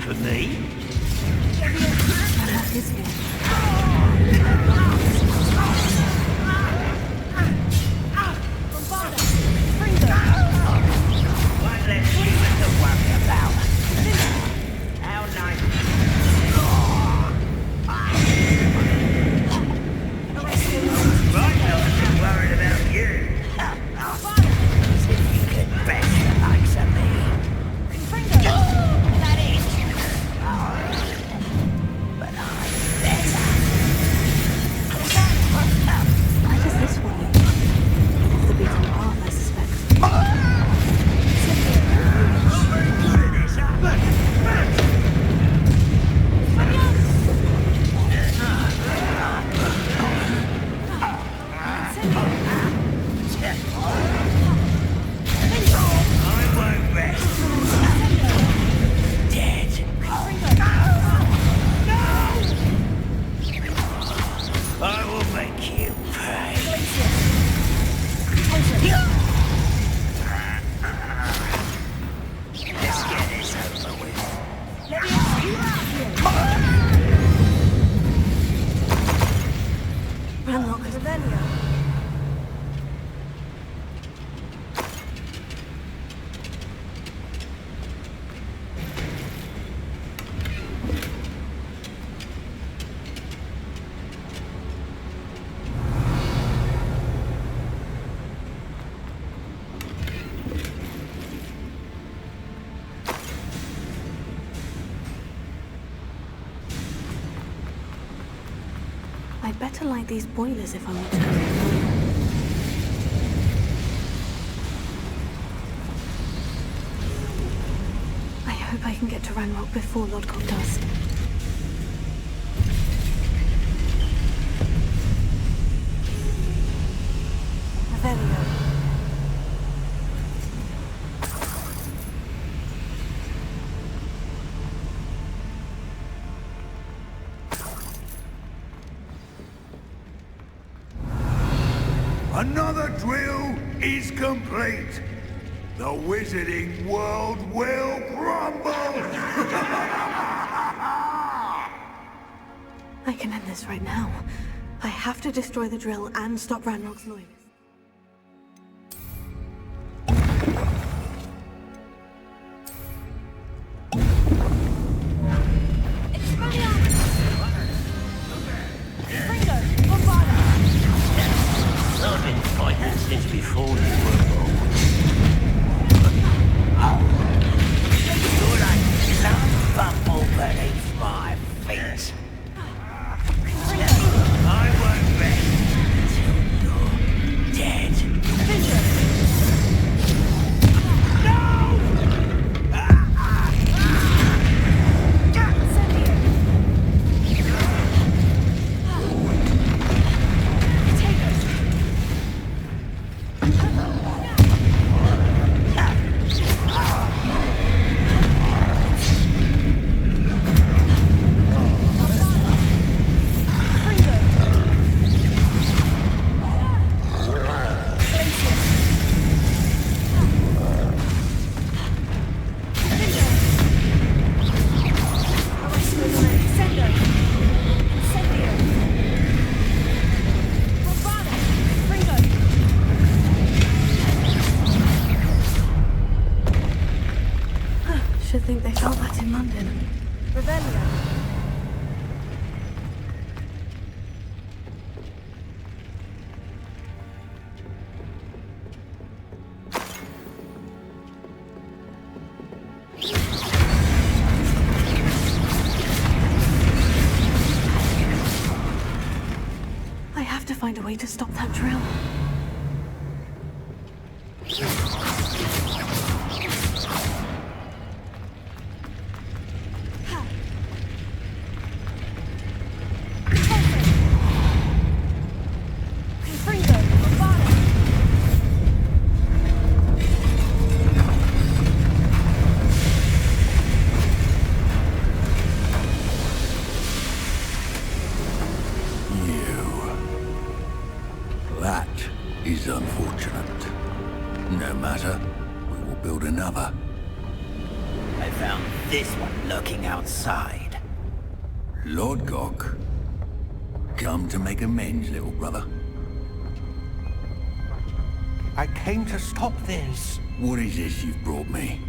for me. What is it? One less human to worry about. How nice. Right, I wasn't worried about you. As if you could bash the likes of me. That is. But I'm better. Why does this one look off the beaten path, I suspect? I will make you pay. Let's get this over with. Ranlock, Revelio. I'd better light these boilers if I want to. I hope I can get to Ranrock before Lodgok does. Revelio. Another drill is complete. The wizarding world will crumble! I can end this right now. I have to destroy the drill and stop Ranrock's loyalists. I've been fighting since before you were born. You're like some bumble beneath my feet. I won't rest until you're dead. Should think they felt that in London. Revelio. I have to find a way to stop that drill. That is unfortunate. No matter, we will build another. I found this one lurking outside. Lord Gok, come to make amends, little brother. I came to stop this. What is this you've brought me?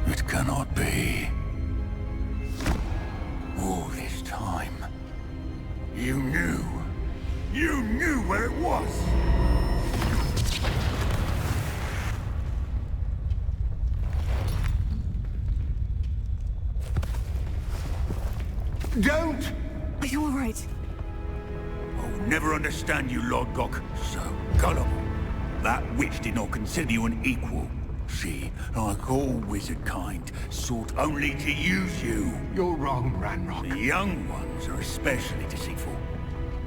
It cannot be. All this time, you knew. You knew where it was. Don't! Are you all right? I'll never understand you, Lord Gok. So gullible. That witch did not consider you an equal. She, like all wizard kind, sought only to use you. You're wrong, Ranrock. The young ones are especially deceitful.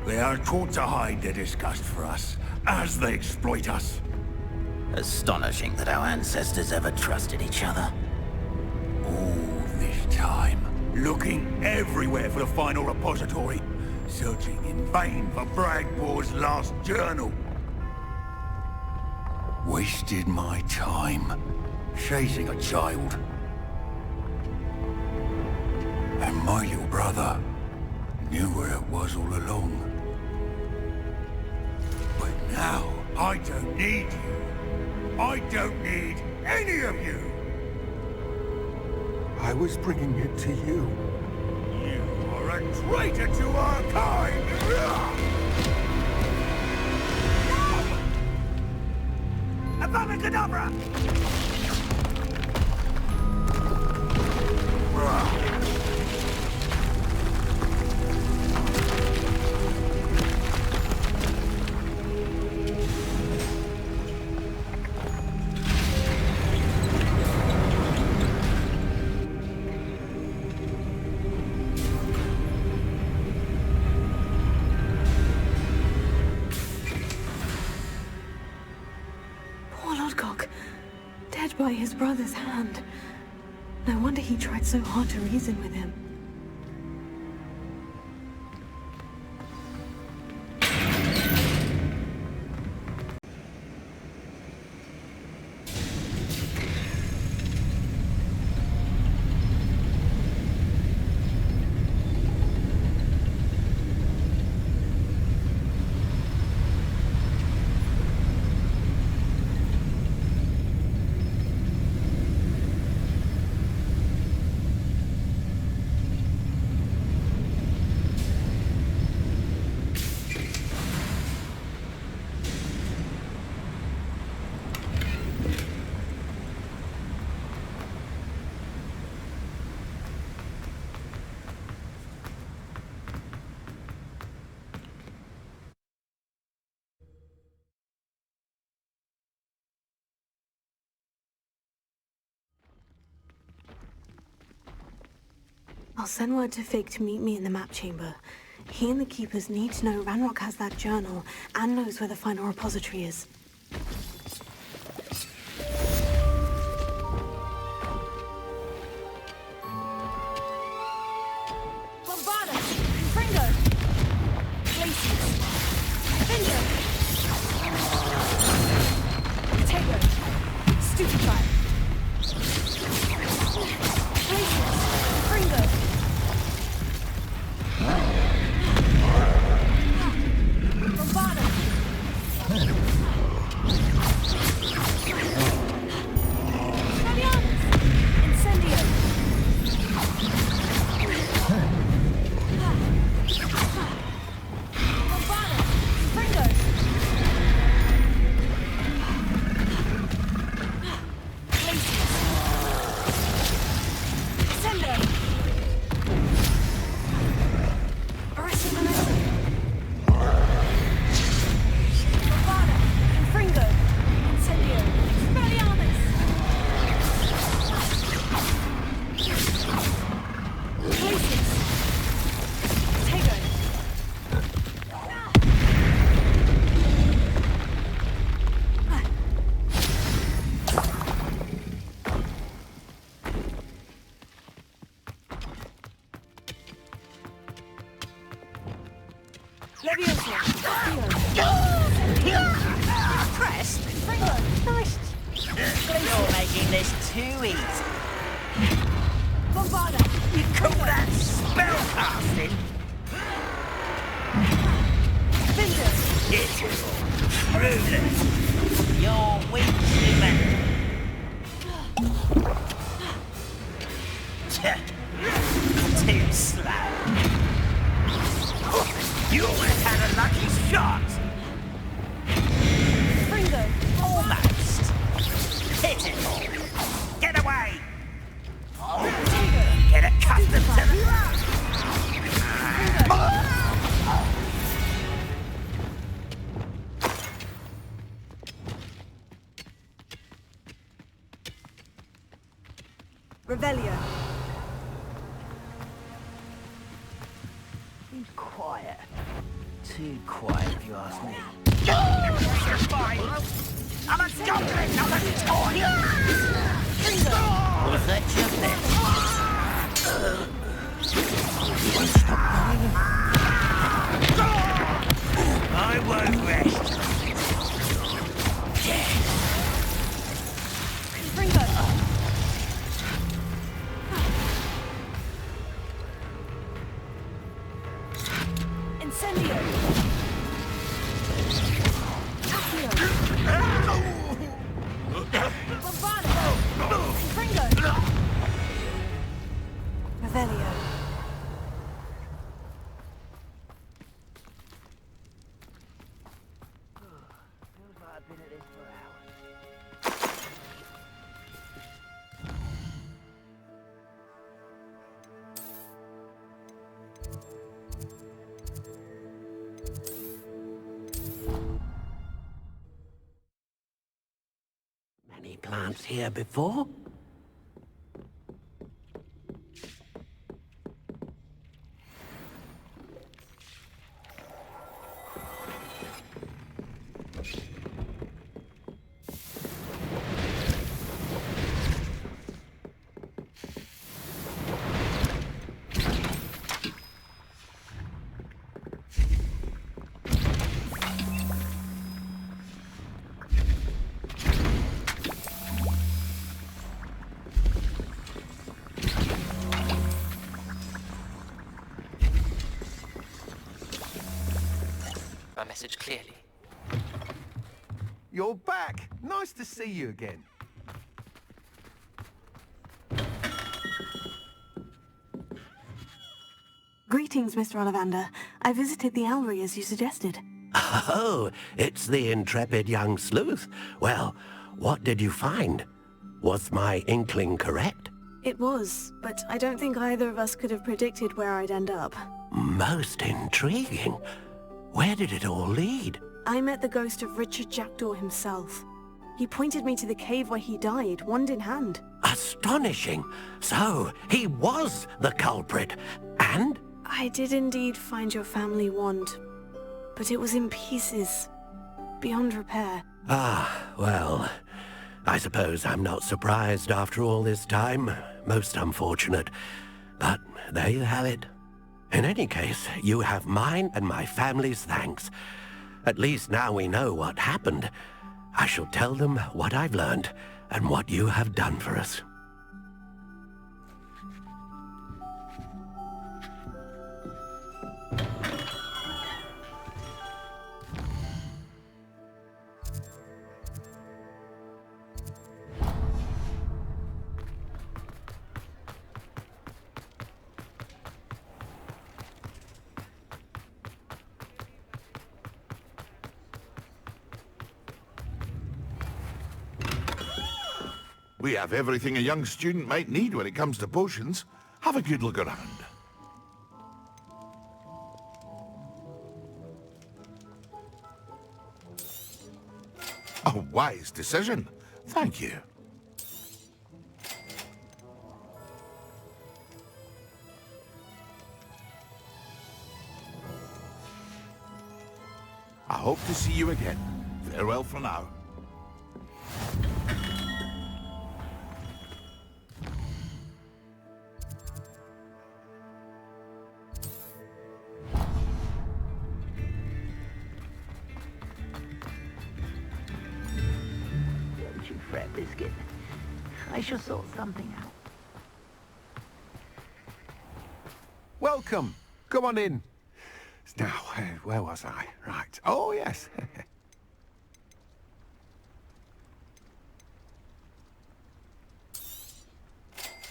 They are taught to hide their disgust for us, as they exploit us. Astonishing that our ancestors ever trusted each other. All this time, looking everywhere for the final repository, searching in vain for Bragbor's last journal. Wasted my time, chasing a child. And my little brother knew where it was all along. But now, I don't need you. I don't need any of you. I was bringing it to you. You are a traitor to our kind! Abacadabra! Dead by his brother's hand. No wonder he tried so hard to reason with him. I'll send word to Fig to meet me in the map chamber. He and the Keepers need to know Ranrock has that journal and knows where the final repository is. Impressed? Nice. You're making this too easy. You call that spellcasting? Pitiful. Ruthless. You're weak human. Too slow. You almost had a lucky shot. Almost. Pitiful. Get away. Get accustomed to the... Revelio. Seems quiet. Too quiet, if you ask me. I'm a goblin, not a toy! Was that just it? I won't rest. Incendio! Revelio. Feels like I've been at this for hours. Many plants here before? My message clearly. You're back! Nice to see you again. Greetings, Mr. Ollivander. I visited the Owlry as you suggested. Oh, it's the intrepid young sleuth. Well, what did you find? Was my inkling correct? It was, but I don't think either of us could have predicted where I'd end up. Most intriguing. Where did it all lead? I met the ghost of Richard Jackdaw himself. He pointed me to the cave where he died, wand in hand. Astonishing. So, he was the culprit. And? I did indeed find your family wand, but it was in pieces, beyond repair. Ah, well, I suppose I'm not surprised after all this time. Most unfortunate. But there you have it. In any case, you have mine and my family's thanks. At least now we know what happened. I shall tell them what I've learned and what you have done for us. We have everything a young student might need when it comes to potions. Have a good look around. A wise decision. Thank you. I hope to see you again. Farewell for now. Biscuit. I shall sort something out. Welcome. Come on in. Now, where was I? Right. Oh, yes.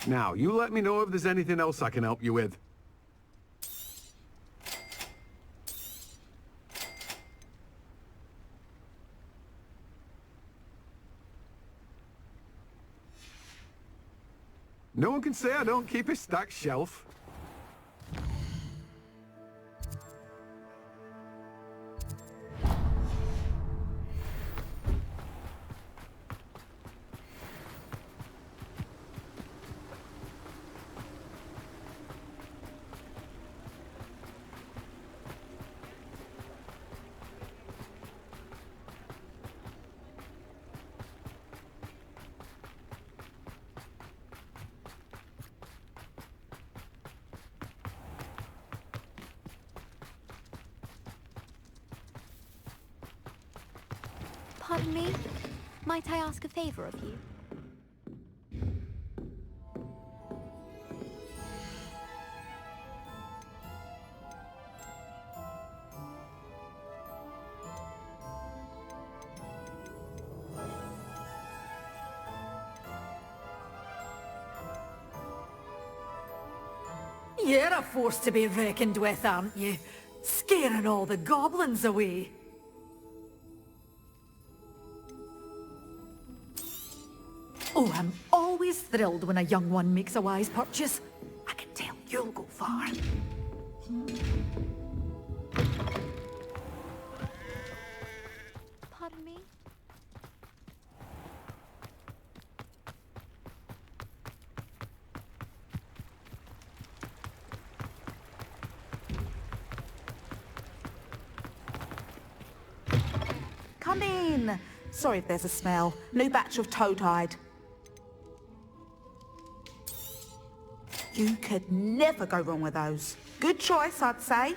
Now, you let me know if there's anything else I can help you with. No one can say I don't keep a stacked shelf. Pardon me? Might I ask a favor of you? You're a force to be reckoned with, aren't you? Scaring all the goblins away. Oh, I'm always thrilled when a young one makes a wise purchase. I can tell you'll go far. Pardon me? Come in. Sorry if there's a smell. New batch of toad-hide. You could never go wrong with those. Good choice, I'd say.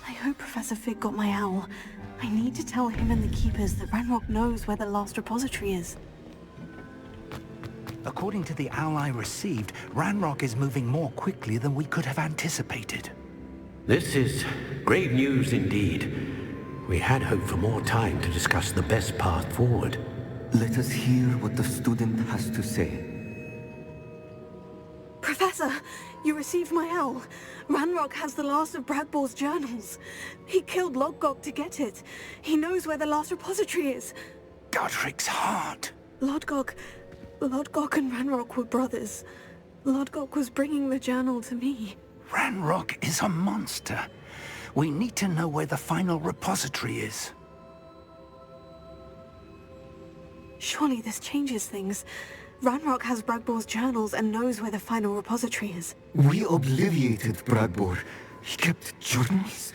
I hope Professor Fig got my owl. I need to tell him and the Keepers that Ranrock knows where the last repository is. According to the owl I received, Ranrock is moving more quickly than we could have anticipated. This is grave news indeed. We had hoped for more time to discuss the best path forward. Let us hear what the student has to say. Professor, you received my owl. Ranrock has the last of Bragbor's journals. He killed Lodgok to get it. He knows where the last repository is. Godric's heart. Lodgok and Ranrock were brothers. Lodgok was bringing the journal to me. Ranrock is a monster. We need to know where the final repository is. Surely this changes things. Ranrock has Bragbor's journals and knows where the final repository is. We obliviated Bragbor. He kept journals?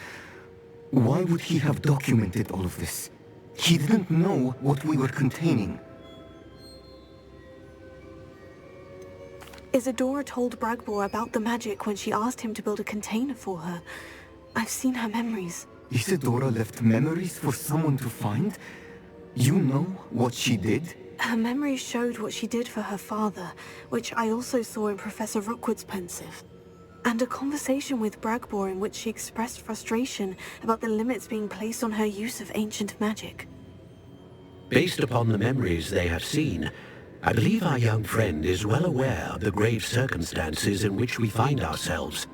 Why would he have documented all of this? He didn't know what we were containing. Isadora told Bragbor about the magic when she asked him to build a container for her. I've seen her memories. Isadora left memories for someone to find? You know what she did? Her memories showed what she did for her father, which I also saw in Professor Rookwood's pensive. And a conversation with Bragbor in which she expressed frustration about the limits being placed on her use of ancient magic. Based upon the memories they have seen, I believe our young friend is well aware of the grave circumstances in which we find ourselves.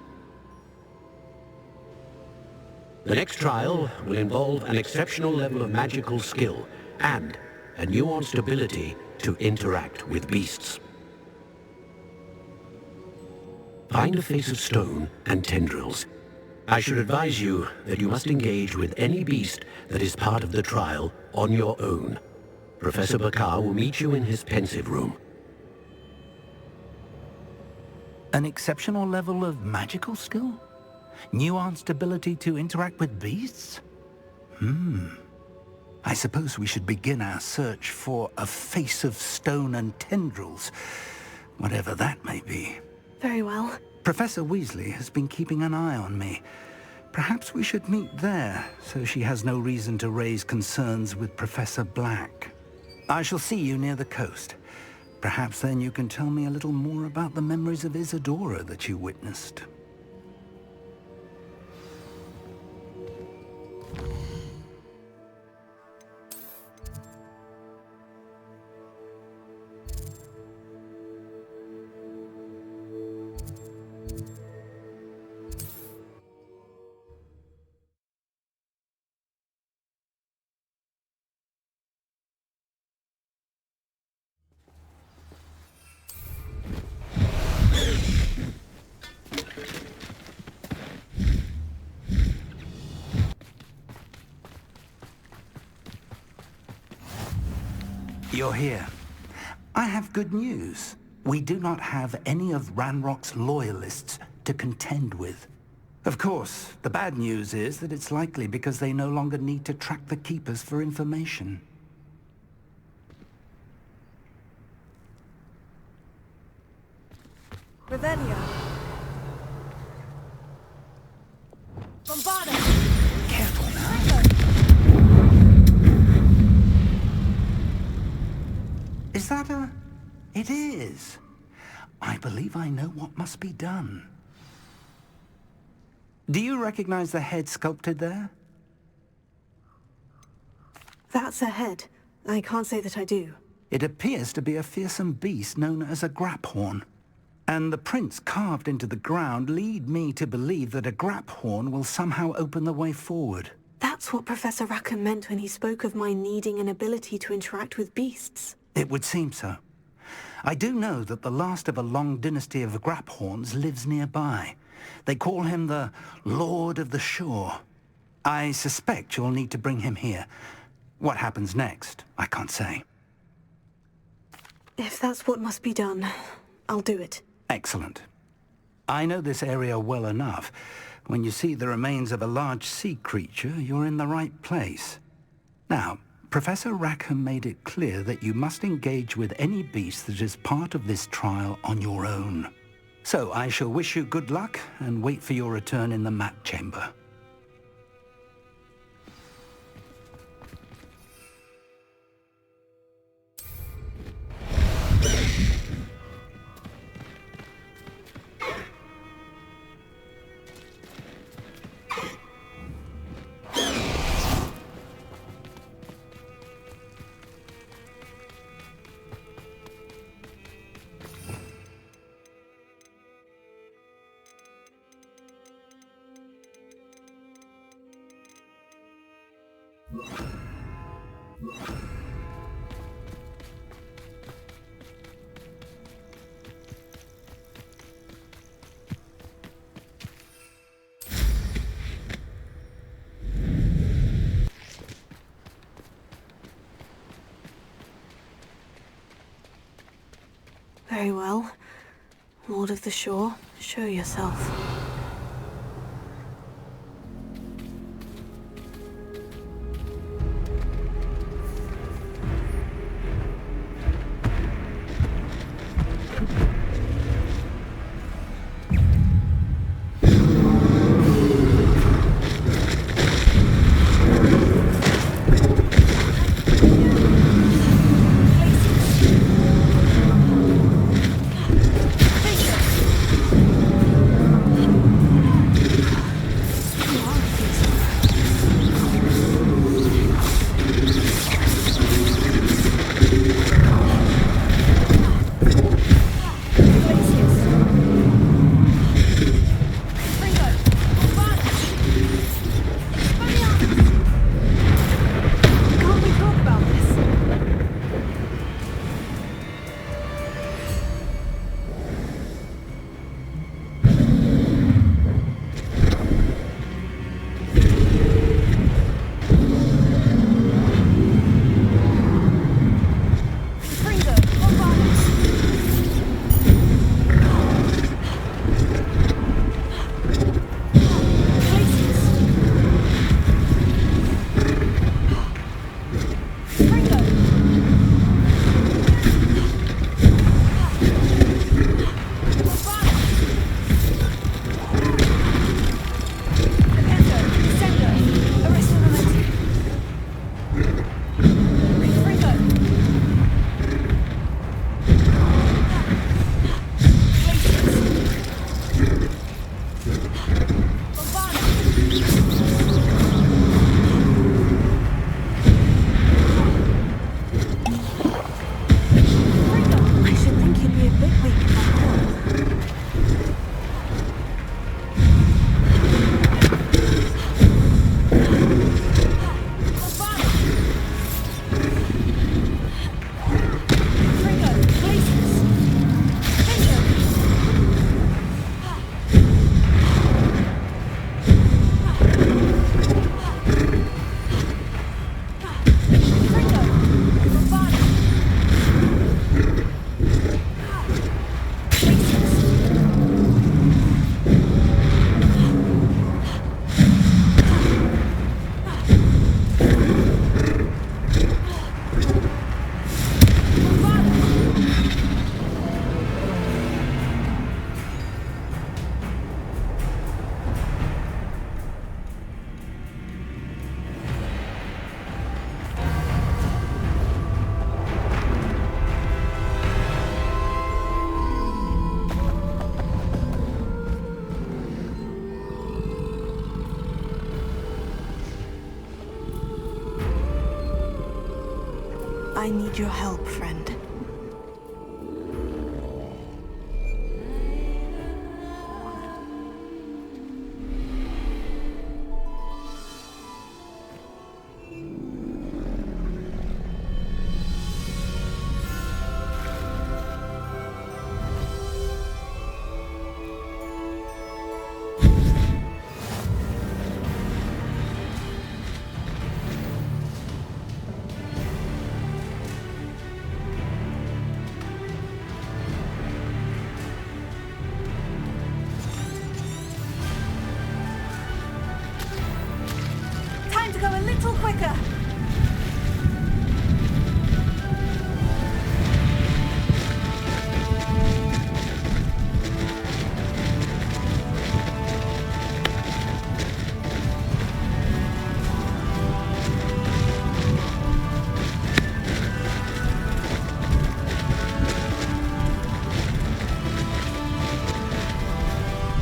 The next trial will involve an exceptional level of magical skill and a nuanced ability to interact with beasts. Find a face of stone and tendrils. I should advise you that you must engage with any beast that is part of the trial on your own. Professor Bakar will meet you in his pensive room. An exceptional level of magical skill? Nuanced ability to interact with beasts? I suppose we should begin our search for a face of stone and tendrils, whatever that may be. Very well. Professor Weasley has been keeping an eye on me. Perhaps we should meet there, so she has no reason to raise concerns with Professor Black. I shall see you near the coast. Perhaps then you can tell me a little more about the memories of Isadora that you witnessed. You're here. I have good news. We do not have any of Ranrock's loyalists to contend with. Of course, the bad news is that it's likely because they no longer need to track the Keepers for information. Revelio. Bombarda. Careful now. Is that a... It is. I believe I know what must be done. Do you recognize the head sculpted there? That's a head. I can't say that I do. It appears to be a fearsome beast known as a graphorn. And the prints carved into the ground lead me to believe that a graphorn will somehow open the way forward. That's what Professor Rackham meant when he spoke of my needing an ability to interact with beasts. It would seem so. I do know that the last of a long dynasty of graphorns lives nearby. They call him the Lord of the Shore. I suspect you'll need to bring him here. What happens next, I can't say. If that's what must be done, I'll do it. Excellent. I know this area well enough. When you see the remains of a large sea creature, you're in the right place. Now, Professor Rackham made it clear that you must engage with any beast that is part of this trial on your own. So I shall wish you good luck and wait for your return in the map chamber. Very well. Lord of the Shore, show yourself. I need your help, friend. Time to go a little quicker.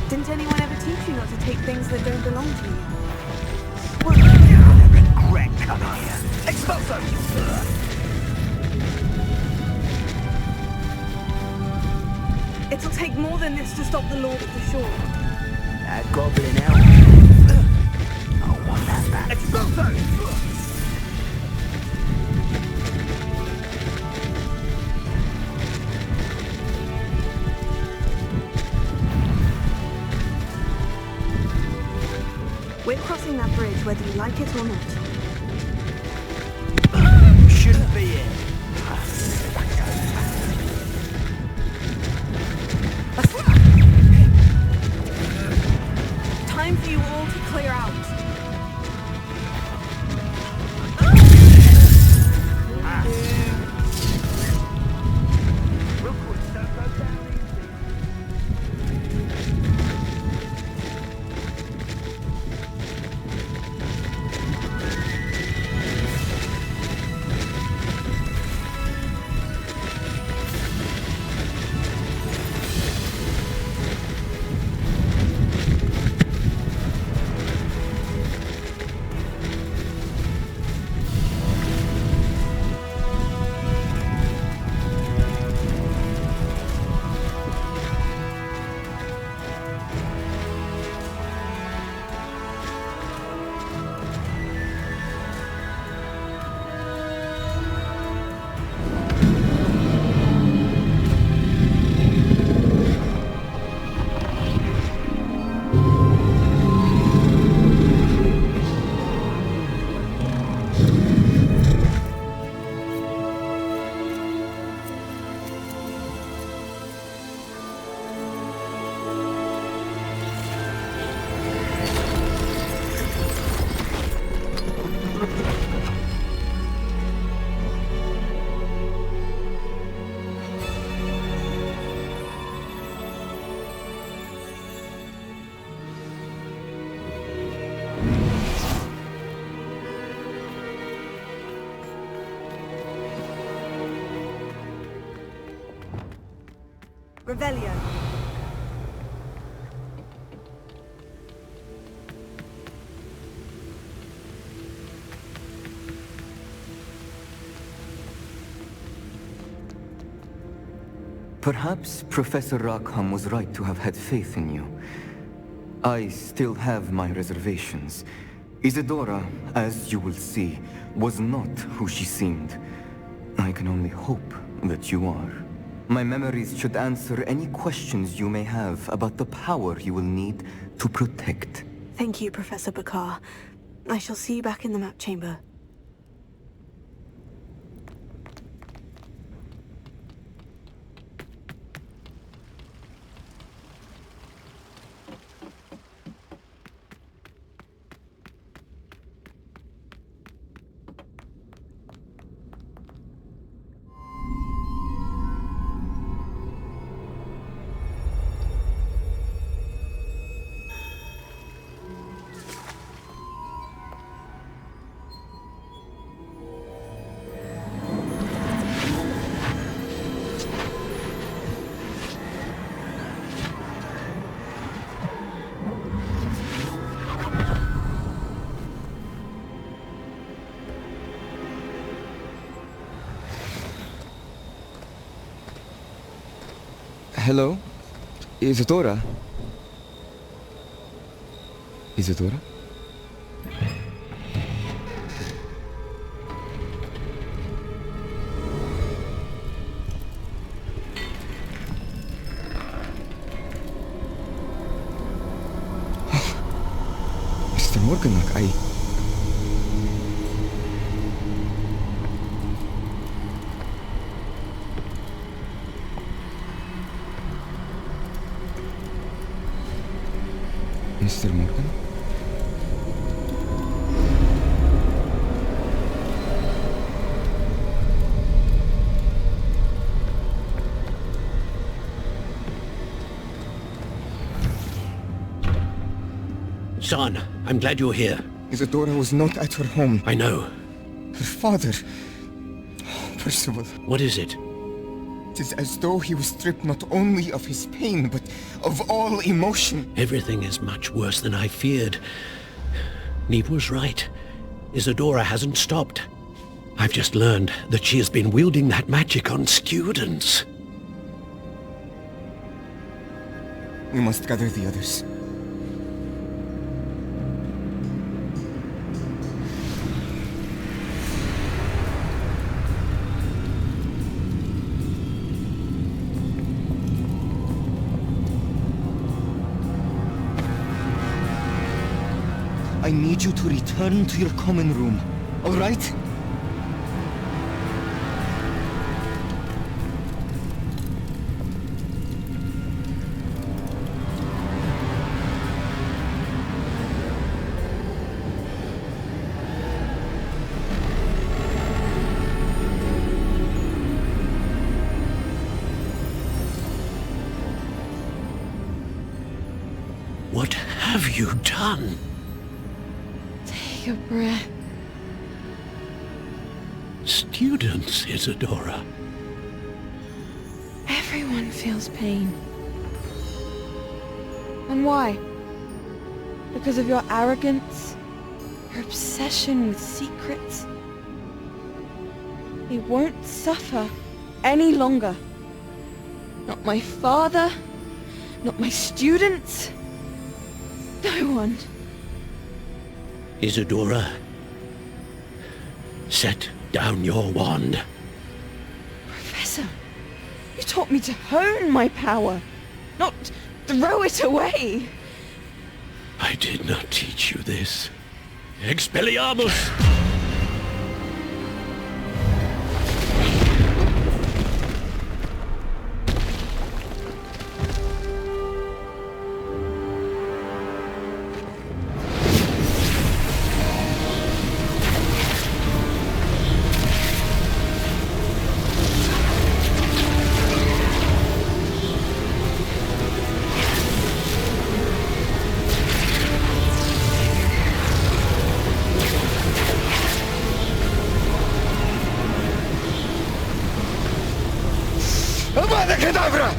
Didn't anyone ever teach you not to take things that don't belong to you? Regret coming here. Expulso! It'll take more than this to stop the Lord of the Shore. That goblin elf. I want that back. Expulso! We're crossing that bridge whether you like it or not. Shouldn't be here. Time for you all to clear out. Revelio. Perhaps Professor Rackham was right to have had faith in you. I still have my reservations. Isadora, as you will see, was not who she seemed. I can only hope that you are. My memories should answer any questions you may have about the power you will need to protect. Thank you, Professor Bakar. I shall see you back in the map chamber. Hello? Isadora? Isadora? Mr. Morganach, Mr. Morgan? Son, I'm glad you're here. Isadora was not at her home. I know. Her father... Percival. What is it? It is as though he was stripped not only of his pain, but of all emotion. Everything is much worse than I feared. Neve was right. Isadora hasn't stopped. I've just learned that she has been wielding that magic on students. We must gather the others. I need you to return to your common room, all right? What have you done? Take a breath. Students, Isadora. Everyone feels pain. And why? Because of your arrogance? Your obsession with secrets? He won't suffer any longer. Not my father, not my students. No one. Isadora, set down your wand. Professor, you taught me to hone my power, not throw it away. I did not teach you this. Expelliarmus! Avada Kedavra!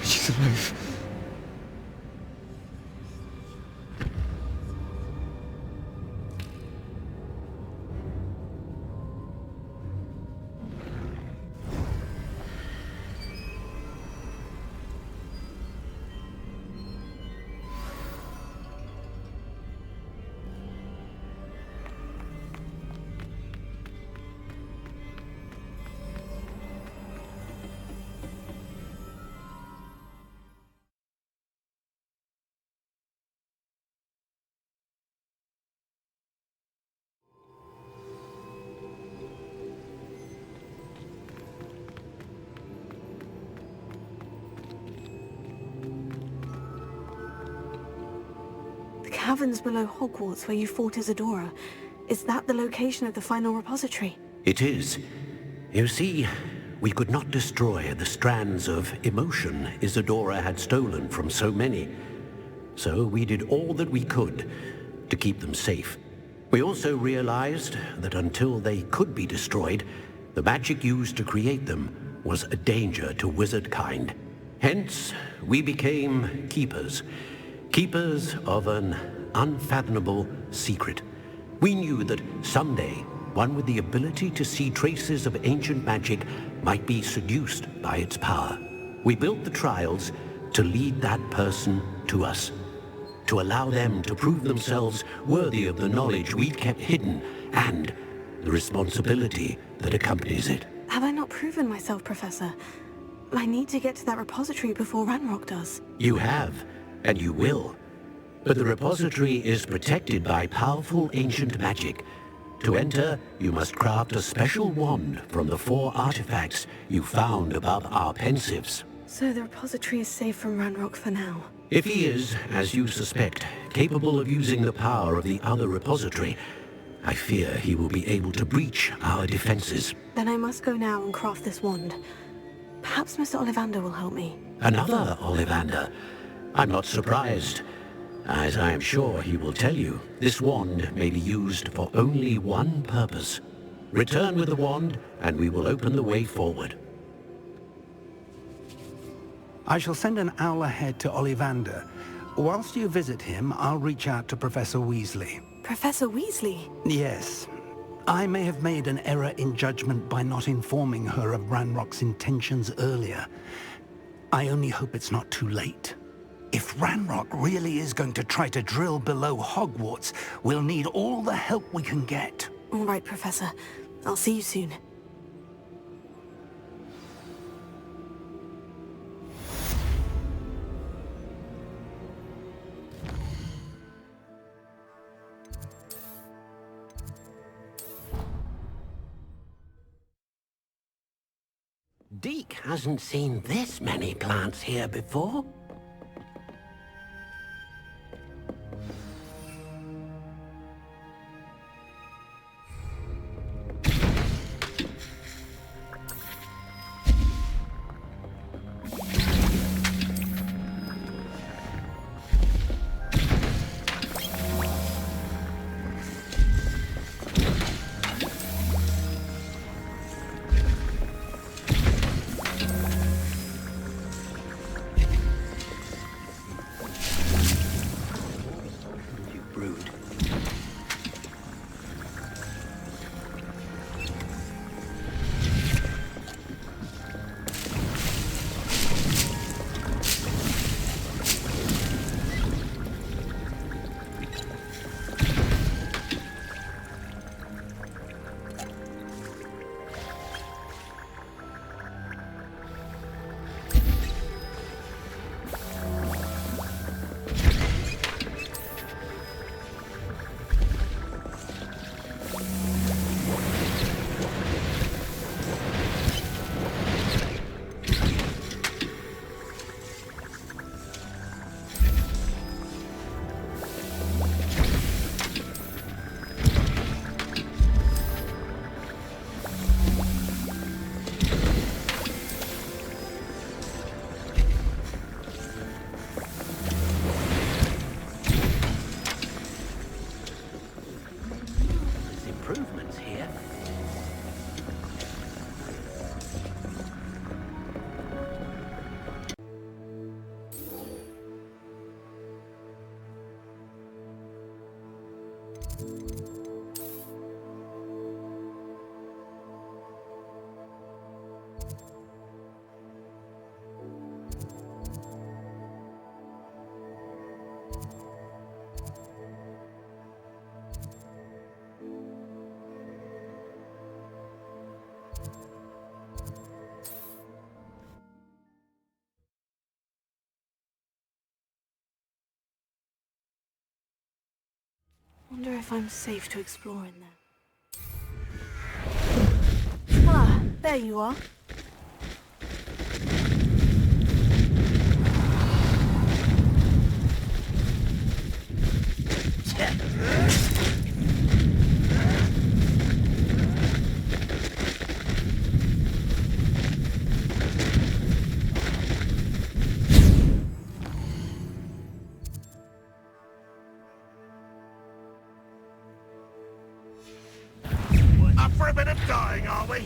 She's alive. The caverns below Hogwarts where you fought Isadora. Is that the location of the final repository? It is. You see, we could not destroy the strands of emotion Isadora had stolen from so many. So we did all that we could to keep them safe. We also realized that until they could be destroyed, the magic used to create them was a danger to wizard kind. Hence, we became keepers. Keepers of an unfathomable secret. We knew that someday, one with the ability to see traces of ancient magic might be seduced by its power. We built the trials to lead that person to us, to allow them to prove themselves worthy of the knowledge we'd kept hidden and the responsibility that accompanies it. Have I not proven myself, Professor? I need to get to that repository before Ranrock does. You have, and you will. But the repository is protected by powerful ancient magic. To enter, you must craft a special wand from the 4 artifacts you found above our pensives. So the repository is safe from Ranrock for now. If he is, as you suspect, capable of using the power of the other repository, I fear he will be able to breach our defenses. Then I must go now and craft this wand. Perhaps Mr. Ollivander will help me. Another Ollivander? I'm not surprised. As I am sure he will tell you, this wand may be used for only one purpose. Return with the wand, and we will open the way forward. I shall send an owl ahead to Ollivander. Whilst you visit him, I'll reach out to Professor Weasley. Professor Weasley? Yes. I may have made an error in judgment by not informing her of Ranrock's intentions earlier. I only hope it's not too late. If Ranrock really is going to try to drill below Hogwarts, we'll need all the help we can get. All right, Professor. I'll see you soon. Deke hasn't seen this many plants here before. Wonder if I'm safe to explore in there. Ah, there you are. Up for a bit of dying, are we?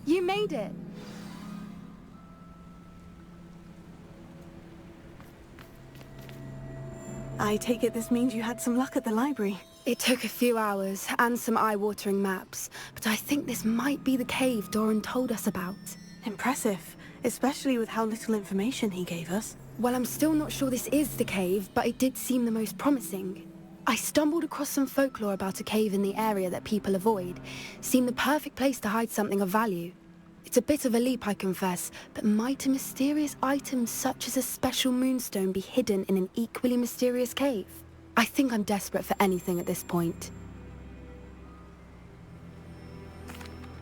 You made it! I take it this means you had some luck at the library. It took a few hours and some eye-watering maps, but I think this might be the cave Doran told us about. Impressive, especially with how little information he gave us. Well, I'm still not sure this is the cave, but it did seem the most promising. I stumbled across some folklore about a cave in the area that people avoid. Seemed the perfect place to hide something of value. It's a bit of a leap, I confess, but might a mysterious item such as a special moonstone be hidden in an equally mysterious cave? I think I'm desperate for anything at this point.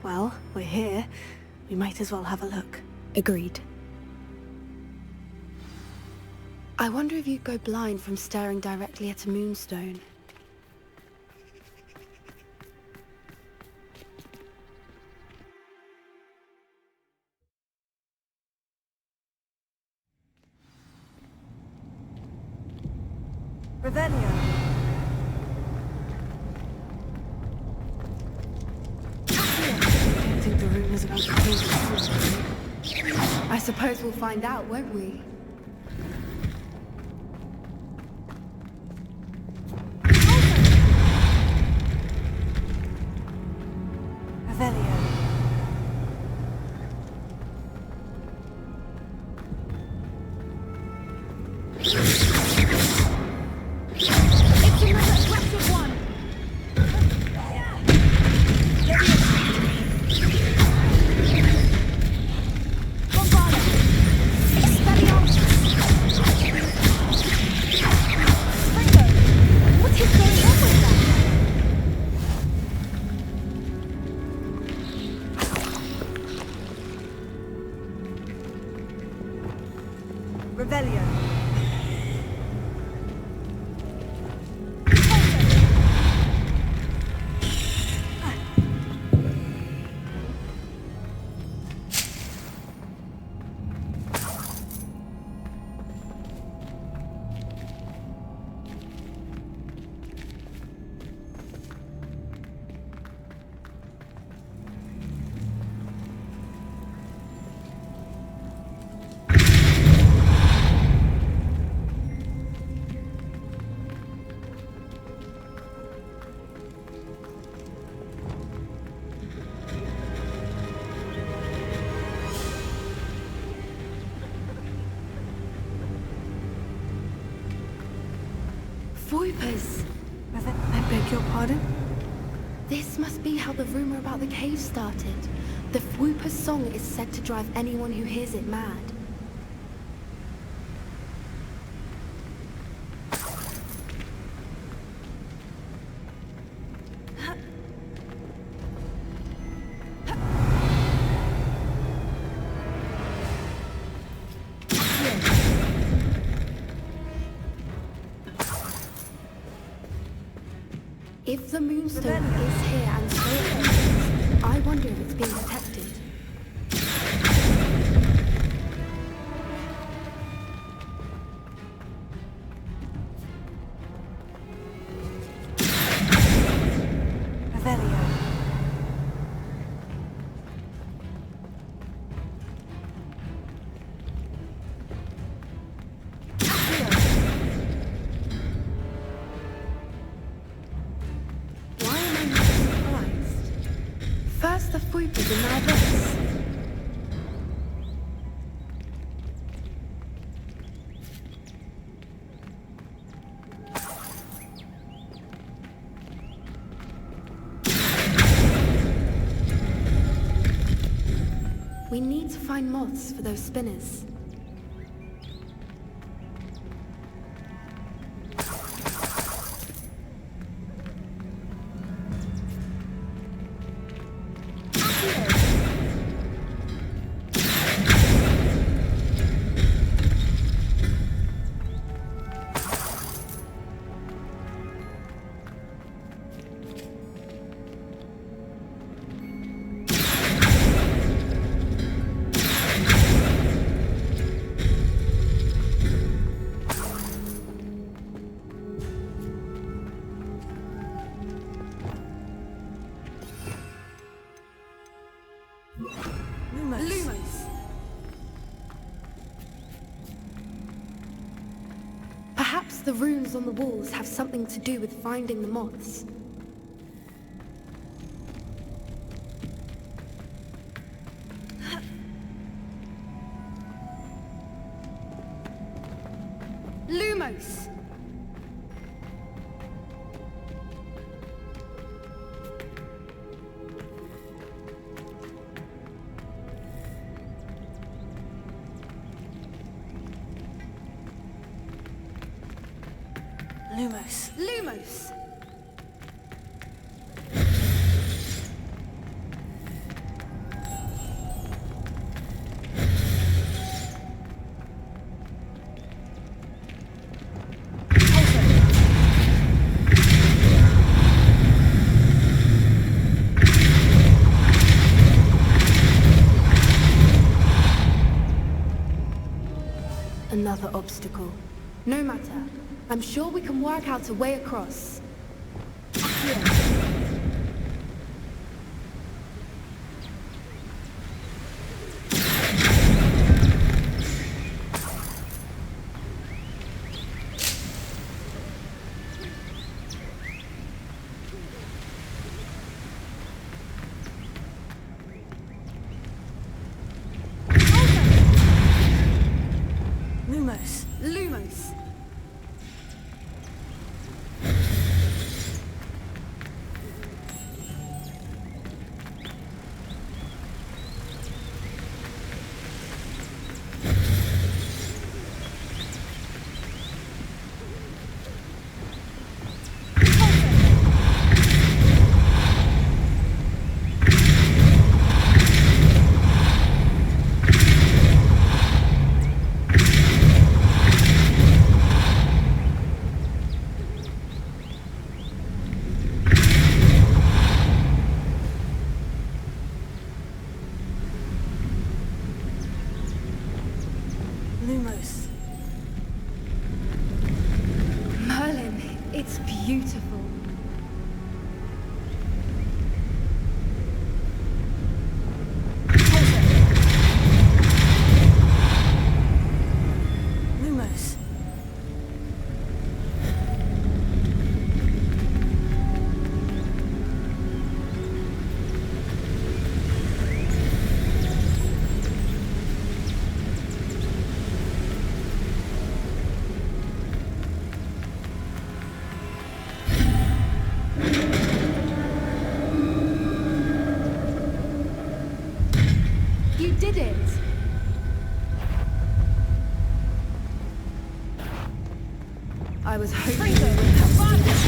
Well, we're here. We might as well have a look. Agreed. I wonder if you'd go blind from staring directly at a moonstone. Revelio. I don't think the rumors about the cave are true. I suppose we'll find out, won't we? Revelio. It's another aggressive one! What is going on with that? Revelio. Voipers! I beg your pardon? This must be how the rumor about the cave started. The Whooper's song is said to drive anyone who hears it mad. If the moonstone is here and so it is, I wonder if it's being protected. Revelio. Why am I not surprised? First the Whoopers and now this. We need to find moths for those spinners. Lumos. Perhaps the runes on the walls have something to do with finding the moths. Lumos! Lumos. Lumos! Another obstacle. No matter. I'm sure we can work out a way across. Lumos. Lumos! Lumos. Merlin, it's beautiful. Lumos. You did it! I was hoping you would have seen this.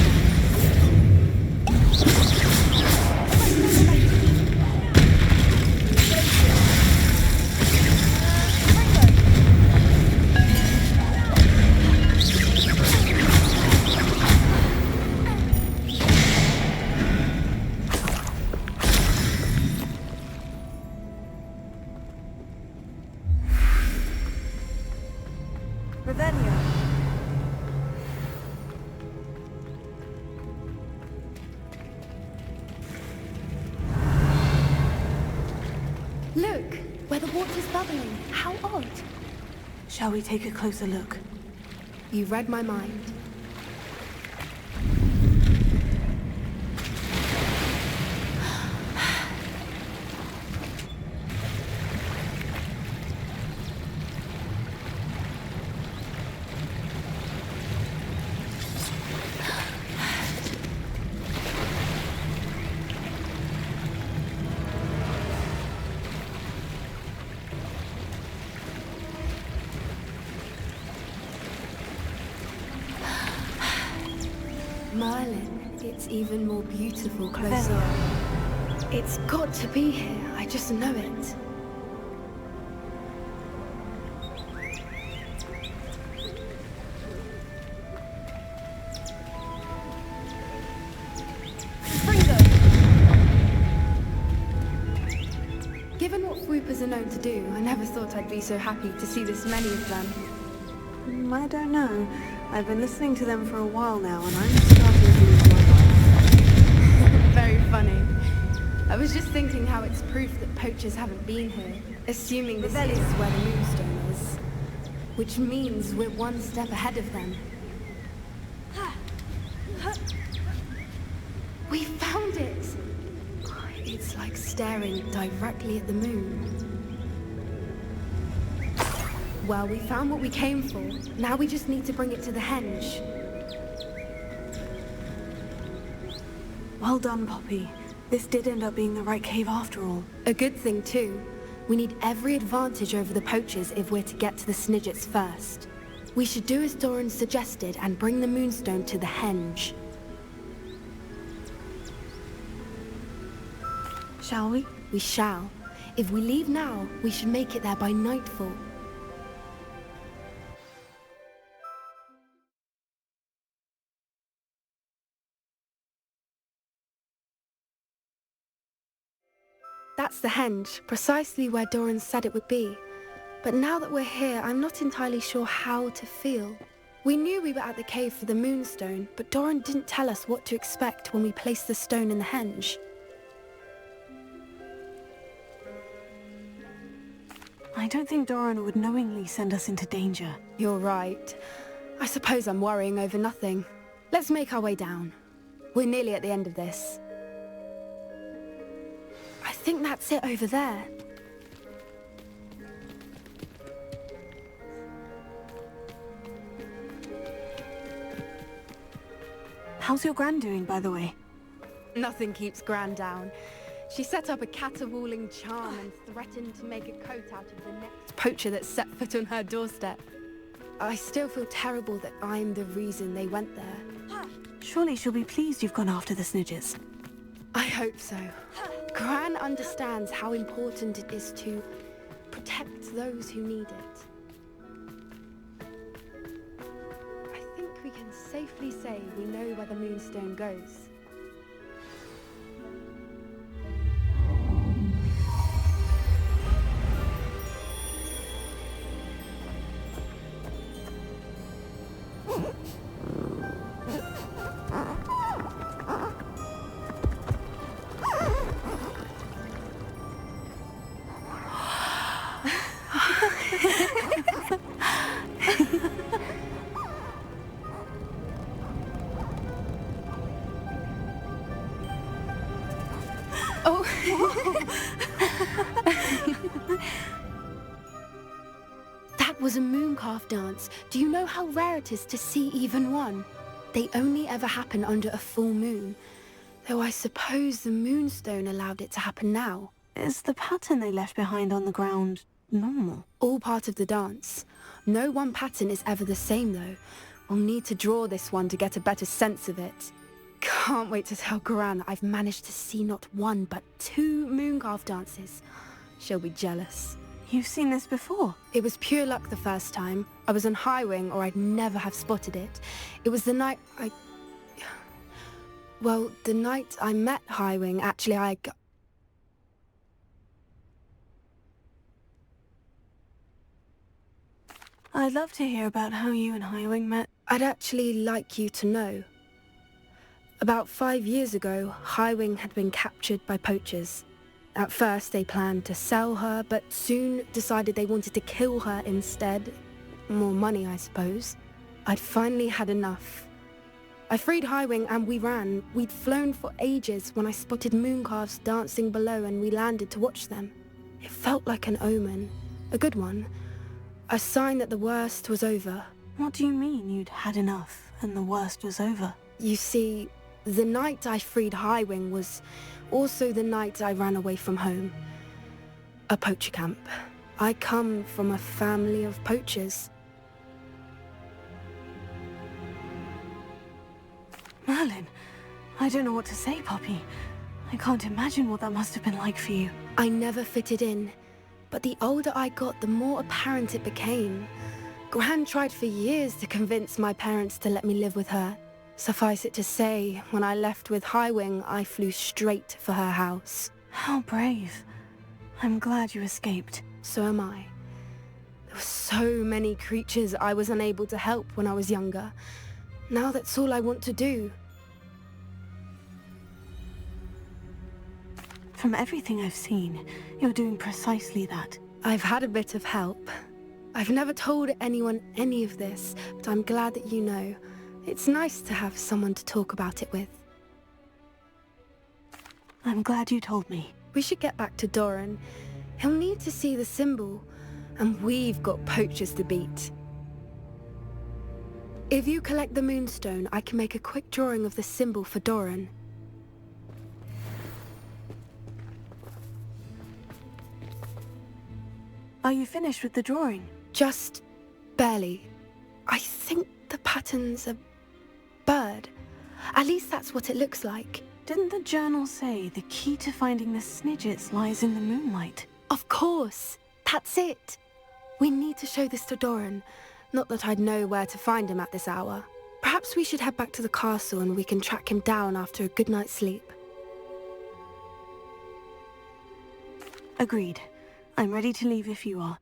Revelio. Look, where the water's bubbling. How odd. Shall we take a closer look? You read my mind. Merlin, it's even more beautiful closer. It's got to be here, I just know it. Given what Froopers are known to do, I never thought I'd be so happy to see this many of them. I don't know. I've been listening to them for a while now, and I'm starting to lose my mind. Very funny. I was just thinking how it's proof that poachers haven't been here, assuming this is where the moonstone is. Which means we're one step ahead of them. We found it! It's like staring directly at the moon. Well, we found what we came for. Now we just need to bring it to the henge. Well done, Poppy. This did end up being the right cave after all. A good thing, too. We need every advantage over the poachers if we're to get to the Snidgets first. We should do as Doran suggested and bring the moonstone to the henge. Shall we? We shall. If we leave now, we should make it there by nightfall. That's the henge, precisely where Doran said it would be. But now that we're here, I'm not entirely sure how to feel. We knew we were at the cave for the moonstone, but Doran didn't tell us what to expect when we placed the stone in the henge. I don't think Doran would knowingly send us into danger. You're right. I suppose I'm worrying over nothing. Let's make our way down. We're nearly at the end of this. I think that's it over there. How's your Gran doing, by the way? Nothing keeps Gran down. She set up a caterwauling charm and threatened to make a coat out of the next poacher that set foot on her doorstep. I still feel terrible that I'm the reason they went there. Surely she'll be pleased you've gone after the Snidgers. I hope so. Gran understands how important it is to protect those who need it. I think we can safely say we know where the moonstone goes. That was a mooncalf dance. Do you know how rare it is to see even one? They only ever happen under a full moon. Though I suppose the moonstone allowed it to happen now. Is the pattern they left behind on the ground normal? All part of the dance. No one pattern is ever the same though. We'll need to draw this one to get a better sense of it. Can't wait to tell Gran that I've managed to see not one but 2 mooncalf dances. She'll be jealous. You've seen this before? It was pure luck the first time. I was on Highwing or I'd never have spotted it. It was the night Well, the night I met Highwing, actually I'd love to hear about how you and Highwing met. I'd actually like you to know. About 5 years ago, Highwing had been captured by poachers. At first, they planned to sell her, but soon decided they wanted to kill her instead. More money, I suppose. I'd finally had enough. I freed Highwing and we ran. We'd flown for ages when I spotted mooncalves dancing below and we landed to watch them. It felt like an omen. A good one. A sign that the worst was over. What do you mean you'd had enough and the worst was over? You see, the night I freed Highwing was also the night I ran away from home. A poacher camp. I come from a family of poachers. Merlin, I don't know what to say, Poppy. I can't imagine what that must have been like for you. I never fitted in, but the older I got, the more apparent it became. Gran tried for years to convince my parents to let me live with her. Suffice it to say, when I left with Highwing, I flew straight for her house. How brave. I'm glad you escaped. So am I. There were so many creatures I was unable to help when I was younger. Now that's all I want to do. From everything I've seen, you're doing precisely that. I've had a bit of help. I've never told anyone any of this, but I'm glad that you know. It's nice to have someone to talk about it with. I'm glad you told me. We should get back to Doran. He'll need to see the symbol, and we've got poachers to beat. If you collect the moonstone, I can make a quick drawing of the symbol for Doran. Are you finished with the drawing? Just barely. I think the pattern's a bird. At least that's what it looks like. Didn't the journal say the key to finding the Snidgets lies in the moonlight? Of course. That's it. We need to show this to Doran. Not that I'd know where to find him at this hour. Perhaps we should head back to the castle and we can track him down after a good night's sleep. Agreed. I'm ready to leave if you are.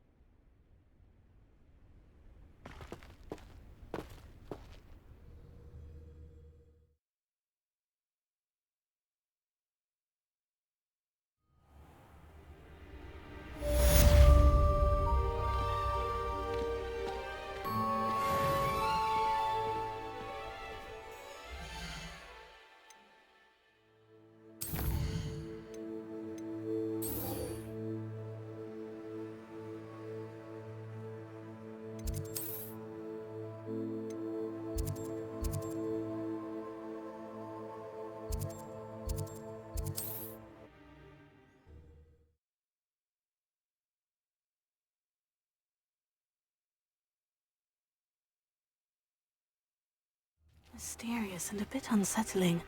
Mysterious and a bit unsettling.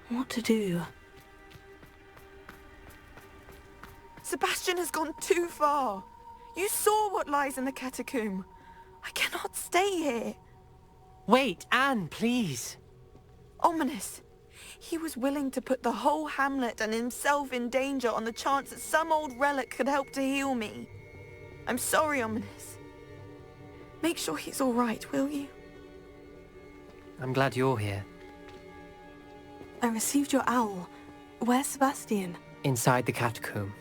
What to do? Sebastian has gone too far. You saw what lies in the catacomb. I cannot stay here. Wait, Anne, please. Ominous. He was willing to put the whole hamlet and himself in danger on the chance that some old relic could help to heal me. I'm sorry, Ominous. Make sure he's all right, will you? I'm glad you're here. I received your owl. Where's Sebastian? Inside the catacomb.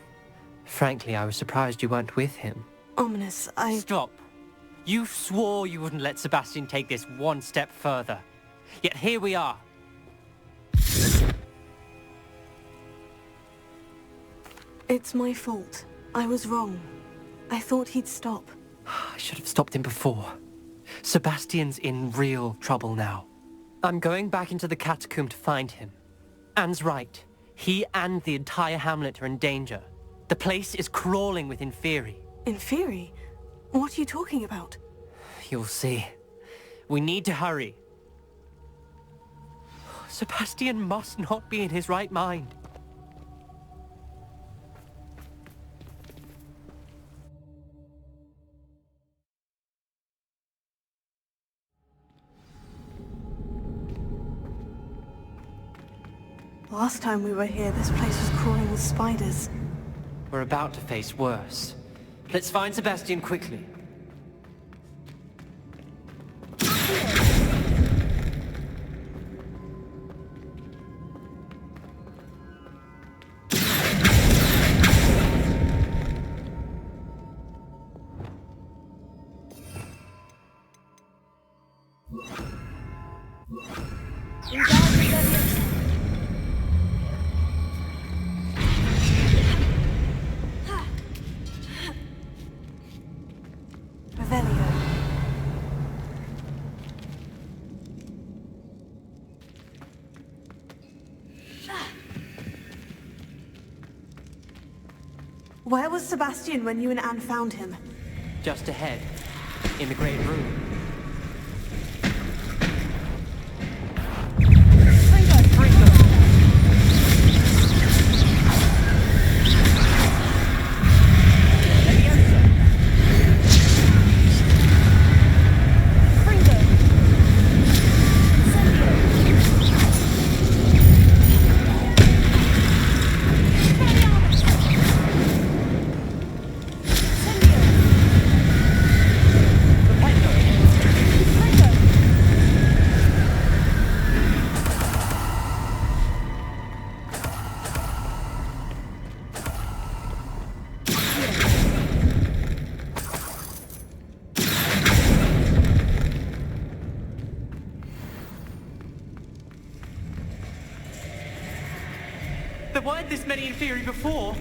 Frankly, I was surprised you weren't with him. Ominous, Stop. You swore you wouldn't let Sebastian take this one step further. Yet here we are. It's my fault. I was wrong. I thought he'd stop. I should have stopped him before. Sebastian's in real trouble now. I'm going back into the catacomb to find him. Anne's right. He and the entire hamlet are in danger. The place is crawling with Inferi. Inferi? What are you talking about? You'll see. We need to hurry. Sebastian must not be in his right mind. Last time we were here, this place was crawling with spiders. We're about to face worse. Let's find Sebastian quickly. Where was Sebastian when you and Anne found him? Just ahead, in the great room. There weren't this many Inferi before.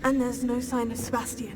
And there's no sign of Sebastian.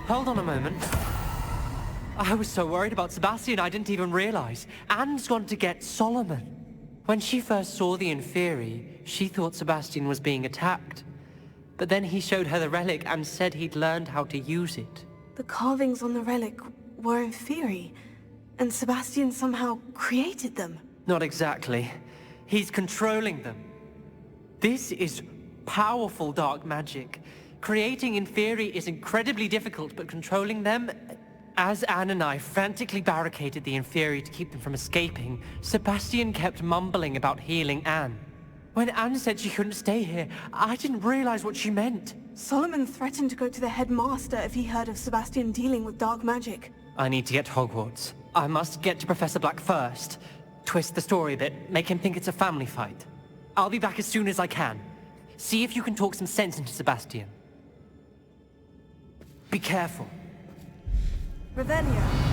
Hold on a moment. I was so worried about Sebastian I didn't even realize. Anne's gone to get Solomon. When she first saw the Inferi, she thought Sebastian was being attacked. But then he showed her the relic and said he'd learned how to use it. The carvings on the relic were Inferi, and Sebastian somehow created them. Not exactly. He's controlling them. This is powerful dark magic. Creating Inferi is incredibly difficult, but controlling them... As Anne and I frantically barricaded the Inferi to keep them from escaping, Sebastian kept mumbling about healing Anne. When Anne said she couldn't stay here, I didn't realize what she meant. Solomon threatened to go to the headmaster if he heard of Sebastian dealing with dark magic. I need to get to Hogwarts. I must get to Professor Black first. Twist the story a bit, make him think it's a family fight. I'll be back as soon as I can. See if you can talk some sense into Sebastian. Be careful. Revelio.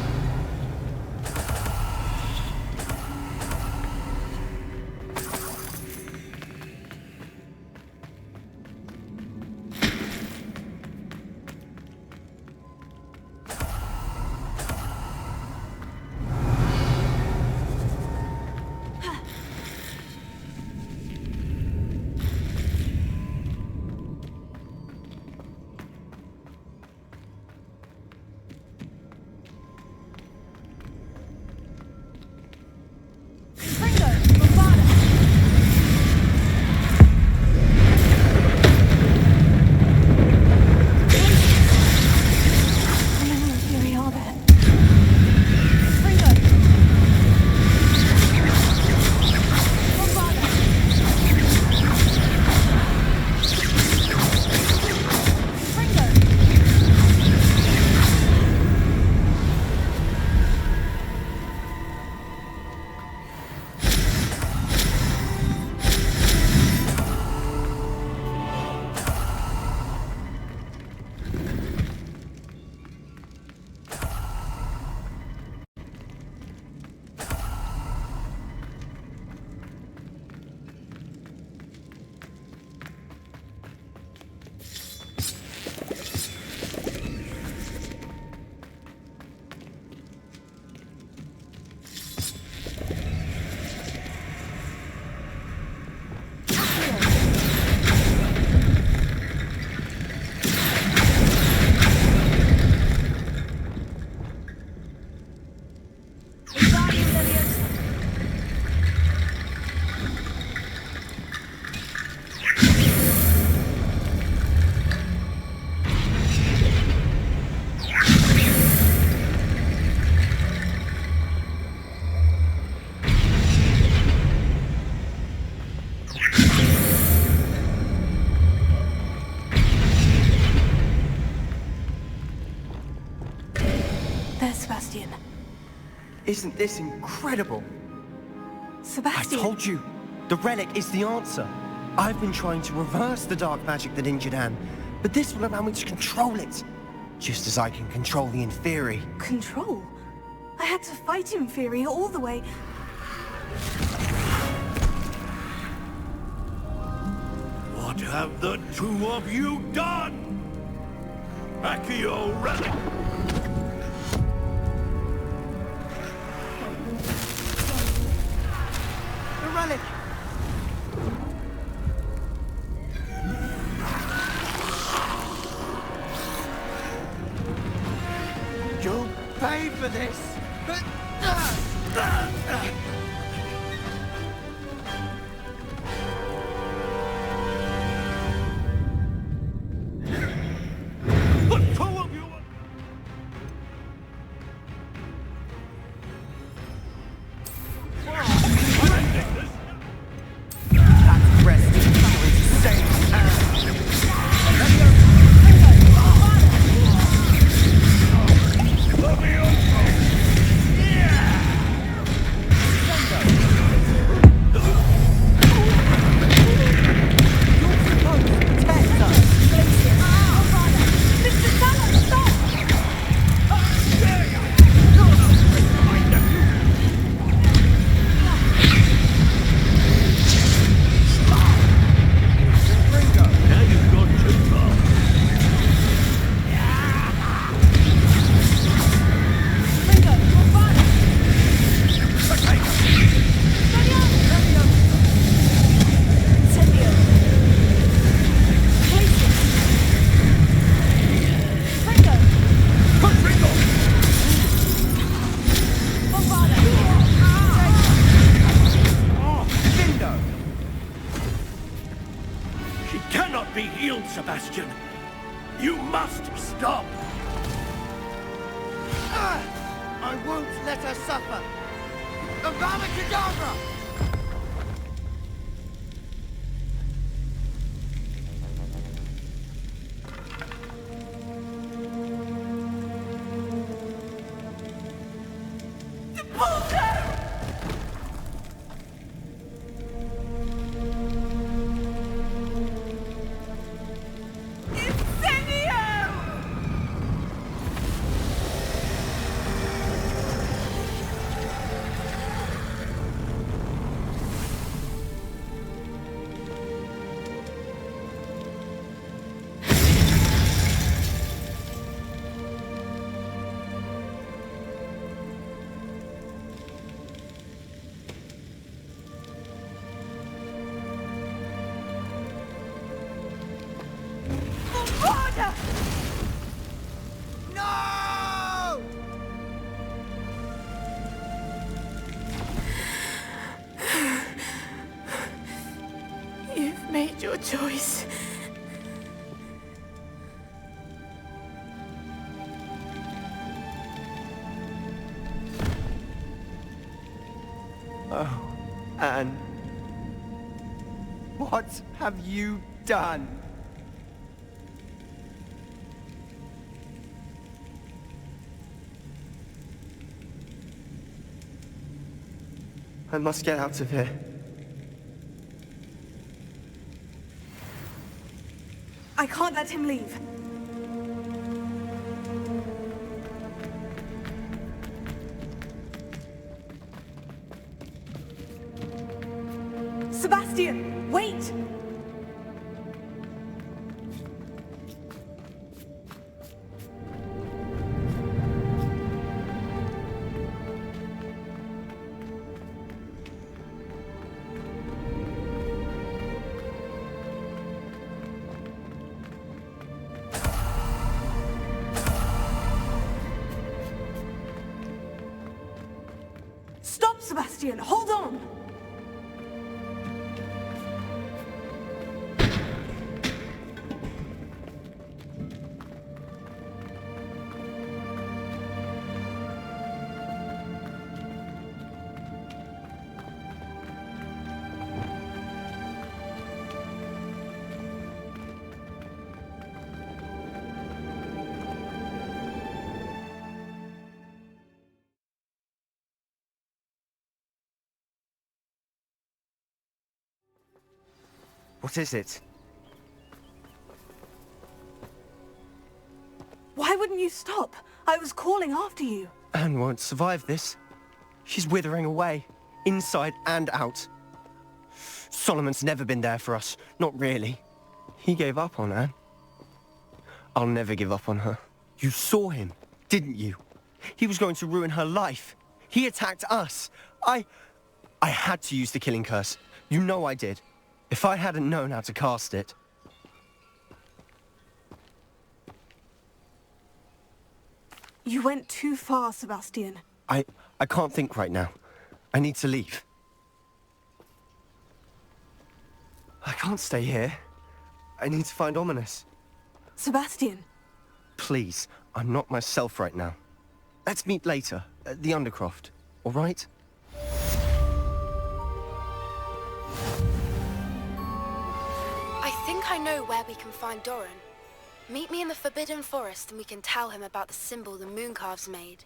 Sebastian. Isn't this incredible? Sebastian! I told you, the relic is the answer. I've been trying to reverse the dark magic that injured Anne, but this will allow me to control it. Just as I can control the Inferi. Control? I had to fight Inferi all the way... What have the two of you done? Accio relic! The relic! You'll pay for this! Sebastian. You must stop! I won't let her suffer! Avada-kedavra! No! You've made your choice. Oh, Anne. What have you done? I must get out of here. I can't let him leave. Sebastian, wait! Stop, Sebastian! Hold on! What is it? Why wouldn't you stop? I was calling after you. Anne won't survive this. She's withering away, inside and out. Solomon's never been there for us, not really. He gave up on Anne. I'll never give up on her. You saw him, didn't you? He was going to ruin her life. He attacked us. I had to use the killing curse. You know I did. If I hadn't known how to cast it... You went too far, Sebastian. I can't think right now. I need to leave. I can't stay here. I need to find Ominous. Sebastian. Please, I'm not myself right now. Let's meet later, at the Undercroft, all right? I think I know where we can find Doran. Meet me in the Forbidden Forest and we can tell him about the symbol the Mooncalves made.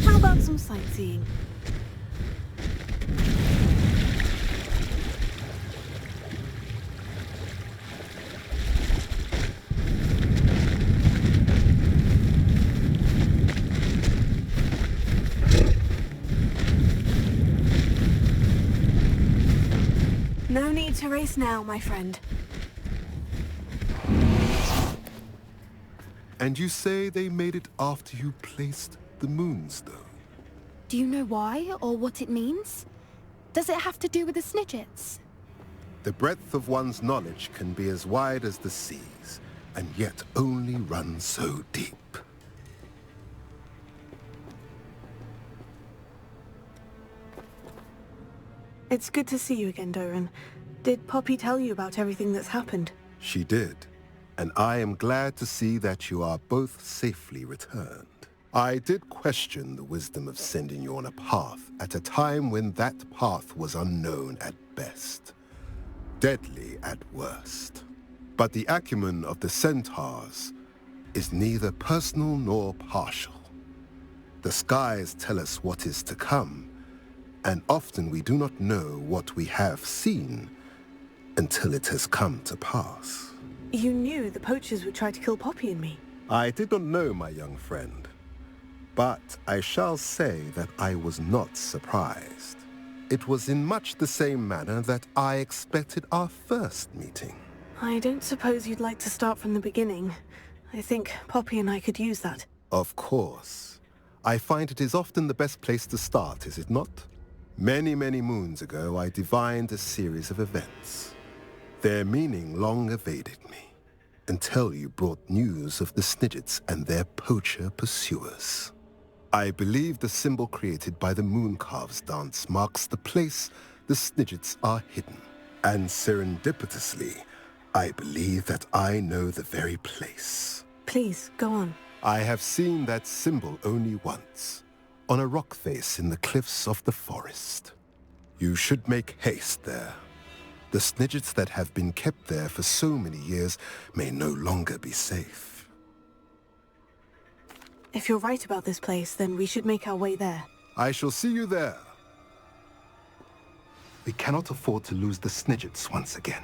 How about some sightseeing? No need to race now, my friend. And you say they made it after you placed the moonstone? Do you know why or what it means? Does it have to do with the Snidgets? The breadth of one's knowledge can be as wide as the seas, and yet only run so deep. It's good to see you again, Doran. Did Poppy tell you about everything that's happened? She did, and I am glad to see that you are both safely returned. I did question the wisdom of sending you on a path at a time when that path was unknown at best, deadly at worst. But the acumen of the centaurs is neither personal nor partial. The skies tell us what is to come, and often we do not know what we have seen until it has come to pass. You knew the poachers would try to kill Poppy and me. I did not know, my young friend, but I shall say that I was not surprised. It was in much the same manner that I expected our first meeting. I don't suppose you'd like to start from the beginning. I think Poppy and I could use that. Of course. I find it is often the best place to start, is it not? Many, many moons ago, I divined a series of events. Their meaning long evaded me, until you brought news of the Snidgets and their poacher pursuers. I believe the symbol created by the Mooncalves dance marks the place the Snidgets are hidden. And serendipitously, I believe that I know the very place. Please, go on. I have seen that symbol only once, on a rock face in the cliffs of the forest. You should make haste there. The Snidgets that have been kept there for so many years may no longer be safe. If you're right about this place, then we should make our way there. I shall see you there. We cannot afford to lose the Snidgets once again.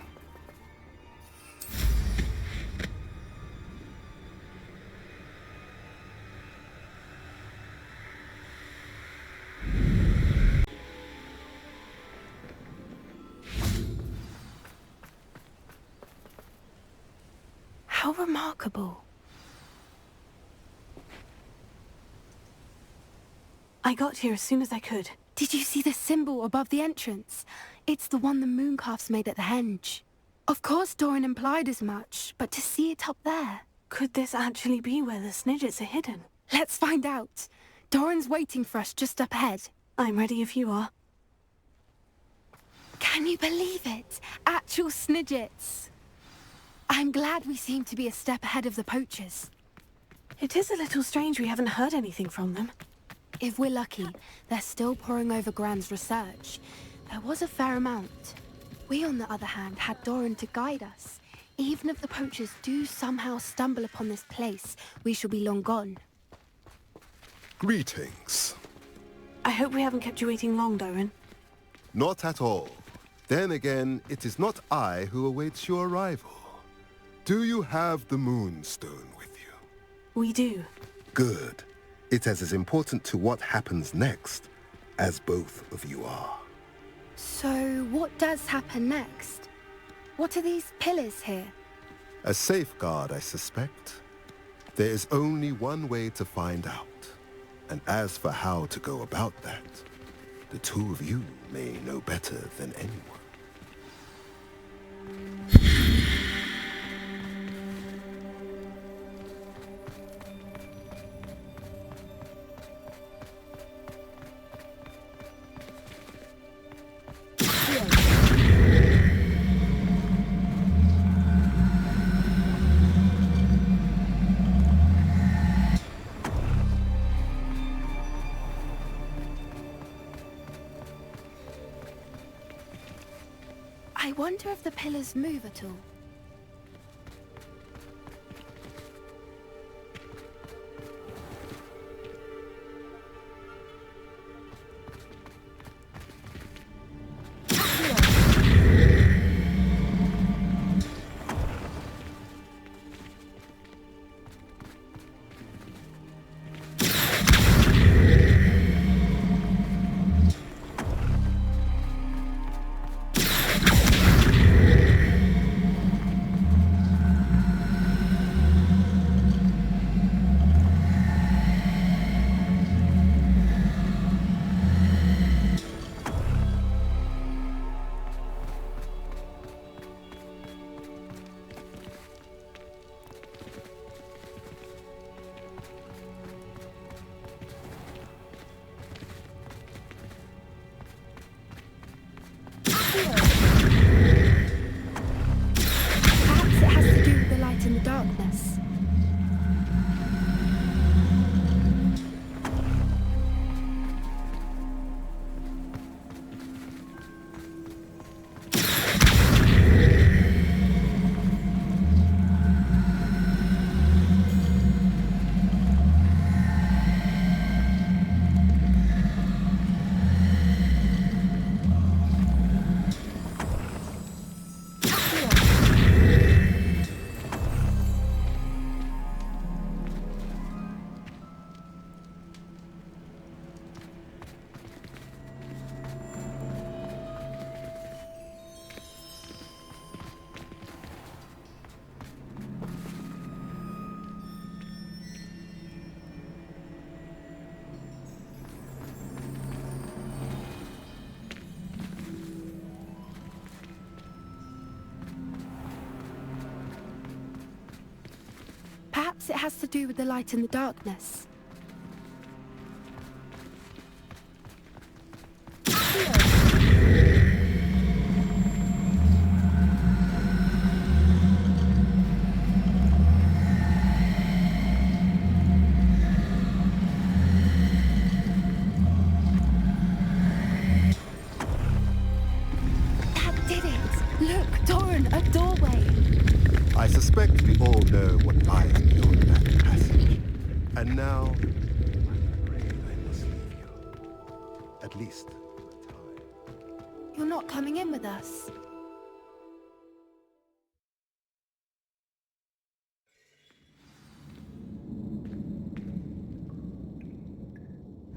How remarkable. I got here as soon as I could. Did you see the symbol above the entrance? It's the one the Mooncalves made at the henge. Of course Doran implied as much, but to see it up there... Could this actually be where the Snidgets are hidden? Let's find out. Doran's waiting for us just up ahead. I'm ready if you are. Can you believe it? Actual Snidgets. I'm glad we seem to be a step ahead of the poachers. It is a little strange we haven't heard anything from them. If we're lucky, they're still poring over Gran's research. There was a fair amount. We, on the other hand, had Doran to guide us. Even if the poachers do somehow stumble upon this place, we shall be long gone. Greetings. I hope we haven't kept you waiting long, Doran. Not at all. Then again, it is not I who awaits your arrival. Do you have the Moonstone with you? We do. Good. It is as important to what happens next as both of you are. So, what does happen next? What are these pillars here? A safeguard, I suspect. There is only one way to find out. And as for how to go about that, the two of you may know better than anyone. I wonder if the pillars move at all. Perhaps it has to do with the light and the darkness. That did it! Look, Doran, a doorway! I suspect we all know what lies beyond that passage. And now, I'm afraid I must leave you. At least, for a time. You're not coming in with us.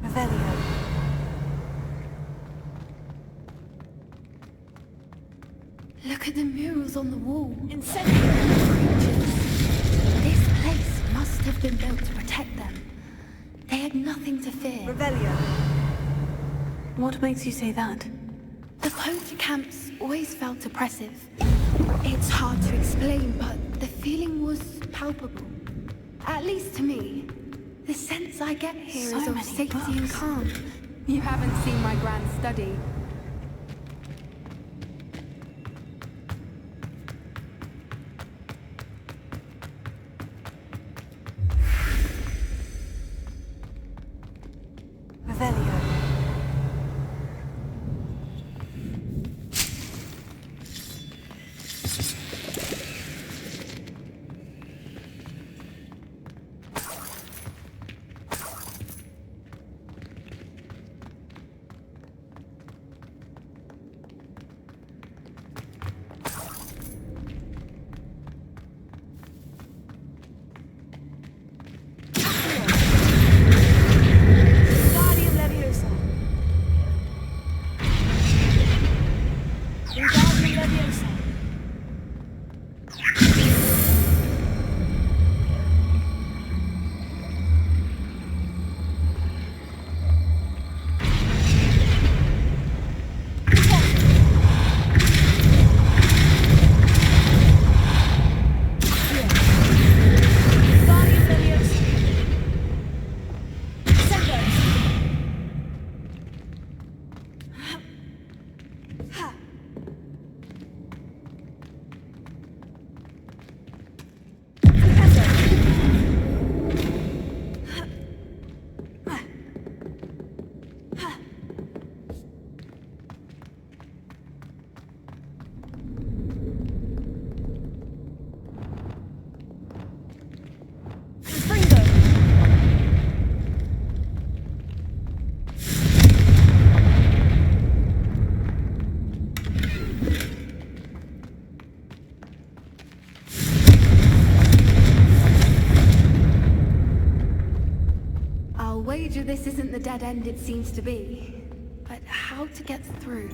Revelio. Look at the murals on the wall. Incendiary creatures. This place must have been built to protect them. They had nothing to fear. Revelio. What makes you say that? The closed camps always felt oppressive. It's hard to explain, but the feeling was palpable. At least to me. The sense I get here is of safety and calm. You haven't seen my grand study. Revelio. I'll wager this isn't the dead end it seems to be. But how to get through?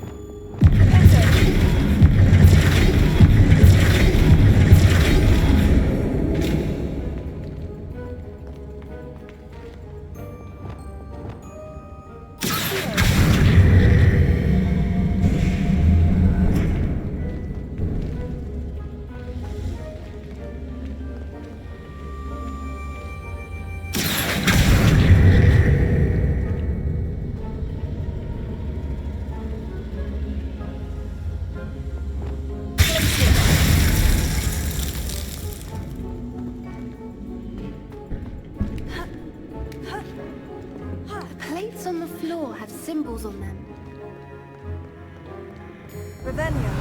Plates on the floor have symbols on them. Revelio.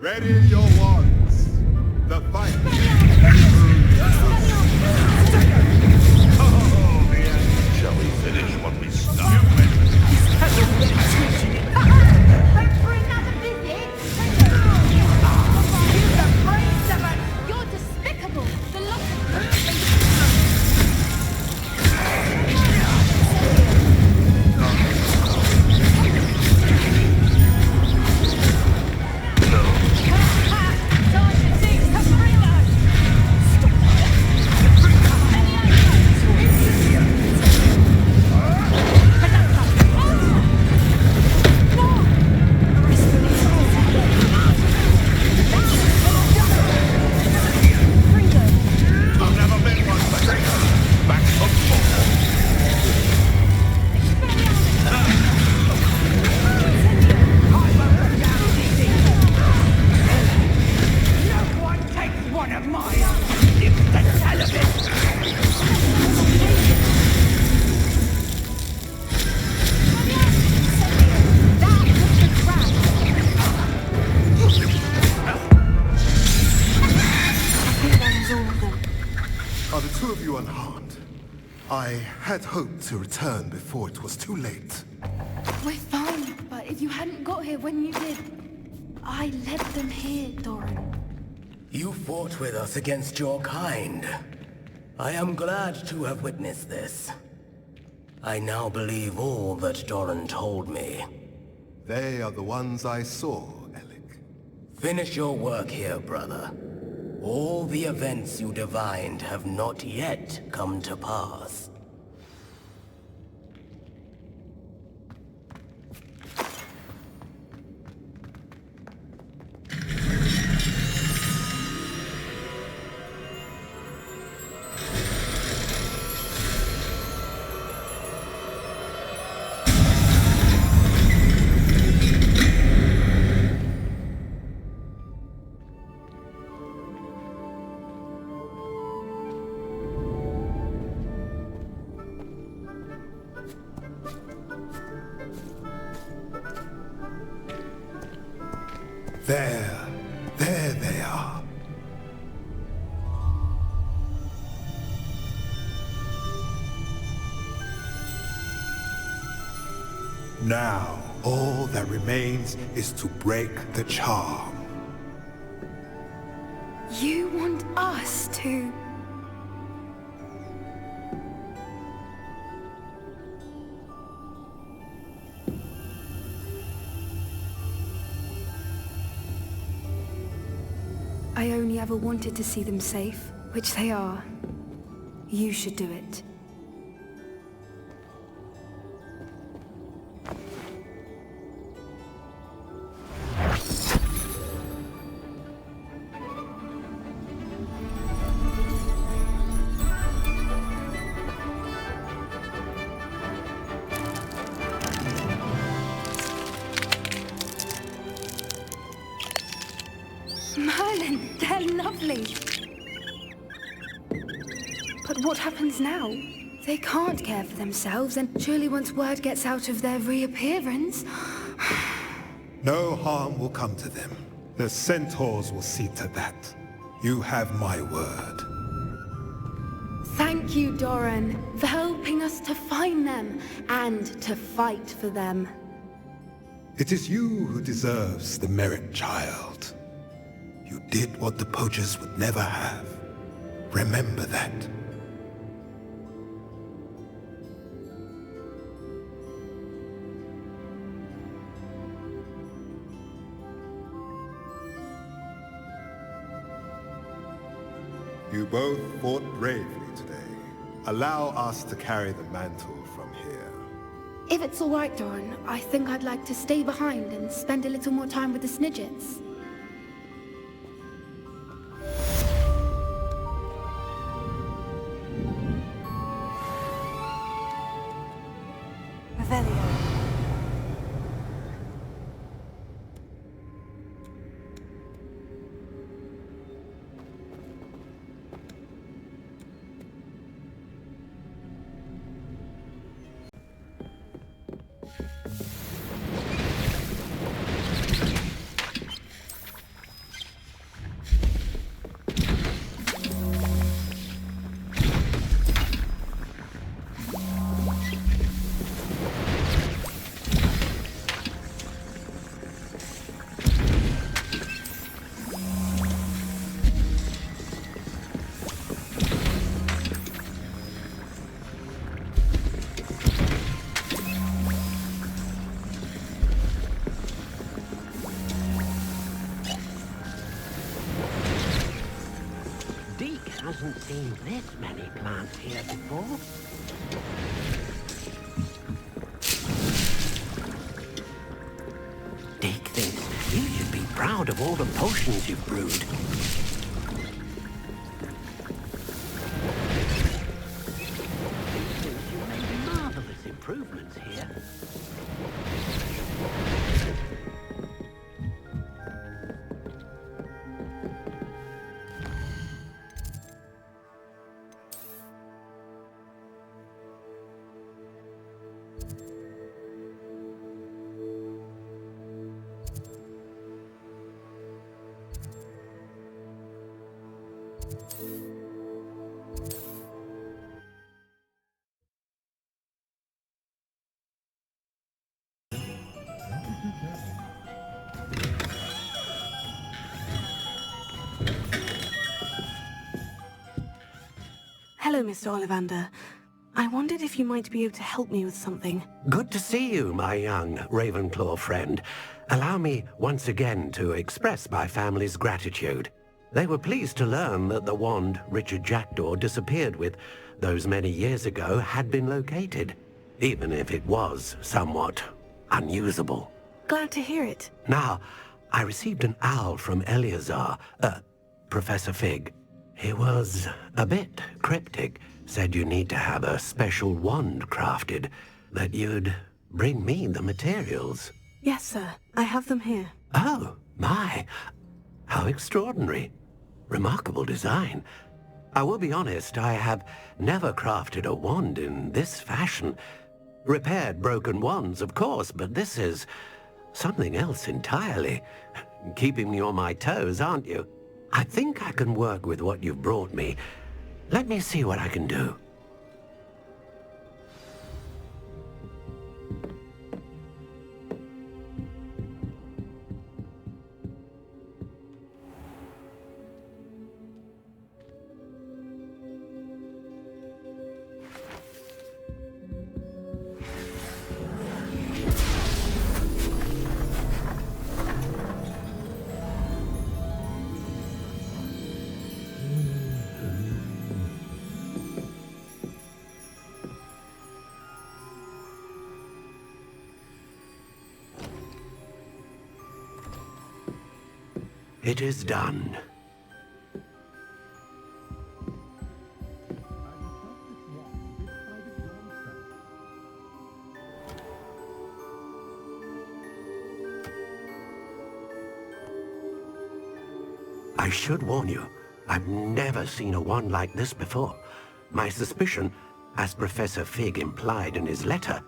Ready your wands. The fight. Shall we finish what we started? You're despicable! The loss I've never been one for taking back from No one takes one of my own. Lives to tell of it. Are the two of you unharmed? I had hoped to return before it was too late. We're fine, but if you hadn't got here when you did, I led them here, Doran. You fought with us against your kind. I am glad to have witnessed this. I now believe all that Doran told me. They are the ones I saw, Alec. Finish your work here, brother. All the events you divined have not yet come to pass. There they are. Now, all that remains is to break the charm. You want us to... I only ever wanted to see them safe, which they are. You should do it. Merlin, they're lovely. But what happens now? They can't care for themselves, and surely once word gets out of their reappearance... No harm will come to them. The centaurs will see to that. You have my word. Thank you, Doran, for helping us to find them, and to fight for them. It is you who deserves the merit, child. You did what the poachers would never have. Remember that. You both fought bravely today. Allow us to carry the mantle from here. If it's all right, Doran, I think I'd like to stay behind and spend a little more time with the Snidgets. Hasn't seen this many plants here before. Deke thinks you should be proud of all the potions you've brewed. He thinks you've made marvelous improvements here. Hello, Mr. Ollivander. I wondered if you might be able to help me with something. Good to see you, my young Ravenclaw friend. Allow me once again to express my family's gratitude. They were pleased to learn that the wand Richard Jackdaw disappeared with those many years ago had been located, even if it was somewhat unusable. Glad to hear it. Now, I received an owl from Eleazar, Professor Fig. He was a bit cryptic, said you need to have a special wand crafted, that you'd bring me the materials. Yes, sir. I have them here. Oh, my. How extraordinary. Remarkable design. I will be honest, I have never crafted a wand in this fashion. Repaired broken wands, of course, but this is something else entirely. Keeping me on my toes, aren't you? I think I can work with what you've brought me. Let me see what I can do. It is done. I should warn you, I've never seen a wand like this before. My suspicion, as Professor Fig implied in his letter,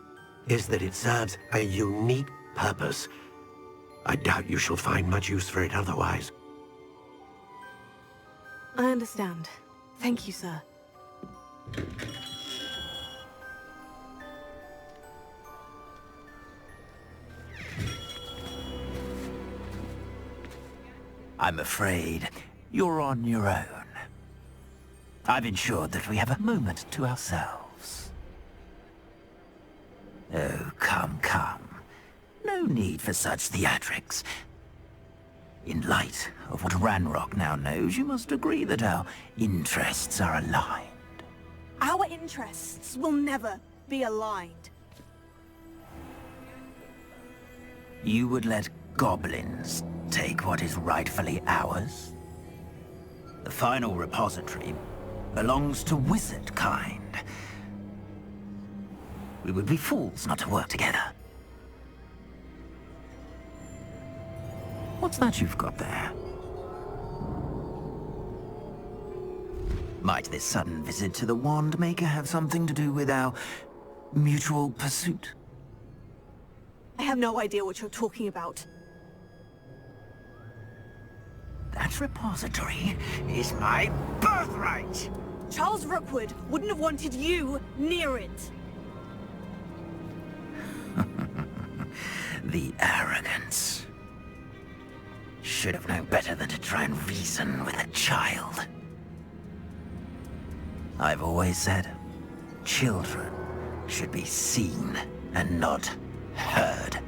is that it serves a unique purpose. I doubt you shall find much use for it otherwise. I understand. Thank you, sir. I'm afraid you're on your own. I've ensured that we have a moment to ourselves. Oh, come, come. No need for such theatrics. In light of what Ranrock now knows, you must agree that our interests are aligned. Our interests will never be aligned. You would let goblins take what is rightfully ours? The final repository belongs to wizard kind. We would be fools not to work together. What's that you've got there? Might this sudden visit to the Wand Maker have something to do with our mutual pursuit? I have no idea what you're talking about. That repository is my birthright! Charles Rookwood wouldn't have wanted you near it. The arrogance. Should have known better than to try and reason with a child. I've always said, children should be seen and not heard.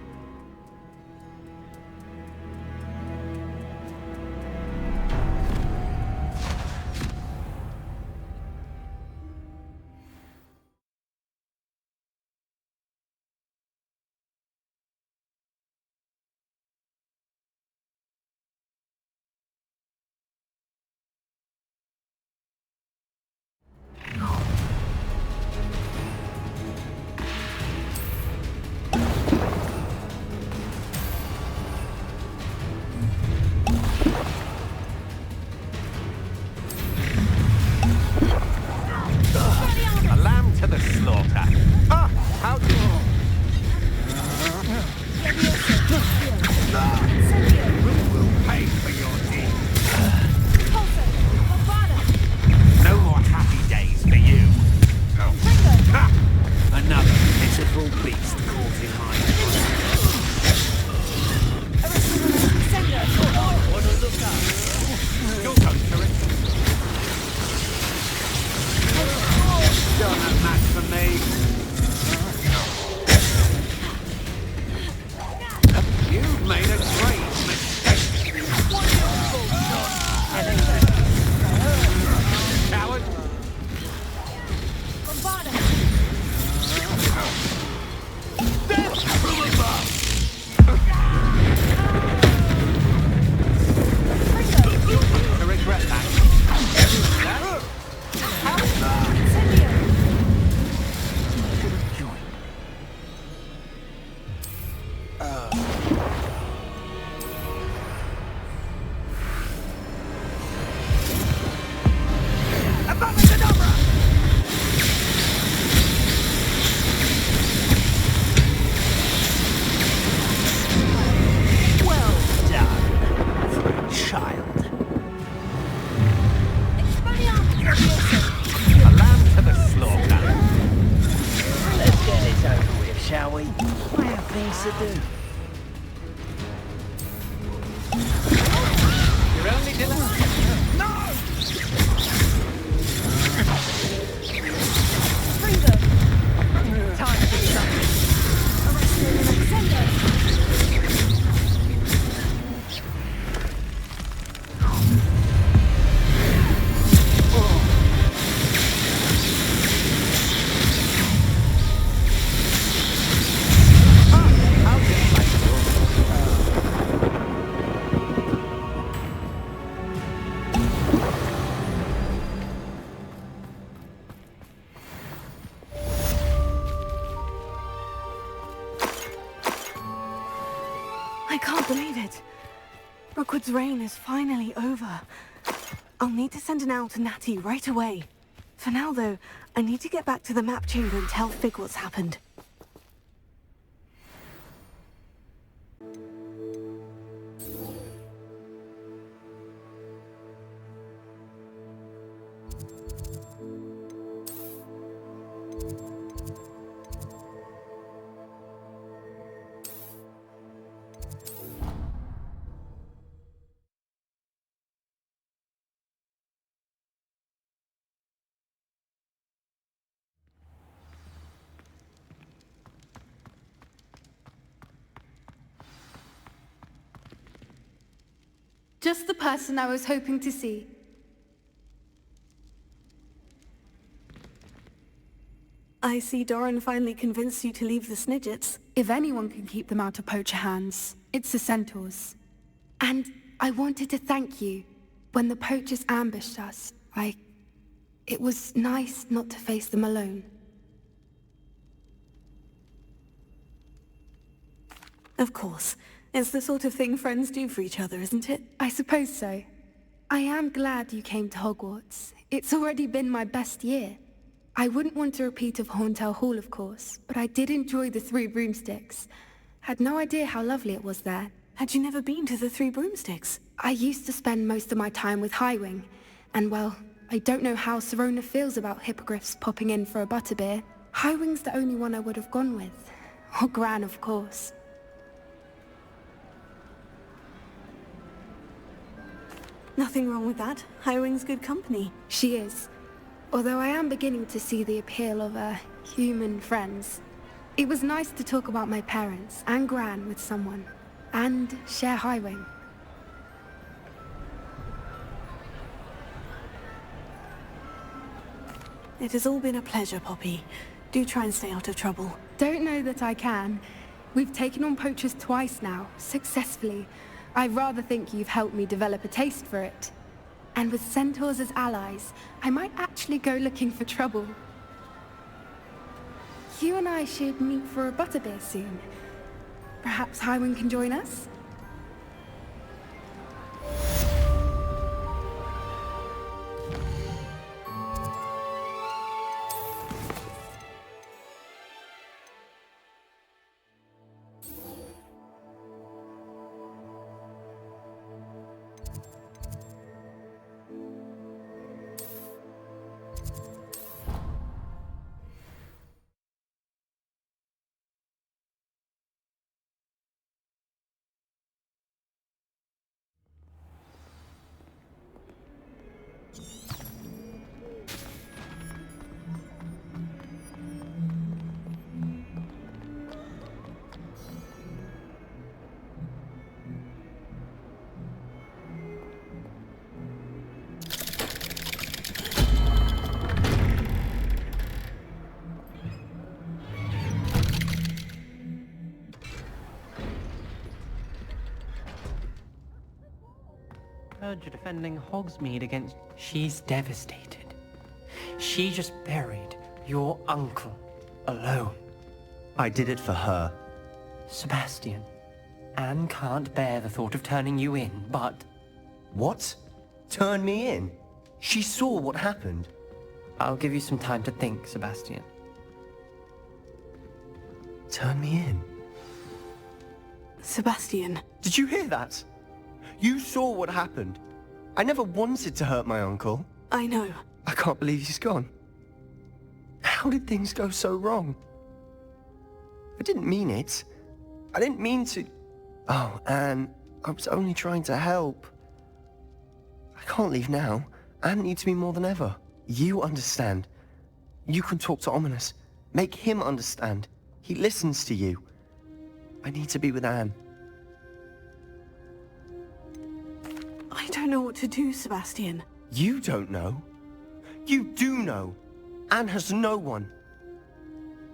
it. Rookwood's reign is finally over. I'll need to send an owl to Natty right away. For now, though, I need to get back to the map chamber and tell Fig what's happened. Just the person I was hoping to see. I see Doran finally convinced you to leave the Snidgets. If anyone can keep them out of poacher hands, it's the centaurs. And I wanted to thank you. When the poachers ambushed us, it was nice not to face them alone. Of course. It's the sort of thing friends do for each other, isn't it? I suppose so. I am glad you came to Hogwarts. It's already been my best year. I wouldn't want a repeat of Horntail Hall, of course, but I did enjoy the Three Broomsticks. Had no idea how lovely it was there. Had you never been to the Three Broomsticks? I used to spend most of my time with Highwing, and well, I don't know how Serona feels about hippogriffs popping in for a butterbeer. Highwing's the only one I would have gone with. Or Gran, of course. Nothing wrong with that. Highwing's good company. She is. Although I am beginning to see the appeal of, human friends. It was nice to talk about my parents and Gran with someone. And share Highwing. It has all been a pleasure, Poppy. Do try and stay out of trouble. Don't know that I can. We've taken on poachers twice now, successfully. I rather think you've helped me develop a taste for it. And with centaurs as allies, I might actually go looking for trouble. You and I should meet for a butterbeer soon. Perhaps Highwing can join us? You're defending Hogsmeade against... She's devastated. She just buried your uncle alone. I did it for her. Sebastian, Anne can't bear the thought of turning you in, but... What? Turn me in? She saw what happened. I'll give you some time to think, Sebastian. Turn me in? Sebastian. Did you hear that? You saw what happened. I never wanted to hurt my uncle. I know. I can't believe he's gone. How did things go so wrong? I didn't mean it. I didn't mean to... Oh, Anne, I was only trying to help. I can't leave now. Anne needs me more than ever. You understand. You can talk to Ominous. Make him understand. He listens to you. I need to be with Anne. I don't know what to do, Sebastian. You don't know. You do know. Anne has no one.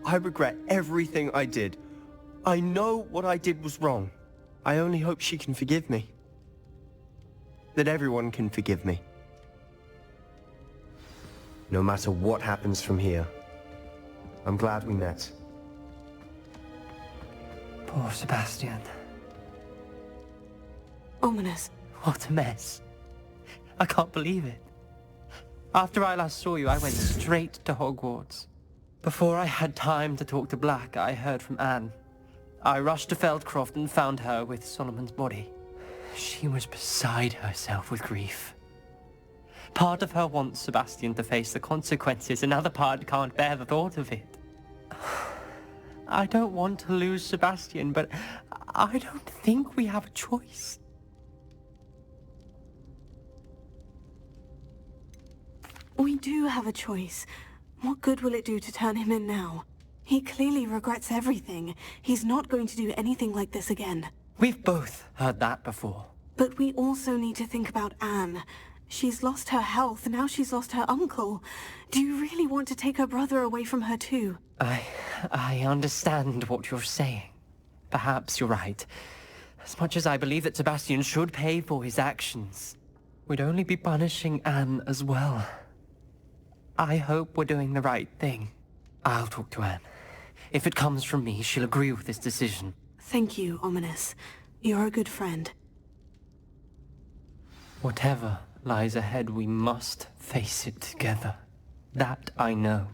I regret everything I did. I know what I did was wrong. I only hope she can forgive me. That everyone can forgive me. No matter what happens from here, I'm glad we met. Poor Sebastian. Ominous. What a mess. I can't believe it. After I last saw you, I went straight to Hogwarts. Before I had time to talk to Black, I heard from Anne. I rushed to Feldcroft and found her with Solomon's body. She was beside herself with grief. Part of her wants Sebastian to face the consequences, another part can't bear the thought of it. I don't want to lose Sebastian, but I don't think we have a choice. We do have a choice. What good will it do to turn him in now? He clearly regrets everything. He's not going to do anything like this again. We've both heard that before. But we also need to think about Anne. She's lost her health, now she's lost her uncle. Do you really want to take her brother away from her too? I understand what you're saying. Perhaps you're right. As much as I believe that Sebastian should pay for his actions, we'd only be punishing Anne as well. I hope we're doing the right thing. I'll talk to Anne. If it comes from me, she'll agree with this decision. Thank you, Ominous. You're a good friend. Whatever lies ahead, we must face it together. That I know.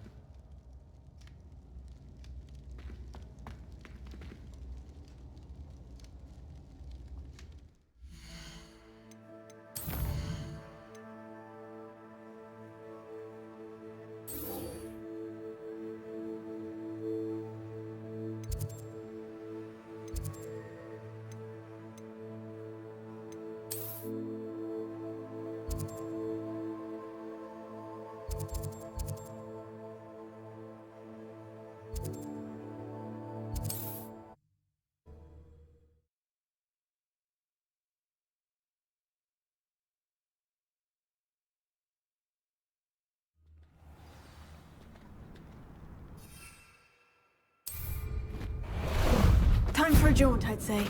Time for a jaunt, I'd say.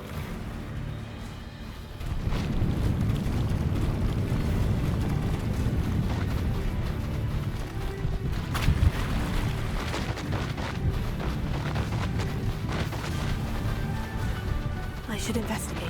I should investigate.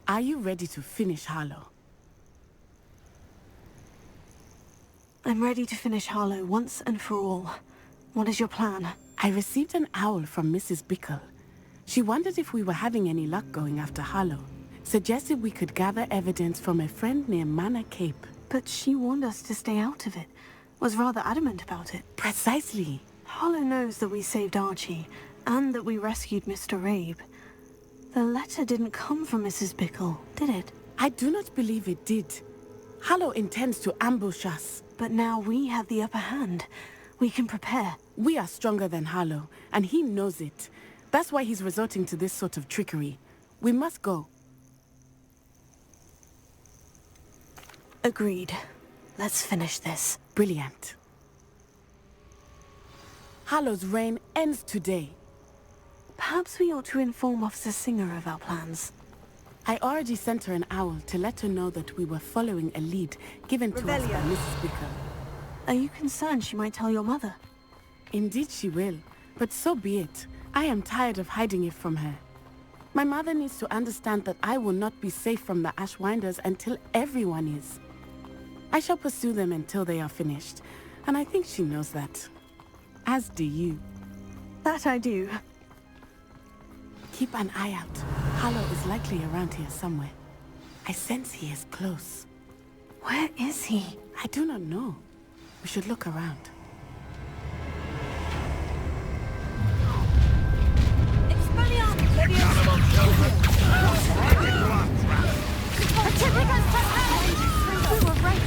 Are you ready to finish Harlow? I'm ready to finish Harlow once and for all. What is your plan? I received an owl from Mrs. Bickle. She wondered if we were having any luck going after Harlow. Suggested we could gather evidence from a friend near Manor Cape. But she warned us to stay out of it. Was rather adamant about it. Precisely. Harlow knows that we saved Archie, and that we rescued Mr. Rabe. The letter didn't come from Mrs. Bickle, did it? I do not believe it did. Harlow intends to ambush us. But now we have the upper hand. We can prepare. We are stronger than Harlow, and he knows it. That's why he's resorting to this sort of trickery. We must go. Agreed. Let's finish this. Brilliant. Harlow's reign ends today. Perhaps we ought to inform Officer Singer of our plans. I already sent her an owl to let her know that we were following a lead given to us by Mrs. Bickle. Are you concerned she might tell your mother? Indeed she will, but so be it. I am tired of hiding it from her. My mother needs to understand that I will not be safe from the Ashwinders until everyone is. I shall pursue them until they are finished, and I think she knows that. As do you. That I do. Keep an eye out. Harlow is likely around here somewhere. I sense he is close. Where is he? I do not know. We should look around. We were right.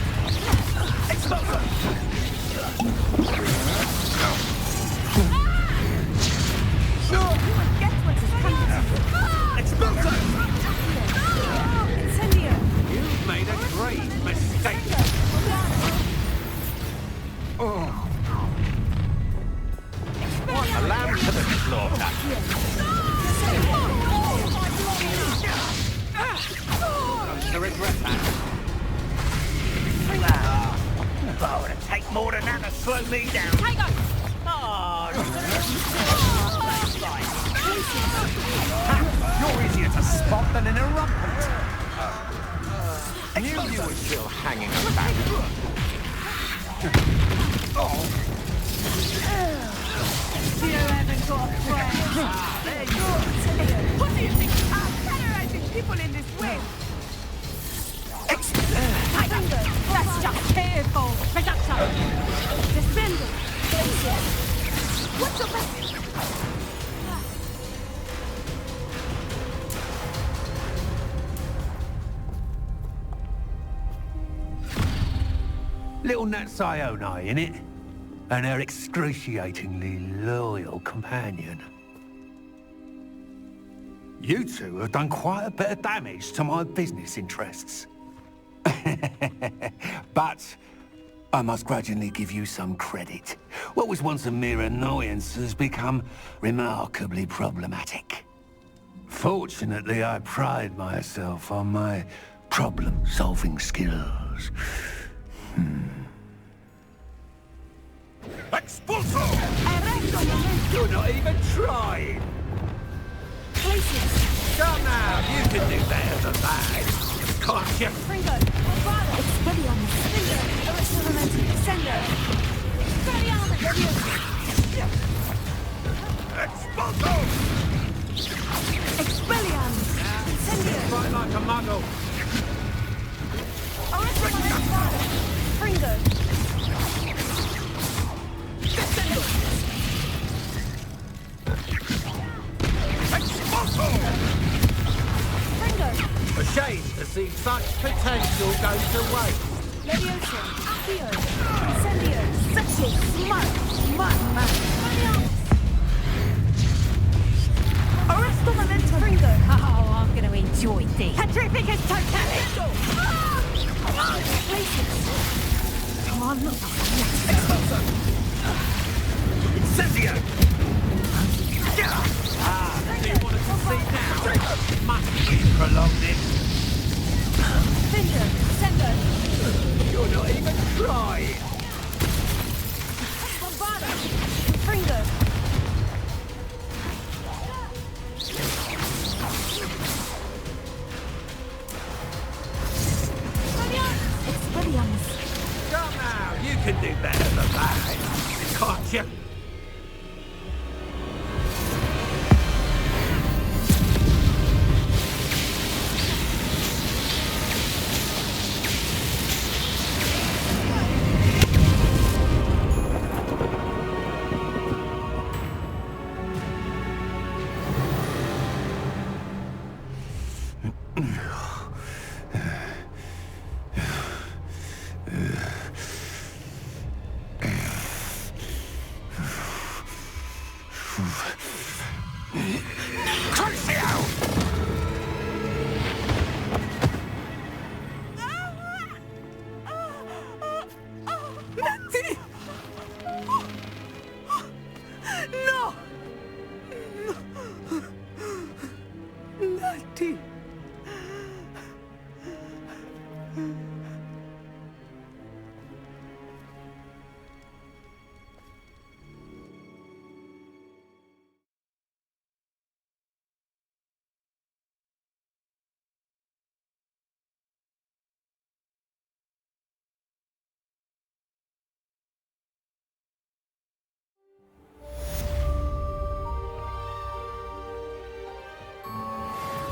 You've made a great mistake. Oh. onslaught. To regret that. Oh, it'd take more than that to slow me down. Tiger! You're easier to spot than an eruptant. Knew you were still hanging about. You haven't got a friend. What do you think? I'm terrorizing people in this way. Tiger! That's just careful. Reduction! Descender! What's your message? Little Natsione, innit? And her excruciatingly loyal companion. You two have done quite a bit of damage to my business interests. But I must grudgingly give you some credit. What was once a mere annoyance has become remarkably problematic. Fortunately, I pride myself on my problem-solving skills. Expulso! You're not even trying! Places! Come now, you can do better than that! Can't you? Fringo! Bravo! Expelliarmus! Cinder! Aristodamente! Descender! Expelliarmus! Expulso! Expelliarmus! Incendio! Fight like a muggle! Aristodamente! Fringo! Descendo! Expulso! Fringo! A shame to see such potential go to waste. Leviosa! Accio! Incendio! Such a smart Aristodamente! Fringo! Oh, I'm going to enjoy this. Petrificus Totalis! Places! Come on, look. Expulso! Incendio! Do you want to concede now? Must be prolonged it. Cinder! Descender! You're not even trying! Bombarda! Fringo! Expelliarmus! Come now, you can do better than that, can't you?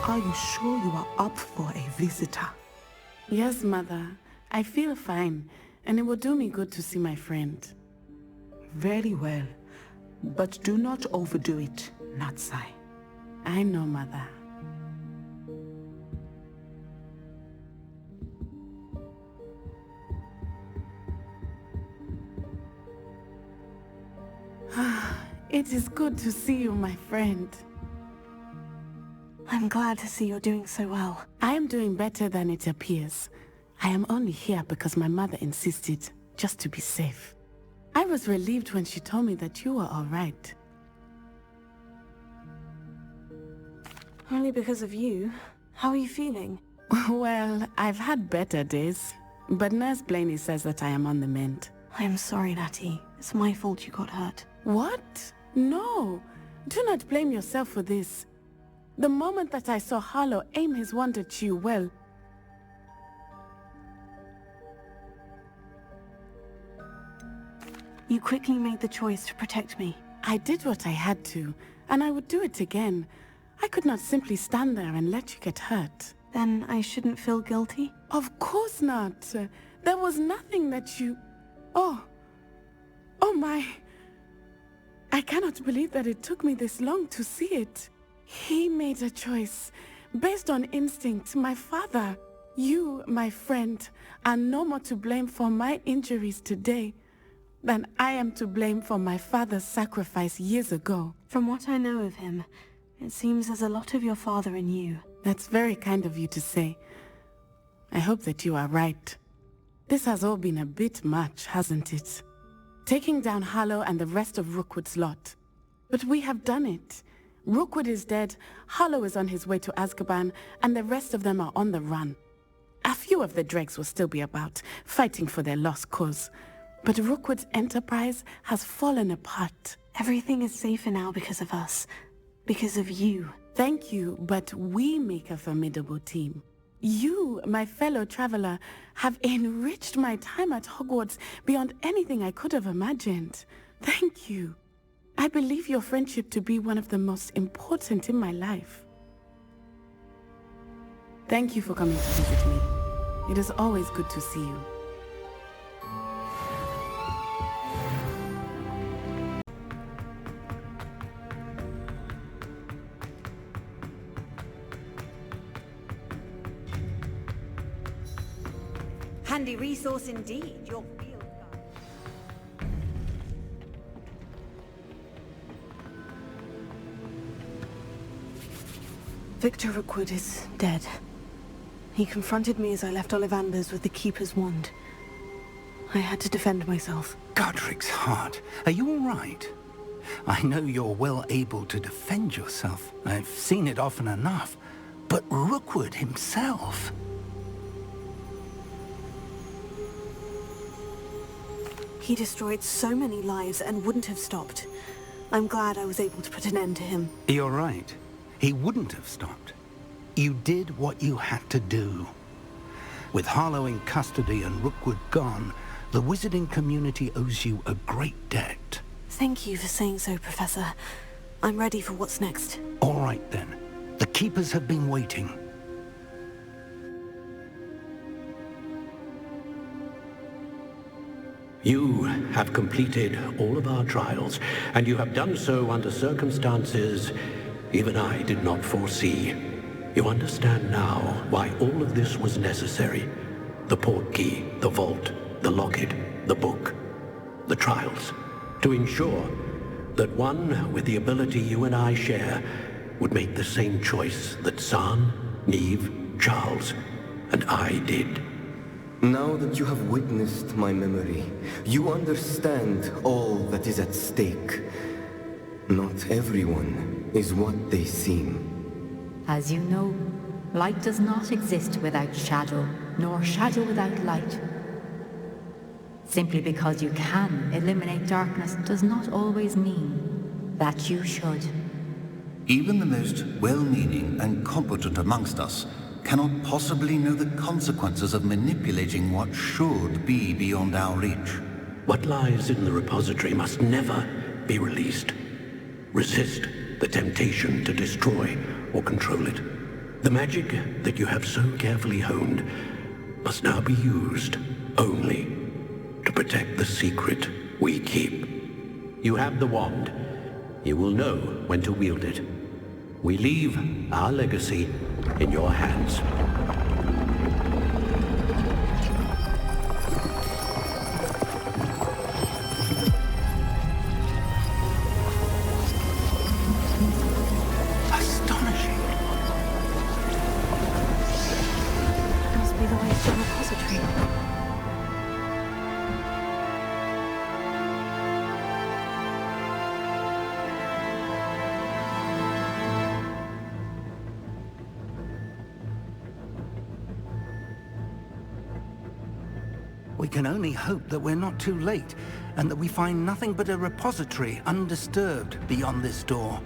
Are you sure you are up for a visitor? Yes, Mother. I feel fine, and it will do me good to see my friend. Very well. But do not overdo it, Natsai. I know, Mother. It is good to see you, my friend. I'm glad to see you're doing so well. I am doing better than it appears. I am only here because my mother insisted, just to be safe. I was relieved when she told me that you were all right. Only because of you. How are you feeling? Well, I've had better days. But Nurse Blaney says that I am on the mend. I am sorry, Natty. It's my fault you got hurt. What? No. Do not blame yourself for this. The moment that I saw Harlow aim his wand at you, well... You quickly made the choice to protect me. I did what I had to, and I would do it again. I could not simply stand there and let you get hurt. Then I shouldn't feel guilty? Of course not. There was nothing that you... Oh. Oh my. I cannot believe that it took me this long to see it. He made a choice based on instinct. My father, you, my friend, are no more to blame for my injuries today than I am to blame for my father's sacrifice years ago. From what I know of him, it seems there's a lot of your father in you. That's very kind of you to say. I hope that you are right. This has all been a bit much, hasn't it? Taking down Harlow and the rest of Rookwood's lot. But we have done it. Rookwood is dead, Harlow is on his way to Azkaban, and the rest of them are on the run. A few of the dregs will still be about, fighting for their lost cause. But Rookwood's enterprise has fallen apart. Everything is safer now because of us. Because of you. Thank you, but we make a formidable team. You, my fellow traveler, have enriched my time at Hogwarts beyond anything I could have imagined. Thank you. I believe your friendship to be one of the most important in my life. Thank you for coming to visit me. It is always good to see you. Handy resource indeed, your field guide. Victor Rookwood is dead. He confronted me as I left Ollivanders with the Keeper's wand. I had to defend myself. Godric's heart, are you all right? I know you're well able to defend yourself. I've seen it often enough. But Rookwood himself... He destroyed so many lives and wouldn't have stopped. I'm glad I was able to put an end to him. You're right. He wouldn't have stopped. You did what you had to do. With Harlow in custody and Rookwood gone, the wizarding community owes you a great debt. Thank you for saying so, Professor. I'm ready for what's next. All right, then. The Keepers have been waiting. You have completed all of our trials, and you have done so under circumstances even I did not foresee. You understand now why all of this was necessary. The portkey, the vault, the locket, the book, the trials. To ensure that one with the ability you and I share would make the same choice that San, Neve, Charles, and I did. Now that you have witnessed my memory, you understand all that is at stake. Not everyone is what they seem. As you know, light does not exist without shadow, nor shadow without light. Simply because you can eliminate darkness does not always mean that you should. Even the most well-meaning and competent amongst us cannot possibly know the consequences of manipulating what should be beyond our reach. What lies in the repository must never be released. Resist the temptation to destroy or control it. The magic that you have so carefully honed must now be used only to protect the secret we keep. You have the wand. You will know when to wield it. We leave our legacy in your hands. Astonishing. Must be the way to the repository. We can only hope that we're not too late, and that we find nothing but a repository undisturbed beyond this door.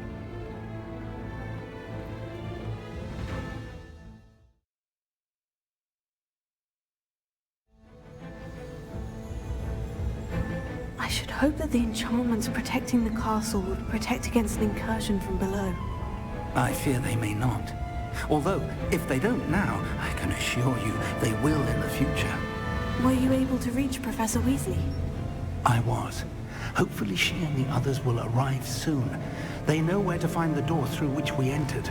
I should hope that the enchantments protecting the castle would protect against an incursion from below. I fear they may not. Although, if they don't now, I can assure you they will in the future. Were you able to reach Professor Weasley? I was. Hopefully she and the others will arrive soon. They know where to find the door through which we entered.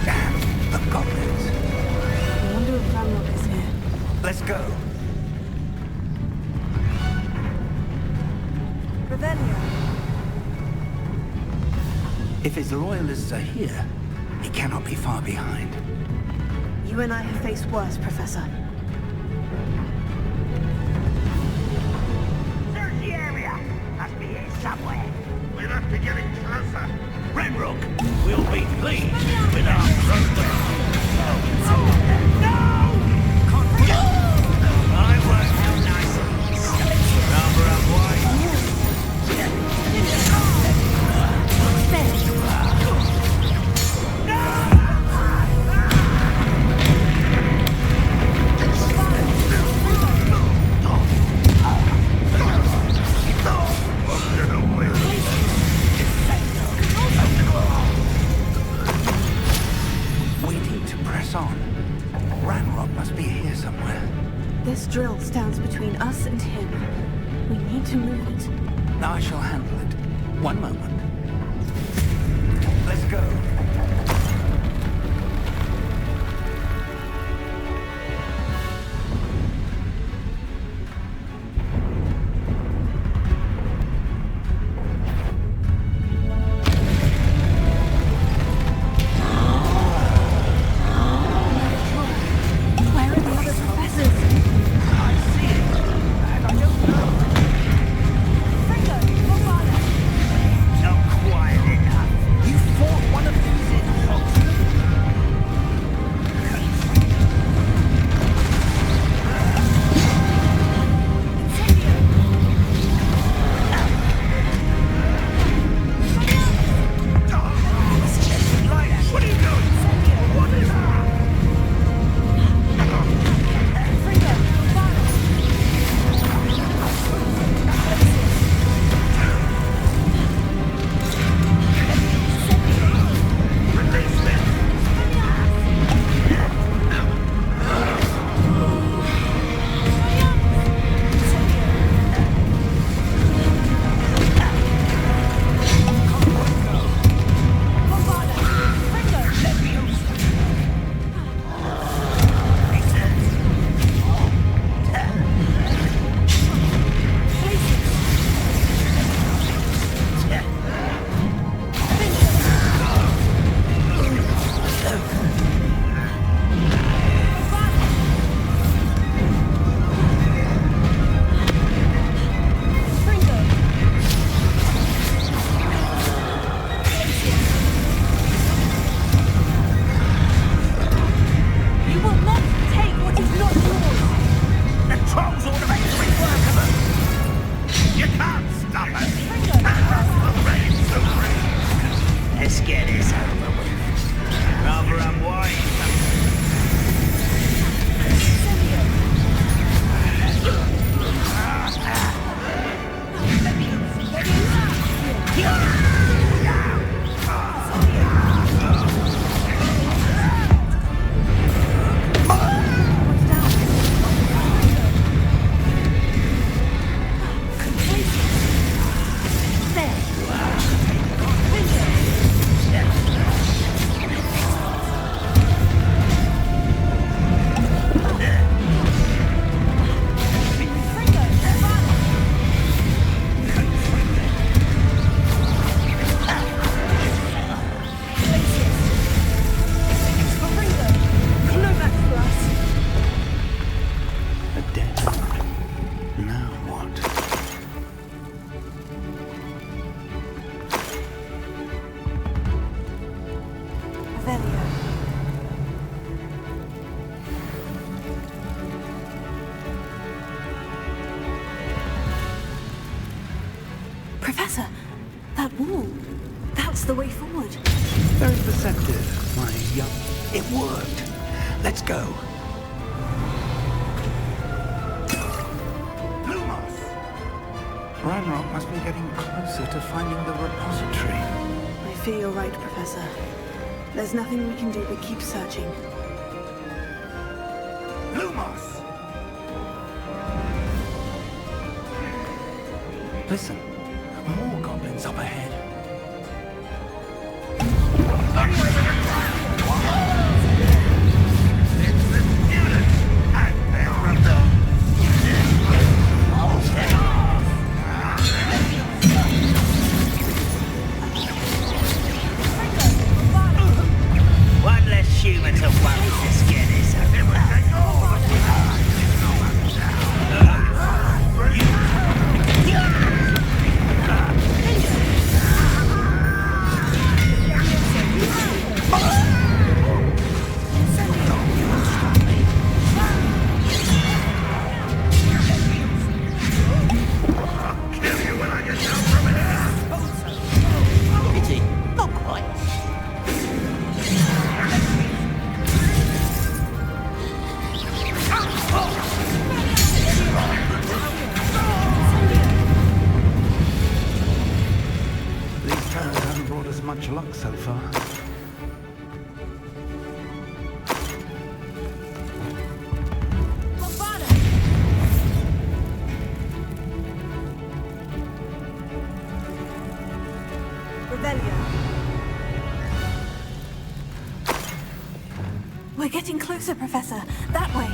Damn, the goblins. I wonder if Ranrock is here. Let's go. Revelio. If his loyalists are here, he cannot be far behind. You and I have faced worse, Professor. Search the area! Must be here somewhere. We must be getting closer. Ranrock will be pleased with our progress. I work out nicely. Number up wide. Waiting to press on. Ranrock must be here somewhere. This drill stands between us and him. We need to move it. I shall handle it. One moment. Let's go. Where are the other professors? I see it, and I don't know. Fringo, what about it? Not quite enough. You fought one of the way forward. Very perceptive, my young... It worked. Let's go. Ranrock must be getting closer to finding the repository. I fear you're right, Professor. There's nothing we can do but keep searching. Lumos! Listen, more goblins up ahead. One less human to worry to scare this over. Pity. Not quite. These travels haven't brought us much luck so far. We're getting closer, Professor. That way.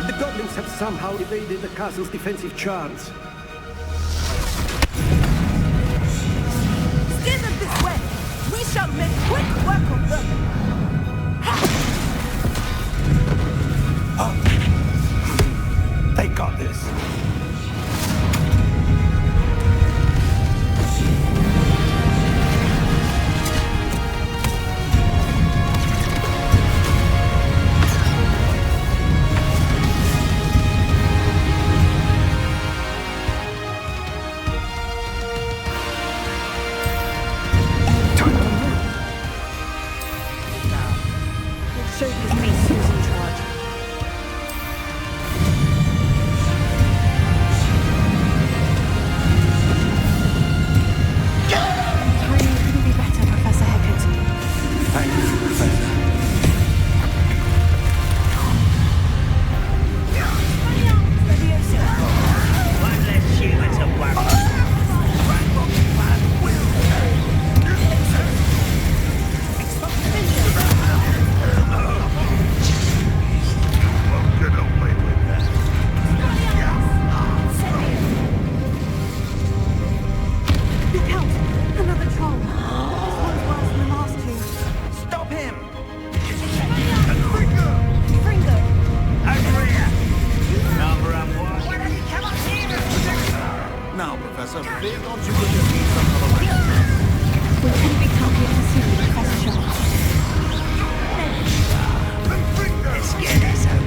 The goblins have somehow evaded the castle's defensive charms. Steer them this way! We shall make quick work of them! They got this. Let's show these beasts who's in charge. Timing couldn't be better, Professor Hecat. Thank you, Professor. One less human to worry. Look out! Another troll. This one's worse than the last two. Stop him! Fringo! Over here! Number one. Why don't you come up here? Now, Professor, fear not, you will defeat some other way. We couldn't be calculated soon, Professor Sharp. Let's get this over.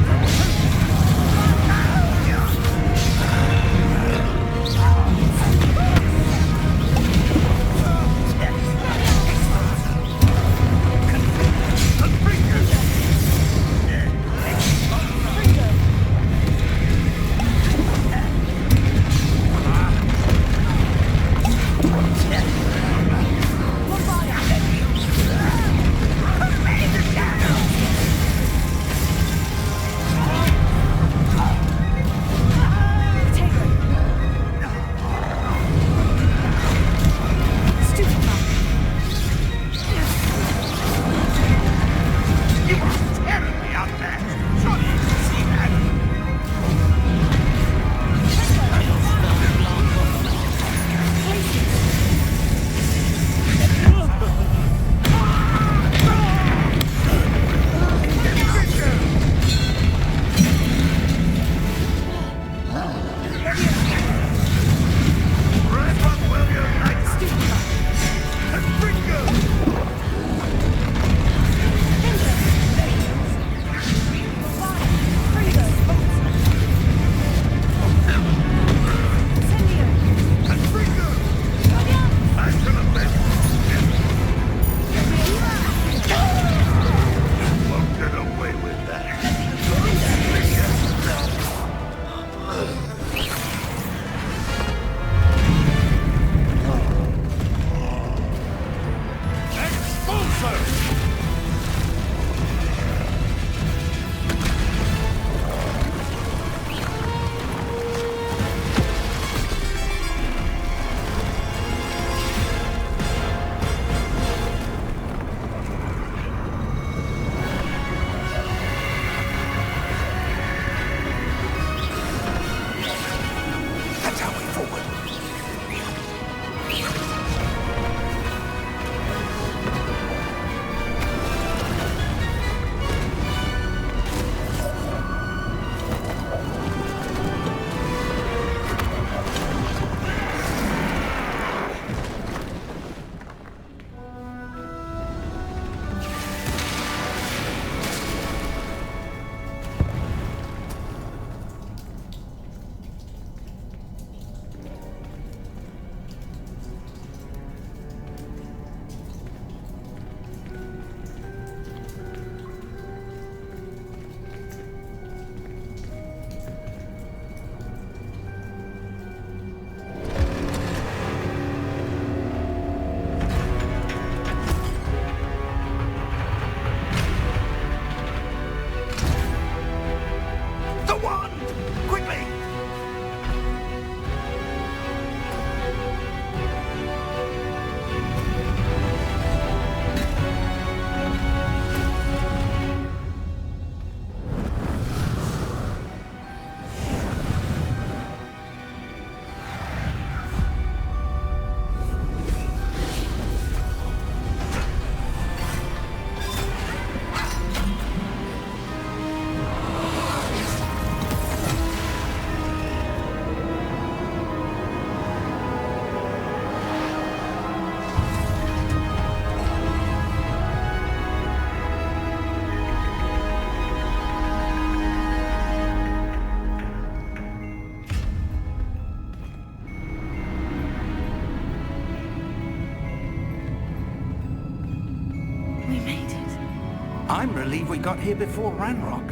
believe we got here before Ranrock.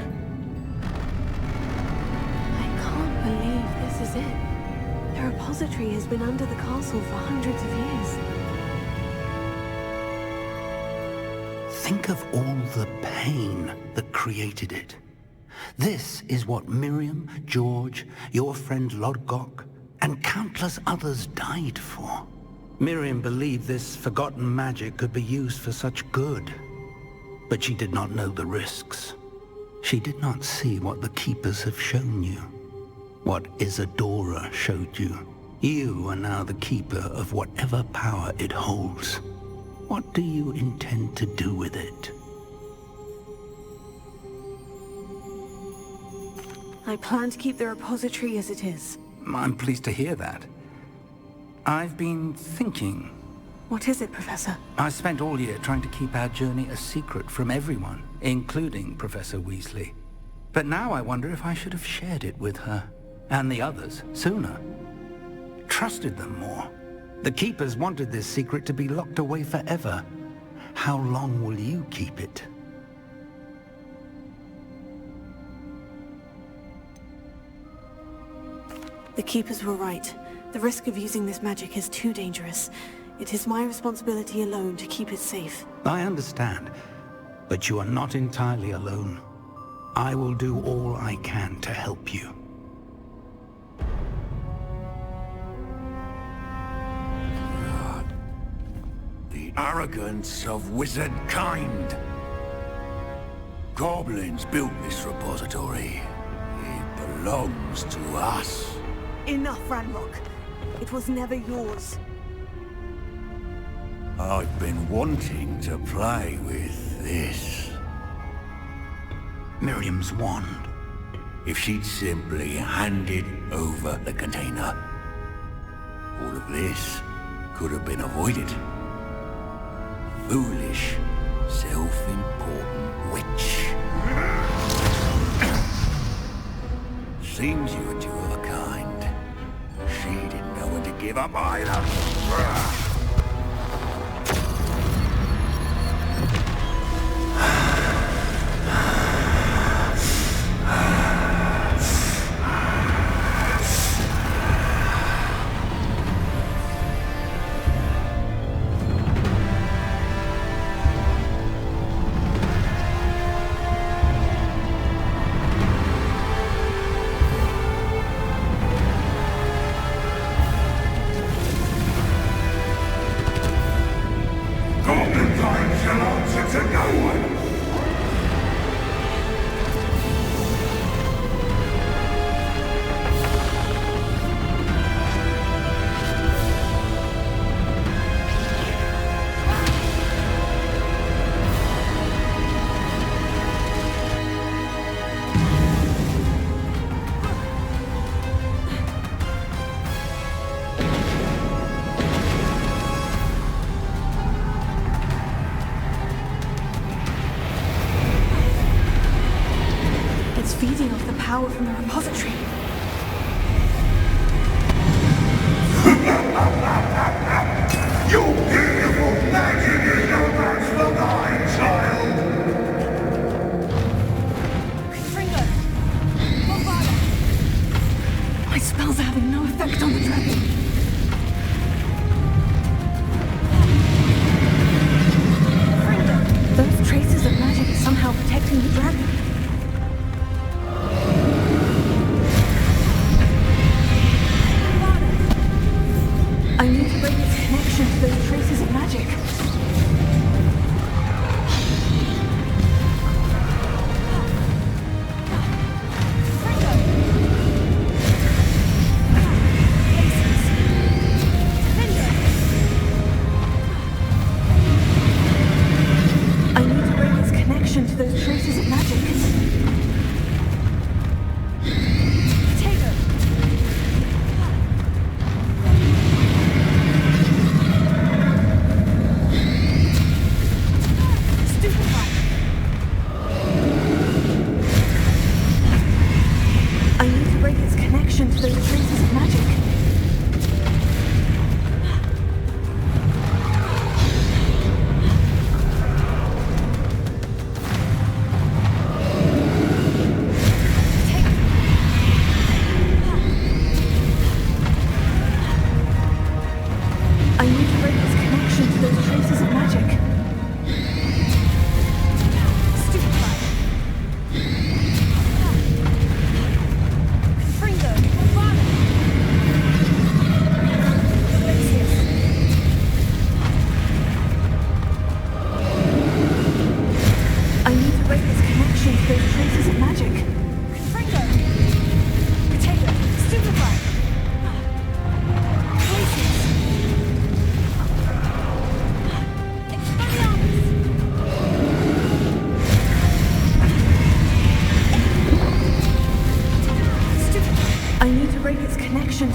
I can't believe this is it. The repository has been under the castle for hundreds of years. Think of all the pain that created it. This is what Miriam, George, your friend Lodgok, and countless others died for. Miriam believed this forgotten magic could be used for such good, but she did not know the risks. She did not see what the Keepers have shown you, what Isadora showed you. You are now the Keeper of whatever power it holds. What do you intend to do with it? I plan to keep the repository as it is. I'm pleased to hear that. I've been thinking. What is it, Professor? I spent all year trying to keep our journey a secret from everyone, including Professor Weasley. But now I wonder if I should have shared it with her, and the others, sooner. Trusted them more. The Keepers wanted this secret to be locked away forever. How long will you keep it? The Keepers were right. The risk of using this magic is too dangerous. It is my responsibility alone to keep it safe. I understand, but you are not entirely alone. I will do all I can to help you. The arrogance of wizard kind. Goblins built this repository. It belongs to us. Enough, Ranrock. It was never yours. I've been wanting to play with this. Miriam's wand. If she'd simply handed over the container, all of this could have been avoided. Foolish, self-important witch. Seems you were two of a kind. She didn't know when to give up either. Feeding off the power from the repository. Your beautiful magic is no match for mine, child! Fringo! Bombada! My spells are having no effect on the dragon. Fringo! Those traces of magic are somehow protecting the dragon. I need to break its connection to those traces of magic. I need to break its connection to those traces of magic.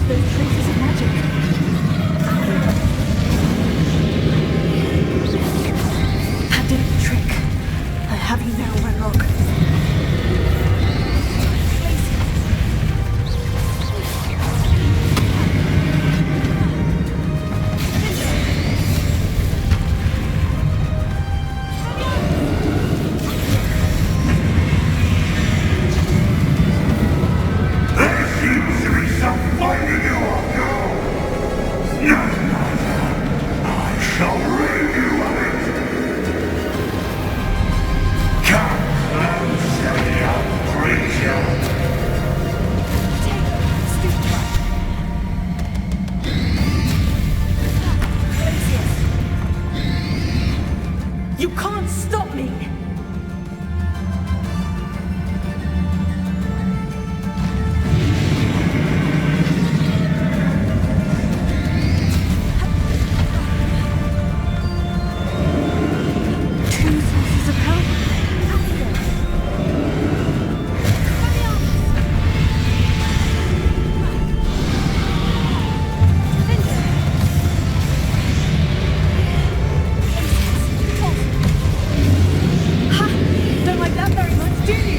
those traces of magic. That did the trick. I have you now, Renrock. You can't stop me! Two sources of help. Don't like that very much, do you?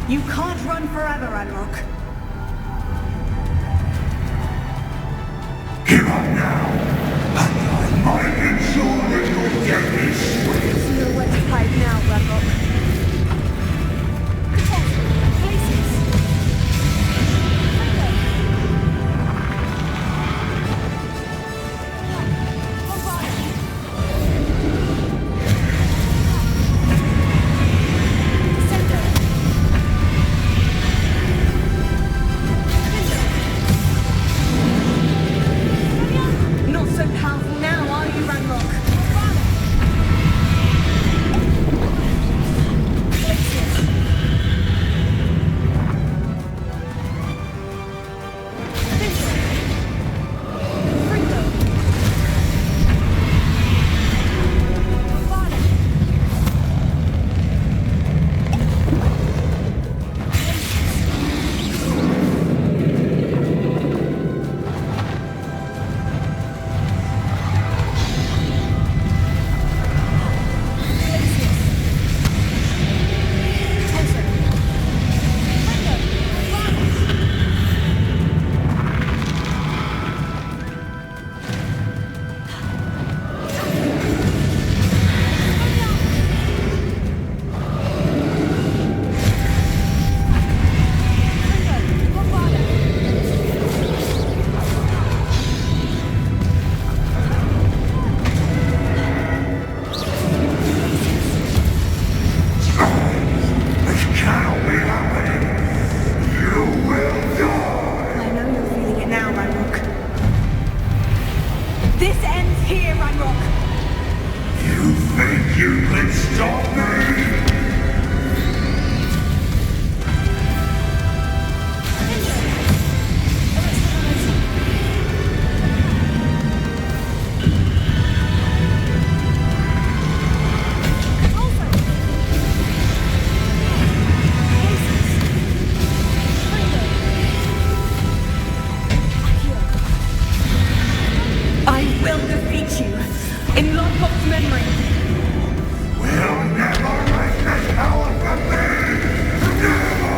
You can't run forever, Ranrock. Give up now, and I might ensure that your death is swift. There's nowhere to hide now, Ranrock. You could stop me! I will defeat you in Lodgok's memory. We'll never make this power from me! Never!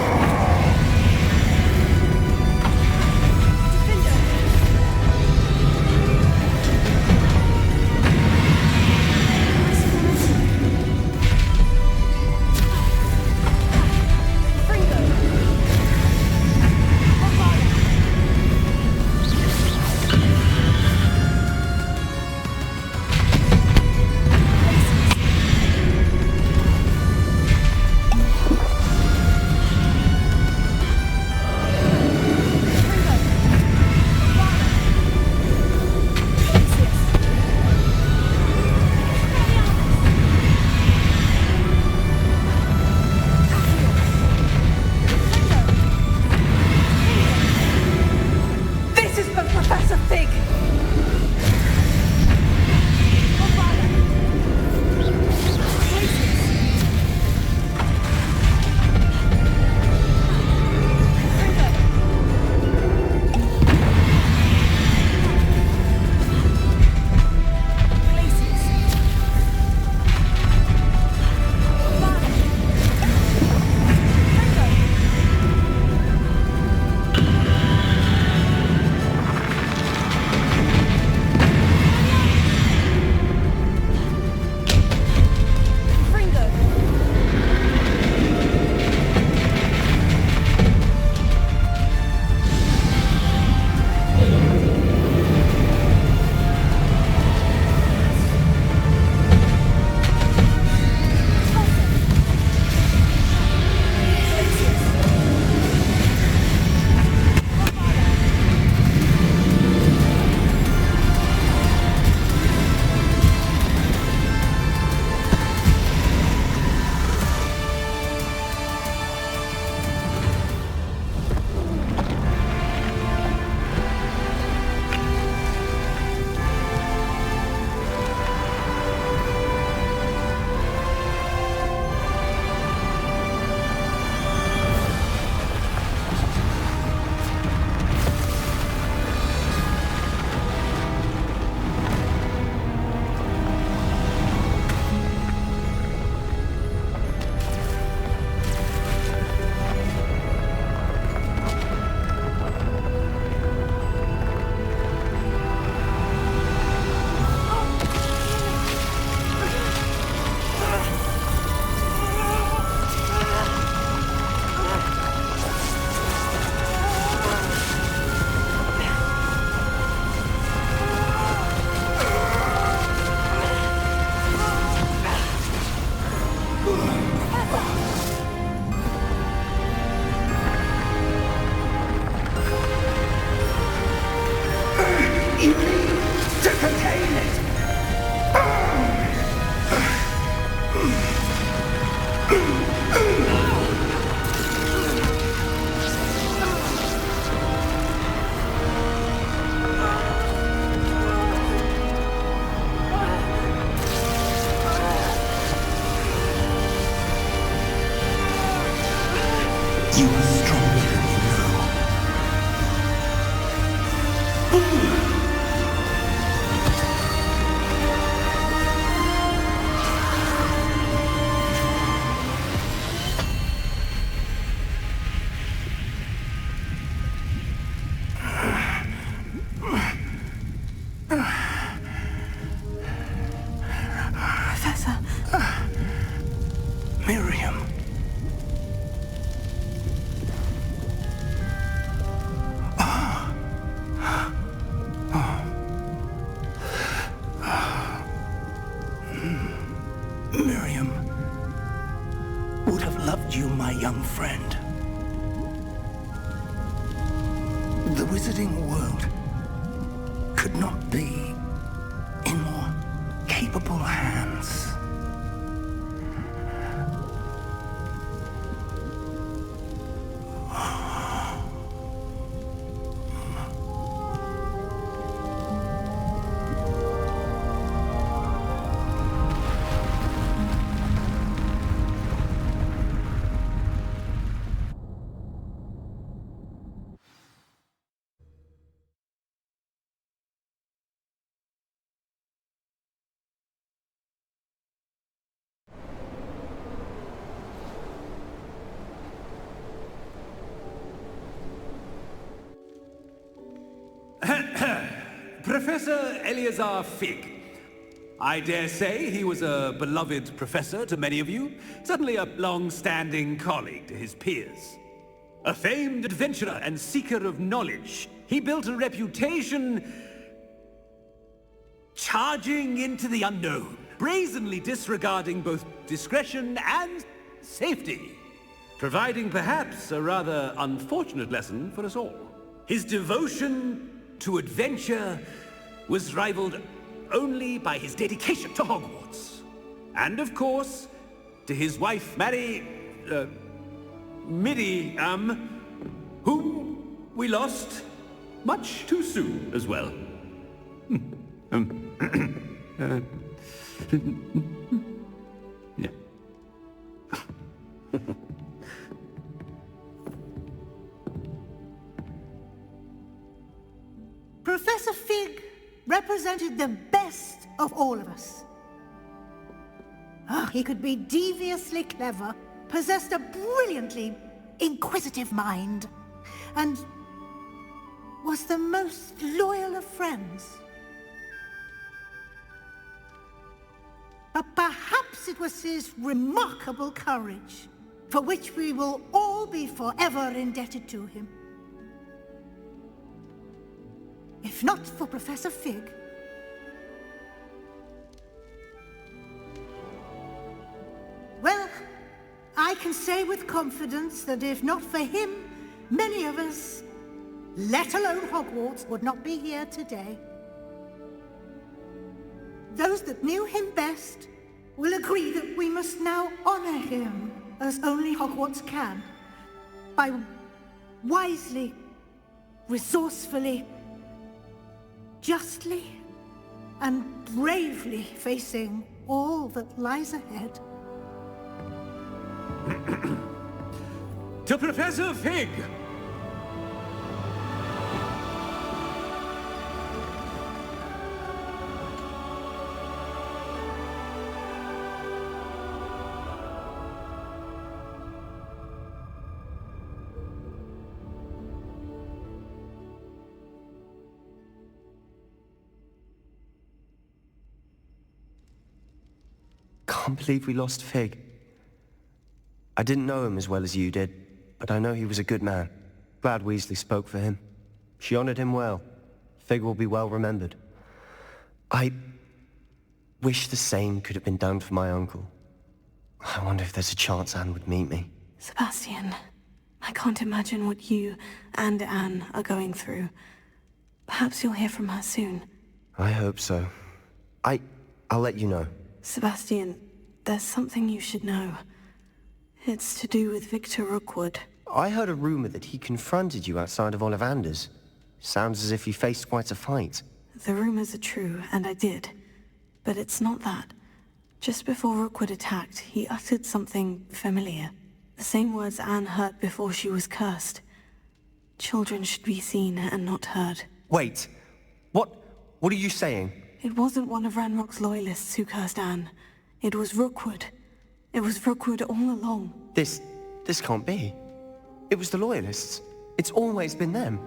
This is for Professor Fig! You are stronger than you know. Professor. Miriam. Miriam would have loved you, my young friend. The wizarding world could not be in more capable hands. Professor Eleazar Fig. I dare say he was a beloved professor to many of you, certainly a long-standing colleague to his peers. A famed adventurer and seeker of knowledge, he built a reputation charging into the unknown, brazenly disregarding both discretion and safety, providing perhaps a rather unfortunate lesson for us all. His devotion to adventure was rivaled only by his dedication to Hogwarts. And of course, to his wife, Miriam, whom we lost much too soon as well. Yeah. Professor Fig represented the best of all of us. He could be deviously clever, possessed a brilliantly inquisitive mind, and was the most loyal of friends. But perhaps it was his remarkable courage, for which we will all be forever indebted to him. If not for Professor Fig, well, I can say with confidence that if not for him, many of us, let alone Hogwarts, would not be here today. Those that knew him best will agree that we must now honor him as only Hogwarts can, by wisely, resourcefully, justly, and bravely facing all that lies ahead. To Professor Fig! Can't believe we lost Fig. I didn't know him as well as you did, but I know he was a good man. Glad Weasley spoke for him. She honored him well. Fig will be well remembered. I wish the same could have been done for my uncle. I wonder if there's a chance Anne would meet me. Sebastian, I can't imagine what you and Anne are going through. Perhaps you'll hear from her soon. I hope so. I'll let you know. Sebastian, there's something you should know. It's to do with Victor Rookwood. I heard a rumor that he confronted you outside of Ollivander's. Sounds as if you faced quite a fight. The rumors are true, and I did. But it's not that. Just before Rookwood attacked, he uttered something familiar. The same words Anne heard before she was cursed. Children should be seen and not heard. Wait. What are you saying? It wasn't one of Ranrock's loyalists who cursed Anne. It was Rookwood. It was Rookwood all along. This can't be. It was the Loyalists. It's always been them.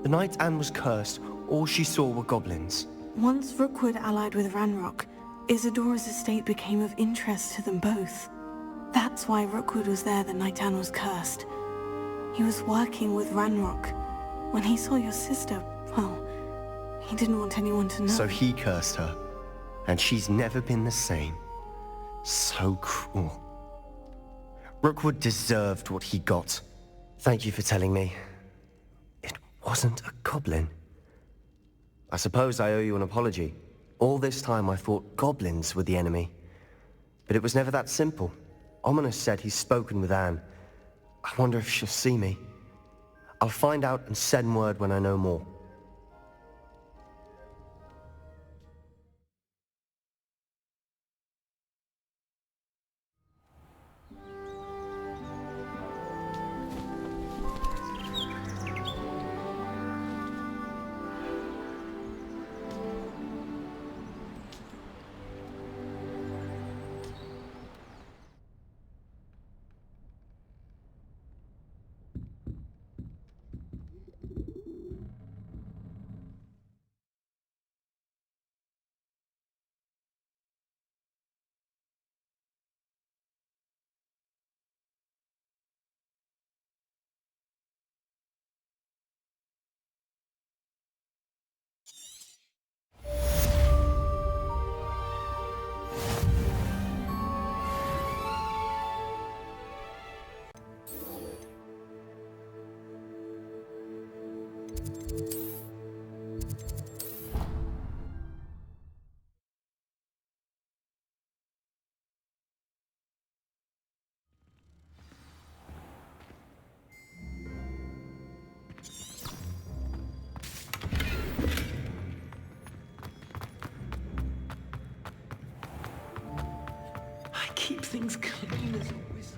The night Anne was cursed, all she saw were goblins. Once Rookwood allied with Ranrock, Isadora's estate became of interest to them both. That's why Rookwood was there the night Anne was cursed. He was working with Ranrock. When he saw your sister, well, he didn't want anyone to know. So he cursed her. And she's never been the same. So cruel. Rookwood deserved what he got. Thank you for telling me. It wasn't a goblin. I suppose I owe you an apology. All this time I thought goblins were the enemy. But it was never that simple. Ominous said he's spoken with Anne. I wonder if she'll see me. I'll find out and send word when I know more. keep things clean as always.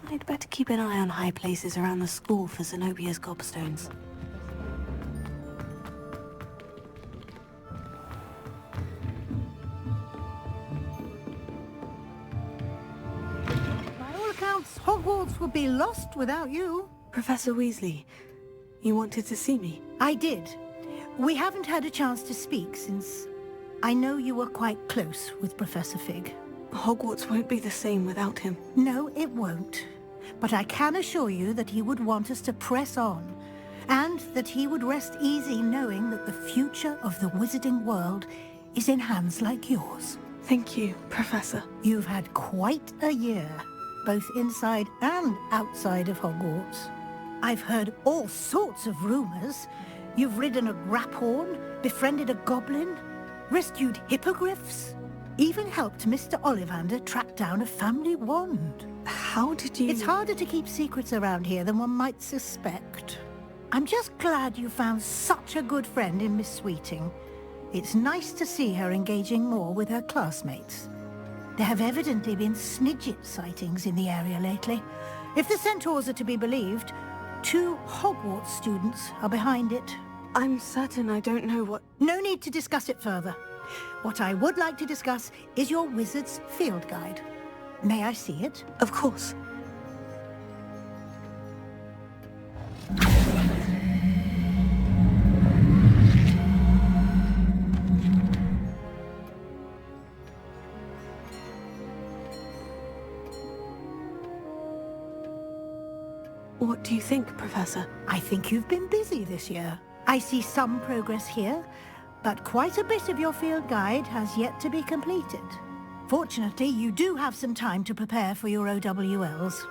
I'd better keep an eye on high places around the school for Zenobia's gobstones. By all accounts, Hogwarts would be lost without you. Professor Weasley, you wanted to see me? I did. We haven't had a chance to speak since I know you were quite close with Professor Fig. Hogwarts won't be the same without him. No, it won't. But I can assure you that he would want us to press on, and that he would rest easy knowing that the future of the wizarding world is in hands like yours. Thank you, Professor. You've had quite a year, both inside and outside of Hogwarts. I've heard all sorts of rumors. You've ridden a graphorn, befriended a goblin, rescued hippogriffs, even helped Mr. Ollivander track down a family wand. How did you... It's harder to keep secrets around here than one might suspect. I'm just glad you found such a good friend in Miss Sweeting. It's nice to see her engaging more with her classmates. There have evidently been Snidget sightings in the area lately. If the centaurs are to be believed, 2 Hogwarts students are behind it. I'm certain I don't know what... No need to discuss it further. What I would like to discuss is your wizard's field guide. May I see it? Of course. What do you think, Professor? I think you've been busy this year. I see some progress here, but quite a bit of your field guide has yet to be completed. Fortunately, you do have some time to prepare for your OWLs.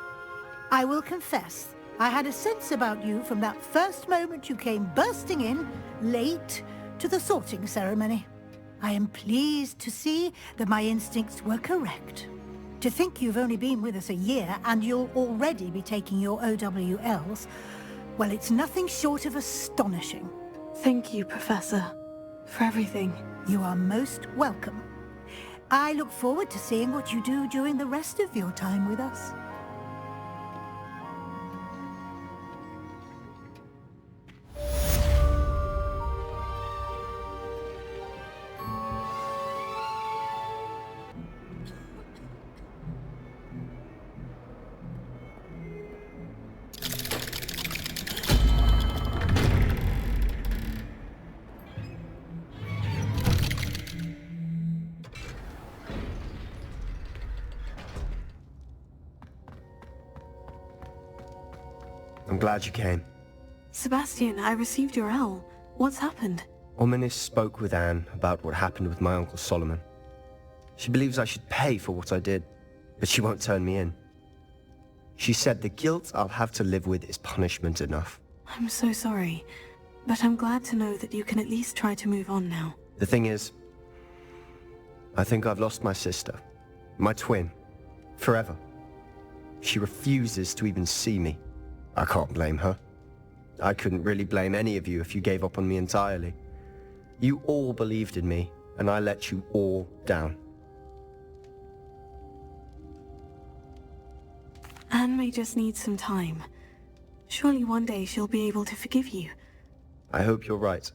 I will confess, I had a sense about you from that first moment you came bursting in, late, to the sorting ceremony. I am pleased to see that my instincts were correct. To think you've only been with us a year and you'll already be taking your OWLs, well, it's nothing short of astonishing. Thank you, Professor, for everything. You are most welcome. I look forward to seeing what you do during the rest of your time with us. I'm glad you came. Sebastian, I received your owl. What's happened? Ominis spoke with Anne about what happened with my Uncle Solomon. She believes I should pay for what I did, but she won't turn me in. She said the guilt I'll have to live with is punishment enough. I'm so sorry, but I'm glad to know that you can at least try to move on now. The thing is, I think I've lost my sister, my twin, forever. She refuses to even see me. I can't blame her. I couldn't really blame any of you if you gave up on me entirely. You all believed in me, and I let you all down. Anne may just need some time. Surely one day she'll be able to forgive you. I hope you're right.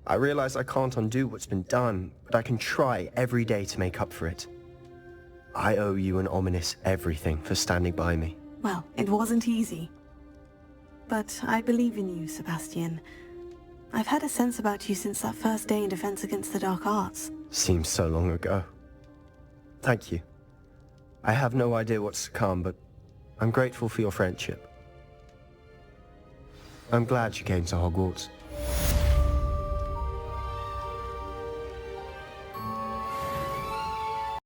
I realize I can't undo what's been done, but I can try every day to make up for it. I owe you and Ominis everything for standing by me. Well, it wasn't easy. But I believe in you, Sebastian. I've had a sense about you since that first day in Defense Against the Dark Arts. Seems so long ago. Thank you. I have no idea what's to come, but I'm grateful for your friendship. I'm glad you came to Hogwarts.